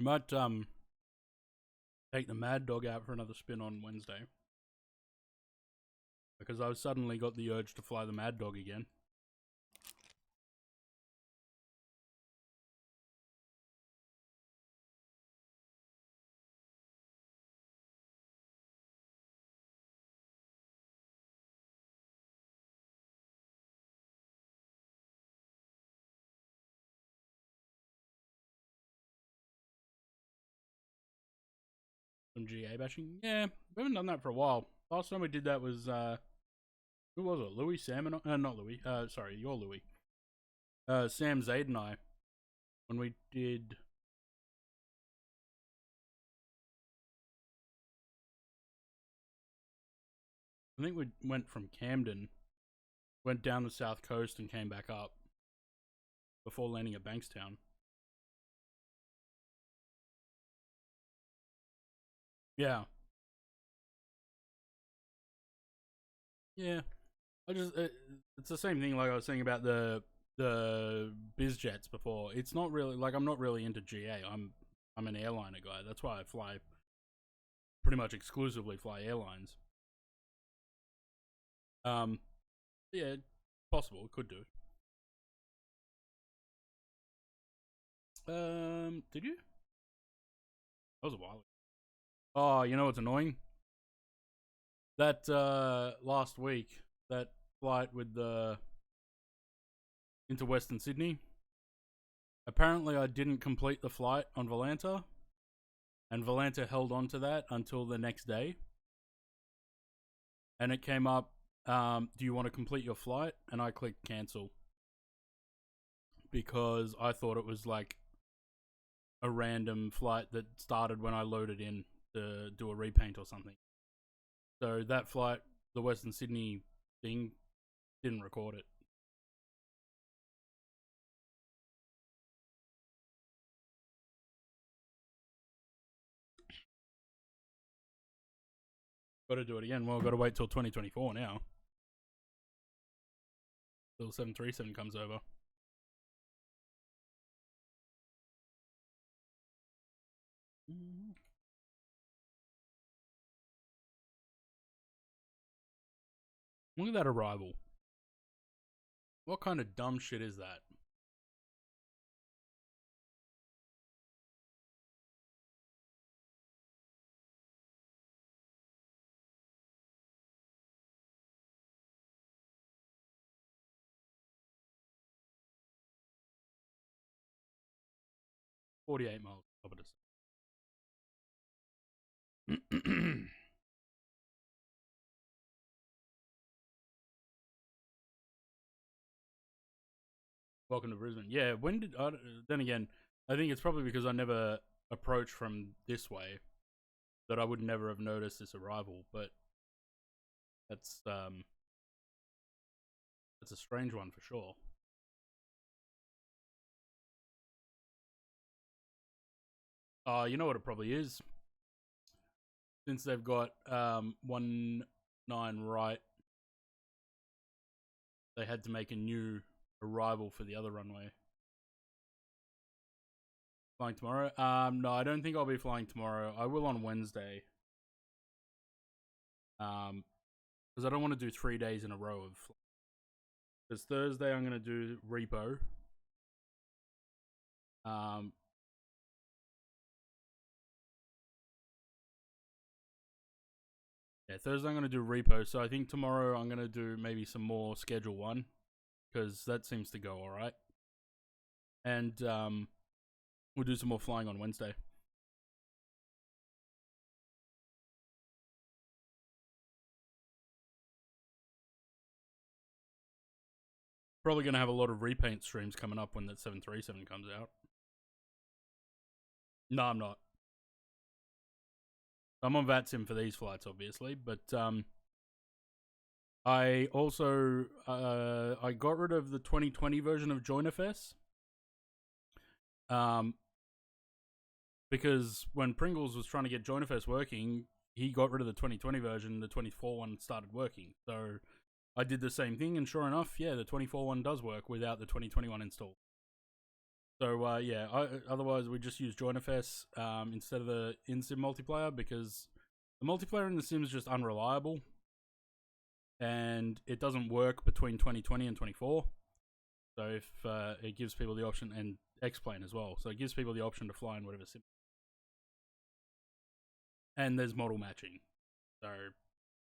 I might take the Mad Dog out for another spin on Wednesday. Because I've suddenly got the urge to fly the Mad Dog again. Some GA bashing? Yeah, we haven't done that for a while. Last time we did that was, who was it? Louis, Sam, and not Louis. Sorry, you're Louis. Sam, Zaid, and I. When we did. I think we went from Camden, went down the south coast, and came back up before landing at Bankstown. Yeah. Yeah. I just it's the same thing like I was saying about the biz jets before. It's not really like I'm not really into GA. I'm an airliner guy. That's why I fly pretty much exclusively fly airlines. Yeah, possible, it could do. Did you? That was a while ago. Oh, you know what's annoying? That last week, that flight with the into Western Sydney. Apparently, I didn't complete the flight on Volanta, and Volanta held on to that until the next day. And it came up, do you want to complete your flight? And I clicked cancel because I thought it was like a random flight that started when I loaded in to do a repaint or something. So that flight, the Western Sydney thing, didn't record it. Got to do it again. Well, I've got to wait till 2024 now. Till 737 comes over. Look at that arrival. What kind of dumb shit is that? $48 miles. Top of the Welcome to Brisbane. Yeah, when did I? Then again, I think it's probably because I never approached from this way that I would never have noticed this arrival. But that's a strange one for sure. You know what it probably is. Since they've got 19 right, they had to make a new arrival for the other runway. Flying tomorrow? No, I don't think I'll be flying tomorrow. I will on Wednesday. Because I don't want to do 3 days in a row of. Because Thursday I'm going to do repo. Yeah, Thursday I'm going to do repo, so I think tomorrow I'm going to do maybe some more Schedule 1, because that seems to go alright. And we'll do some more flying on Wednesday. Probably going to have a lot of repaint streams coming up when that 737 comes out. No, I'm not. I'm on VATSIM for these flights, obviously, but I also I got rid of the 2020 version of JoinFS because when Pringles was trying to get JoinFS working, he got rid of the 2020 version. The 24 one started working, so I did the same thing, and sure enough, yeah, the 24 one does work without the 2021 install. So yeah, otherwise we just use JoinFS instead of the in-sim multiplayer because the multiplayer in the sim is just unreliable, and it doesn't work between 2020 and 24. So if it gives people the option, and X-Plane as well, so it gives people the option to fly in whatever sim. And there's model matching, so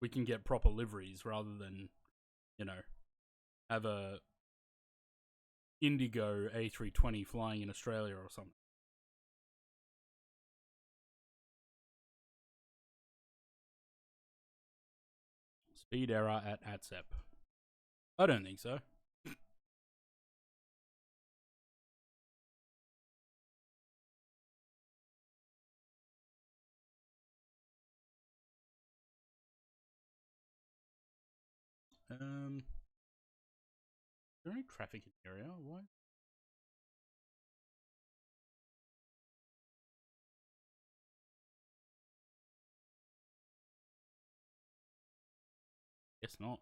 we can get proper liveries rather than, have a Indigo A320 flying in Australia or something. Speed error at ATSEP. I don't think so. Is there any traffic in the area? Why? Guess not.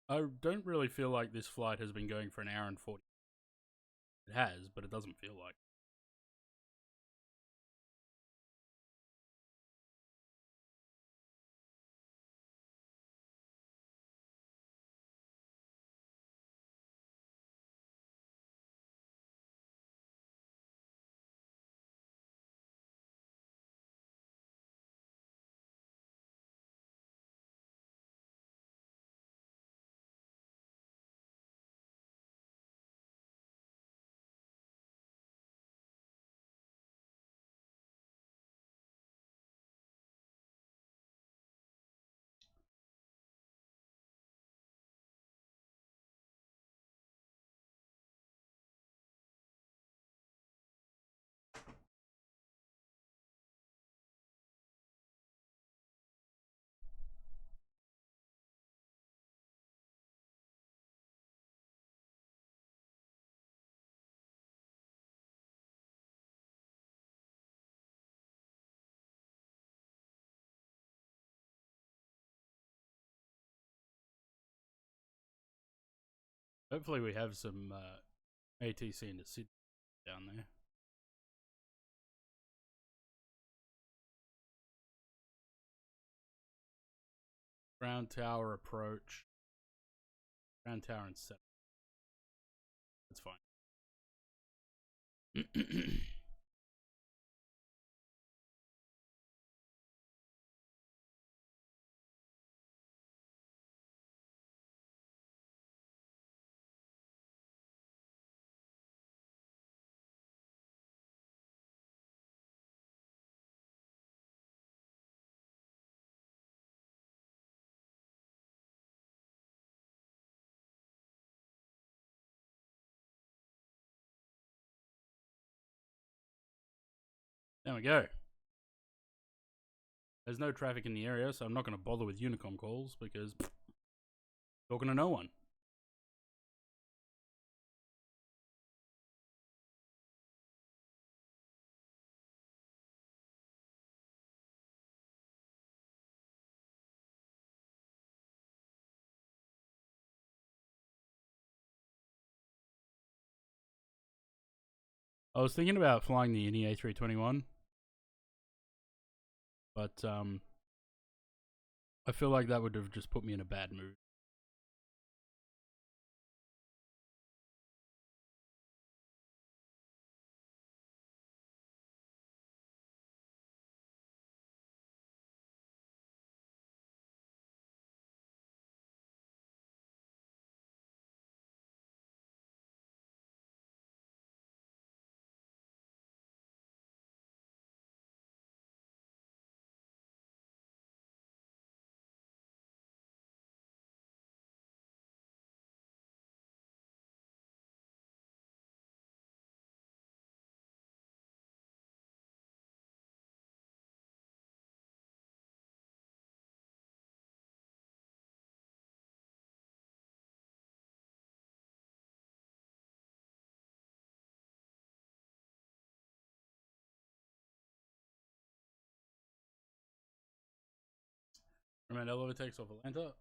I don't really feel like this flight has been going for an hour and 40. It has, but it doesn't feel like. Hopefully we have some ATC into Sydney down there. Ground tower approach. Ground tower and set. That's fine. There we go. There's no traffic in the area, so I'm not going to bother with Unicom calls because talking to no one. I was thinking about flying the Indy A321, but I feel like that would have just put me in a bad mood. Recommend Elevatex or Volanta?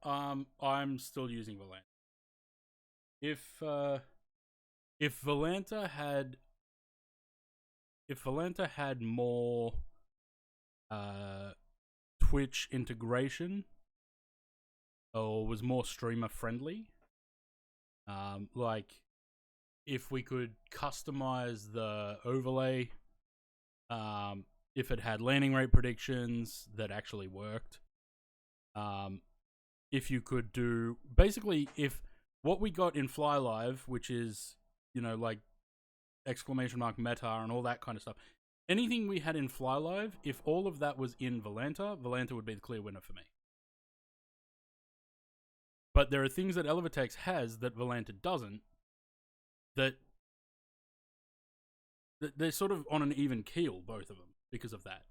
I'm still using Volanta. If Volanta had more Twitch integration or was more streamer friendly, like if we could customize the overlay, if it had landing rate predictions that actually worked, if you could do basically if what we got in Fly Live, which is, you know, like exclamation mark meta and all that kind of stuff, anything we had in Fly Live, if all of that was in Volanta, Volanta would be the clear winner for me. But there are things that Elevatex has that Volanta doesn't, that they're sort of on an even keel, both of them, because of that.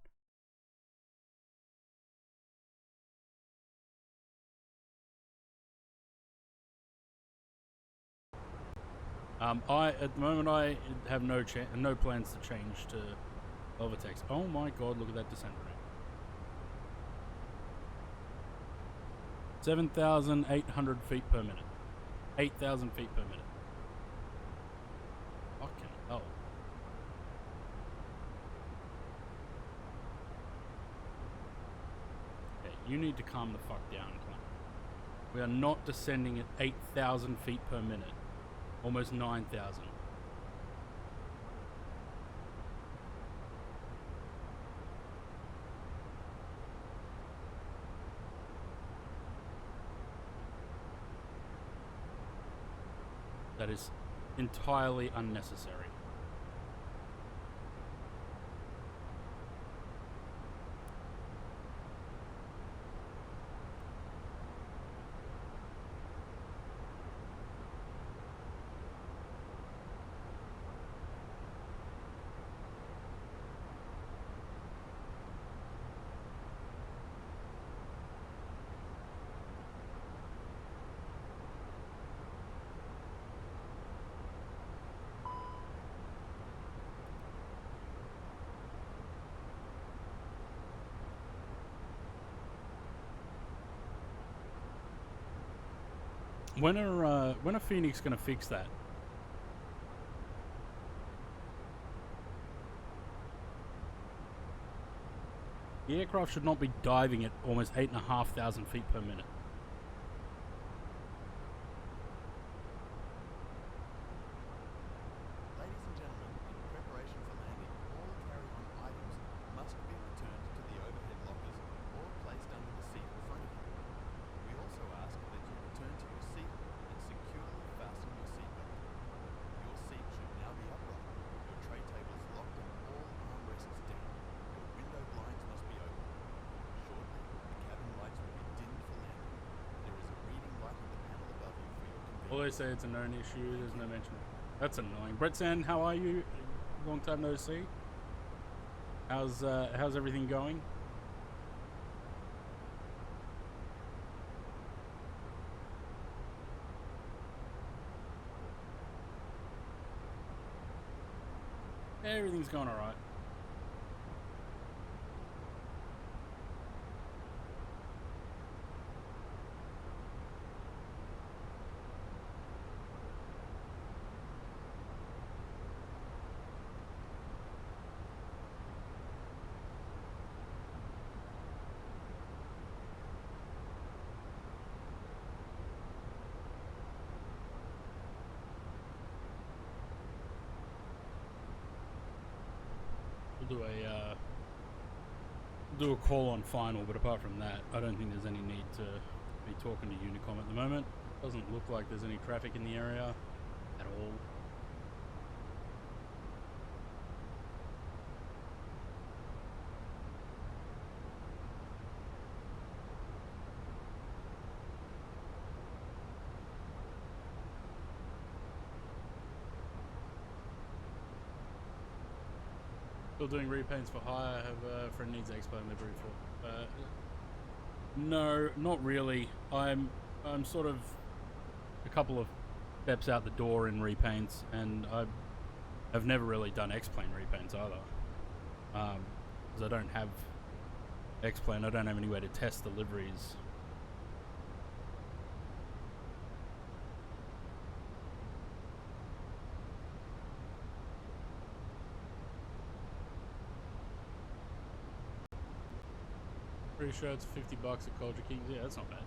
At the moment, I have no plans to change to Elevatex. Oh my god, look at that descent rate. 7,800 feet per minute. 8,000 feet per minute. Fucking hell. Okay, you need to calm the fuck down, Clint. We are not descending at 8,000 feet per minute. Almost 9,000. That is entirely unnecessary. When are Phoenix gonna fix that? The aircraft should not be diving at almost 8,500 feet per minute. Ladies and gentlemen, in preparation for landing, all carry-on items must be returned to the overhead lockers or placed under the seat in front of you. We also ask that you return to your seat and securely fasten your seatbelt. Your seat should now be upright, your tray tables locked and all armrests down. Your window blinds must be open. Shortly, the cabin lights will be dimmed for landing. There is a reading light on the panel above you for your convenience. Well, they say it's a known issue, there's no mention. That's annoying. Brett Sand, how are you? Long time no see. How's everything going? Everything's going alright. Do a call on final, but apart from that, I don't think there's any need to be talking to Unicom at the moment. Doesn't look like there's any traffic in the area at all. Still doing repaints for hire. I have a friend needs X-Plane livery for. No, not really. I'm sort of a couple of steps out the door in repaints, and I've never really done X-Plane repaints either. Because I don't have X-Plane, I don't have anywhere to test the liveries Pretty sure it's $50 at Culture Kings. Yeah, that's not bad.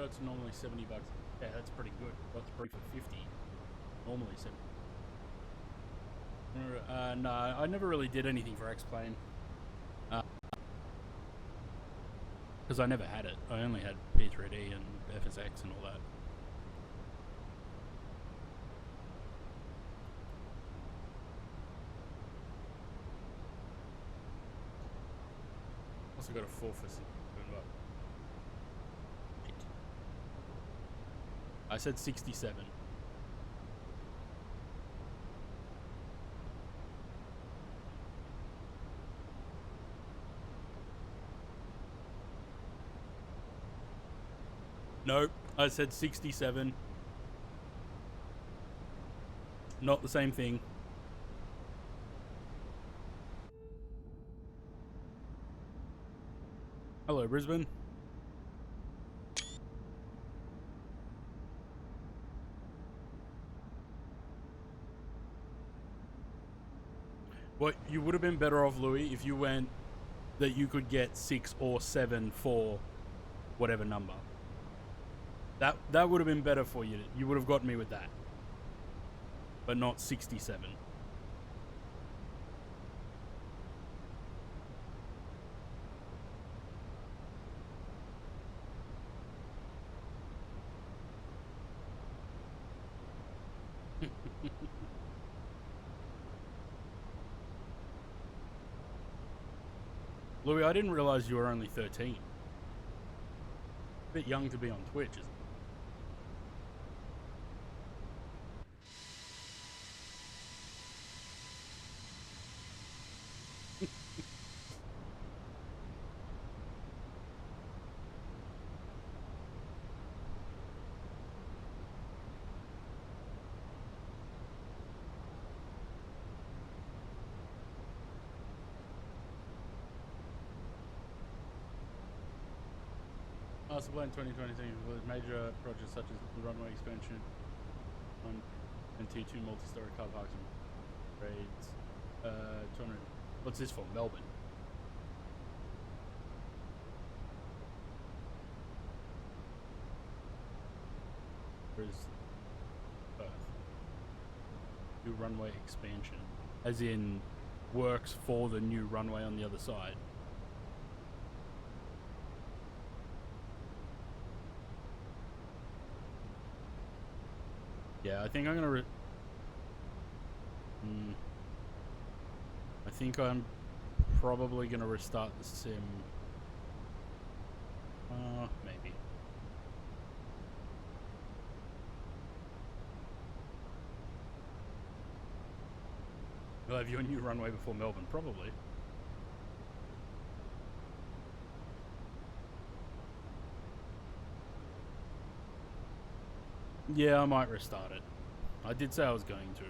It's normally $70. Yeah, that's pretty good. Got the brief for 50. Normally 70. No, I never really did anything for X-Plane. Because I never had it. I only had P3D and FSX and all that. Also got a 4 for $7. I said 67. Nope, I said 67. Not the same thing. Hello, Brisbane. Well, you would have been better off, Louis, if you went that you could get 6 or 7 for whatever number. That would have been better for you. You would have got me with that. But not 67. Louis, I didn't realize you were only 13. A bit young to be on Twitch, isn't it? Master Plan 2023 includes major projects such as the runway expansion and Tier 2 multi-story car parks and grades. 200. What's this for? Melbourne. Where's Perth? New runway expansion. As in, works for the new runway on the other side. Yeah, I think I'm gonna I think I'm probably gonna restart the sim. Maybe. Will have you a new runway before Melbourne? Probably. Yeah, I might restart it. I did say I was going to.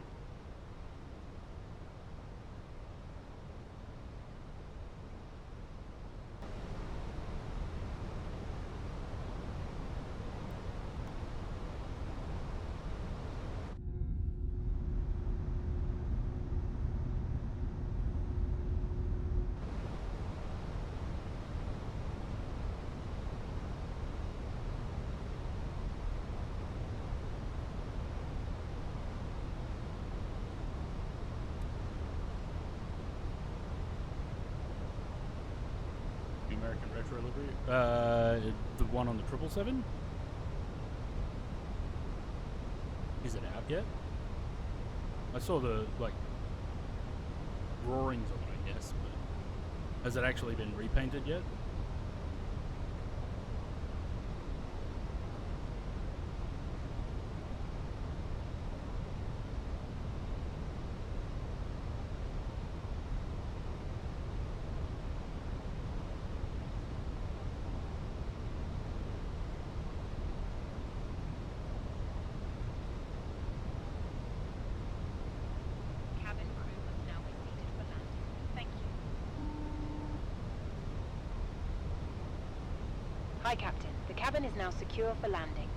American Retro livery? The one on the 777? Is it out yet? I saw the, like, drawings of it, I guess, but has it actually been repainted yet? Hi, Captain. The cabin is now secure for landing.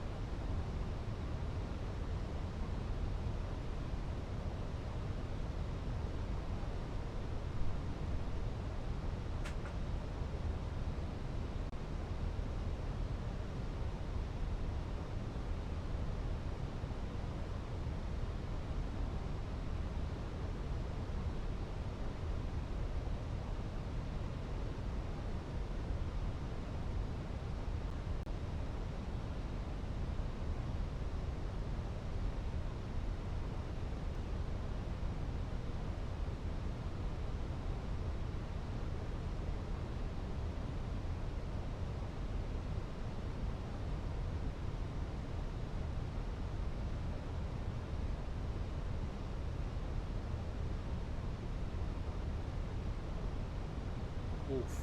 Oof.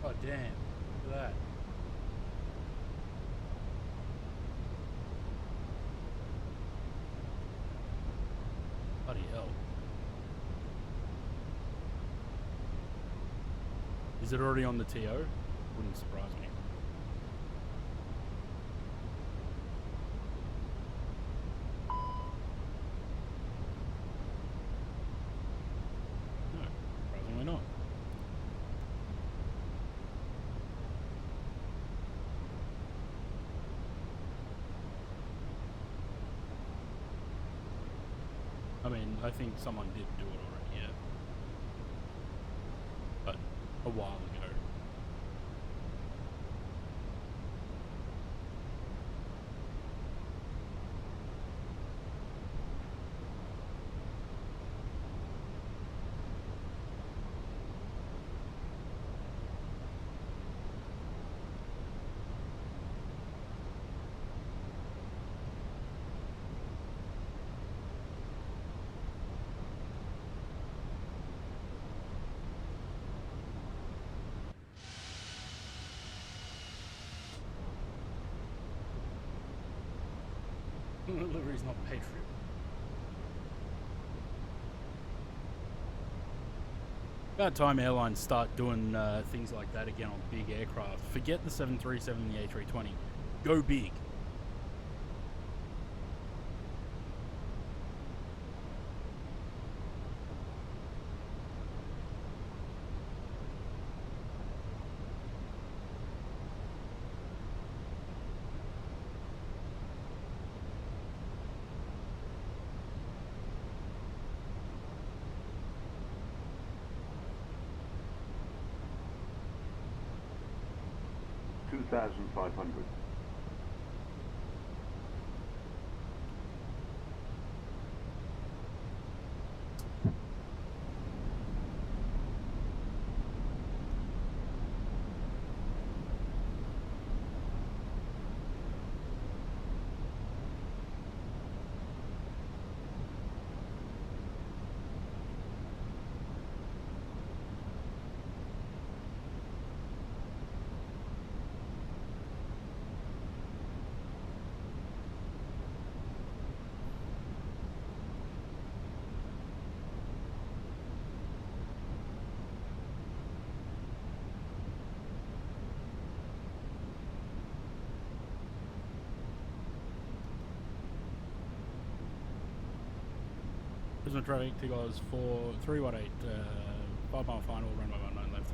Oh damn, look at that. Bloody hell. Is it already on the TO? Wouldn't surprise me. No, surprisingly not. I mean, I think someone did do it already, yeah. But a while ago. Livery's not paid for it. About time airlines start doing things like that again on big aircraft. Forget the 737 and the A320. Go big. $2,500. Brisbane traffic, Tigers for 318, 5 mile final, runway 19 left.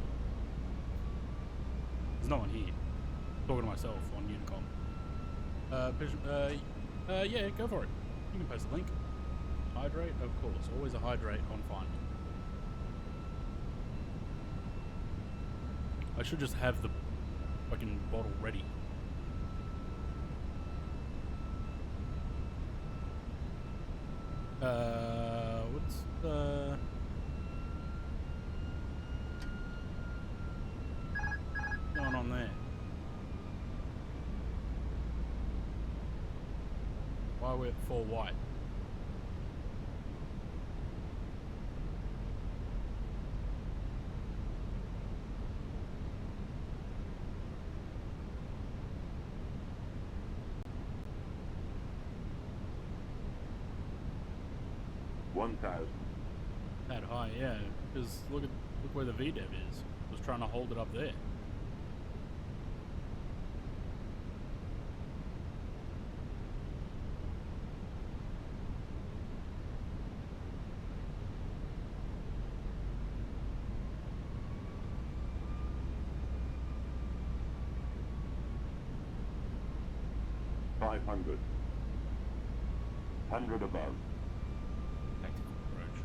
There's no one here. Talking to myself on Unicom. Yeah, go for it. You can post a link. Hydrate, of course. Always a hydrate on Find. I should just have the fucking bottle ready. What's the... What's going on there? Why are we at 4 white? That high, yeah. Because look where the VDEV is. I was trying to hold it up there. 500. 100 above. Tactical approach.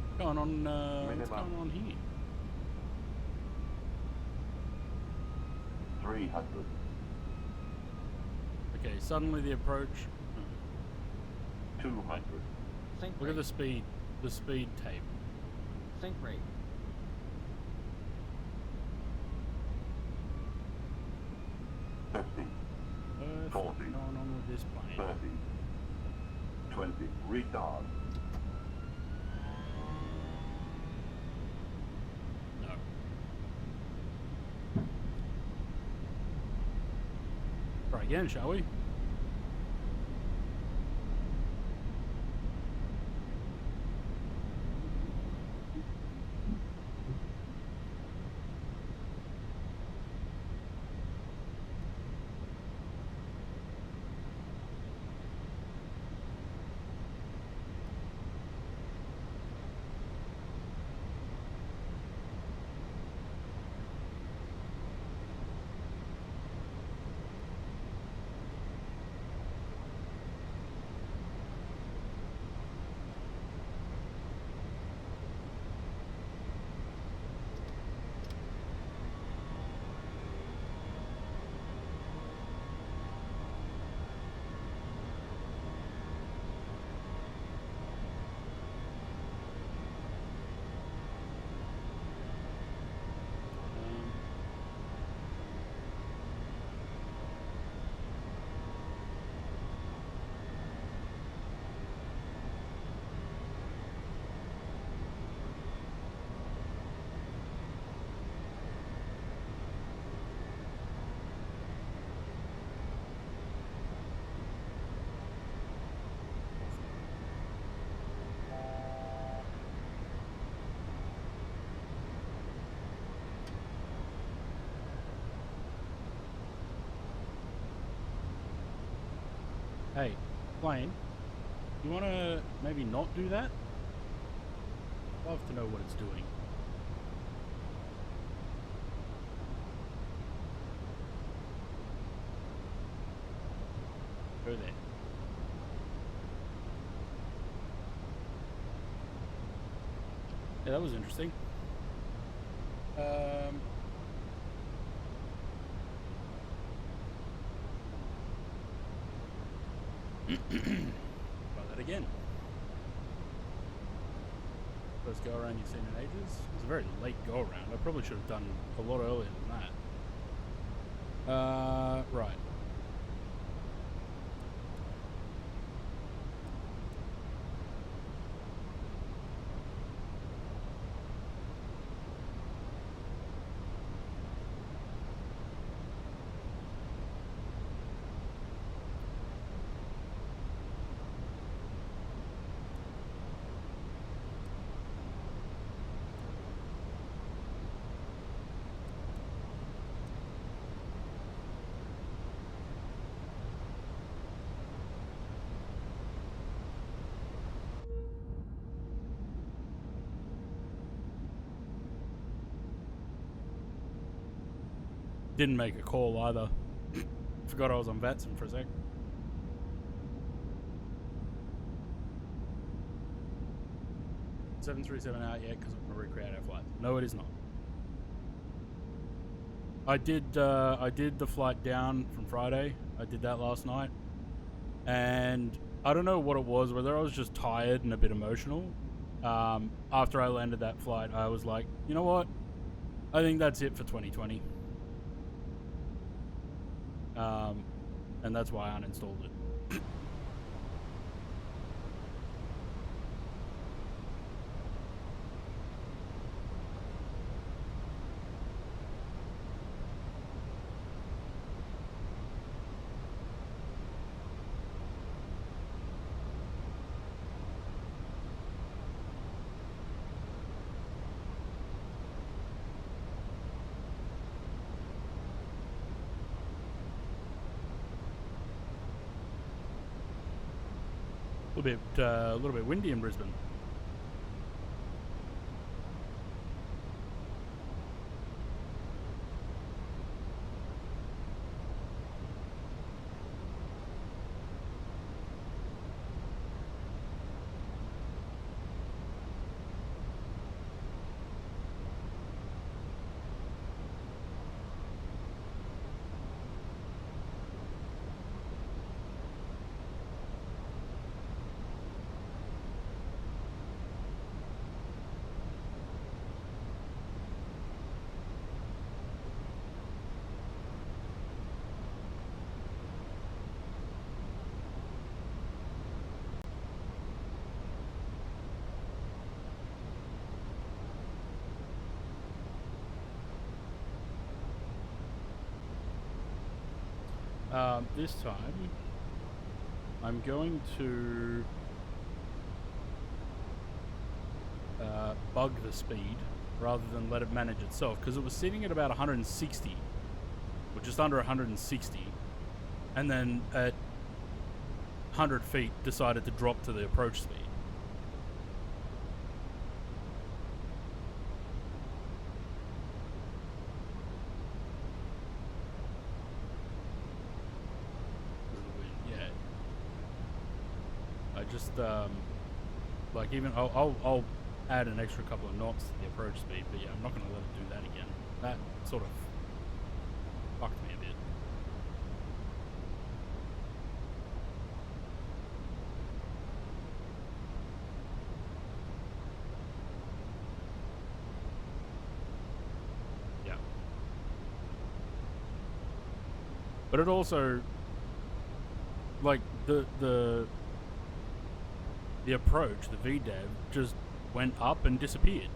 What's going on here? 300. Okay, suddenly the approach. 200. Look at the speed tape. Sync rate. 50. 40. What's going on with this plane? 30. 20. Retard. No. Try again, shall we? Hey, plane, you want to maybe not do that? Love to know what it's doing. Go there. Yeah, that was interesting. Try that again. First go around you've seen in ages. It was a very late go around. I probably should have done a lot earlier than that. Right. Didn't make a call either. Forgot I was on Vatson for a sec. $737 out yet because I'm going to recreate our flights. No, it is not. I did the flight down from Friday. I did that last night. And I don't know what it was, whether I was just tired and a bit emotional. After I landed that flight, I was like, you know what? I think that's it for 2020. And that's why I uninstalled it. A little bit windy in Brisbane. This time, I'm going to bug the speed rather than let it manage itself, because it was sitting at about 160, or just under 160, and then at 100 feet decided to drop to the approach speed. Just like even I'll add an extra couple of knots to the approach speed, but yeah, I'm not going to let it do that again. That sort of fucked me a bit. Yeah, but it also, like, the approach, the VDAV, just went up and disappeared.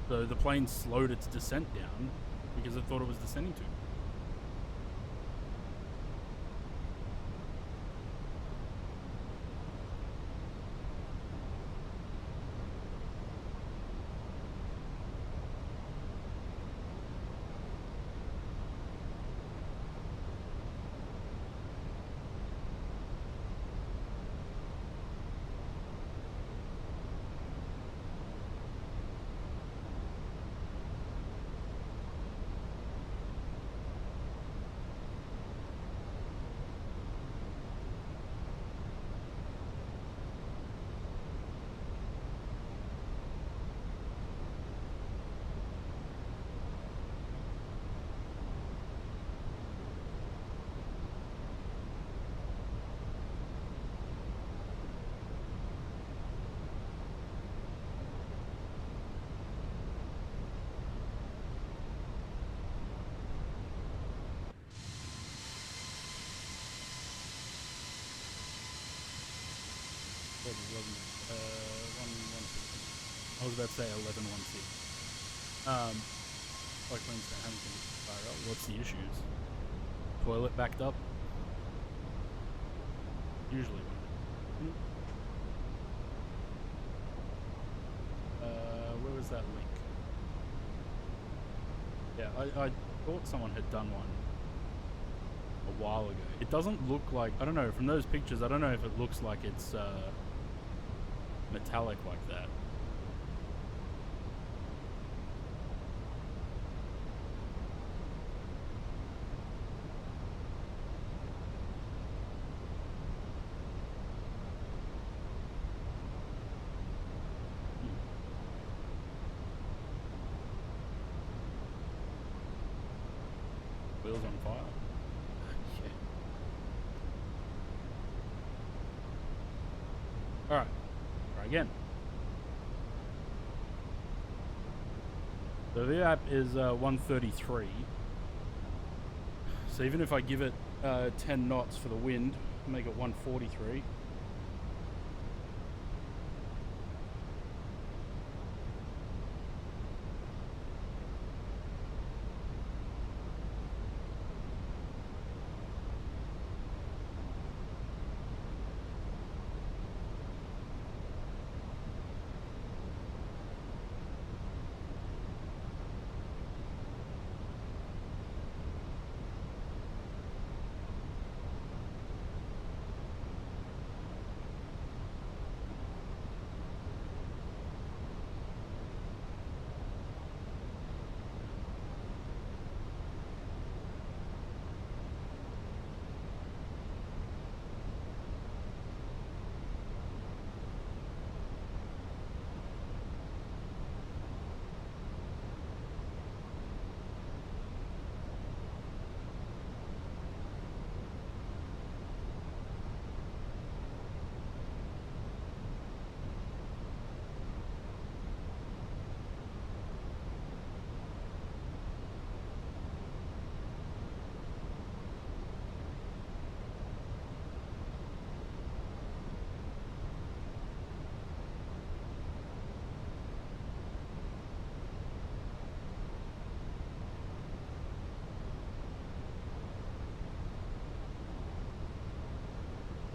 So the plane slowed its descent down because it thought it was descending too. I was about to say 1116. Like Winston Hamilton fire up. What's the issues? Toilet backed up? Usually. Where was that link? Yeah, I thought someone had done one a while ago. It doesn't look like, I don't know, from those pictures, I don't know if it looks like it's metallic like that. Wheels on fire. Shit. Alright. Try again. The VAP is 133. So even if I give it 10 knots for the wind, make it 143.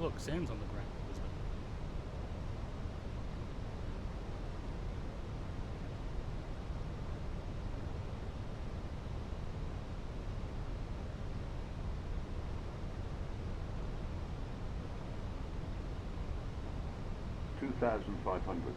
look, Sam's on the ground. Elizabeth. $2,500.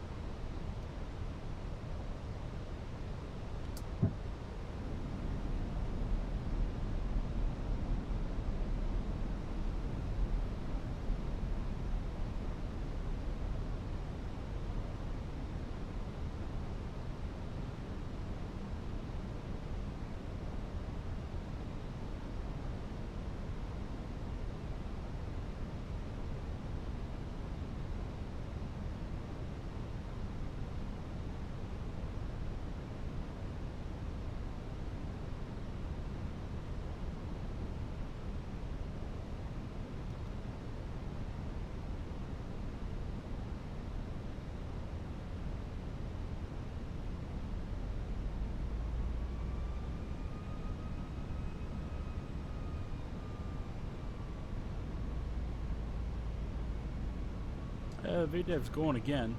VDev's gone again.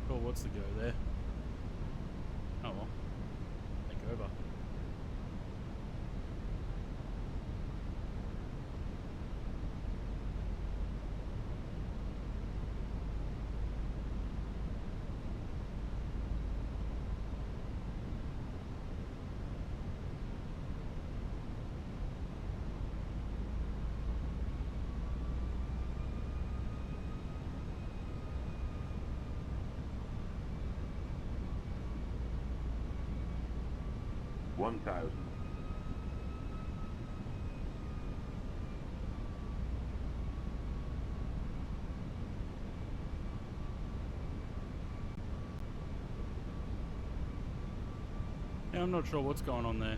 Oh, what's the go there? Oh well. Take over. $1,000. Yeah, I'm not sure what's going on there.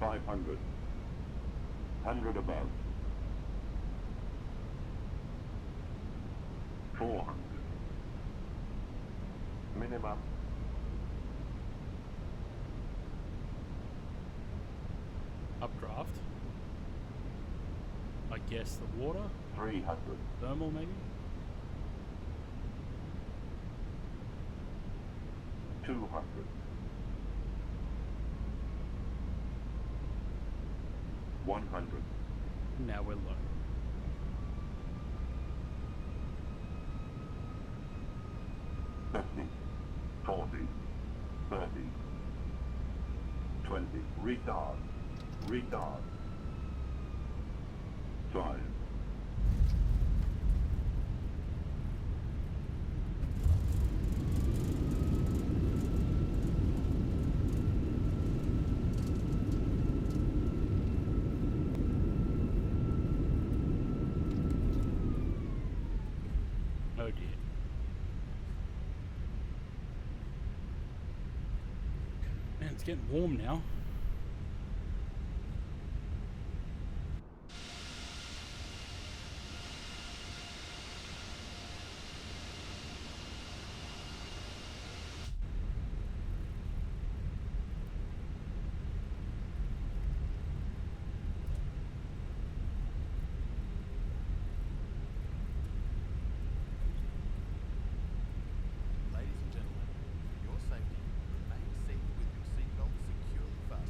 $500. 100 above. 400. Minimum. Updraft. I guess the water. 300. Thermal maybe. 200. 100. Now we're low. $50, $40, $30, $20. Retard. Retard. 5. Oh dear. Man, it's getting warm now. Ladies and gentlemen, for your safety, remain seated with your seatbelt securely fastened.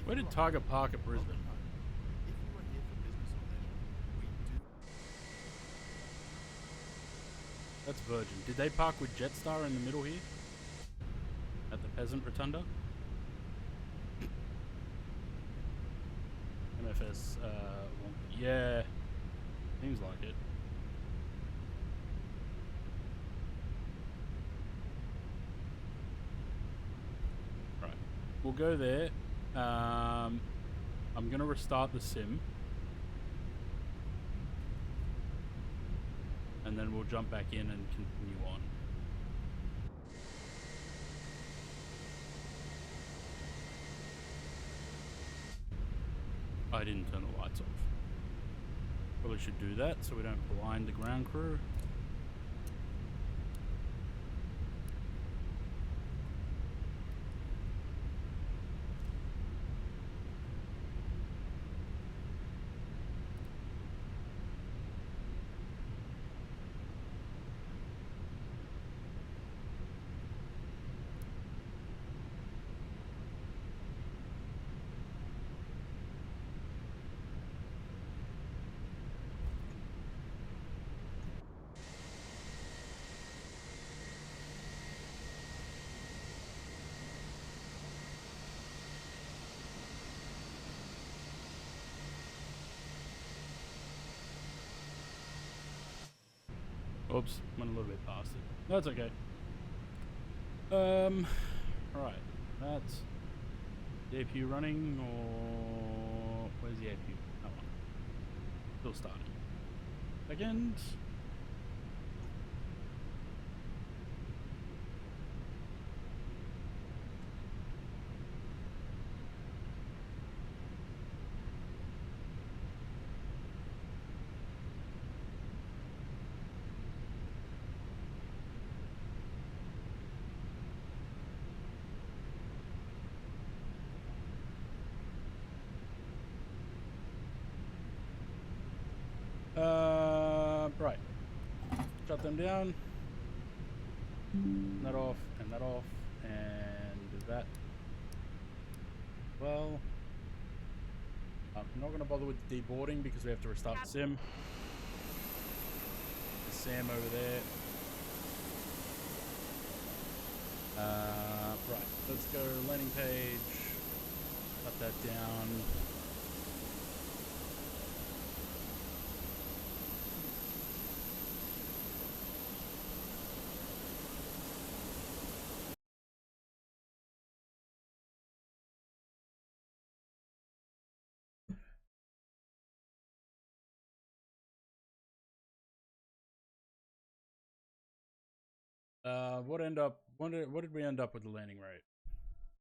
Where did Tiger park at Brisbane? That's Virgin. Did they park with Jetstar in the middle here? At the Peasant Rotunda? MFS, yeah. Seems like it. Right. We'll go there. I'm gonna restart the sim. And then we'll jump back in and continue on. I didn't turn the lights off. Probably should do that so we don't blind the ground crew. Oops, went a little bit past it. That's okay. Right. That's the APU running, or where's the APU? Oh, still starting. Second. Right. Shut them down. That off, and that off, and that. Well, I'm not going to bother with deboarding because we have to restart the sim. There's Sam over there. Right. Let's go landing page. Shut that down. What did we end up with the landing rate?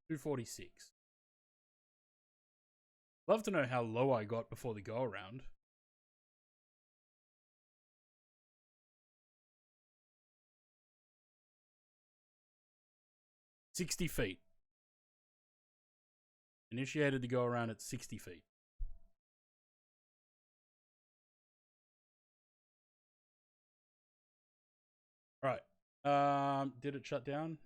246. Love to know how low I got before the go around. $60 feet. Initiated the go around at 60 feet. Right. Did it shut down?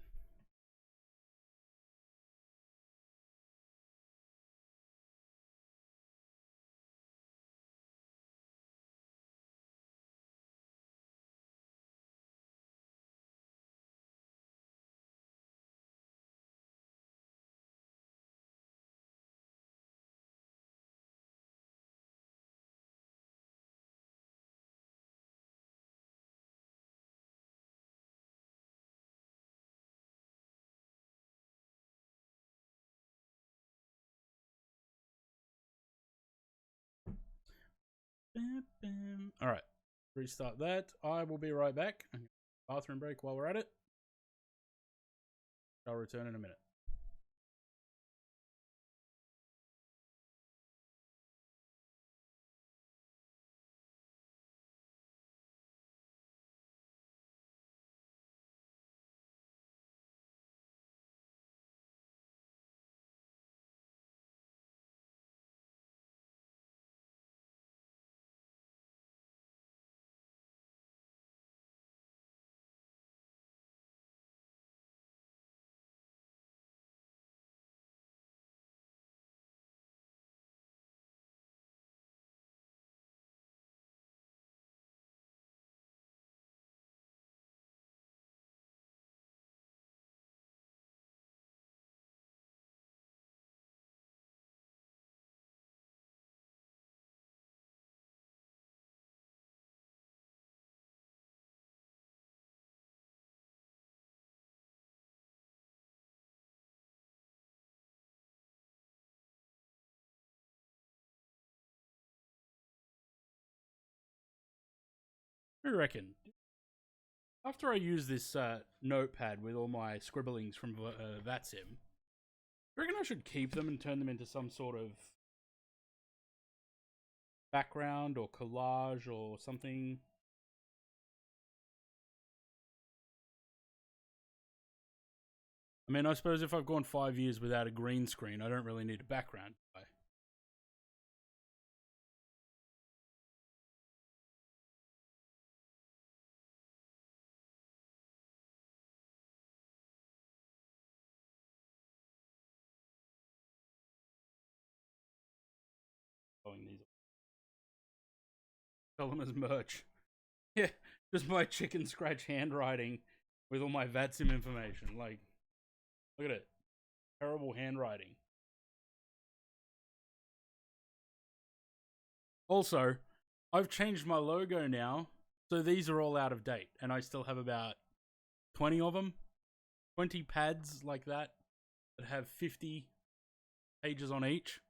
All right, restart that. I will be right back. Bathroom break while we're at it. I'll return in a minute. I reckon after I use this notepad with all my scribblings from VATSIM, I reckon I should keep them and turn them into some sort of background or collage or something. I mean, I suppose if I've gone 5 years without a green screen, I don't really need a background. Do I? These. Sell them as merch. Yeah, just my chicken scratch handwriting with all my VATSIM information. Like, look at it. Terrible handwriting. Also, I've changed my logo now, so these are all out of date, and I still have about 20 of them. 20 pads like that have 50 pages on each.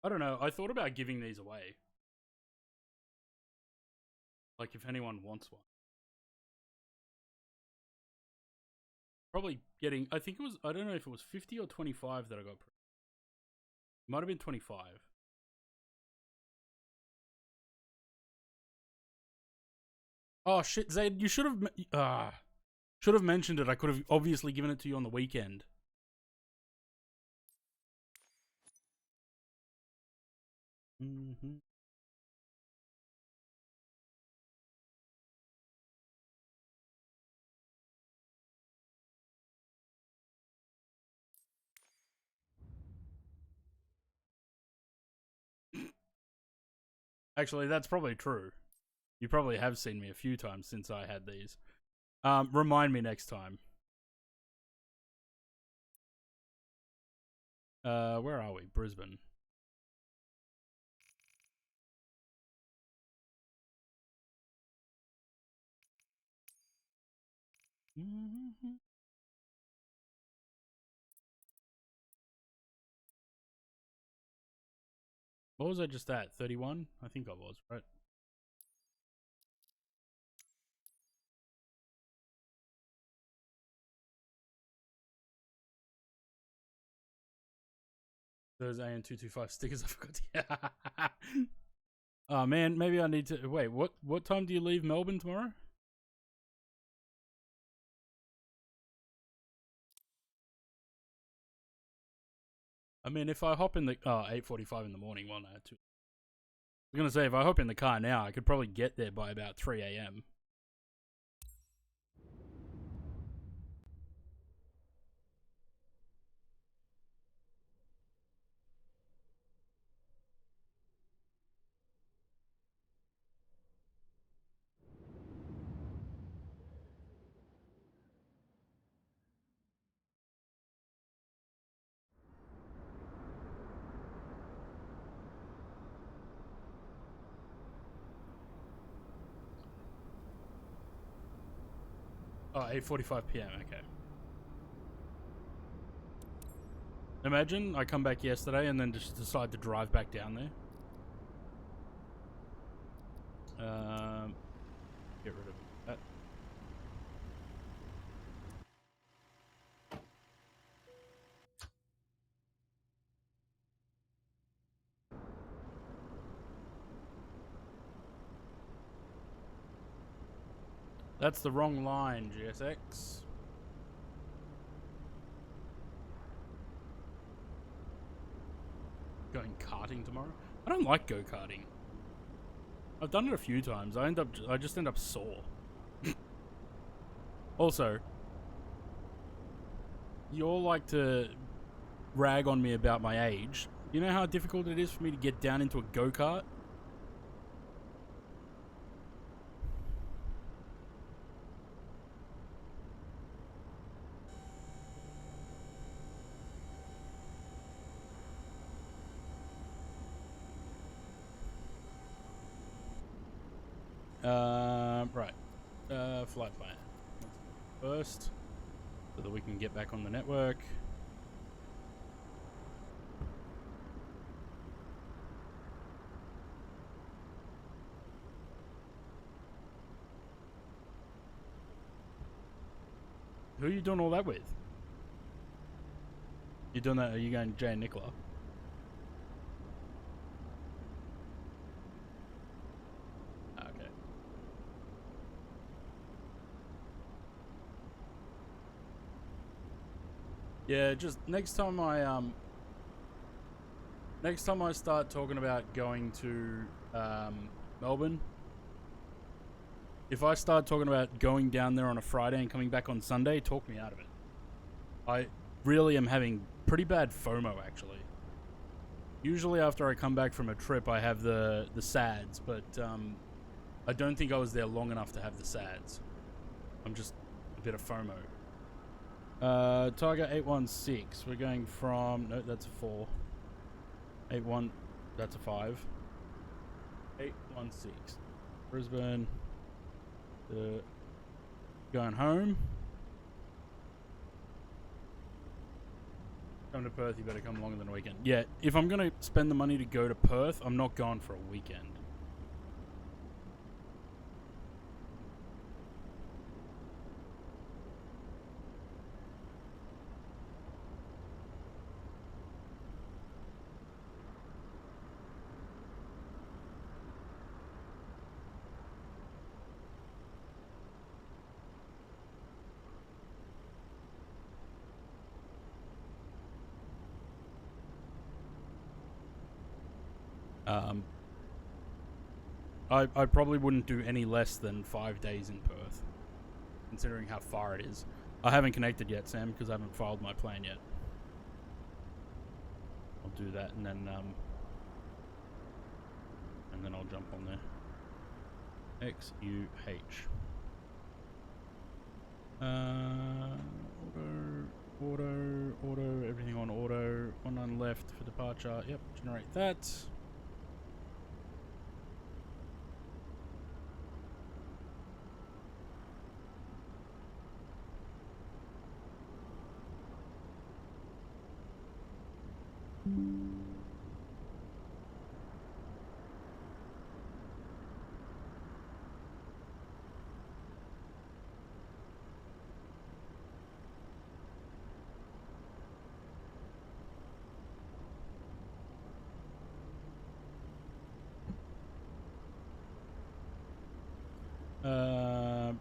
I don't know. I thought about giving these away. Like, if anyone wants one. Probably getting, I think it was, I don't know if it was 50 or 25 that I got. It might have been 25. Oh shit, Zaid, you should have mentioned it. I could have obviously given it to you on the weekend. Actually, that's probably true. You probably have seen me a few times since I had these. Remind me next time. Where are we? Brisbane. What was I just at? 31? I think I was, right? Those AN225 stickers I forgot to... Oh man, maybe I need to... Wait, what time do you leave Melbourne tomorrow? I mean, if I hop in the... Oh, 8:45 in the morning, well, no, 2. I was going to say, if I hop in the car now, I could probably get there by about 3 a.m. Oh, 8:45 p.m. Okay. Imagine I come back yesterday and then just decide to drive back down there. Get rid of that. That's the wrong line, GSX. Going karting tomorrow? I don't like go-karting. I've done it a few times. I just end up sore. Also, you all like to rag on me about my age. You know how difficult it is for me to get down into a go-kart? Right. Flight plan. First, so that we can get back on the network. Who are you doing all that with? You doing that? Are you going Jay and Nicola? Okay. Yeah, just next time I start talking about going to Melbourne, if I start talking about going down there on a Friday and coming back on Sunday, talk me out of it. I really am having pretty bad FOMO, actually. Usually after I come back from a trip, I have the SADs, but I don't think I was there long enough to have the SADs. I'm just a bit of FOMO. Tiger 816, we're going from, no, that's a 4. 81, that's a 5. 816, Brisbane, going home. Come to Perth, you better come longer than a weekend. Yeah, if I'm gonna spend the money to go to Perth, I'm not going for a weekend. I probably wouldn't do any less than 5 days in Perth, considering how far it is. I haven't connected yet, Sam, because I haven't filed my plan yet. I'll do that and then I'll jump on there. XUH. Auto, everything on auto. 19 left for departure. Yep, generate that.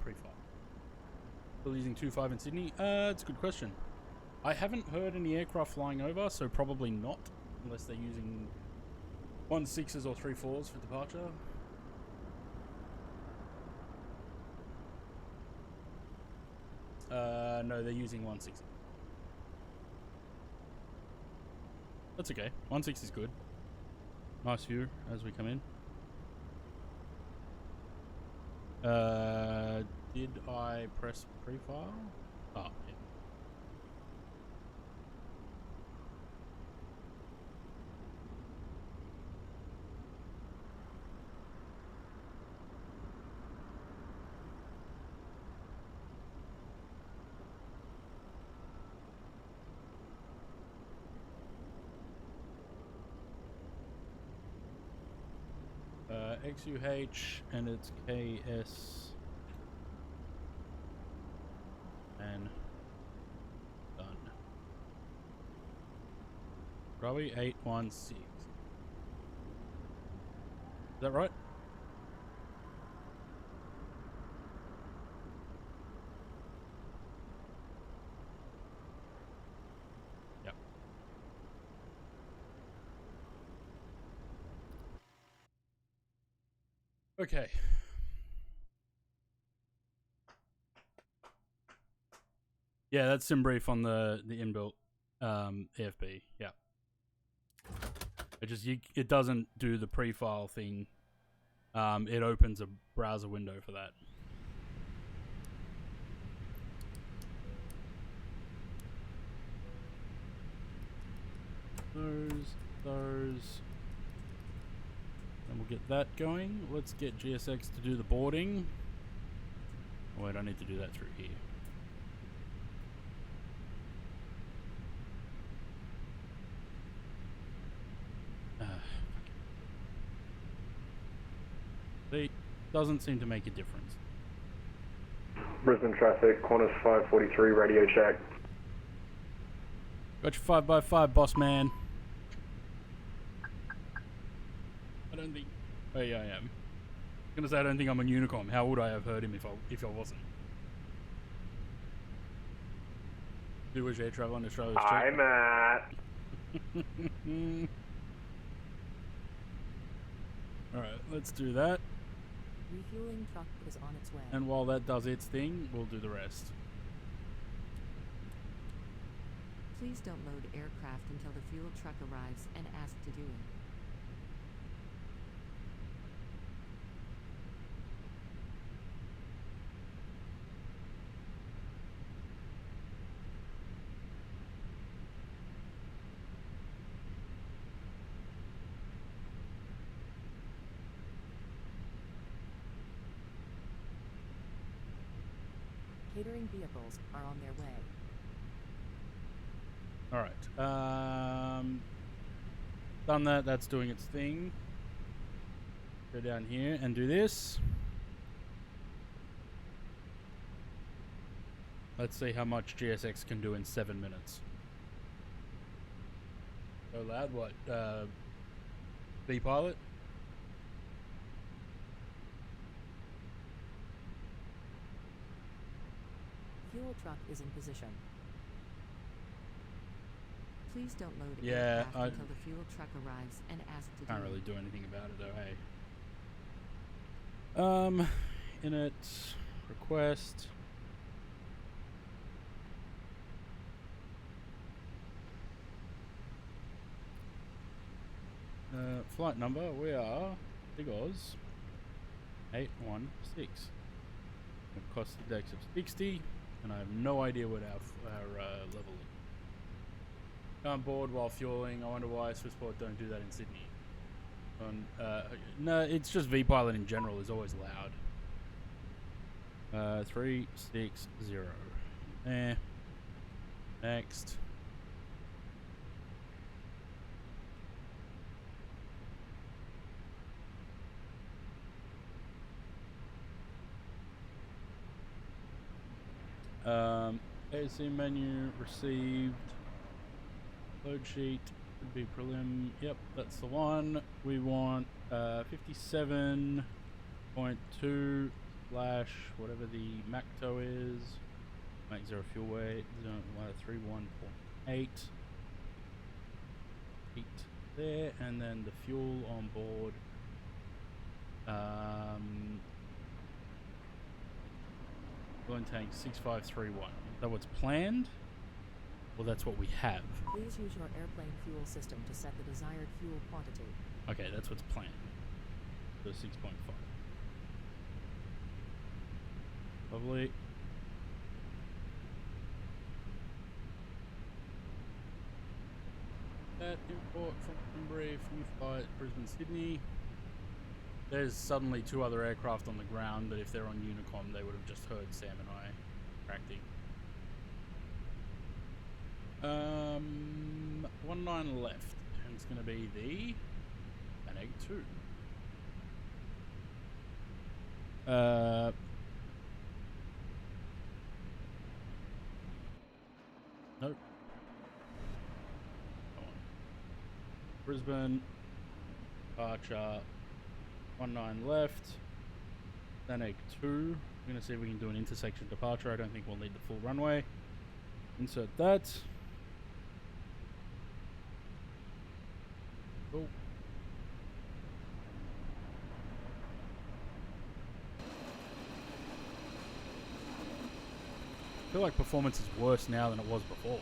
Pre-flight. Still using 2.5 in Sydney? It's a good question. I haven't heard any aircraft flying over, so probably not, unless they're using 1.6s or 3.4s for departure. No, they're using 1.6. That's okay. 1.6 is good. Nice view as we come in. Did I press pre-file? Oh, yeah. XUH and it's KS and done. Probably 816. Is that right? Yep. Okay. Yeah, that's SimBrief on the inbuilt AFB. Yeah. It doesn't do the pre-file thing. It opens a browser window for that. Those. And we'll get that going. Let's get GSX to do the boarding. Oh wait, I need to do that through here. See, doesn't seem to make a difference. Brisbane traffic, Qantas 543, radio check. Got your 5x5, boss man. I don't think. Oh yeah, I am. I'm gonna say I don't think I'm on Unicom. How would I have heard him if I wasn't? Do wish air travel on Australia's cheap. Hi, Matt. Alright, let's do that. Refueling truck is on its way. And while that does its thing, we'll do the rest. Please don't load aircraft until the fuel truck arrives and ask to do it. Catering vehicles are on their way. Alright, done that, that's doing its thing. Go down here and do this. Let's see how much GSX can do in 7 minutes. So lad, what, V-pilot? Fuel truck is in position. Please don't load Yeah, aircraft until the fuel truck arrives and ask to can't do really it. do anything about it though, hey. Init, request. Flight number, we are Big Oz 816. It costs the dex of 60, and I have no idea what our level is. Can't board while fueling. I wonder why Swissport don't do that in Sydney. No, it's just V-pilot in general is always loud. 360. There. Next. AC menu received. Load sheet could be prelim. Yep, that's the one. We want 57.2 slash whatever the MACTO is. Make 0 fuel weight 31.8. 8 there, and then the fuel on board. Fuel tank 6531. Is that what's planned? Well, that's what we have. Please use your airplane fuel system to set the desired fuel quantity. Okay, that's what's planned. So 6.5. Lovely. That import from brief, new flight, Brisbane, Sydney. There's suddenly 2 other aircraft on the ground, but if they're on Unicom, they would have just heard Sam and I interacting. 19 left, and it's going to be the Egg 2. Nope. Come on. Brisbane, Archer, 19 left, then Egg 2. We're going to see if we can do an intersection departure. I don't think we'll need the full runway. Insert that. Cool. I feel like performance is worse now than it was before.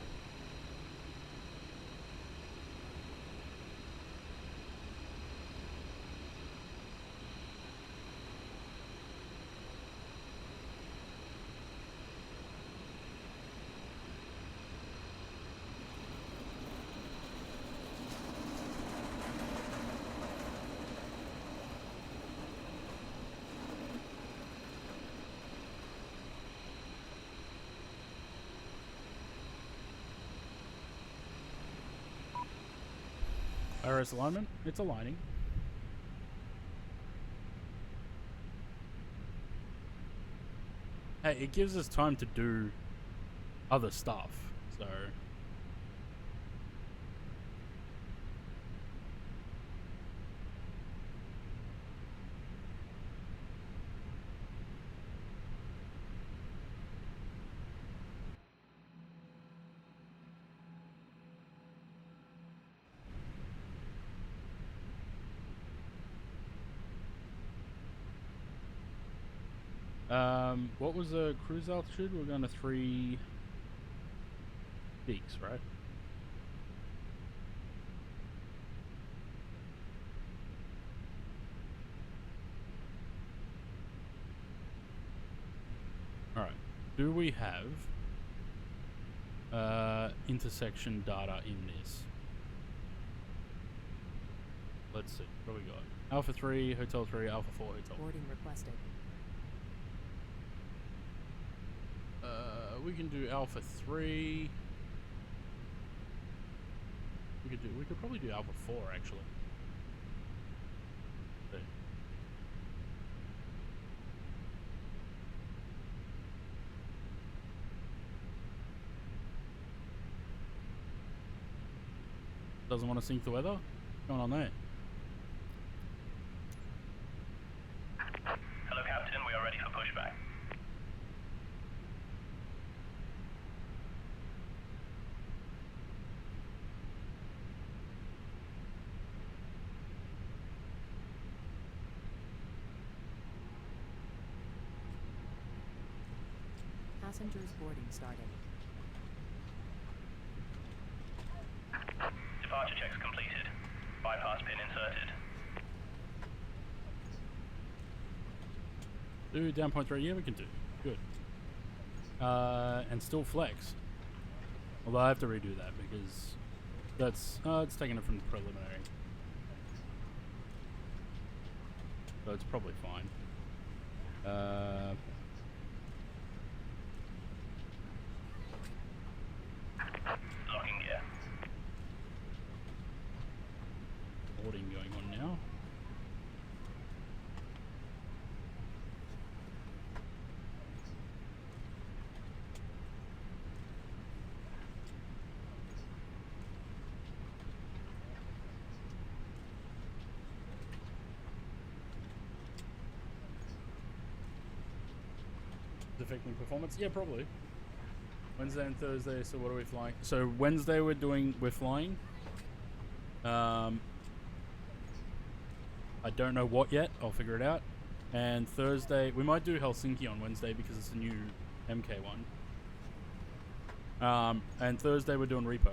IRS alignment. It's aligning. Hey, it gives us time to do other stuff, so... what was the cruise altitude? We're going to 3 peaks, right? Alright. Do we have intersection data in this? Let's see. What do we got? Alpha 3, Hotel 3, Alpha 4, Hotel 4. Boarding requested. We can do Alpha 3. We could probably do Alpha 4 actually. See. Doesn't want to sync the weather? What's going on there? Hello, Captain. We are ready for pushback. Passengers boarding started. Departure checks completed. Bypass pin inserted. Do down point 3, yeah we can do. Good. And still flex. Although I have to redo that because that's it's taking it from the preliminary. So it's probably fine. Locking gear. Boarding going on now. Affecting performance? Yeah, probably. Wednesday and Thursday, so what are we flying? So Wednesday we're flying. I don't know what yet, I'll figure it out. And Thursday, we might do Helsinki on Wednesday because it's a new MK one. And Thursday we're doing Repo.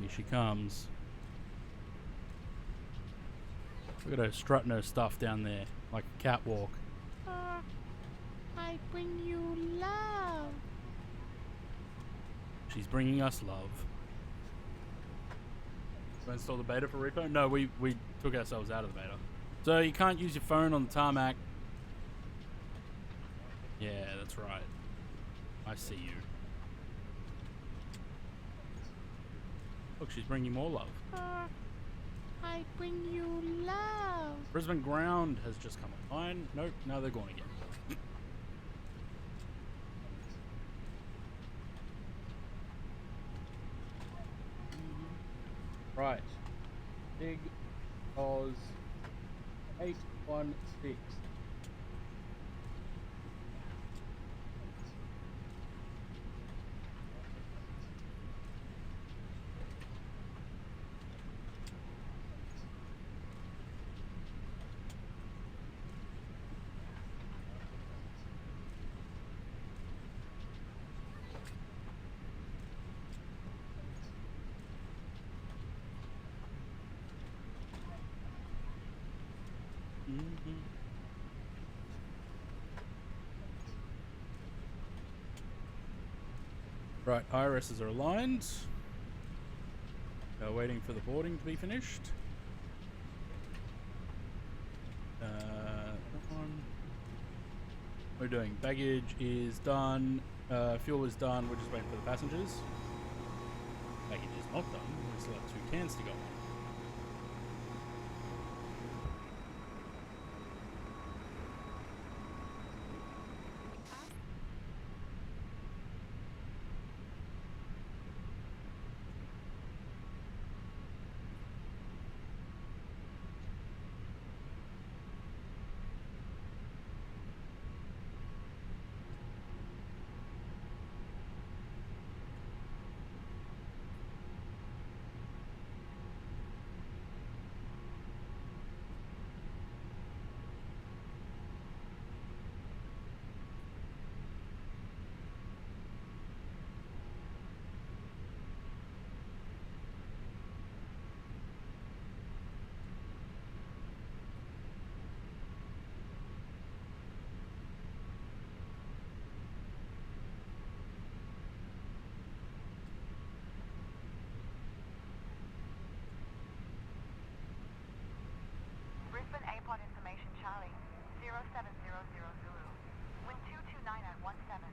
Here she comes. Look at her strutting her stuff down there, like a catwalk. I bring you love. She's bringing us love. Do I install the beta for Repo? No, we took ourselves out of the beta. So you can't use your phone on the tarmac. Yeah, that's right. I see you. Look, she's bringing more love. I bring you love. Brisbane ground has just come online. Nope, now they're going again. Right. Big Oz 816. Right, IRSs are aligned. Waiting for the boarding to be finished. That one. We're doing baggage is done. Fuel is done. We're just waiting for the passengers. Baggage is not done. We still have 2 cans to go on. Brisbane APOD information Charlie, 0700 Zulu. Wind 229 at 17.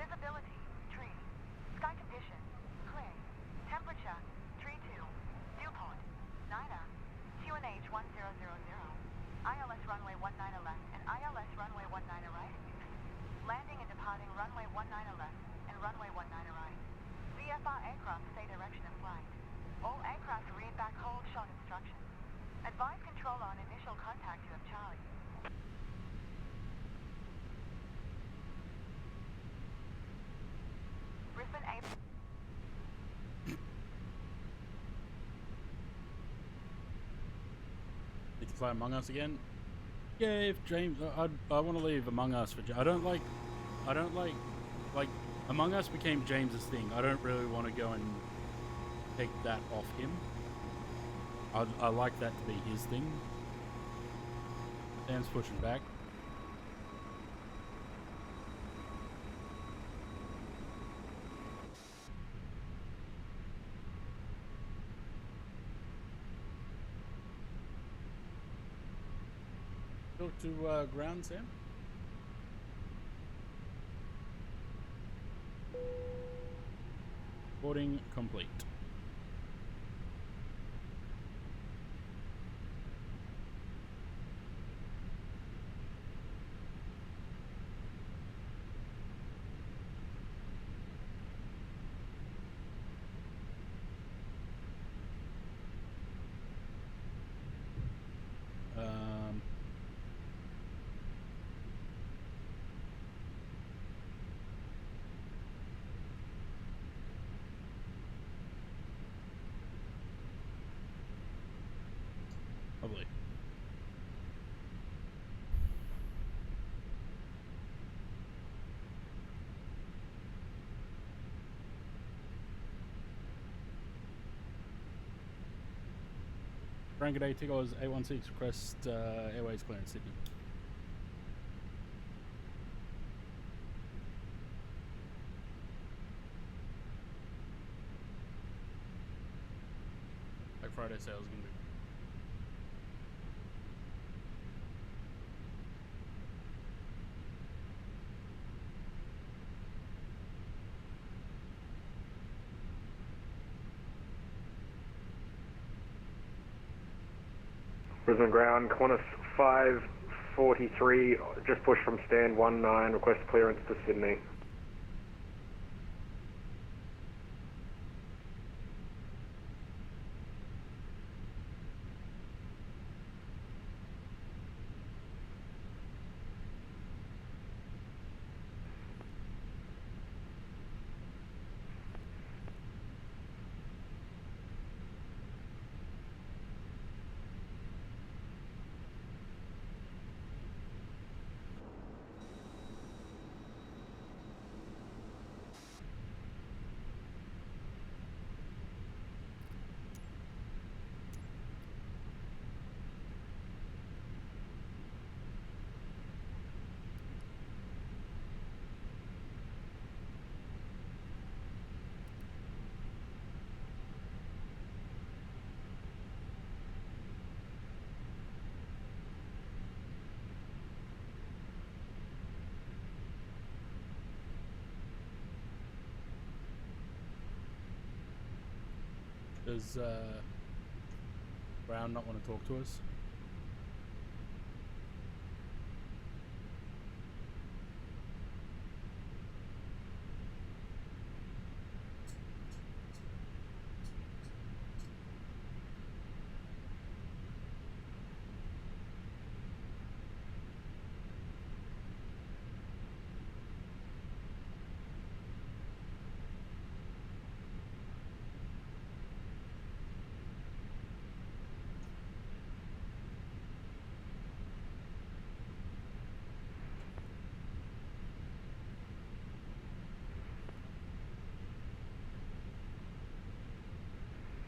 Visibility, tree. Sky condition, clear. Temperature, tree 2. Dew point, Nina. QNH 1000. ILS runway 19 left and ILS runway 19 right. Landing and departing runway 19 left and runway 19 right. VFR aircraft stay direction of flight. All aircraft read back hold shot instructions. Advise controller on initial contact you of Charlie. Brisbane A. Did you play Among Us again? Yeah, if James, I want to leave Among Us for. I don't like Among Us became James's thing. I don't really want to go and take that off him. I like that to be his thing. Dan's pushing back. Talk to ground, Sam. Boarding complete. Lovely. Frank Day Tigos 816 request airways clearance Sydney. Black Friday sales gonna be. Brisbane ground, Qantas 543, just push from stand 19, request clearance to Sydney. Does Brown not want to talk to us?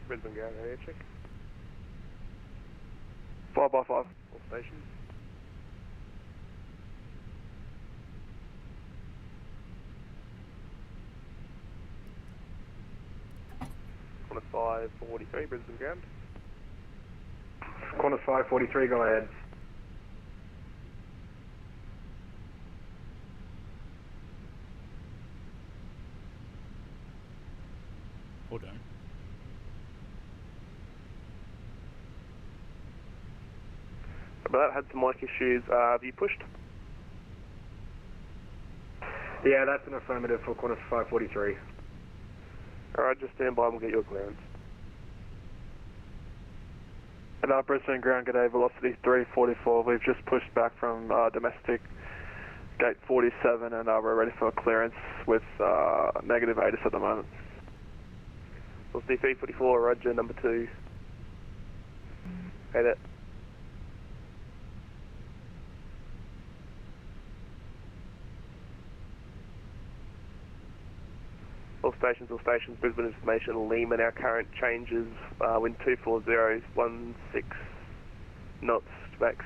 Brisbane Ground, area check. 5 by 5, all stations. Qantas 543, Brisbane Ground. Qantas 543, go ahead. Or don't. But that had some mic issues. Have you pushed? Yeah, that's an affirmative for Qantas 543. Alright, just stand by and we'll get your clearance. And Brisbane Ground, g'day, velocity 344. We've just pushed back from domestic gate 47 and we're ready for clearance with negative ATIS at the moment. Velocity 344, roger, number 2. Edit. All stations, Brisbane information, Lima, our current changes, wind 240, 16 knots, max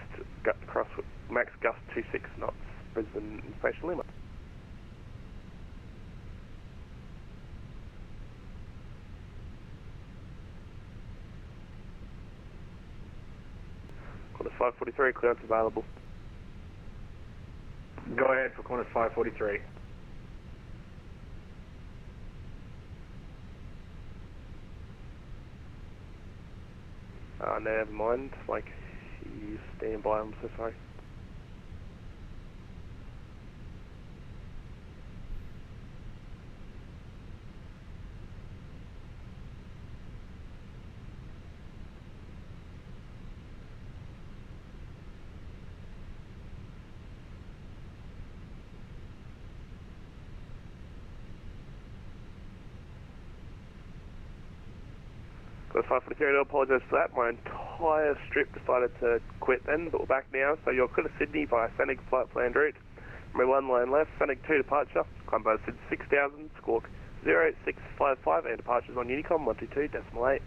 gust 26 knots, Brisbane information, Lima. Qantas 543, clearance available. Go ahead for Qantas 543. Never mind, like, you stand by, I'm so sorry. Qantas 543, I do apologise for that. My entire strip decided to quit then, but we're back now. So you're clear to Sydney via Fennig flight planned route. Runway 1 lane left, Fennig 2 departure. Climb by Sid 6000, squawk 0655 and departures on Unicom 122.8.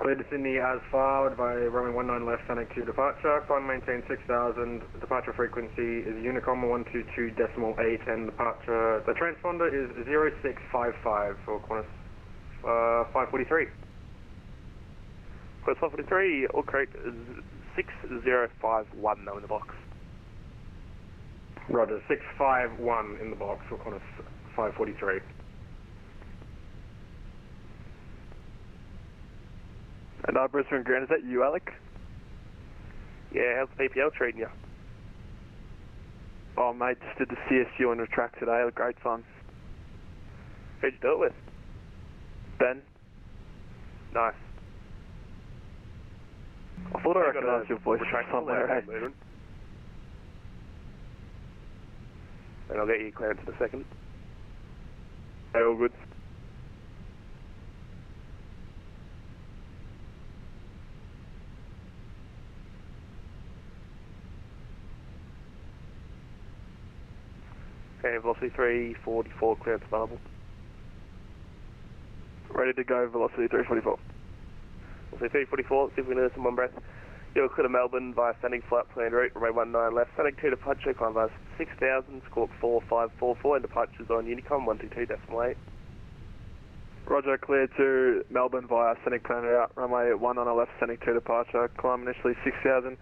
Clear to Sydney as filed by runway 19 left, Fennig 2 departure. Climb maintain 6000. Departure frequency is Unicom 122.8 and departure. The transponder is 0655 for Qantas 543. Qantas 543, all correct, 6051 though in the box. Roger, 651 in the box for Qantas 543. And Brisbane Ground, is that you, Alec? Yeah, how's the PPL treating you? Oh, mate, just did the CSU on the track today. Great fun. Who'd you do it with? Ben. Nice. I thought I recognised your voice from somewhere. And I'll get you clearance in a second. Hey, all good. Okay, velocity 344, clearance available. Ready to go, velocity 344. Velocity 344, see if we can do this in one breath. You're clear to Melbourne via Fennig flight planned route, runway 19 left, Fennig 2 departure, climb via 6000, squawk 4544, and departures on Unicom 122.8. Roger, clear to Melbourne via Fennig planned route, runway 19 left, Fennig 2 departure, climb initially 6000,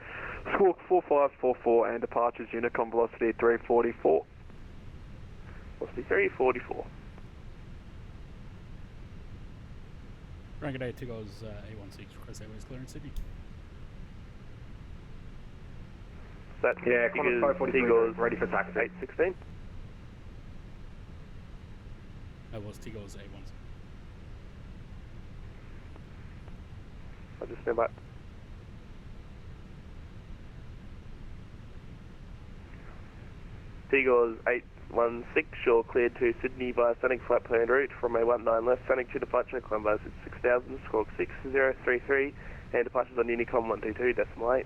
Squawk 4544 and departures Unicom velocity 344. Velocity 344. Rank 8 Tigos A16, request airways clearance Sydney. That Yeah, Qantas 543 ready for taxi. 816. That was Tigos A16. I'll just stand by. Tigos 816, shore cleared to Sydney via Sonic flight plan route from a 19 left, Sonic to departure, climb bus at 6000, squawk 6033, and departures on Unicom 122.8.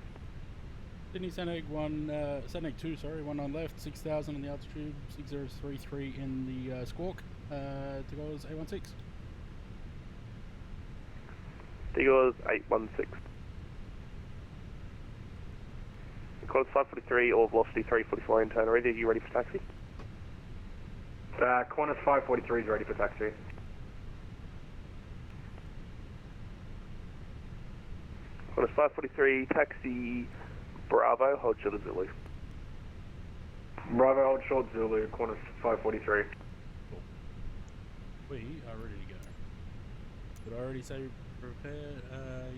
Sydney Sonic 2, 19 left, 6000 in the altitude, 6033 in the squawk, Tigos A16. Tigos 816. Qantas 543 or velocity 344 internal. Are you ready for taxi? Qantas 543 is ready for taxi. Qantas 543, taxi Bravo, hold short of Zulu. Bravo, hold short Zulu, Qantas 543. We are ready to go. Did I already say prepare?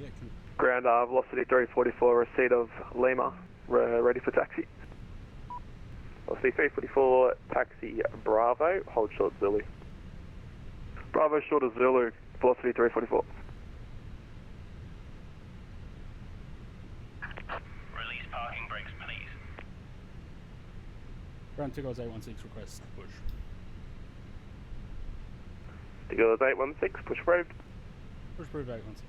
Yeah, can. Ground velocity 344, receipt of Lima, ready for taxi. Velocity 344, taxi Bravo, hold short Zulu. Bravo, short of Zulu, velocity 344. Release parking brakes, please. Ground Tigos A16, request push. Tigos 816, push approved. Push approved 816.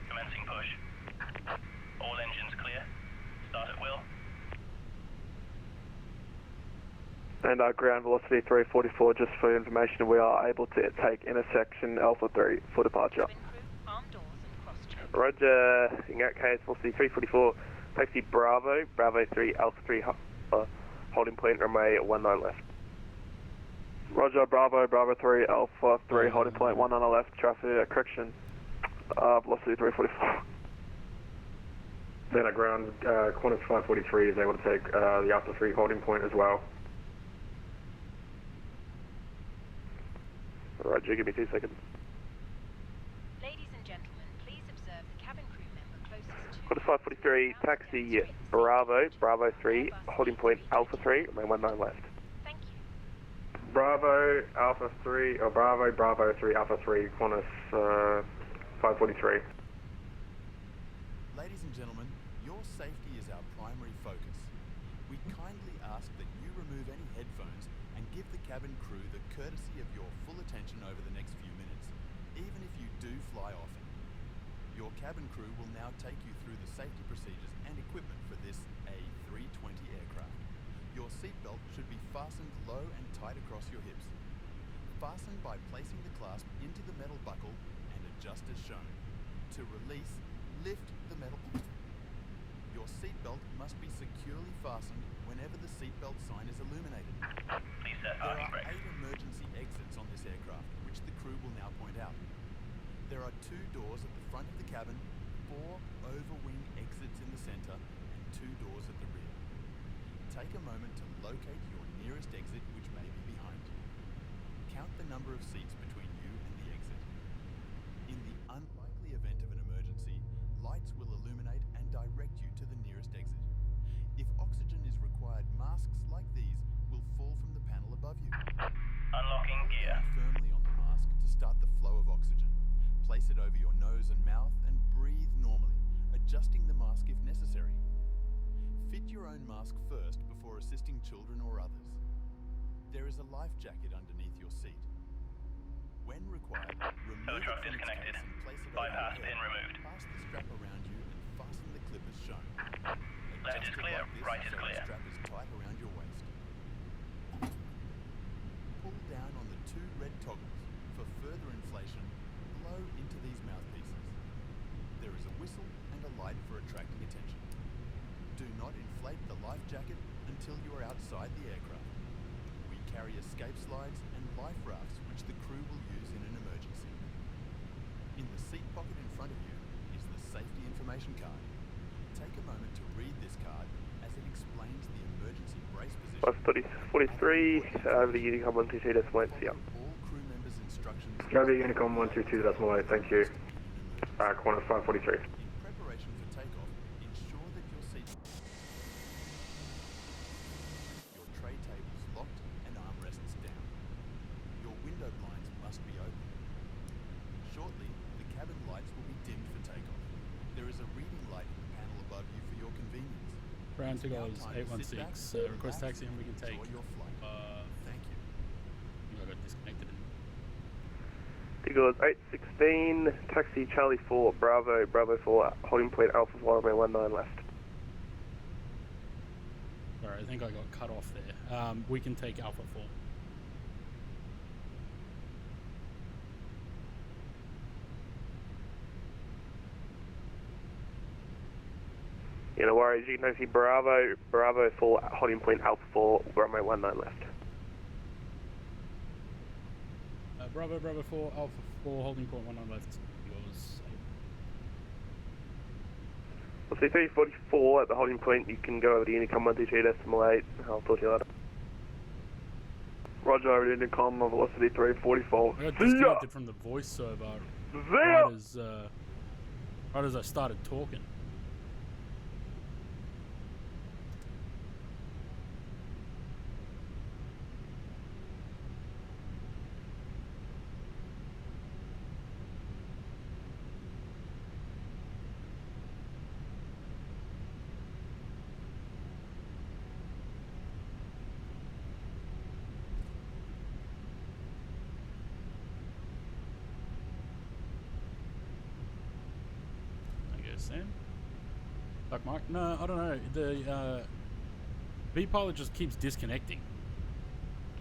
Commencing push. All engines clear. Start at will. And ground velocity 344, just for information, we are able to take intersection Alpha 3 for departure. Roger, in that case, velocity 344, taxi Bravo, Bravo 3, Alpha 3, holding point, runway 19 left. Roger, Bravo, Bravo 3, Alpha 3, holding point 1 on the left, traffic correction, velocity 344. Then at ground, Qantas 543 is able to take the Alpha 3 holding point as well. Roger, give me 2 seconds. Ladies and gentlemen, please observe the cabin crew member closest to Qantas 543, taxi Bravo, Bravo 3, holding point Alpha 3, runway 19 left. Bravo, Alpha 3, or Bravo, Bravo 3, Alpha 3, Qantas 543. Ladies and gentlemen, your safety is our primary focus. We kindly ask that you remove any headphones and give the cabin crew the courtesy of your full attention over the next few minutes, even if you do fly often. Your cabin crew will now take you through the safety procedures and equipment for this A320 aircraft. Your seatbelt should be fastened low and tight across your hips. Fasten by placing the clasp into the metal buckle and adjust as shown. To release, lift the metal. Your seatbelt must be securely fastened whenever the seatbelt sign is illuminated. Please set There parking are brakes. 8 emergency exits on this aircraft, which the crew will now point out. There are 2 doors at the front of the cabin, 4 overwing exits in the center, and 2 doors at the rear. Take a moment to locate your nearest exit, which may be behind you. Count the number of seats between you and the exit. In the unlikely event of an emergency, lights will illuminate and direct you to the nearest exit. If oxygen is required, masks like these will fall from the panel above you. Unlocking gear. Firmly on the mask to start the flow of oxygen. Place it over your nose and mouth and breathe normally, adjusting the mask if necessary. Fit your own mask first before assisting children or others. There is a life jacket underneath your seat. When required, remove it truck from its disconnected. case and place it Bypass over your pin head. removed. Pass the strap around you and fasten the clip as shown. Left Adjust is it clear, like this right is so clear. the strap is tight around your waist. Pull down on the 2 red toggles. For further inflation, blow into these mouthpieces. There is a whistle and a light for attracting attention. Do not inflate the life jacket until you are outside the aircraft. We carry escape slides and life rafts which the crew will use in an emergency. In the pocket in front of you is the safety information card. Take a moment to read this card as it explains the emergency brace position. Bus 43, over the Unicom 122.8, yeah. All crew members' instructions. Over Unicom 122.8, thank you. Qantas 543. In preparation for takeoff, ensure that your seat... Your tray tables locked and armrests down. Your window blinds must be open. Shortly, the cabin lights will be dimmed for takeoff. There is a reading light in the panel above you for your convenience. Round to goes 816. Request taxi and we can take. Thank you. I got disconnected. Tigors 816, taxi Charlie 4, Bravo 4, holding point Alpha Flight runway 19 left. Sorry, I think I got cut off there. We can take Alpha 4. Yeah, no worries, you can see Bravo 4, holding point Alpha 4, runway 19 left. Bravo 4, Alpha 4, holding point 19 left. Yours. We'll see 344 at the holding point. You can go over to Unicom 122.8. I'll talk to you later. Roger, over to Unicom, velocity 344. I got disconnected from the voice server right as I started talking. Like Mike? No, I don't know. The V-pilot just keeps disconnecting.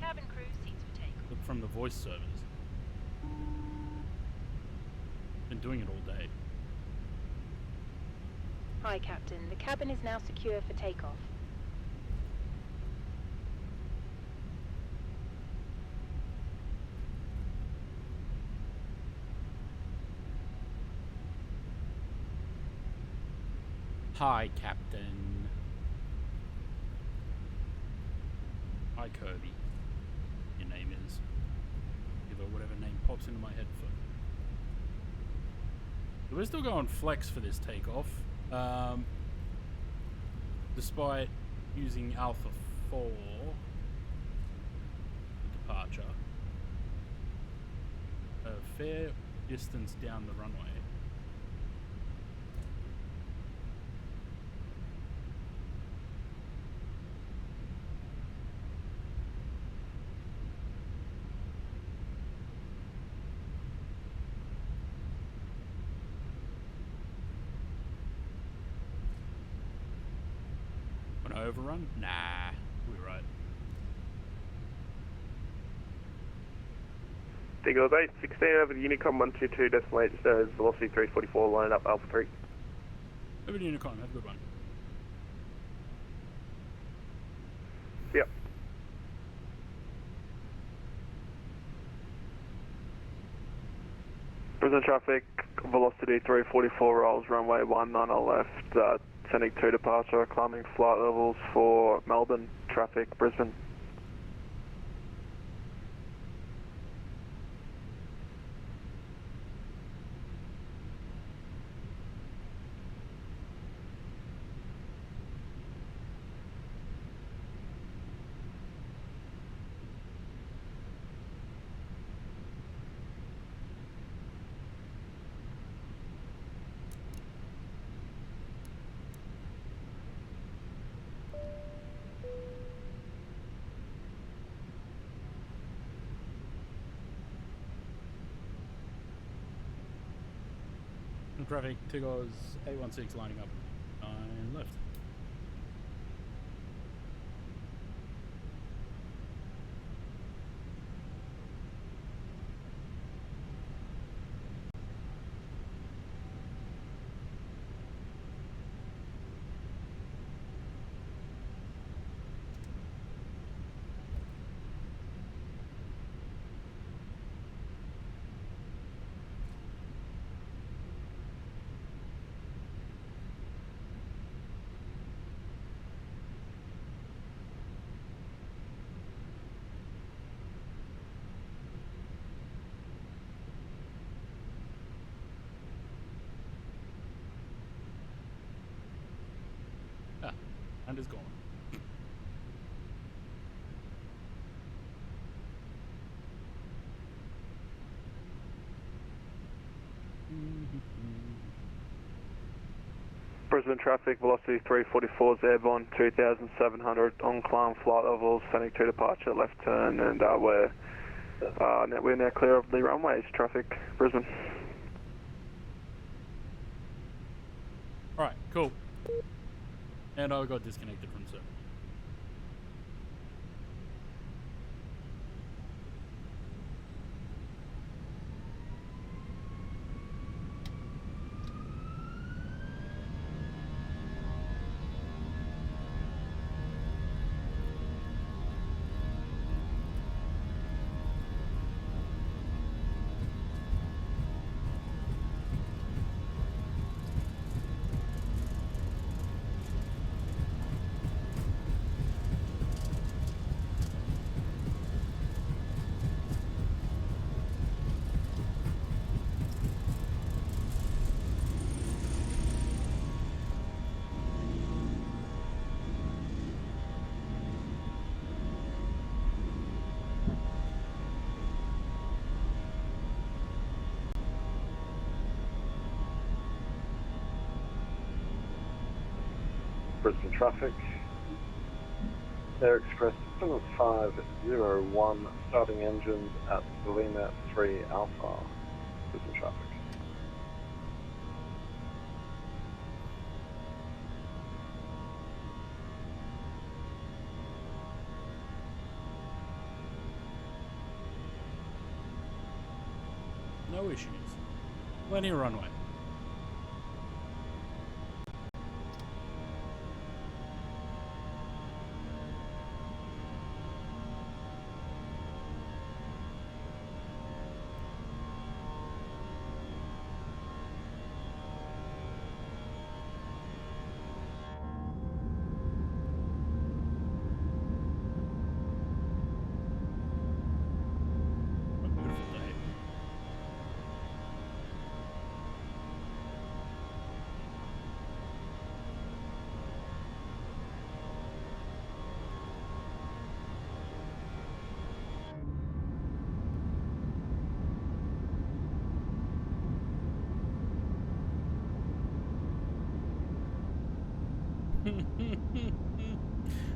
Cabin crew seats for takeoff. From the voice servers. Been doing it all day. Hi, Captain. The cabin is now secure for takeoff. Hi, Captain. Hi, Kirby. Your name is. Give her whatever name pops into my head for. So we're still going flex for this takeoff. Despite using Alpha 4 for departure. A fair distance down the runway. Overrun? Nah, we're right. Eagles 816 over the Unicom 122.8, velocity 344, line up Alpha 3. Over to Unicom, have a good one. Yep. Prison traffic, velocity 344 rolls, runway 19 left, sending 2 departure, climbing flight levels for Melbourne, traffic, Brisbane. Traffic, Tigos 816 lining up 9 left. mind is gone. Brisbane traffic, velocity 344 is airborne, 2,700 on climb flight levels, Fennec 2 departure, left turn, and we're now clear of the runways. Traffic, Brisbane. Alright, cool. And I got disconnected from service. Brisbane traffic. Air Express 7501, starting engines at Lima 3 Alpha. Brisbane traffic. No issues. Plenty of runway.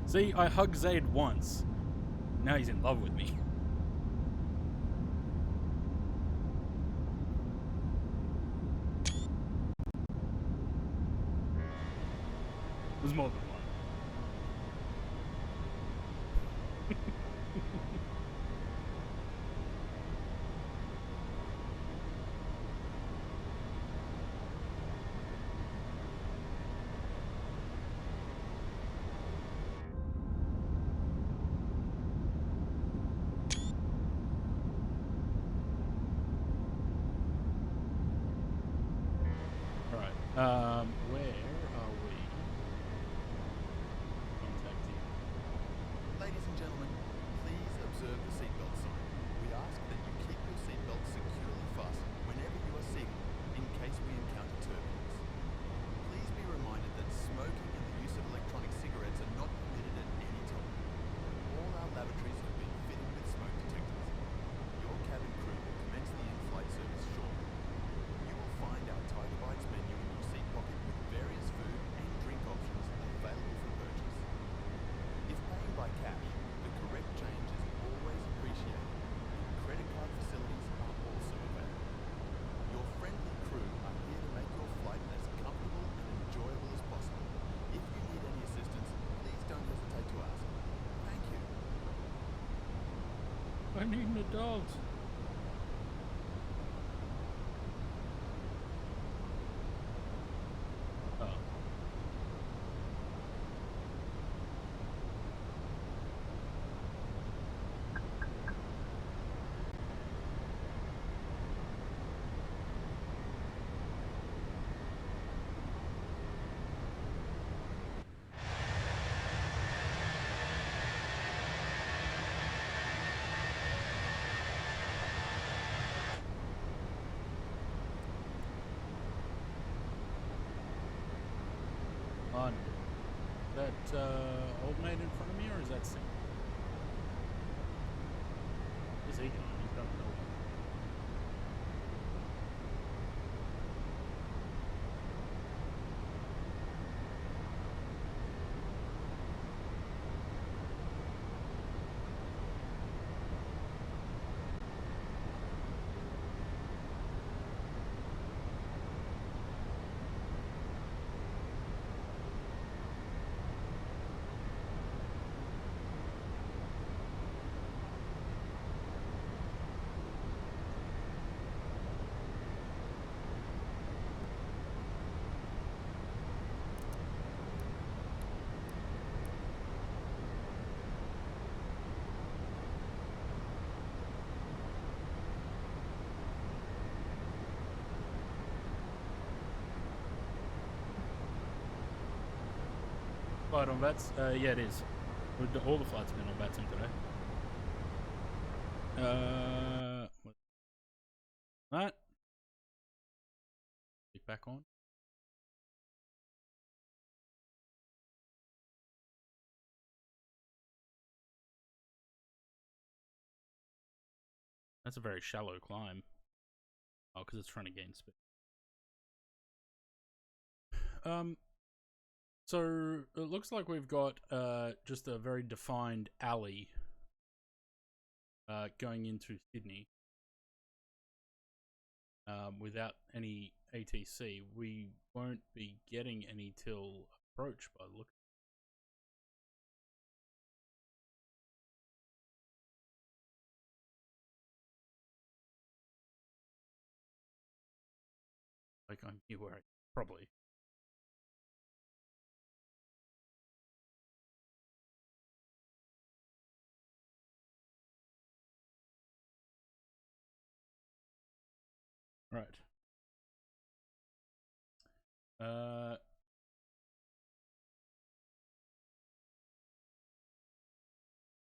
See, I hugged Zaid once. Now he's in love with me. There's more than one. Where are we? Contacting. Ladies and gentlemen, please observe the seatbelt sign. We ask that you keep your seatbelt securely fastened whenever you are seated, in case we encounter turbulence. Please be reminded that smoking and the use of electronic cigarettes are not permitted at any time. All our lavatories have been fitted with smoke detectors. Your cabin crew will commence the in-flight service shortly. You will find our Tiger Bites menu in your seat pocket with various food and drink options available for purchase. If paying by cash, the correct change is always appreciated, and credit card facilities are also available. Your friendly crew are here to make your flight as comfortable and enjoyable as possible. If you need any assistance, please don't hesitate to ask. Thank you. I need an adult. Oh. that old mate in front of me, or is that Sam? Is he going? He's going nowhere. Flight on VATS? Yeah, it is. All the flights have been on VATSIM today. That. Click back on. That's a very shallow climb. Oh, because it's trying to gain speed. So it looks like we've got just a very defined alley going into Sydney without any ATC. We won't be getting any till approach by the look. Like I knew where it probably. Right.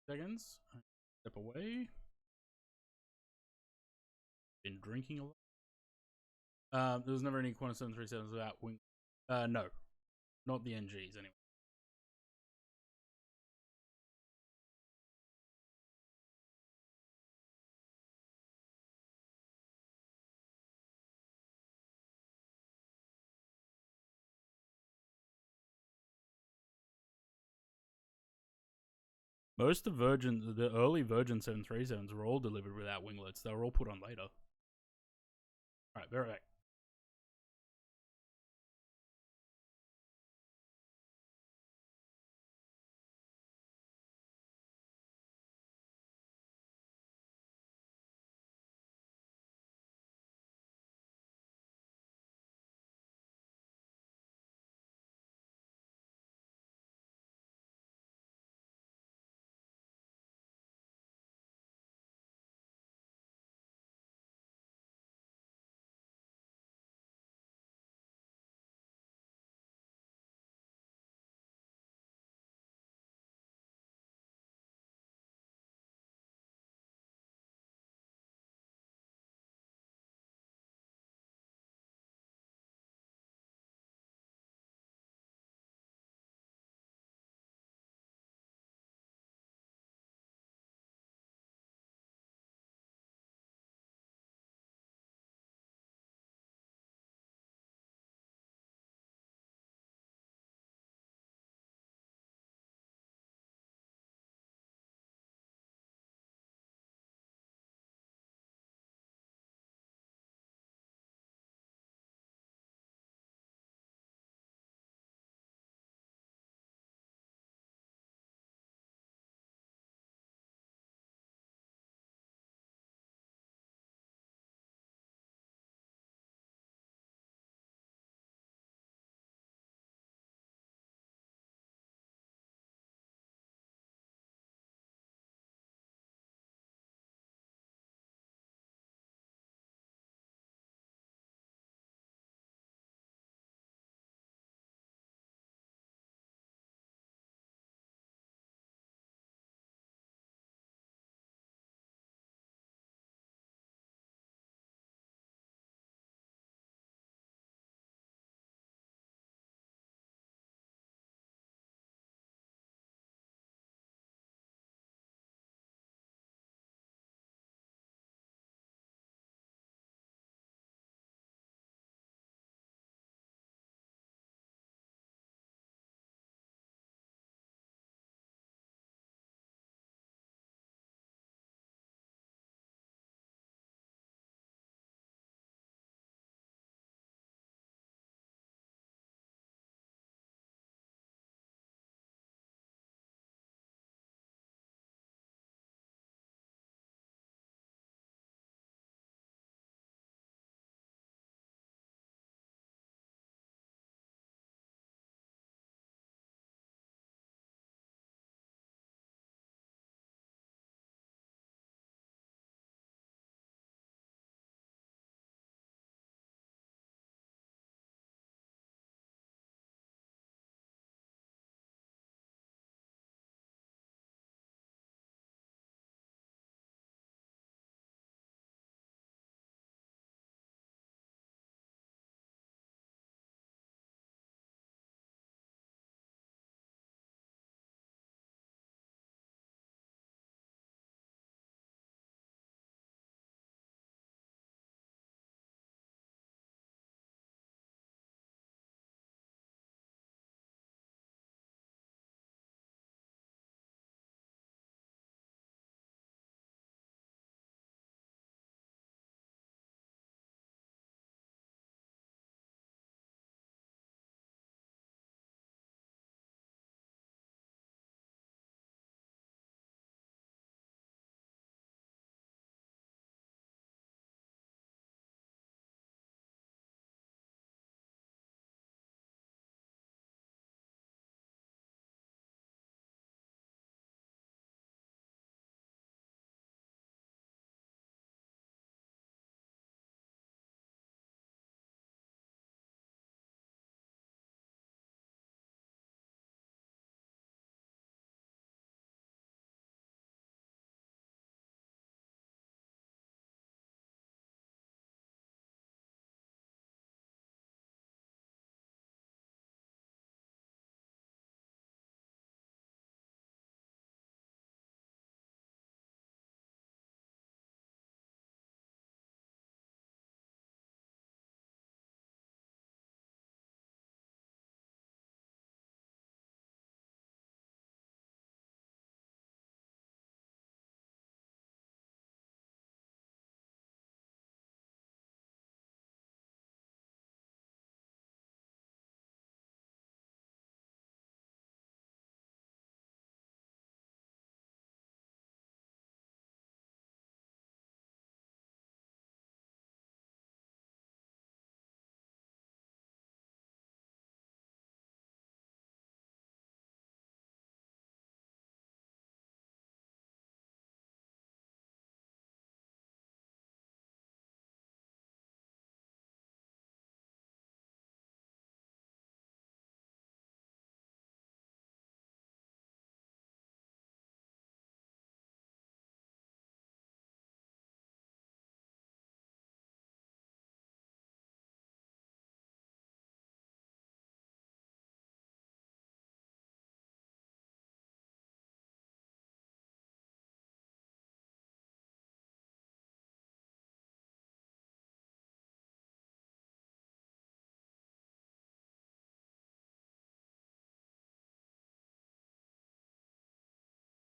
Seconds. Step away. Been drinking a lot. There was never any Qantas 737s without wing. No, not the NGs anyway. Most of Virgin, the early Virgin 737s were all delivered without winglets. They were all put on later. Alright, be right back.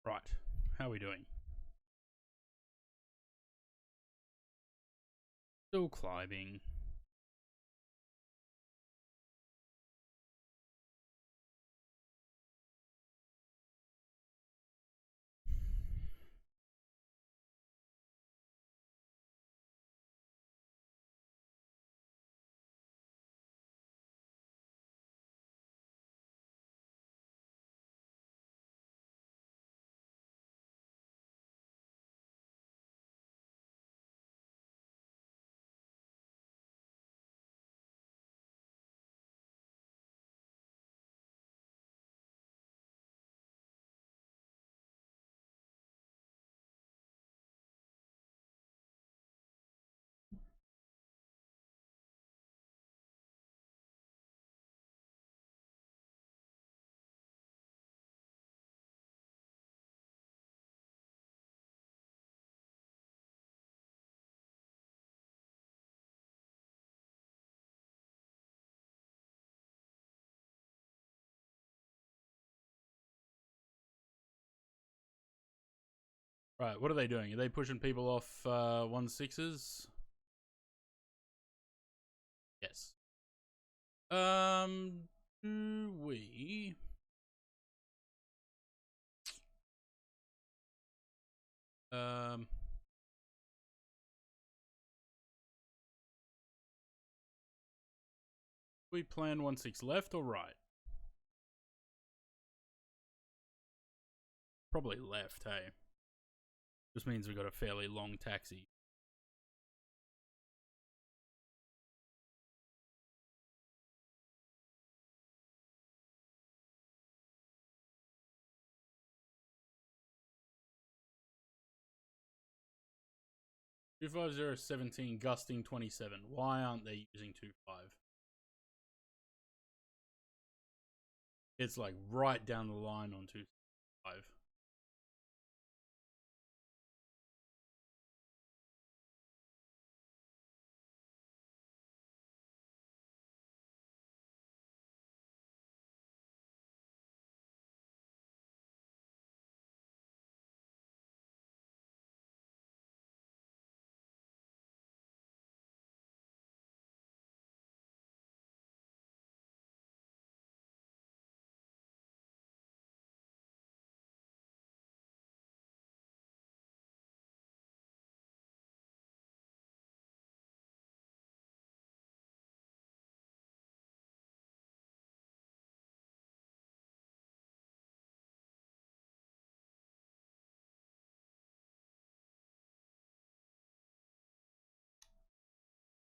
Right. How are we doing? Still climbing. Right, what are they doing? Are they pushing people off 1.6s? Yes. Do we? We plan 1.6 left or right? Probably left, hey. Just means we've got a fairly long taxi. Two 25017 gusting 27. Why aren't they using 2.5? It's like right down the line on 2.5.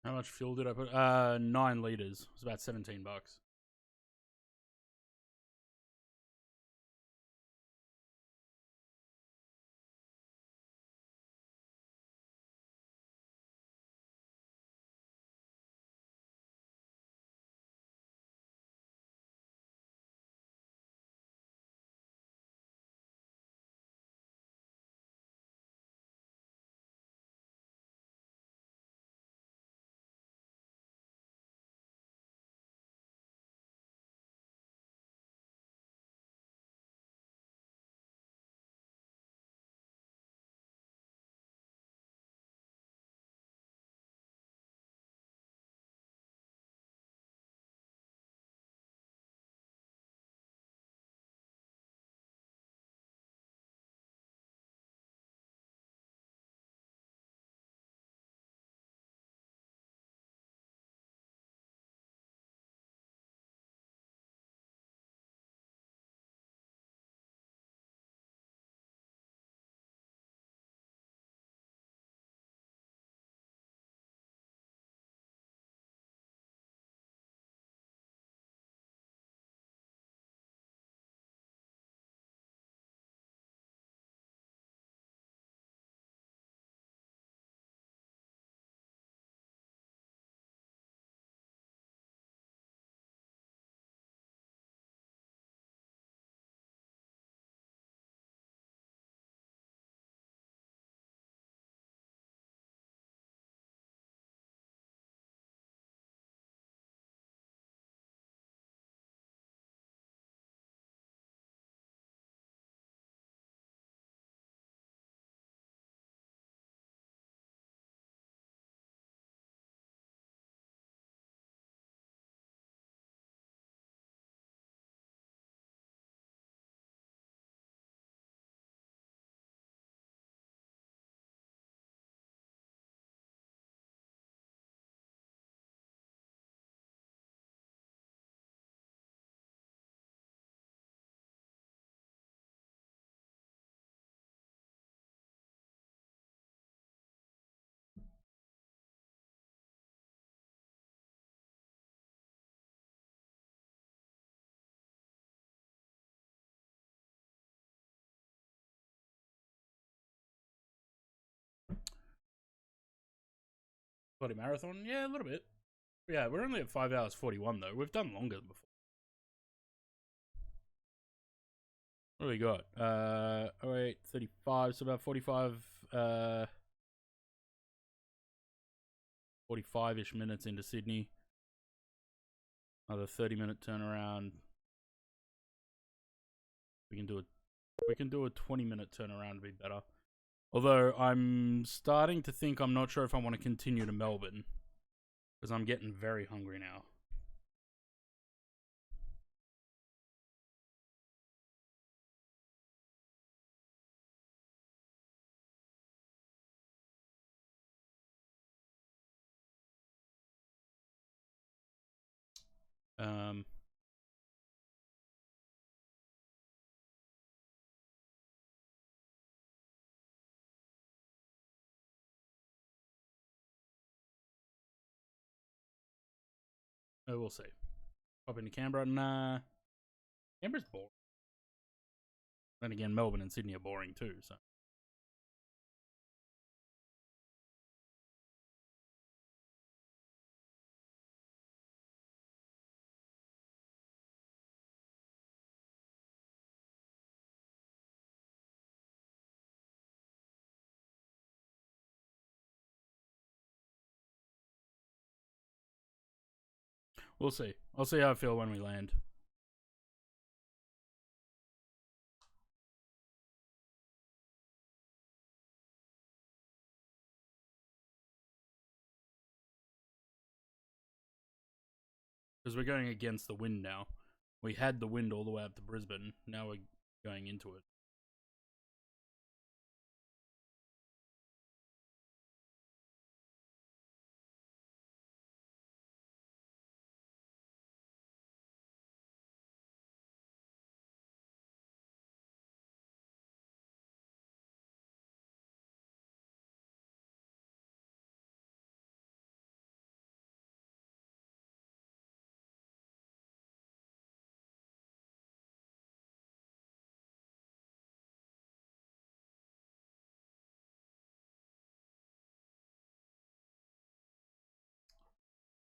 How much fuel did I put? 9 liters. It was about $17. Body marathon? Yeah, a little bit. Yeah, we're only at 5 hours 41 though. We've done longer than before. What do we got? 08, 35, so about 45, 45-ish minutes into Sydney. Another 30-minute turnaround. We can do a 20-minute turnaround to be better. Although I'm starting to think I'm not sure if I want to continue to Melbourne because I'm getting very hungry now. Oh, we'll see. Pop into Canberra. Nah. Canberra's boring. Then again, Melbourne and Sydney are boring too, so. We'll see. I'll see how I feel when we land. Because we're going against the wind now. We had the wind all the way up to Brisbane. Now we're going into it.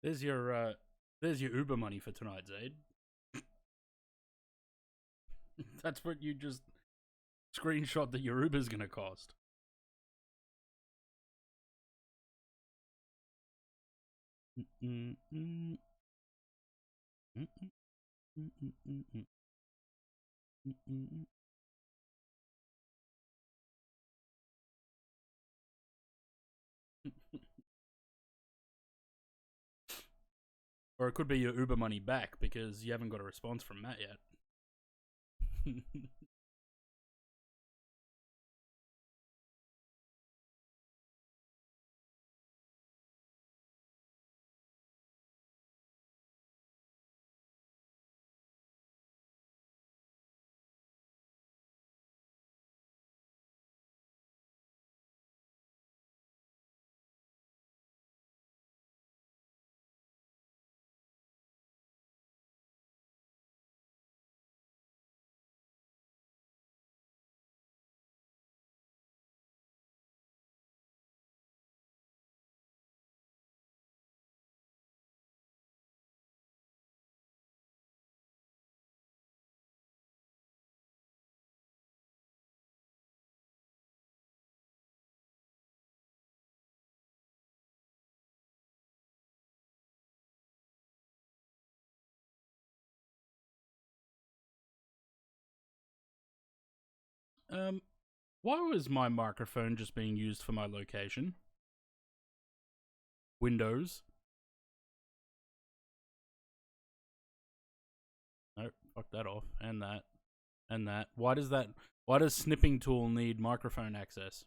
There's your Uber money for tonight, Zaid. That's what you just screenshot that your Uber's gonna cost. Or it could be your Uber money back because you haven't got a response from Matt yet. Why was my microphone just being used for my location? Windows. Nope, fuck that off. And that. And that. Why does Snipping Tool need microphone access?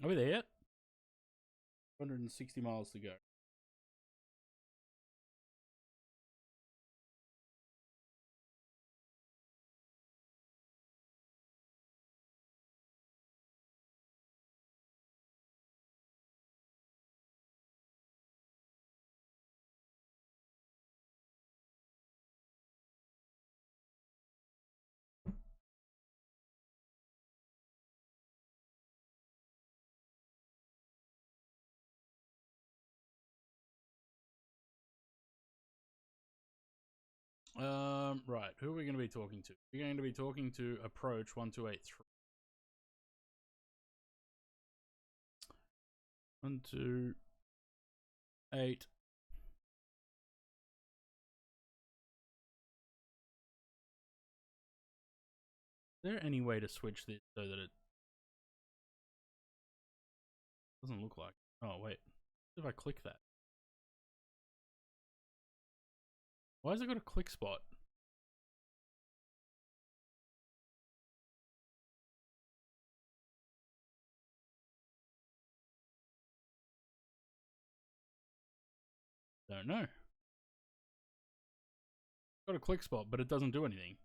Are we there yet? 160 miles to go. Right. Who are we going to be talking to? We're going to be talking to approach 1283. 128. Is there any way to switch this so that it doesn't look like? Oh wait, what if I click that? Why has it got a click spot? Don't know. Got a click spot, but it doesn't do anything.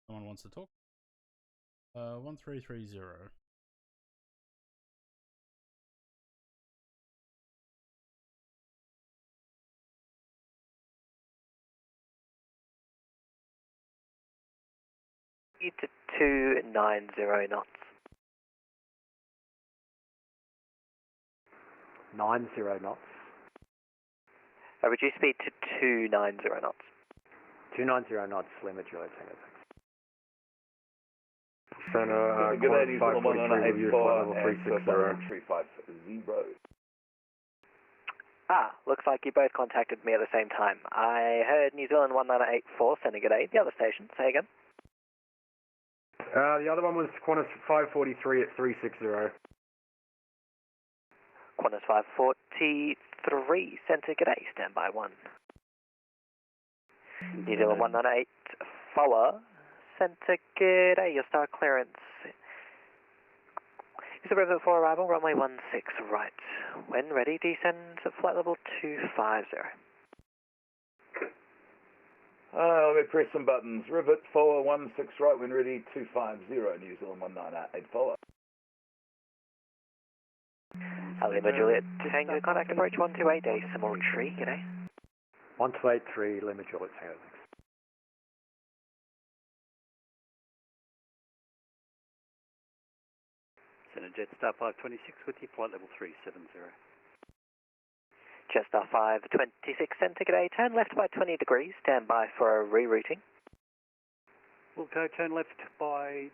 Someone wants to talk. 1330. You to 290 knots. 90 knots. Reduce speed to 290 knots. 290 knots, Lima Juliet Tango. Center, good course day, 543, review flight level 350. 350. Looks like you both contacted me at the same time. I heard New Zealand 1984 sending good aid. The other station, say again. The other one was Qantas 543 at 360. Qantas 543, Centre, g'day, standby 1. New Zealand 198, Centre, g'day, your star clearance. Is the River for arrival, runway 16 right. When ready, descend at flight level 250. Let me press some buttons. Rivet 416 right, when ready, 250, New Zealand 198, follow. Lima Juliet, Tango, contact approach 128, decimal tree, g'day. 1283, Lima Juliet Tango. Center Jetstar 526 with you, flight level 370. Jetstar 526, Centre, g'day, turn left by 20 degrees, stand by for a rerouting. We'll go turn left by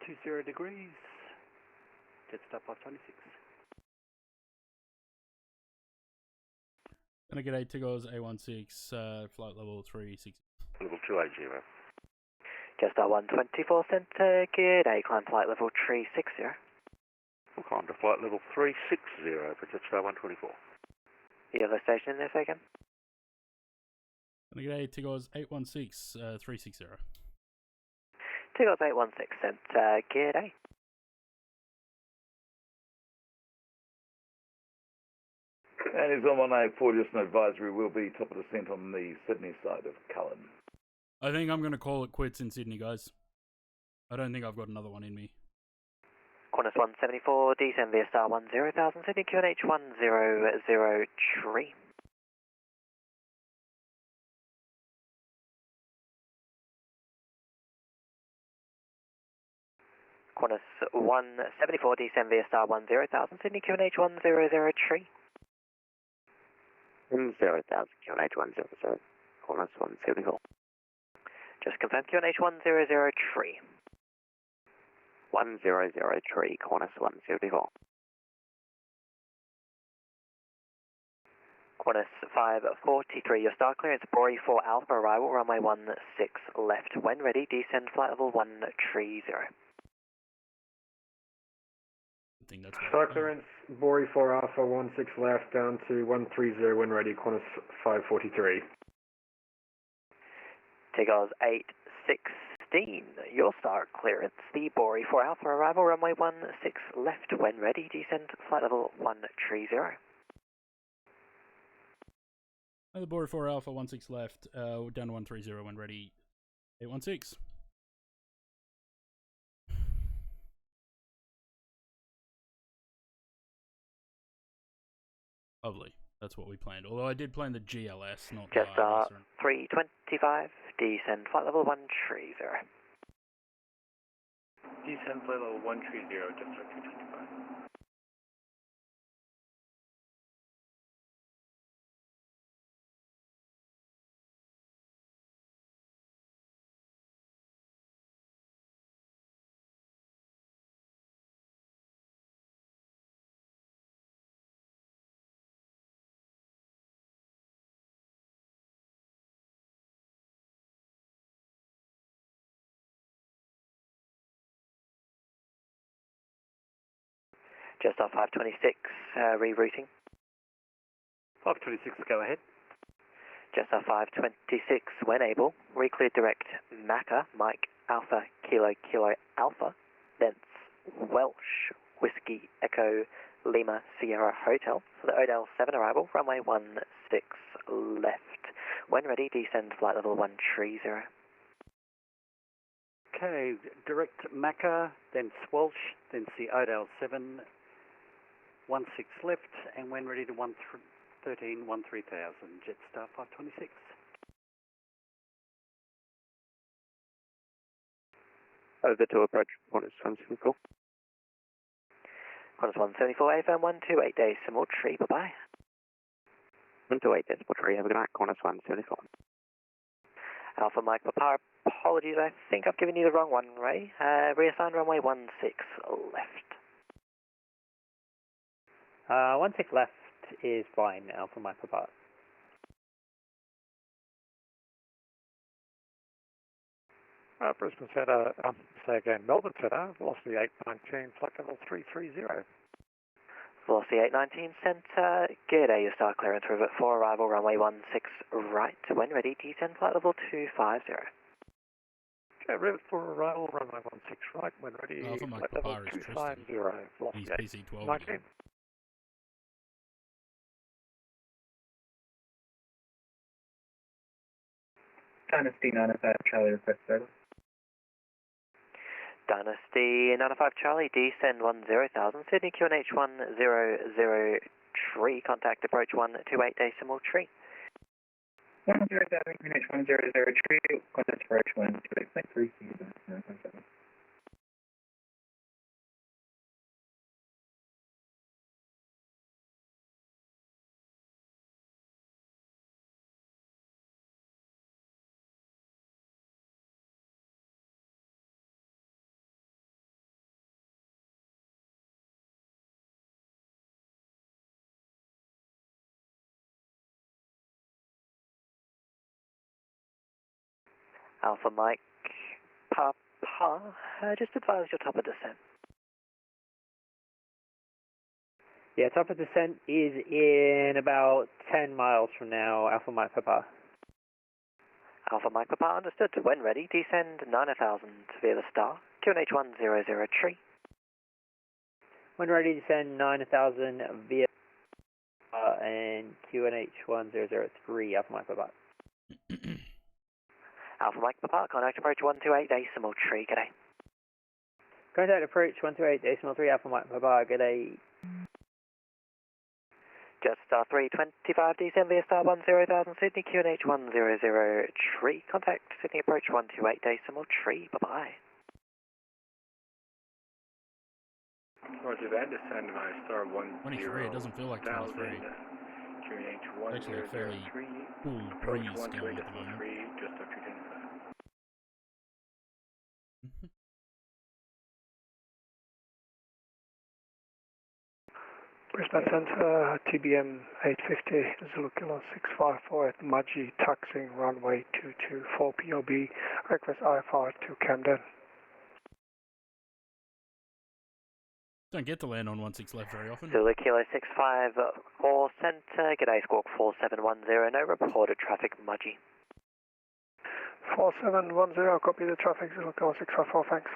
20 degrees, Jetstar 526. Gonna get 8 Tigos A16, flight level 360. Level 280. Jetstar 124, Centre, g'day, climb flight level 360. We'll climb to flight level 360 for Jetstar 124. The other station in there, second. Gonna get 8 Tigos 816, 360. Tigos 816, Centre, g'day. And he's on 184, just an advisory, will be top of descent on the Sydney side of Cullen. I think I'm gonna call it quits in Sydney, guys. I don't think I've got another one in me. Qantas 174, descend via star 10,000, Sydney QNH 1003. Qantas 174, descend via star 10,000, Sydney QNH 1003. 10,000, QNH 100, Qantas 174. Just confirm QNH 1003. 1003, Qantas 174. Qantas 543, your star clearance, Bori 4 Alpha, arrival, runway 16 left. When ready, descend flight level 130. Star clearance, Bori 4 Alpha 16 left, down to 130 when ready, Qantas 543. Tigos 816, your star clearance, the Bori 4 Alpha, arrival, runway 16 left. When ready, descend flight level 130. The Bori 4 Alpha 16 left, down to 130 when ready, 816. Lovely. That's what we planned. Although I did plan the GLS, not the Jetstar ILS. 325, descend flight level 130. Descend flight level 130, Jetstar 325. Jetstar 526, rerouting. 526, go ahead. Jetstar 526, when able, reclear direct Macca, Mike Alpha Kilo Kilo Alpha, thence Welsh Whiskey Echo Lima Sierra Hotel for the Odell 7 arrival, runway 16 left. When ready, descend flight level 130. Okay, direct Macca, then Welsh, then see Odell 7, 16 left, and when ready to 113, 3000, Jetstar 526. Over to approach, Qantas 174. Qantas 174, AFM 128 days, decimal tree, bye-bye. 128 Decimal Tree, have a good night, Qantas 174. Alpha Mike Papa, apologies, I think I've given you the wrong one, Ray. Reassign runway 16 left. 16 left is fine, Alpha Mike Papa. Brisbane Centre, say again, Melbourne Centre, velocity 819, flight level 330. Velocity 819 Centre, good day, your star clearance, rivet 4, arrival runway 16 right. When ready, descend flight level 250. Okay, rivet 4, arrival runway 16 right. When ready, Alpha Mike flight level Papa is 250, velocity He's PC-12 19. again. Dynasty 95 Charlie request service. Dynasty 95 Charlie, descend 10,000, Sydney QNH 100 tree, contact approach 128 decimal tree. 10,000 QNH 100 tree, contact approach 128.3. Alpha Mike Papa, just advise your top of descent. Yeah, top of descent is in about 10 miles from now, Alpha Mike Papa. Alpha Mike Papa, understood. When ready, descend 9,000 via the star, QNH 100 tree. When ready, descend 9,000 via and QNH 1003, Alpha Mike Papa. Alpha Mike Papa, contact approach 128 decimal tree, g'day. Contact approach 128 decimal 3, Alpha Mike Papa, g'day. Jetstar 325, descend via star 10,000, Sydney QNH 100 tree, contact Sydney approach 128 decimal tree, bye-bye. Roger that, descend by star 10. 23, it doesn't feel like 23. QNH It's actually a fairly 103, cool approach breeze going at the 128.3, moment. just after Jennifer. Brisbane Centre, TBM 850, Zulu Kilo 654 at Mudgee, taxiing runway 224 POB, request IFR to Camden. Don't get to land on 16 left very often. Zulu Kilo 654 Centre, g'day, Squawk 4710, no reported traffic, Mudgee. 4710, copy the traffic, Zulu Kilo 654, thanks.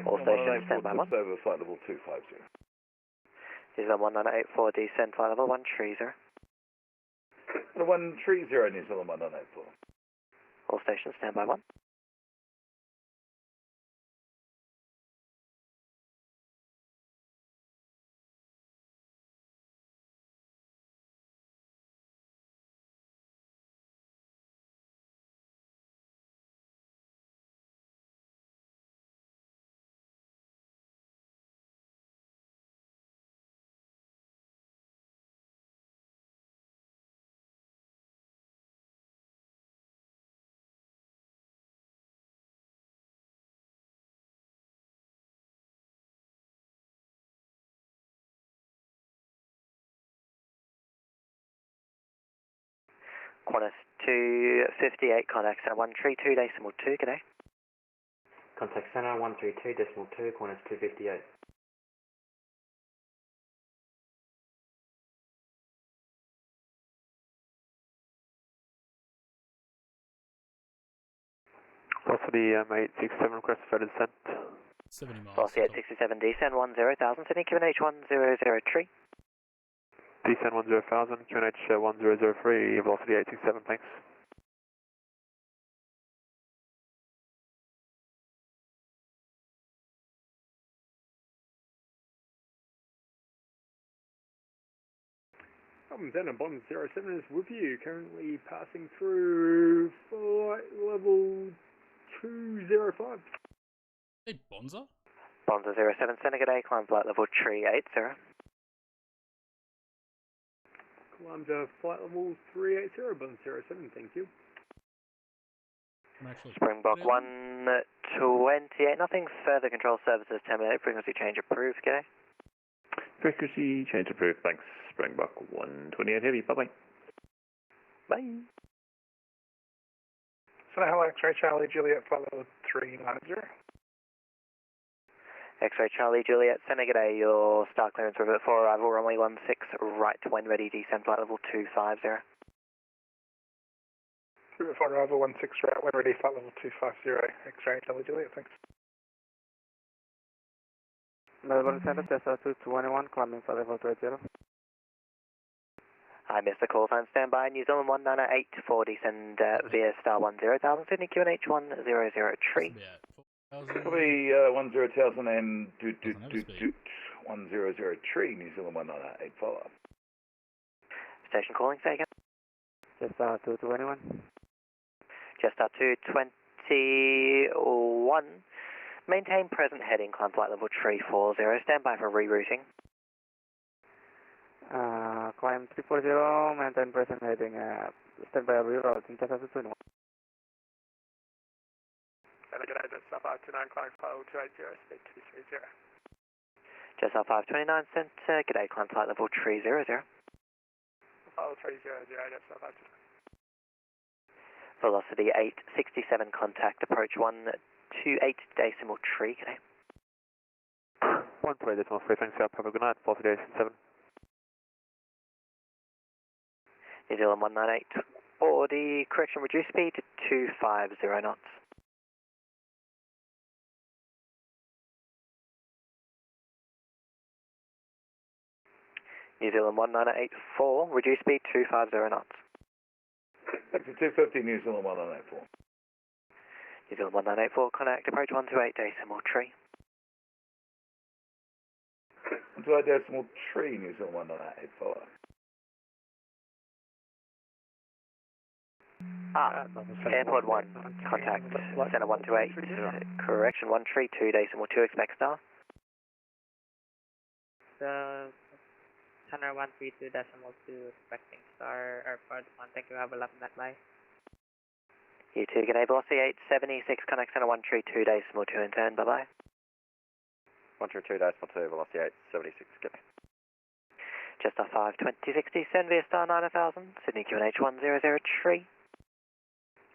All stations, stand by 1. Over flight level 250. This is on 1984, descend flight level 130. The 130 needs on the 1984. All stations, stand by 1. Qantas 258, contact center 132.2, g'day. Contact center 132.2, Qantas 258. Velocity 867, request for descent. 70 miles. Velocity 867, descend 10,000, Sydney QNH 1003. Descend 10,000, QNH 1003, velocity 867, thanks. Denham, bottom 07 is with you, currently passing through flight level 205. Hey, Bonza? Bonza 07, Senegal, climb flight level 380. Climb to flight level 380, bottom 07, thank you. Springbok 128, nothing further, control services terminated, frequency change approved, g'day. Frequency change approved, thanks. Springbok 128 heavy, bye-bye. Bye. Hello, X-ray Charlie Juliet, flight level 390. X-ray Charlie Juliet, Senegal, your star clearance river for arrival, runway 16, right when ready, descend flight level 250. River for arrival 16, right when ready, flight level 250, X-ray Charlie Juliet, thanks. Melbourne Center, Tesla 221, climbing flight level 30. I missed the call sign, stand by, New Zealand 198 for descend via star 10,000, Sydney QNH 1003. Copy 10,000 and 1003, New Zealand 198, follow up. Station calling, say again. Jetstar 221. Jetstar 221. Maintain present heading, climb flight level 340, stand by for rerouting. Climb 340, maintain present heading, stand by rerouting, Jetstar 221. Senegal, Jetstar 529, climbing flight level 280, speed 230. Jetstar 529, g'day, climb flight level 300. Flight level 300, Jetstar 529. Velocity 867, contact approach 128.3, g'day. 128.3, thanks, have a good night, velocity 867. New Zealand 198, 40, correction, reduce speed to 250 knots. New Zealand 198.4, reduce speed 250 knots. Back to 250, New Zealand 1984. New Zealand 1984, contact approach 128.3. 128.3, New Zealand 1984. Airport 1, contact center 128, correction 132.2, expect star. Center 132.2, expecting star, airport 1, thank you, have a left net line. You too, g'day, velocity 876, contact center 132.2, and turn, bye-bye. 132.2, velocity 876, g'day. Jetstar 52060, send via star 9000, Sydney QNH 1003.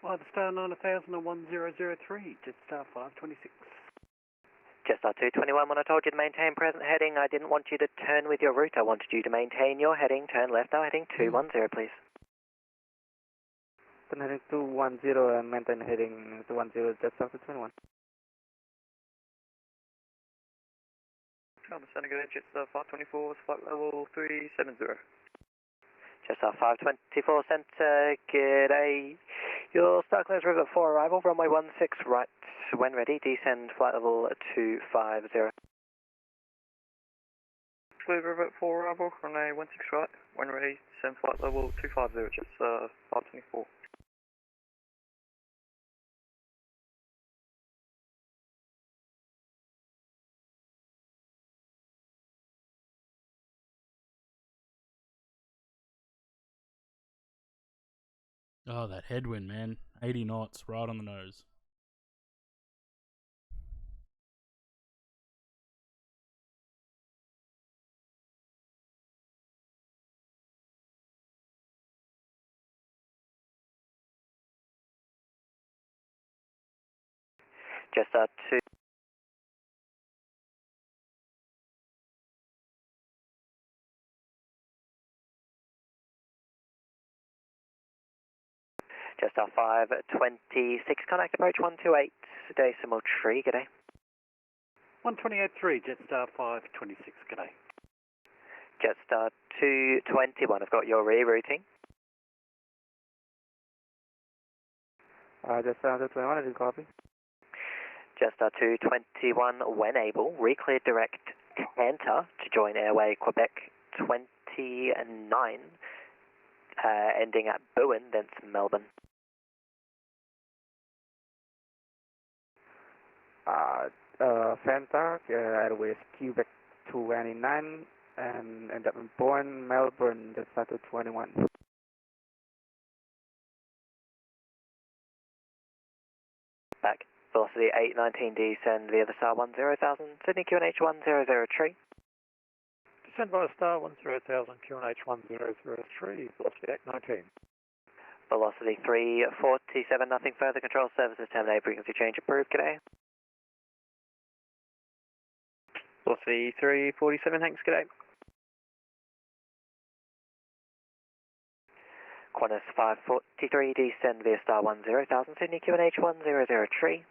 Well, the star 9000 and 1003, Jetstar 526. Jetstar 221, when I told you to maintain present heading, I didn't want you to turn with your route. I wanted you to maintain your heading. Turn left, now heading 210, please. Turn heading 210 and maintain heading 210, Jetstar 221. Senegal, Jetstar 524, flight level 370. Jetstar 524, center, g'day. Your star clears river 4 arrival, runway 16 right. When ready, descend flight level 250. Clear river 4 arrival, runway 16 right. When ready, descend flight level 250, Jetstar 524. Oh, that headwind, man. 80 knots, right on the nose. Jetstar 2. Jetstar 526, contact approach 128, decimal tree, g'day. 128.3, Jetstar 526, g'day. Jetstar 221, I've got your rerouting. Jetstar 221, did you copy? Jetstar 221, when able, re-clear direct Canter to join Airway Quebec 29, ending at Bowen, thence Melbourne. Fanta, Airways Quebec 29, and end up in Bowen, Melbourne, Jetstar 221. Back, velocity 819, descend via the star 10,000, Sydney QNH 1003. Descend via star 10,000, QNH 1003, velocity 819. Velocity 347, nothing further, control services terminate, frequency change approved, g'day. Velocity 347, thanks, g'day. Qantas 543, descend via star 10,000, Sydney QNH 1003.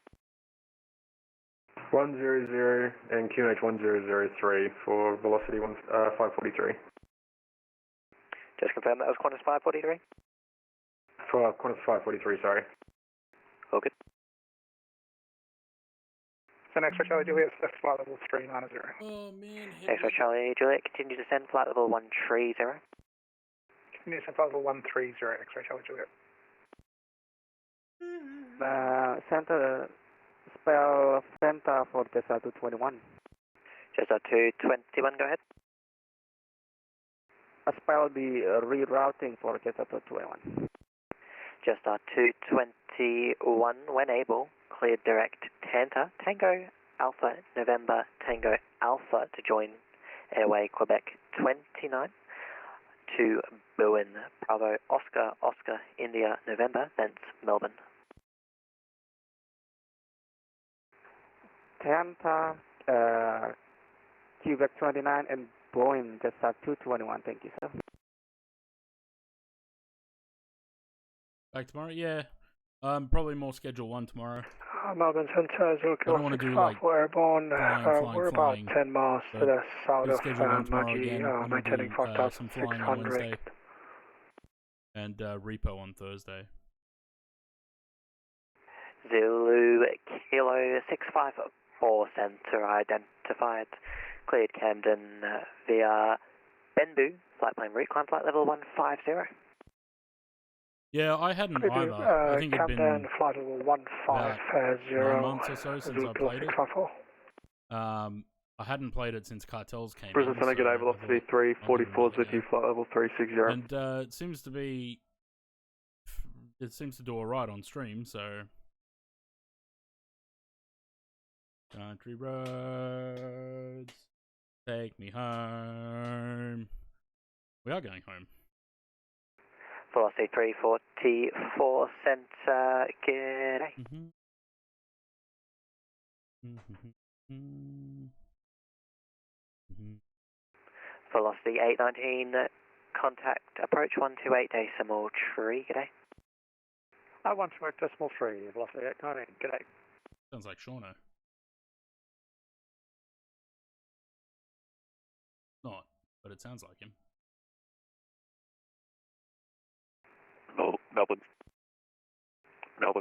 100 and QNH 1003 for velocity 543. Just confirm that was Qantas 543? For Qantas 543, sorry. All good. So next for Charlie Juliet, flight level 390. Oh man. X-ray Charlie Juliet, continue to descend, flight level 130. Continue to flight level 130, X-ray Charlie Juliet. Center, spell Fanta for Jetstar 221. Jetstar 221, go ahead. Spell the rerouting for Jetstar 221. Jetstar 221, when able, cleared direct Tanta, Tango Alpha November Tango Alpha to join Airway Quebec 29 to Bowen Bravo Oscar Oscar India November, thence Melbourne. Tanta, Quebec 29 and Boeing Jetstar 221, thank you, sir. Back tomorrow? Yeah. Probably more schedule 1 tomorrow. Melbourne Centre, Zulu Kilo 654 airborne. We're about 10 miles to the south of Mudgee, maintaining 5,600. And repo on Thursday. Zulu Kilo 654 centre identified. Cleared Camden via Benbu, flight plane route, climb flight level 150. Yeah, I hadn't either. I think it'd been flight level 150. 9 months or so since I played it. I hadn't played it since Cartels came Brisbane in. Centre, g'day, velocity 344 with you, flight level 360. And it seems to be... It seems to do alright on stream, so... Country roads, take me home. We are going home. Velocity 344 centre, g'day. Velocity 819, contact approach 128 decimal tree, g'day. 128 decimal tree, velocity 819, g'day. Sounds like Shauno. Not, but it sounds like him. Melbourne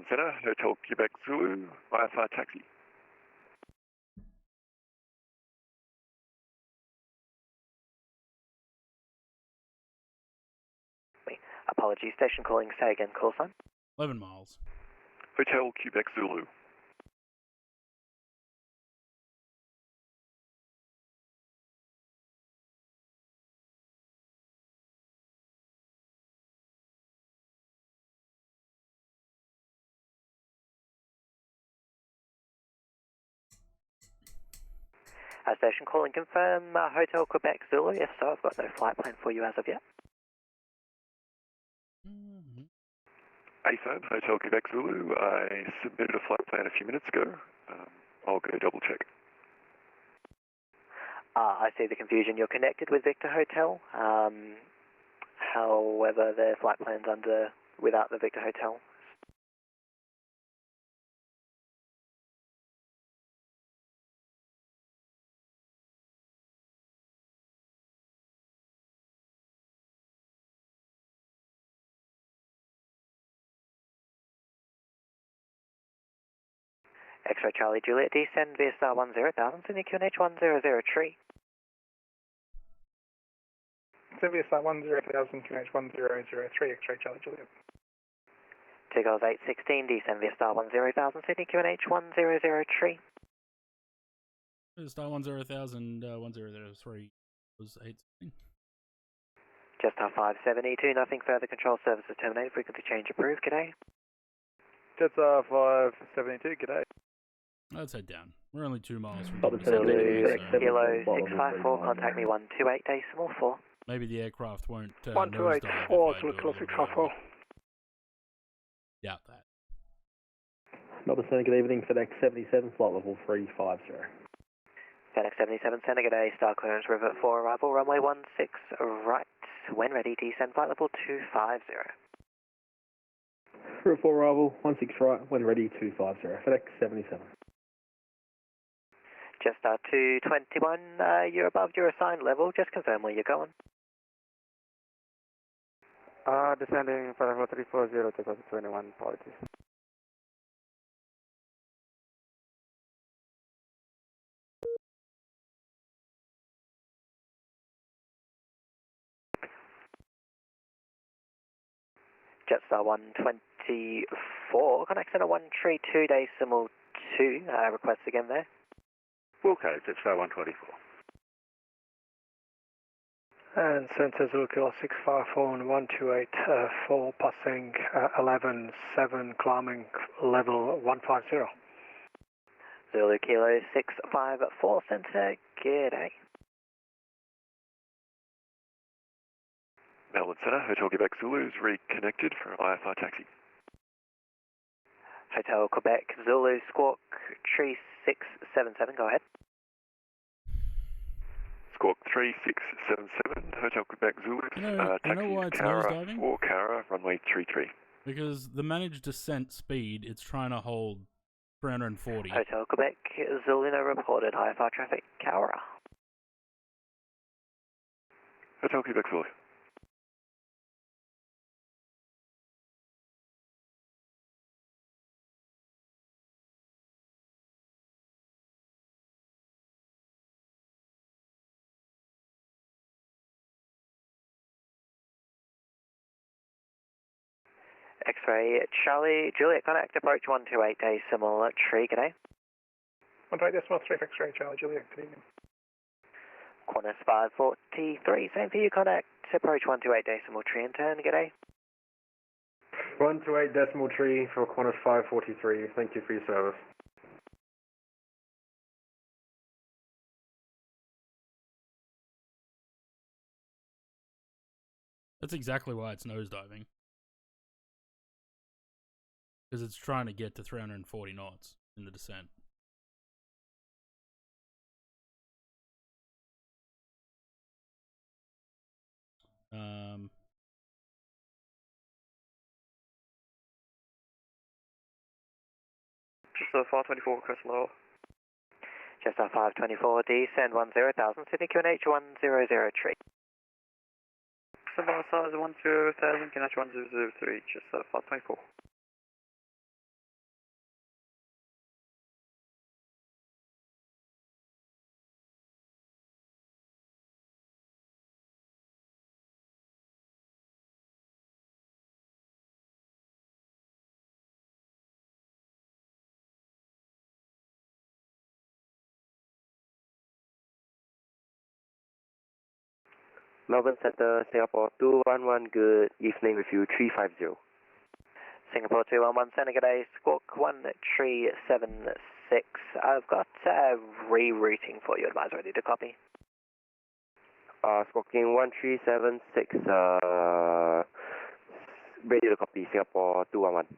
Centre, Hotel Quebec Zulu, IFR taxi. Apologies, station calling, say again, call sign. 11 miles. Hotel Quebec Zulu. Station calling, confirm Hotel Quebec Zulu. If so, I've got no flight plan for you as of yet. AFAB, Hotel Quebec Zulu. I submitted a flight plan a few minutes ago. I'll go double check. I see the confusion. You're connected with Victor Hotel. However, the flight plan's without the Victor Hotel. X-ray Charlie Juliet, descend via star 10,000, Sydney QNH 100 tree. Descend via star 10,000, QNH 1003, X-ray Charlie Juliet. 2 Golf 816, descend via star 10,000, Sydney QNH 100 tree. Star 10,000, 1003 was 816. Jetstar 572, nothing further, control services terminated, frequency change approved, g'day. Jetstar 572, g'day. Let's head down. We're only 2 miles from Kilo 654, contact me 128.4. Maybe the aircraft won't 128.4, so Kilo 654. Doubt that. Melbourne Centre, good evening, FedEx 77, flight level 350. FedEx 77 Centre, g'day, star clearance, River 4 arrival, runway 16 right. When ready, descend flight level 250. River 4 arrival, 16 right, when ready, 250, FedEx 77. Jetstar 221, you're above your assigned level, just confirm where you're going. Descending 54340, take off 21, apologies. Jetstar 124, contact center 132, decimal 2, request again there. Okay, Jetstar 124. And Centre Zulu Kilo 654 and 128.4, passing 11.7, climbing level 150. Zulu Kilo 654, Centre, g'day. Melbourne Centre, Hotel Quebec Zulu is reconnected for IFR taxi. Hotel Quebec Zulu Squawk Tree 677, go ahead. Squawk 3677, Hotel Quebec Zulu, taxi why it's Cara nosediving? 4 Cara, runway 33. Because the managed descent speed, it's trying to hold 340. Hotel Quebec Zulu no reported, IFR traffic, Cowra. Hotel Quebec Zulu. X-ray Charlie Juliet, contact approach 128, decimal tree, g'day. 128.3, X-ray Charlie Juliet, good evening. Qantas 543, same for you, contact approach 128, decimal tree, and turn, g'day. 128 decimal tree for Qantas 543, thank you for your service. That's exactly why it's nosediving. Because it's trying to get to 340 knots in the descent. Just a 524 request lower. Just a 524, descend 10,000, Sydney QNH 100 tree. Savannah size 10,000, QNH 1003, just a 524. Melbourne Centre, Singapore 211, good evening with you, 350. Singapore 211, Centre, g'day, Squawk 1376. I've got rerouting for you, advise ready to copy. Squawking 1376, ready to copy, Singapore 211.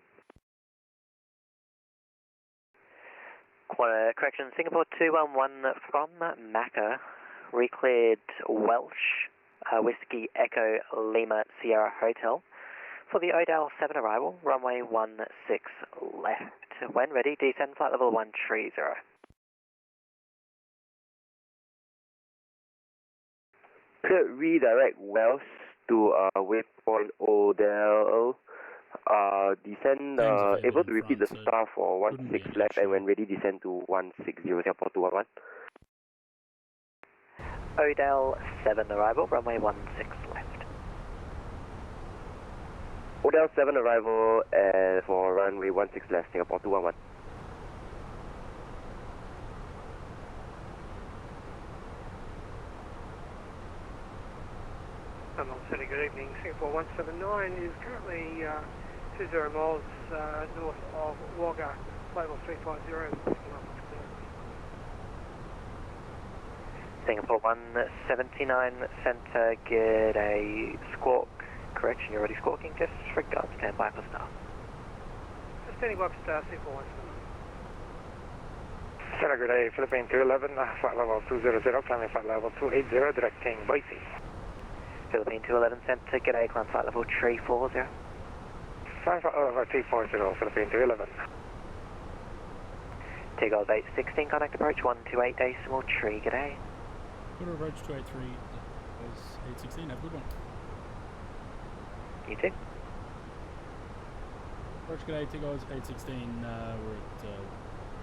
Correction, Singapore 211 from Macca, recleared Welsh, Whiskey Echo Lima Sierra Hotel for the Odell 7 arrival, runway 16 left. When ready, descend flight level 130. Clear redirect Welsh to waypoint Odell. Descend, able to repeat the star for 16 left, and when ready, descend to 160, Singapore 211. Odell 7 arrival, runway 16 left. Odell 7 arrival for runway 16 left, Singapore 211. City, good evening. Singapore 179 is currently 20 miles north of Wagga, level 350. Singapore 179 Centre, get a squawk. Correction, you're already squawking. Just regard, stand by for star. Standing by for star, Singapore 179. Center, good day. Philippine 211, flight level 200, climbing flight level 280, directing Boise. Philippine 211 Centre, get a climb flight level 340. Climb flight level 340, Philippine 211. Tigos 816, contact approach 128.3, good day. Quarter approach 283, was 816, have a good one. You too. Approach good day, Tigos 816, we're at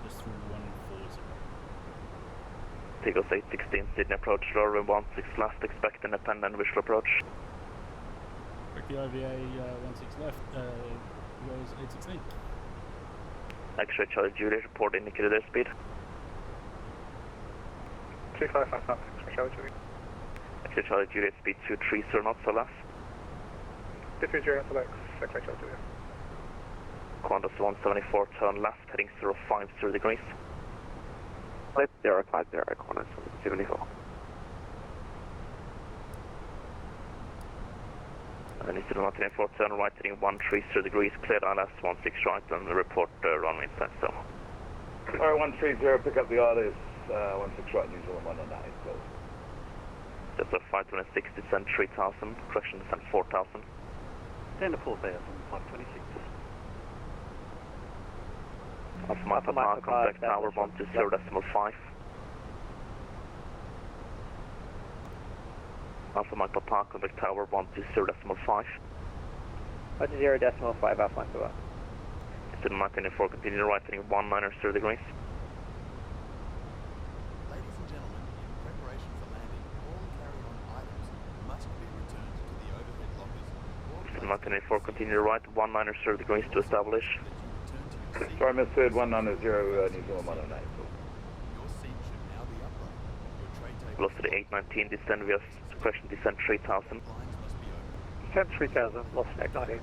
just through 140. Tigos 816, Sydney approach, runway 16 left, expect independent visual approach. Correct the OVA 16 left, Tigos 816. X-ray Charlie Juliet, report indicated airspeed. 2555, X-ray Charlie Juliet. X-ray Charlie Juliet, speed 230 knots or less. 230 FLX, X-ray Charlie Juliet. Qantas 174, turn left, heading 050 degrees. Flight 050, Qantas 74. And Eastern 194, turn right, heading 130 degrees, cleared ILS 16 right, and report runway inside still. Alright, 130, pick up the ILS 16 right, New Zealand 109, close. Just a 526, descend 3000, correction, descend 4000. Down to 4,000, 526. Alpha Mike Papa, contact tower 120.5. Alpha Mike Papa, contact tower 120.5. 10.5, Alpha Mike Papa. Eastern 194, continue right, heading 190 degrees. Ladies and gentlemen, in preparation for landing, all carry-on items must be returned to the overhead lockers. Eastern 194, continue right, 190 degrees to establish. Sorry, Miss Third 190, New Zealand 109. Your seat should now be upright. Your tray table Velocity 819, descend via correction, descend 3000. Descend 3000, lost 819.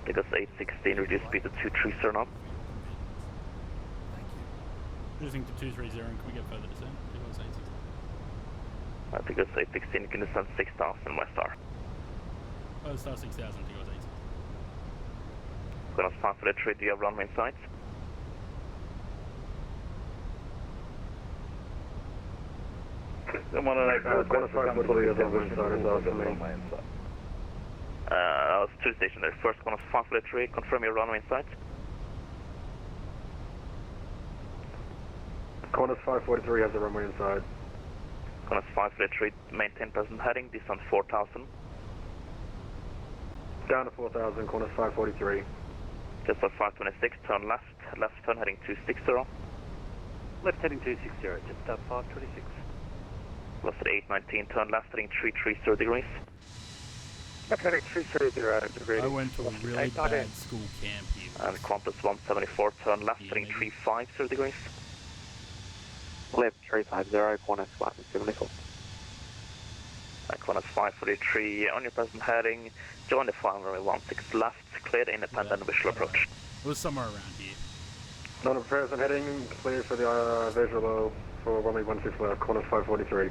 Tigos 816, reduce speed to 230 knots. Reducing to 230, and can we get further descent? Tigos 816. Tigos 816, you can descend 6000 west star. Star 6000, Tigos 816. Qantas 543, do you have runway in sight? The 109, Qantas 543 has runway in sight as well for me. I was two stations there. First Qantas 543, confirm your runway in sight. Qantas 543 has the runway in sight. Qantas 543, maintain present heading, descend 4000. Down to 4000, Qantas 543. Just for 526, turn left, left turn heading 260. Left heading 260, just up 526. Velocity 819, turn left heading 330 degrees. Left heading 330 degrees. I went to a really bad school camp here. And Qantas 174, turn left heading 350 degrees. Left 350, Qantas 174. Qantas 543, on your present heading, join the final runway 16 left, cleared independent visual approach. It was somewhere around here. On the present heading, clear for the visual for runway 16 left, Qantas 543.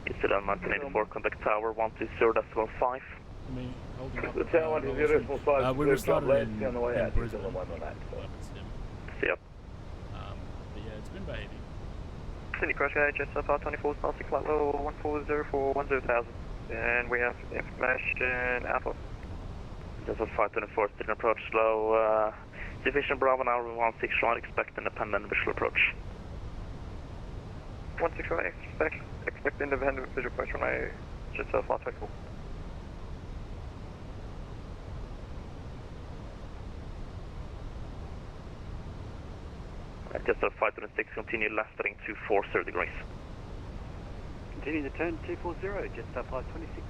Eastern 1984, contact tower 120.5. The tower 120.5, we were started on the way out, New Zealand 109. Yep. baby. Sydney Crash Gauge, Jetstar 524, passing flight level 140 and we have information Alpha. Jetstar 524, still approach slow, Division Bravo now, 16 right, expect independent visual approach. 16 right, expect independent visual approach on a Jetstar 524. Jetstar 526, continue left heading 240 degrees. Continue the turn 240, Jetstar 526.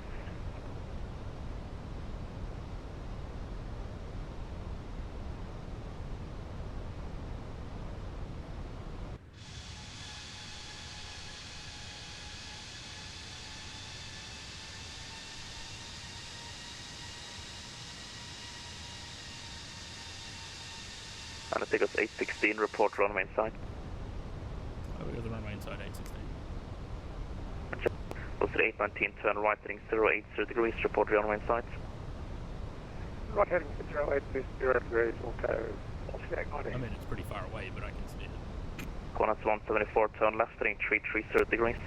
And it take us 816, report runway inside. Oh, we got the runway inside 816. Posted 819, turn right heading 080 degrees, report runway inside. Right heading 080 degrees, okay. I mean, it's pretty far away, but I can see it. Qantas 174, turn left heading 330 degrees.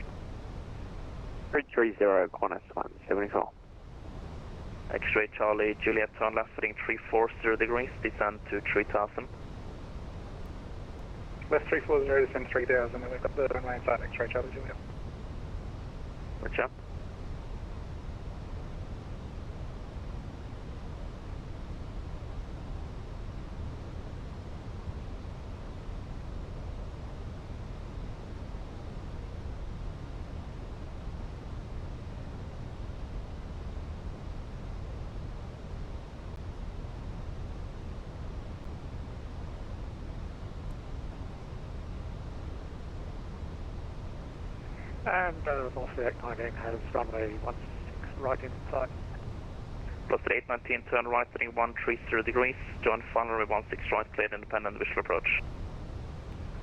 330, Qantas 174. X-ray Charlie, Juliet, turn left heading 340 degrees, descend to 3000. Left 340, descend 3000, and we've got the runway inside X-ray Charlie, Juliet. Roger. And Velocity 819 has runway 16 right inside. Velocity 819, turn right heading 130 degrees, join final runway 16 right, cleared independent visual approach.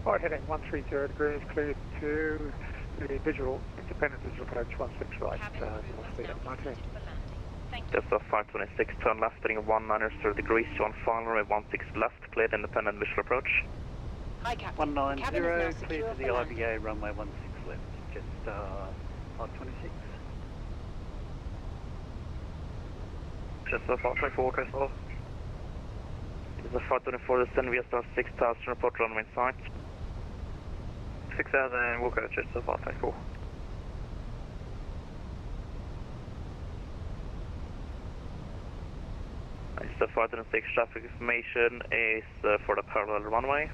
Right heading 130 degrees, cleared to the visual, independent visual approach 16 right, Velocity 819. Jetstar 526, turn left heading 1930 degrees, join final runway 16 left, cleared independent visual approach. Hi, Captain. 190, clear to the IBA, runway 16 left, Jetstar 526. Jetstar 524, coast north. Jetstar 524, descend via star 6000, report runway inside. 6000, we'll go to Jetstar 524. Jetstar 526, traffic information is for the parallel runway.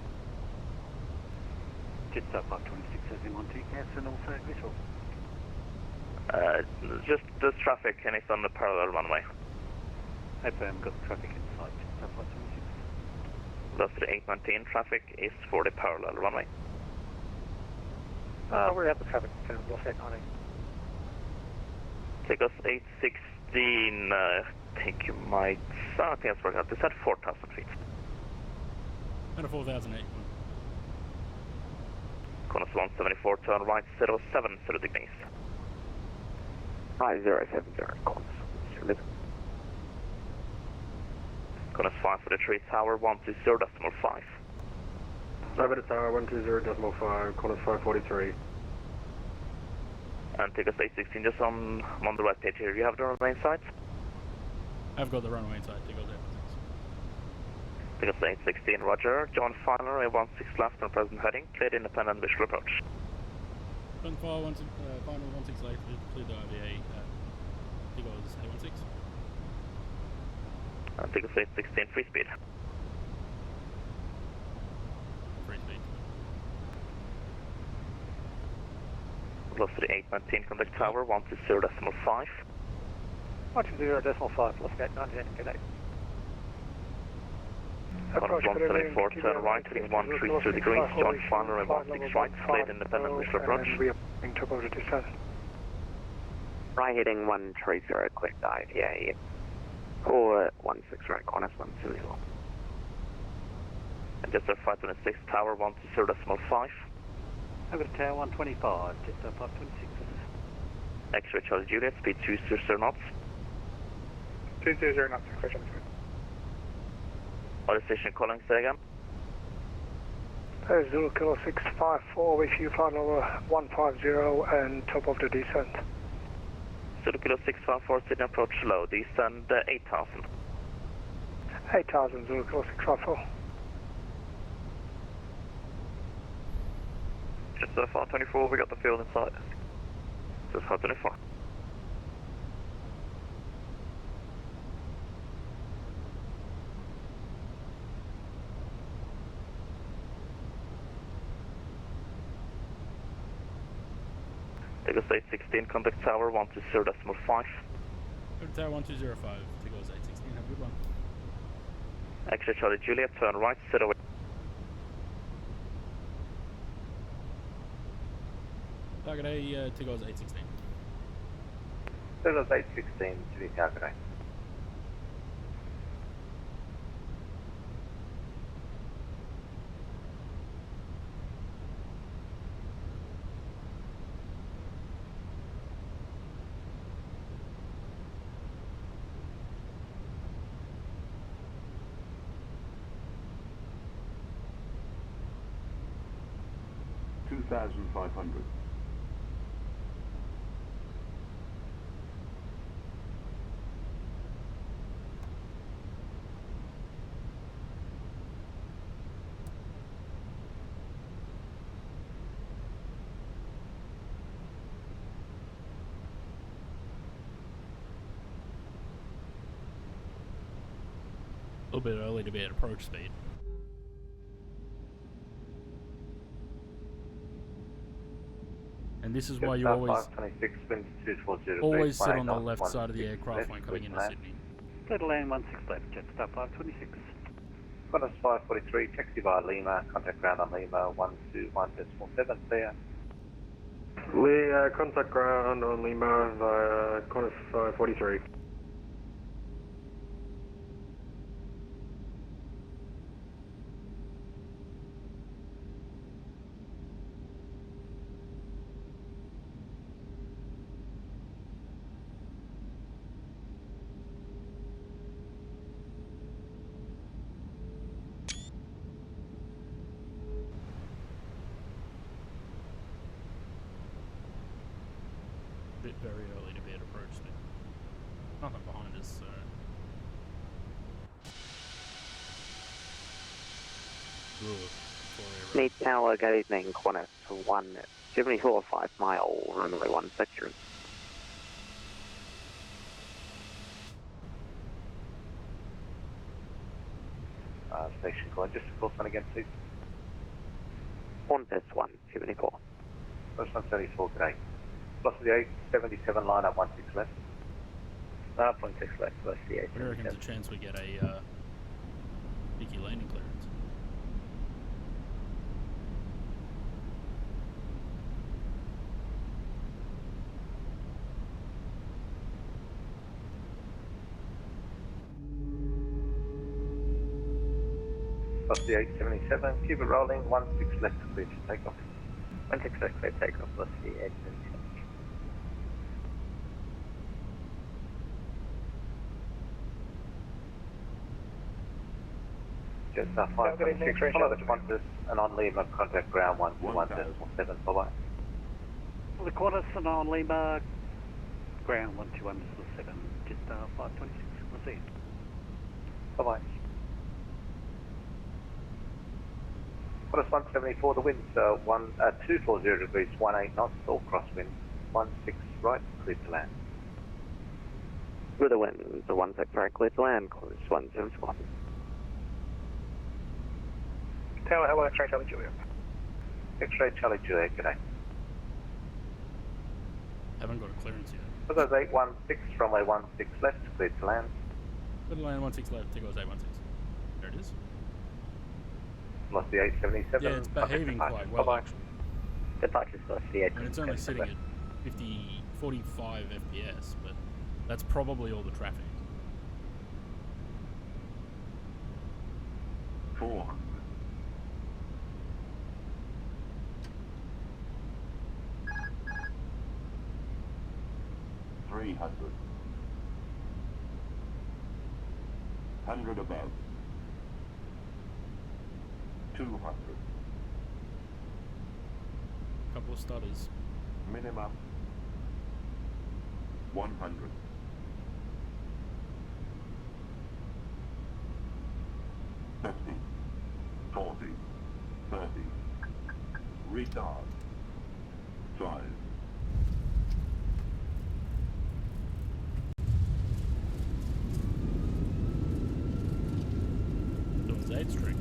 Jetstar 526 has him on TCAS and also visual. Just the traffic and it's on the parallel runway. Confirm, got traffic inside Jetstar 526. Velocity 819, traffic is for the parallel runway. We're at the traffic turn, Velocity 819. Take us 816, I think you might, I think that's working out, it's at 4,000 feet. Kind of 4,008. Qantas 174, turn right 070 degrees. Right 070, Qantas. Qantas 543, tower 120.5. Over the tower 120.5, Qantas 543. And take us 816, just on the right page here. You have the runway inside? I've got the runway inside, take us 816. Take us 816, roger. Join final runway 16 left on present heading, cleared independent visual approach. Turn final 16 left, clear the IVA at take us 816. And take us 816, free speed. Free speed. Velocity 819, contact tower 120.5. 120.5, Velocity 819, good day. Qantas 174, turn right, heading 130 degrees, join final runway 16 right, cleared independent visual approach. We are in topo to descend. Right heading 130, clear to IVA. Or 16 right, Qantas 120. And Jetstar 526, tower 120.5. Over to tower 125, Jetstar 526. X-ray Charlie Juliet, speed 200 knots. 200 knots, question. Audio station calling, say again. Zulu Kilo 654 with you, flight level 150 and top of the descent. Zulu Kilo 654, Sydney approach low, descend 8,000. 8,000, Zulu Kilo 654. Just 524, we got the field in sight. Just 524. Take us 816, contact tower 120.5. Contact tower 1205, take us 816, have a good one. X-ray Charlie Juliet, turn right, set away. Target A, take us 816. Take us 816 to be target A. $2,500. A little bit early to be at approach speed. And this is why you always sit on the left side of the aircraft when coming into Sydney. Clear to land 16 left, Jetstar 526. Qantas 543, taxi via Lima, contact ground on Lima 121.7, clear. Lee, contact ground on Lima via Qantas 543. Bit very early to be at approach speed. Nothing behind us, so. Meet tower, good evening, Qantas 174, 5 mile, runway 16. Station calling, just a call sign again, please. Qantas 174. Qantas 174, good day. Velocity 877, line up 16 left. Line up 16 left, velocity 877. What do you reckon there's a chance we get a Vicky landing clearance? Velocity 877, keep it rolling, 16 left, clear to take off. 16 left, clear take off, velocity 877. Jetstar 526, follow the Qantas and on Lima, contact ground 121.7, bye-bye. The Qantas and on Lima, ground 121.7, Jetstar 526, we'll see you. Bye-bye. Qantas 174, the wind's 240 degrees, 18 knots, all crosswind, 16 right, clear to land. With the wind, the 16 right, clear to land, Qantas 174. Tower, hello, X-ray Charlie Juliet. X-ray Charlie Juliet, good day. Haven't got a clearance yet. Qantas 816, runway 16 left, clear to land. Good land 16 left, take us 816. There it is. Velocity 877. Yeah, it's behaving quite well, bye-bye. actually. Departure velocity 877. And it's only sitting at 45 FPS, but that's probably all the traffic. 400. 300. 100 above. 200. couple of stutters. Minimum 100. 50, 40, 30. Retard. 5. So it's 8th Street.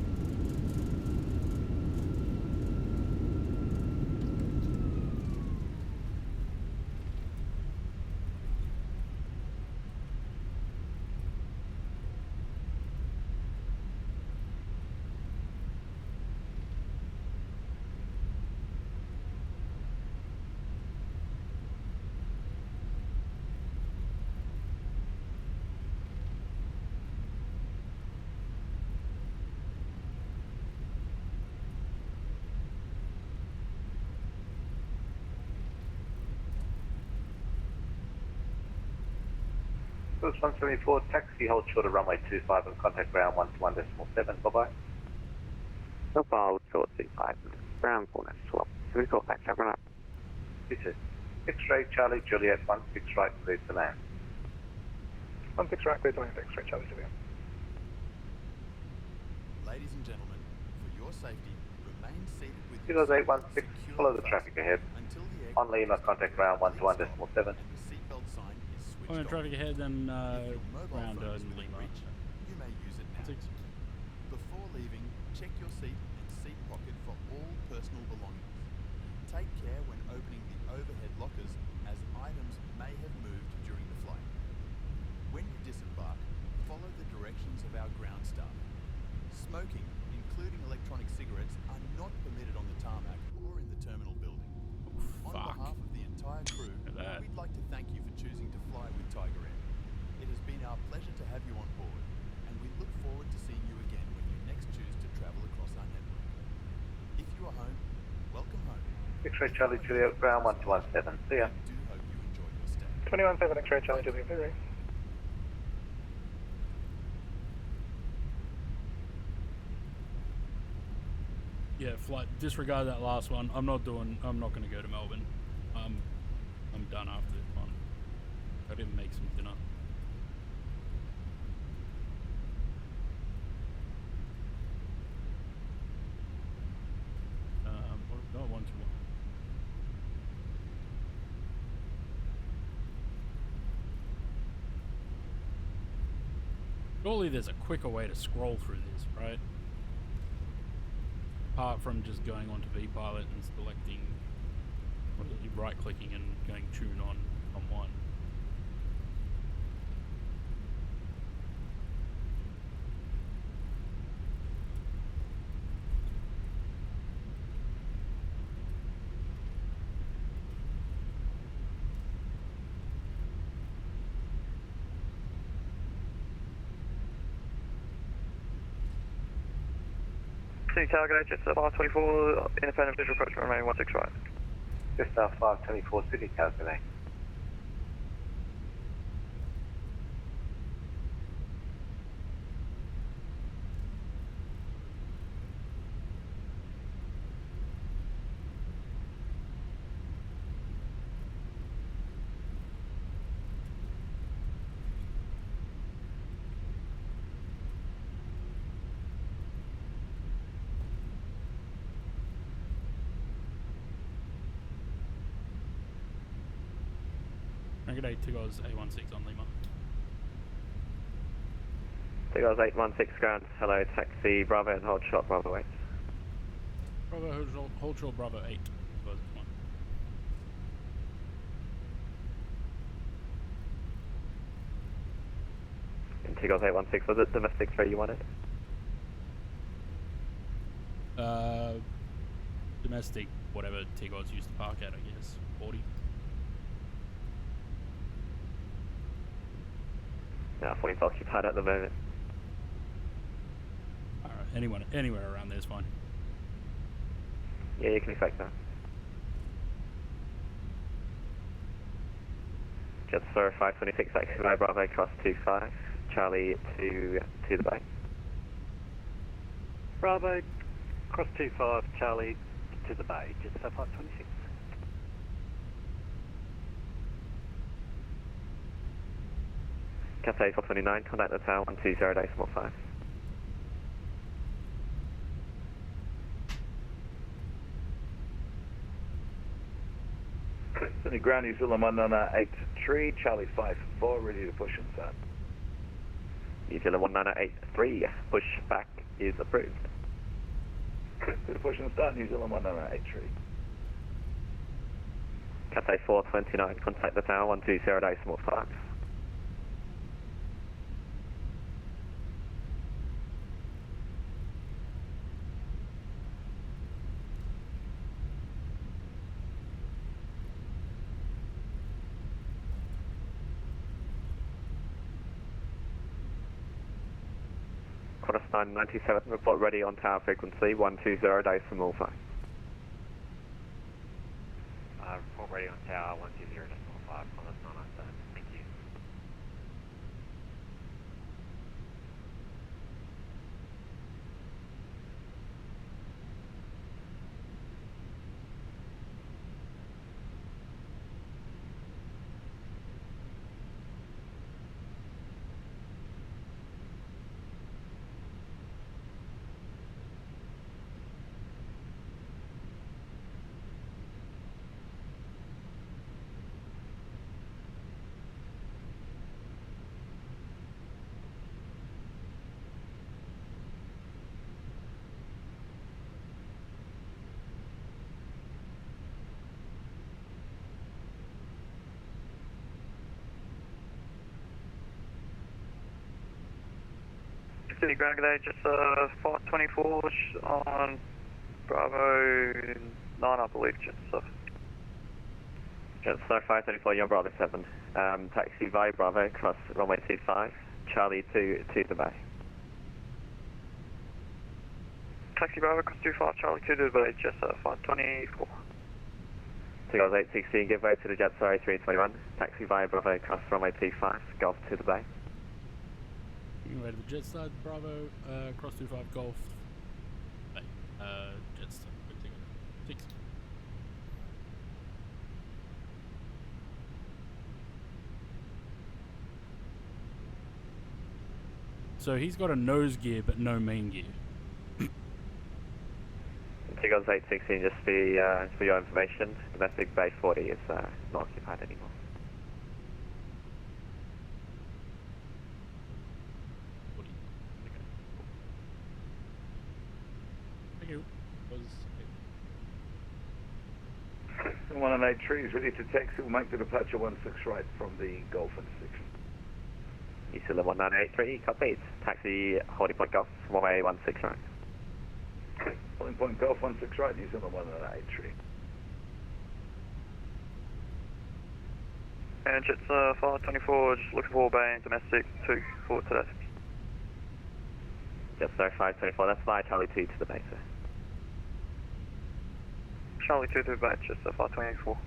Cruise 174, taxi, hold short of runway 25 and contact ground 121.7, bye-bye. About 45, ground coolness 12. We go back, have run up. You too. X-ray, Charlie, Juliet, 16 right, clear to land. 16 right, clear to land, X-ray, Charlie, Juliet. Ladies and gentlemen, for your safety, remain seated with Kilos 816, follow the traffic ahead. On Lima, contact ground 121.7. On traffic ahead, then round Lima. You may use it now. Before leaving, check your seat and seat pocket for all personal belongings. Take care when opening the overhead lockers, as items may have moved during the flight. When you disembark, follow the directions of our ground staff. Smoking, including electronic cigarettes, are not permitted on the tarmac or in the terminal building. On behalf of the entire crew, we'd like to thank you for choosing to fly with Tiger Air. It has been our pleasure to have you on board, and we look forward to seeing you again when you next choose to travel across our network. If you are home, welcome home. X-ray, Charlie, Juliet, ground 121.7. See ya. 21.7, X-ray, Charlie, Juliet, very. Yeah, flight. Disregard that last one. I'm not going to go to Melbourne. I'm done after this one. I didn't make some dinner. What have I got? 121. Surely there's a quicker way to scroll through this, right? Apart from just going onto vPilot and selecting, right-clicking and going tune on one. Target Jetstar 524, independent visual approach, remaining 16 right. Jetstar 524, Sydney, Calgary. Good day, Tigos 816 on Lima. Tigos 816 ground, hello, taxi, Bravo and hold short, Bravo 8. Bravo, hold short, Bravo 8. And Tigos 816, was it domestic 3 you wanted? Domestic, whatever Tigos used to park at, I guess. 40. No, 40's occupied at the moment. Alright, anywhere around there is fine. Yeah, you can expect that. Jetstar 526, XY Bravo, cross 25, Charlie to the bay. Bravo, cross 25, Charlie to the bay, Jetstar 526. Cathay 429, contact the tower 120.5. Sydney ground, New Zealand 198.3, Charlie 54, ready to push and start. New Zealand 198.3, push back is approved. Ready to push and start, New Zealand 198.3. Cathay 429, contact the tower 120.5. Qantas 997, report ready on tower frequency 120.5. Report ready on tower 120.5, Qantas 997, thank you. City ground today, just 524 on Bravo 9, I believe, just Jetstar 524, you're Bravo 7. Taxi via Bravo, cross runway 25, Charlie to the bay. Taxi Bravo, cross 25, Charlie 2 to the bay, just 524. 816, give way to the Jetstar A321, taxi via Bravo, cross runway 25, Golf to the bay. Way to the Jetstar Bravo, cross 25 Golf. Bay. Jetstar, quick ticket. 6. So he's got a nose gear but no main gear. Seagulls 816, just for your information, domestic Bay 40 is not occupied anymore. Thank you. 198.3 is ready to taxi. We'll make the departure 16 right from the Golf intersection. New Zealand 198.3, copies. Taxi Holding Point Golf, runway 16 right. Holding Point Golf 16 right, New Zealand 198.3. And Jets 524, just looking for bay and domestic 2 forward to that. Jetstar 524, that's fly Charlie 2 to the bay, sir. Charlie 2 to the bay, just 524.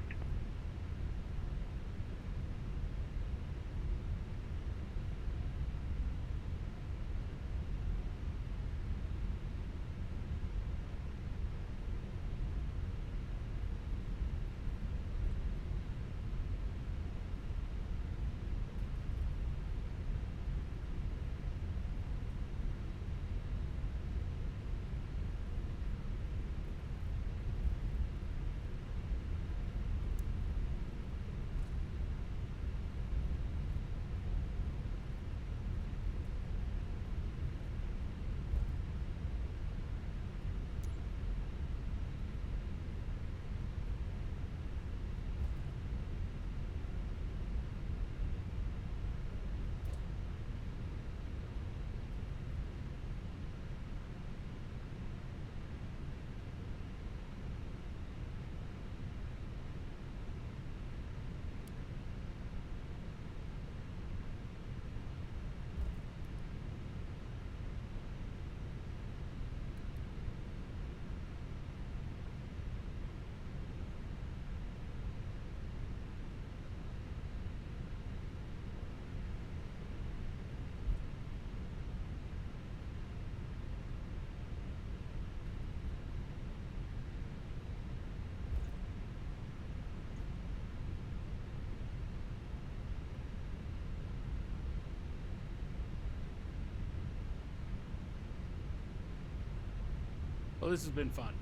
Well, this has been fun.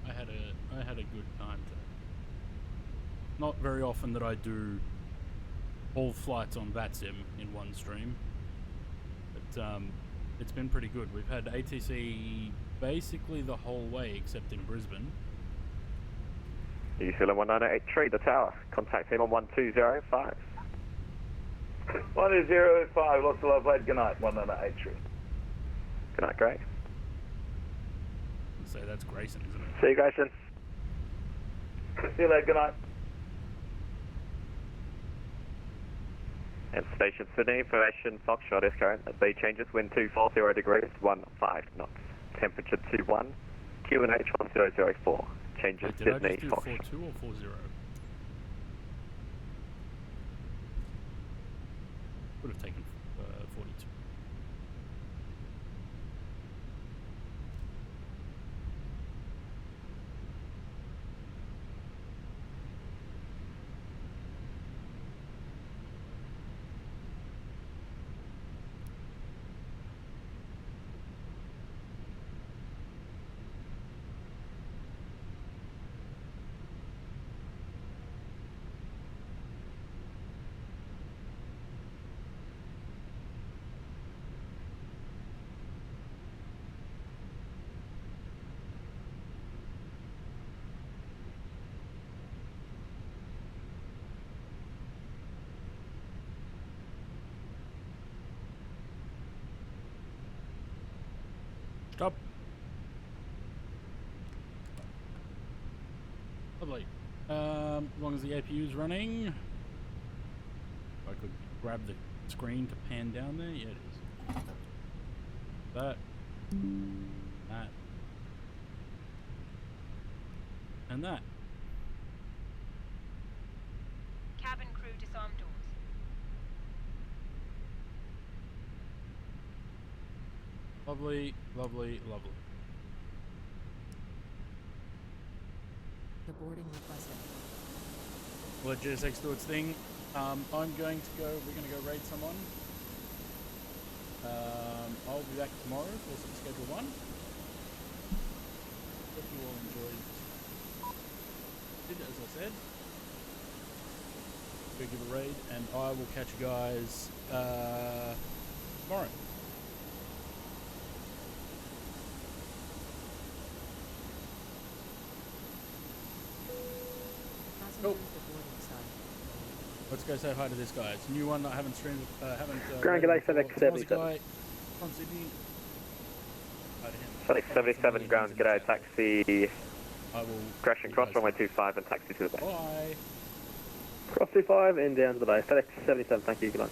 I had a good time today. Not very often that I do all flights on VATSIM in one stream, but it's been pretty good. We've had ATC basically the whole way except in Brisbane. New Zealand 1983, the tower. Contact him on 1205. 1205, lots of love, late. Good night, 1983. Good night, Greg. I'd say that's Grayson, isn't it? See you, Grayson. See you later, good night. And Station Sydney, information Foxtrot is current. Speed changes, wind 240 degrees, 15 knots. Temperature 21, QNH 1004. Changes Wait, did Sydney, I just do Foxtrot. 42 or 40? Would have taken 42. Stop. Lovely. As long as the APU is running, if I could grab the screen to pan down there. Yeah, it is. That, and that. Cabin crew disarm doors. Lovely, lovely, lovely. The boarding requested. Let GSX do its thing. I'm going to go. We're going to go raid someone. I'll be back tomorrow for some schedule 1. Hope you all enjoyed it, as I said. Go give a raid, and I will catch you guys tomorrow. Cool. Let's go say hi to this guy. It's a new one that I haven't streamed. Grand G'day, FedEx 77. From Sydney. Hi to him. FedEx 77, ground G'day, taxi. I will. Crash and cross runway 25 and taxi to the bay. Bye. Cross 25 and down to the bay. FedEx 77, thank you, good night.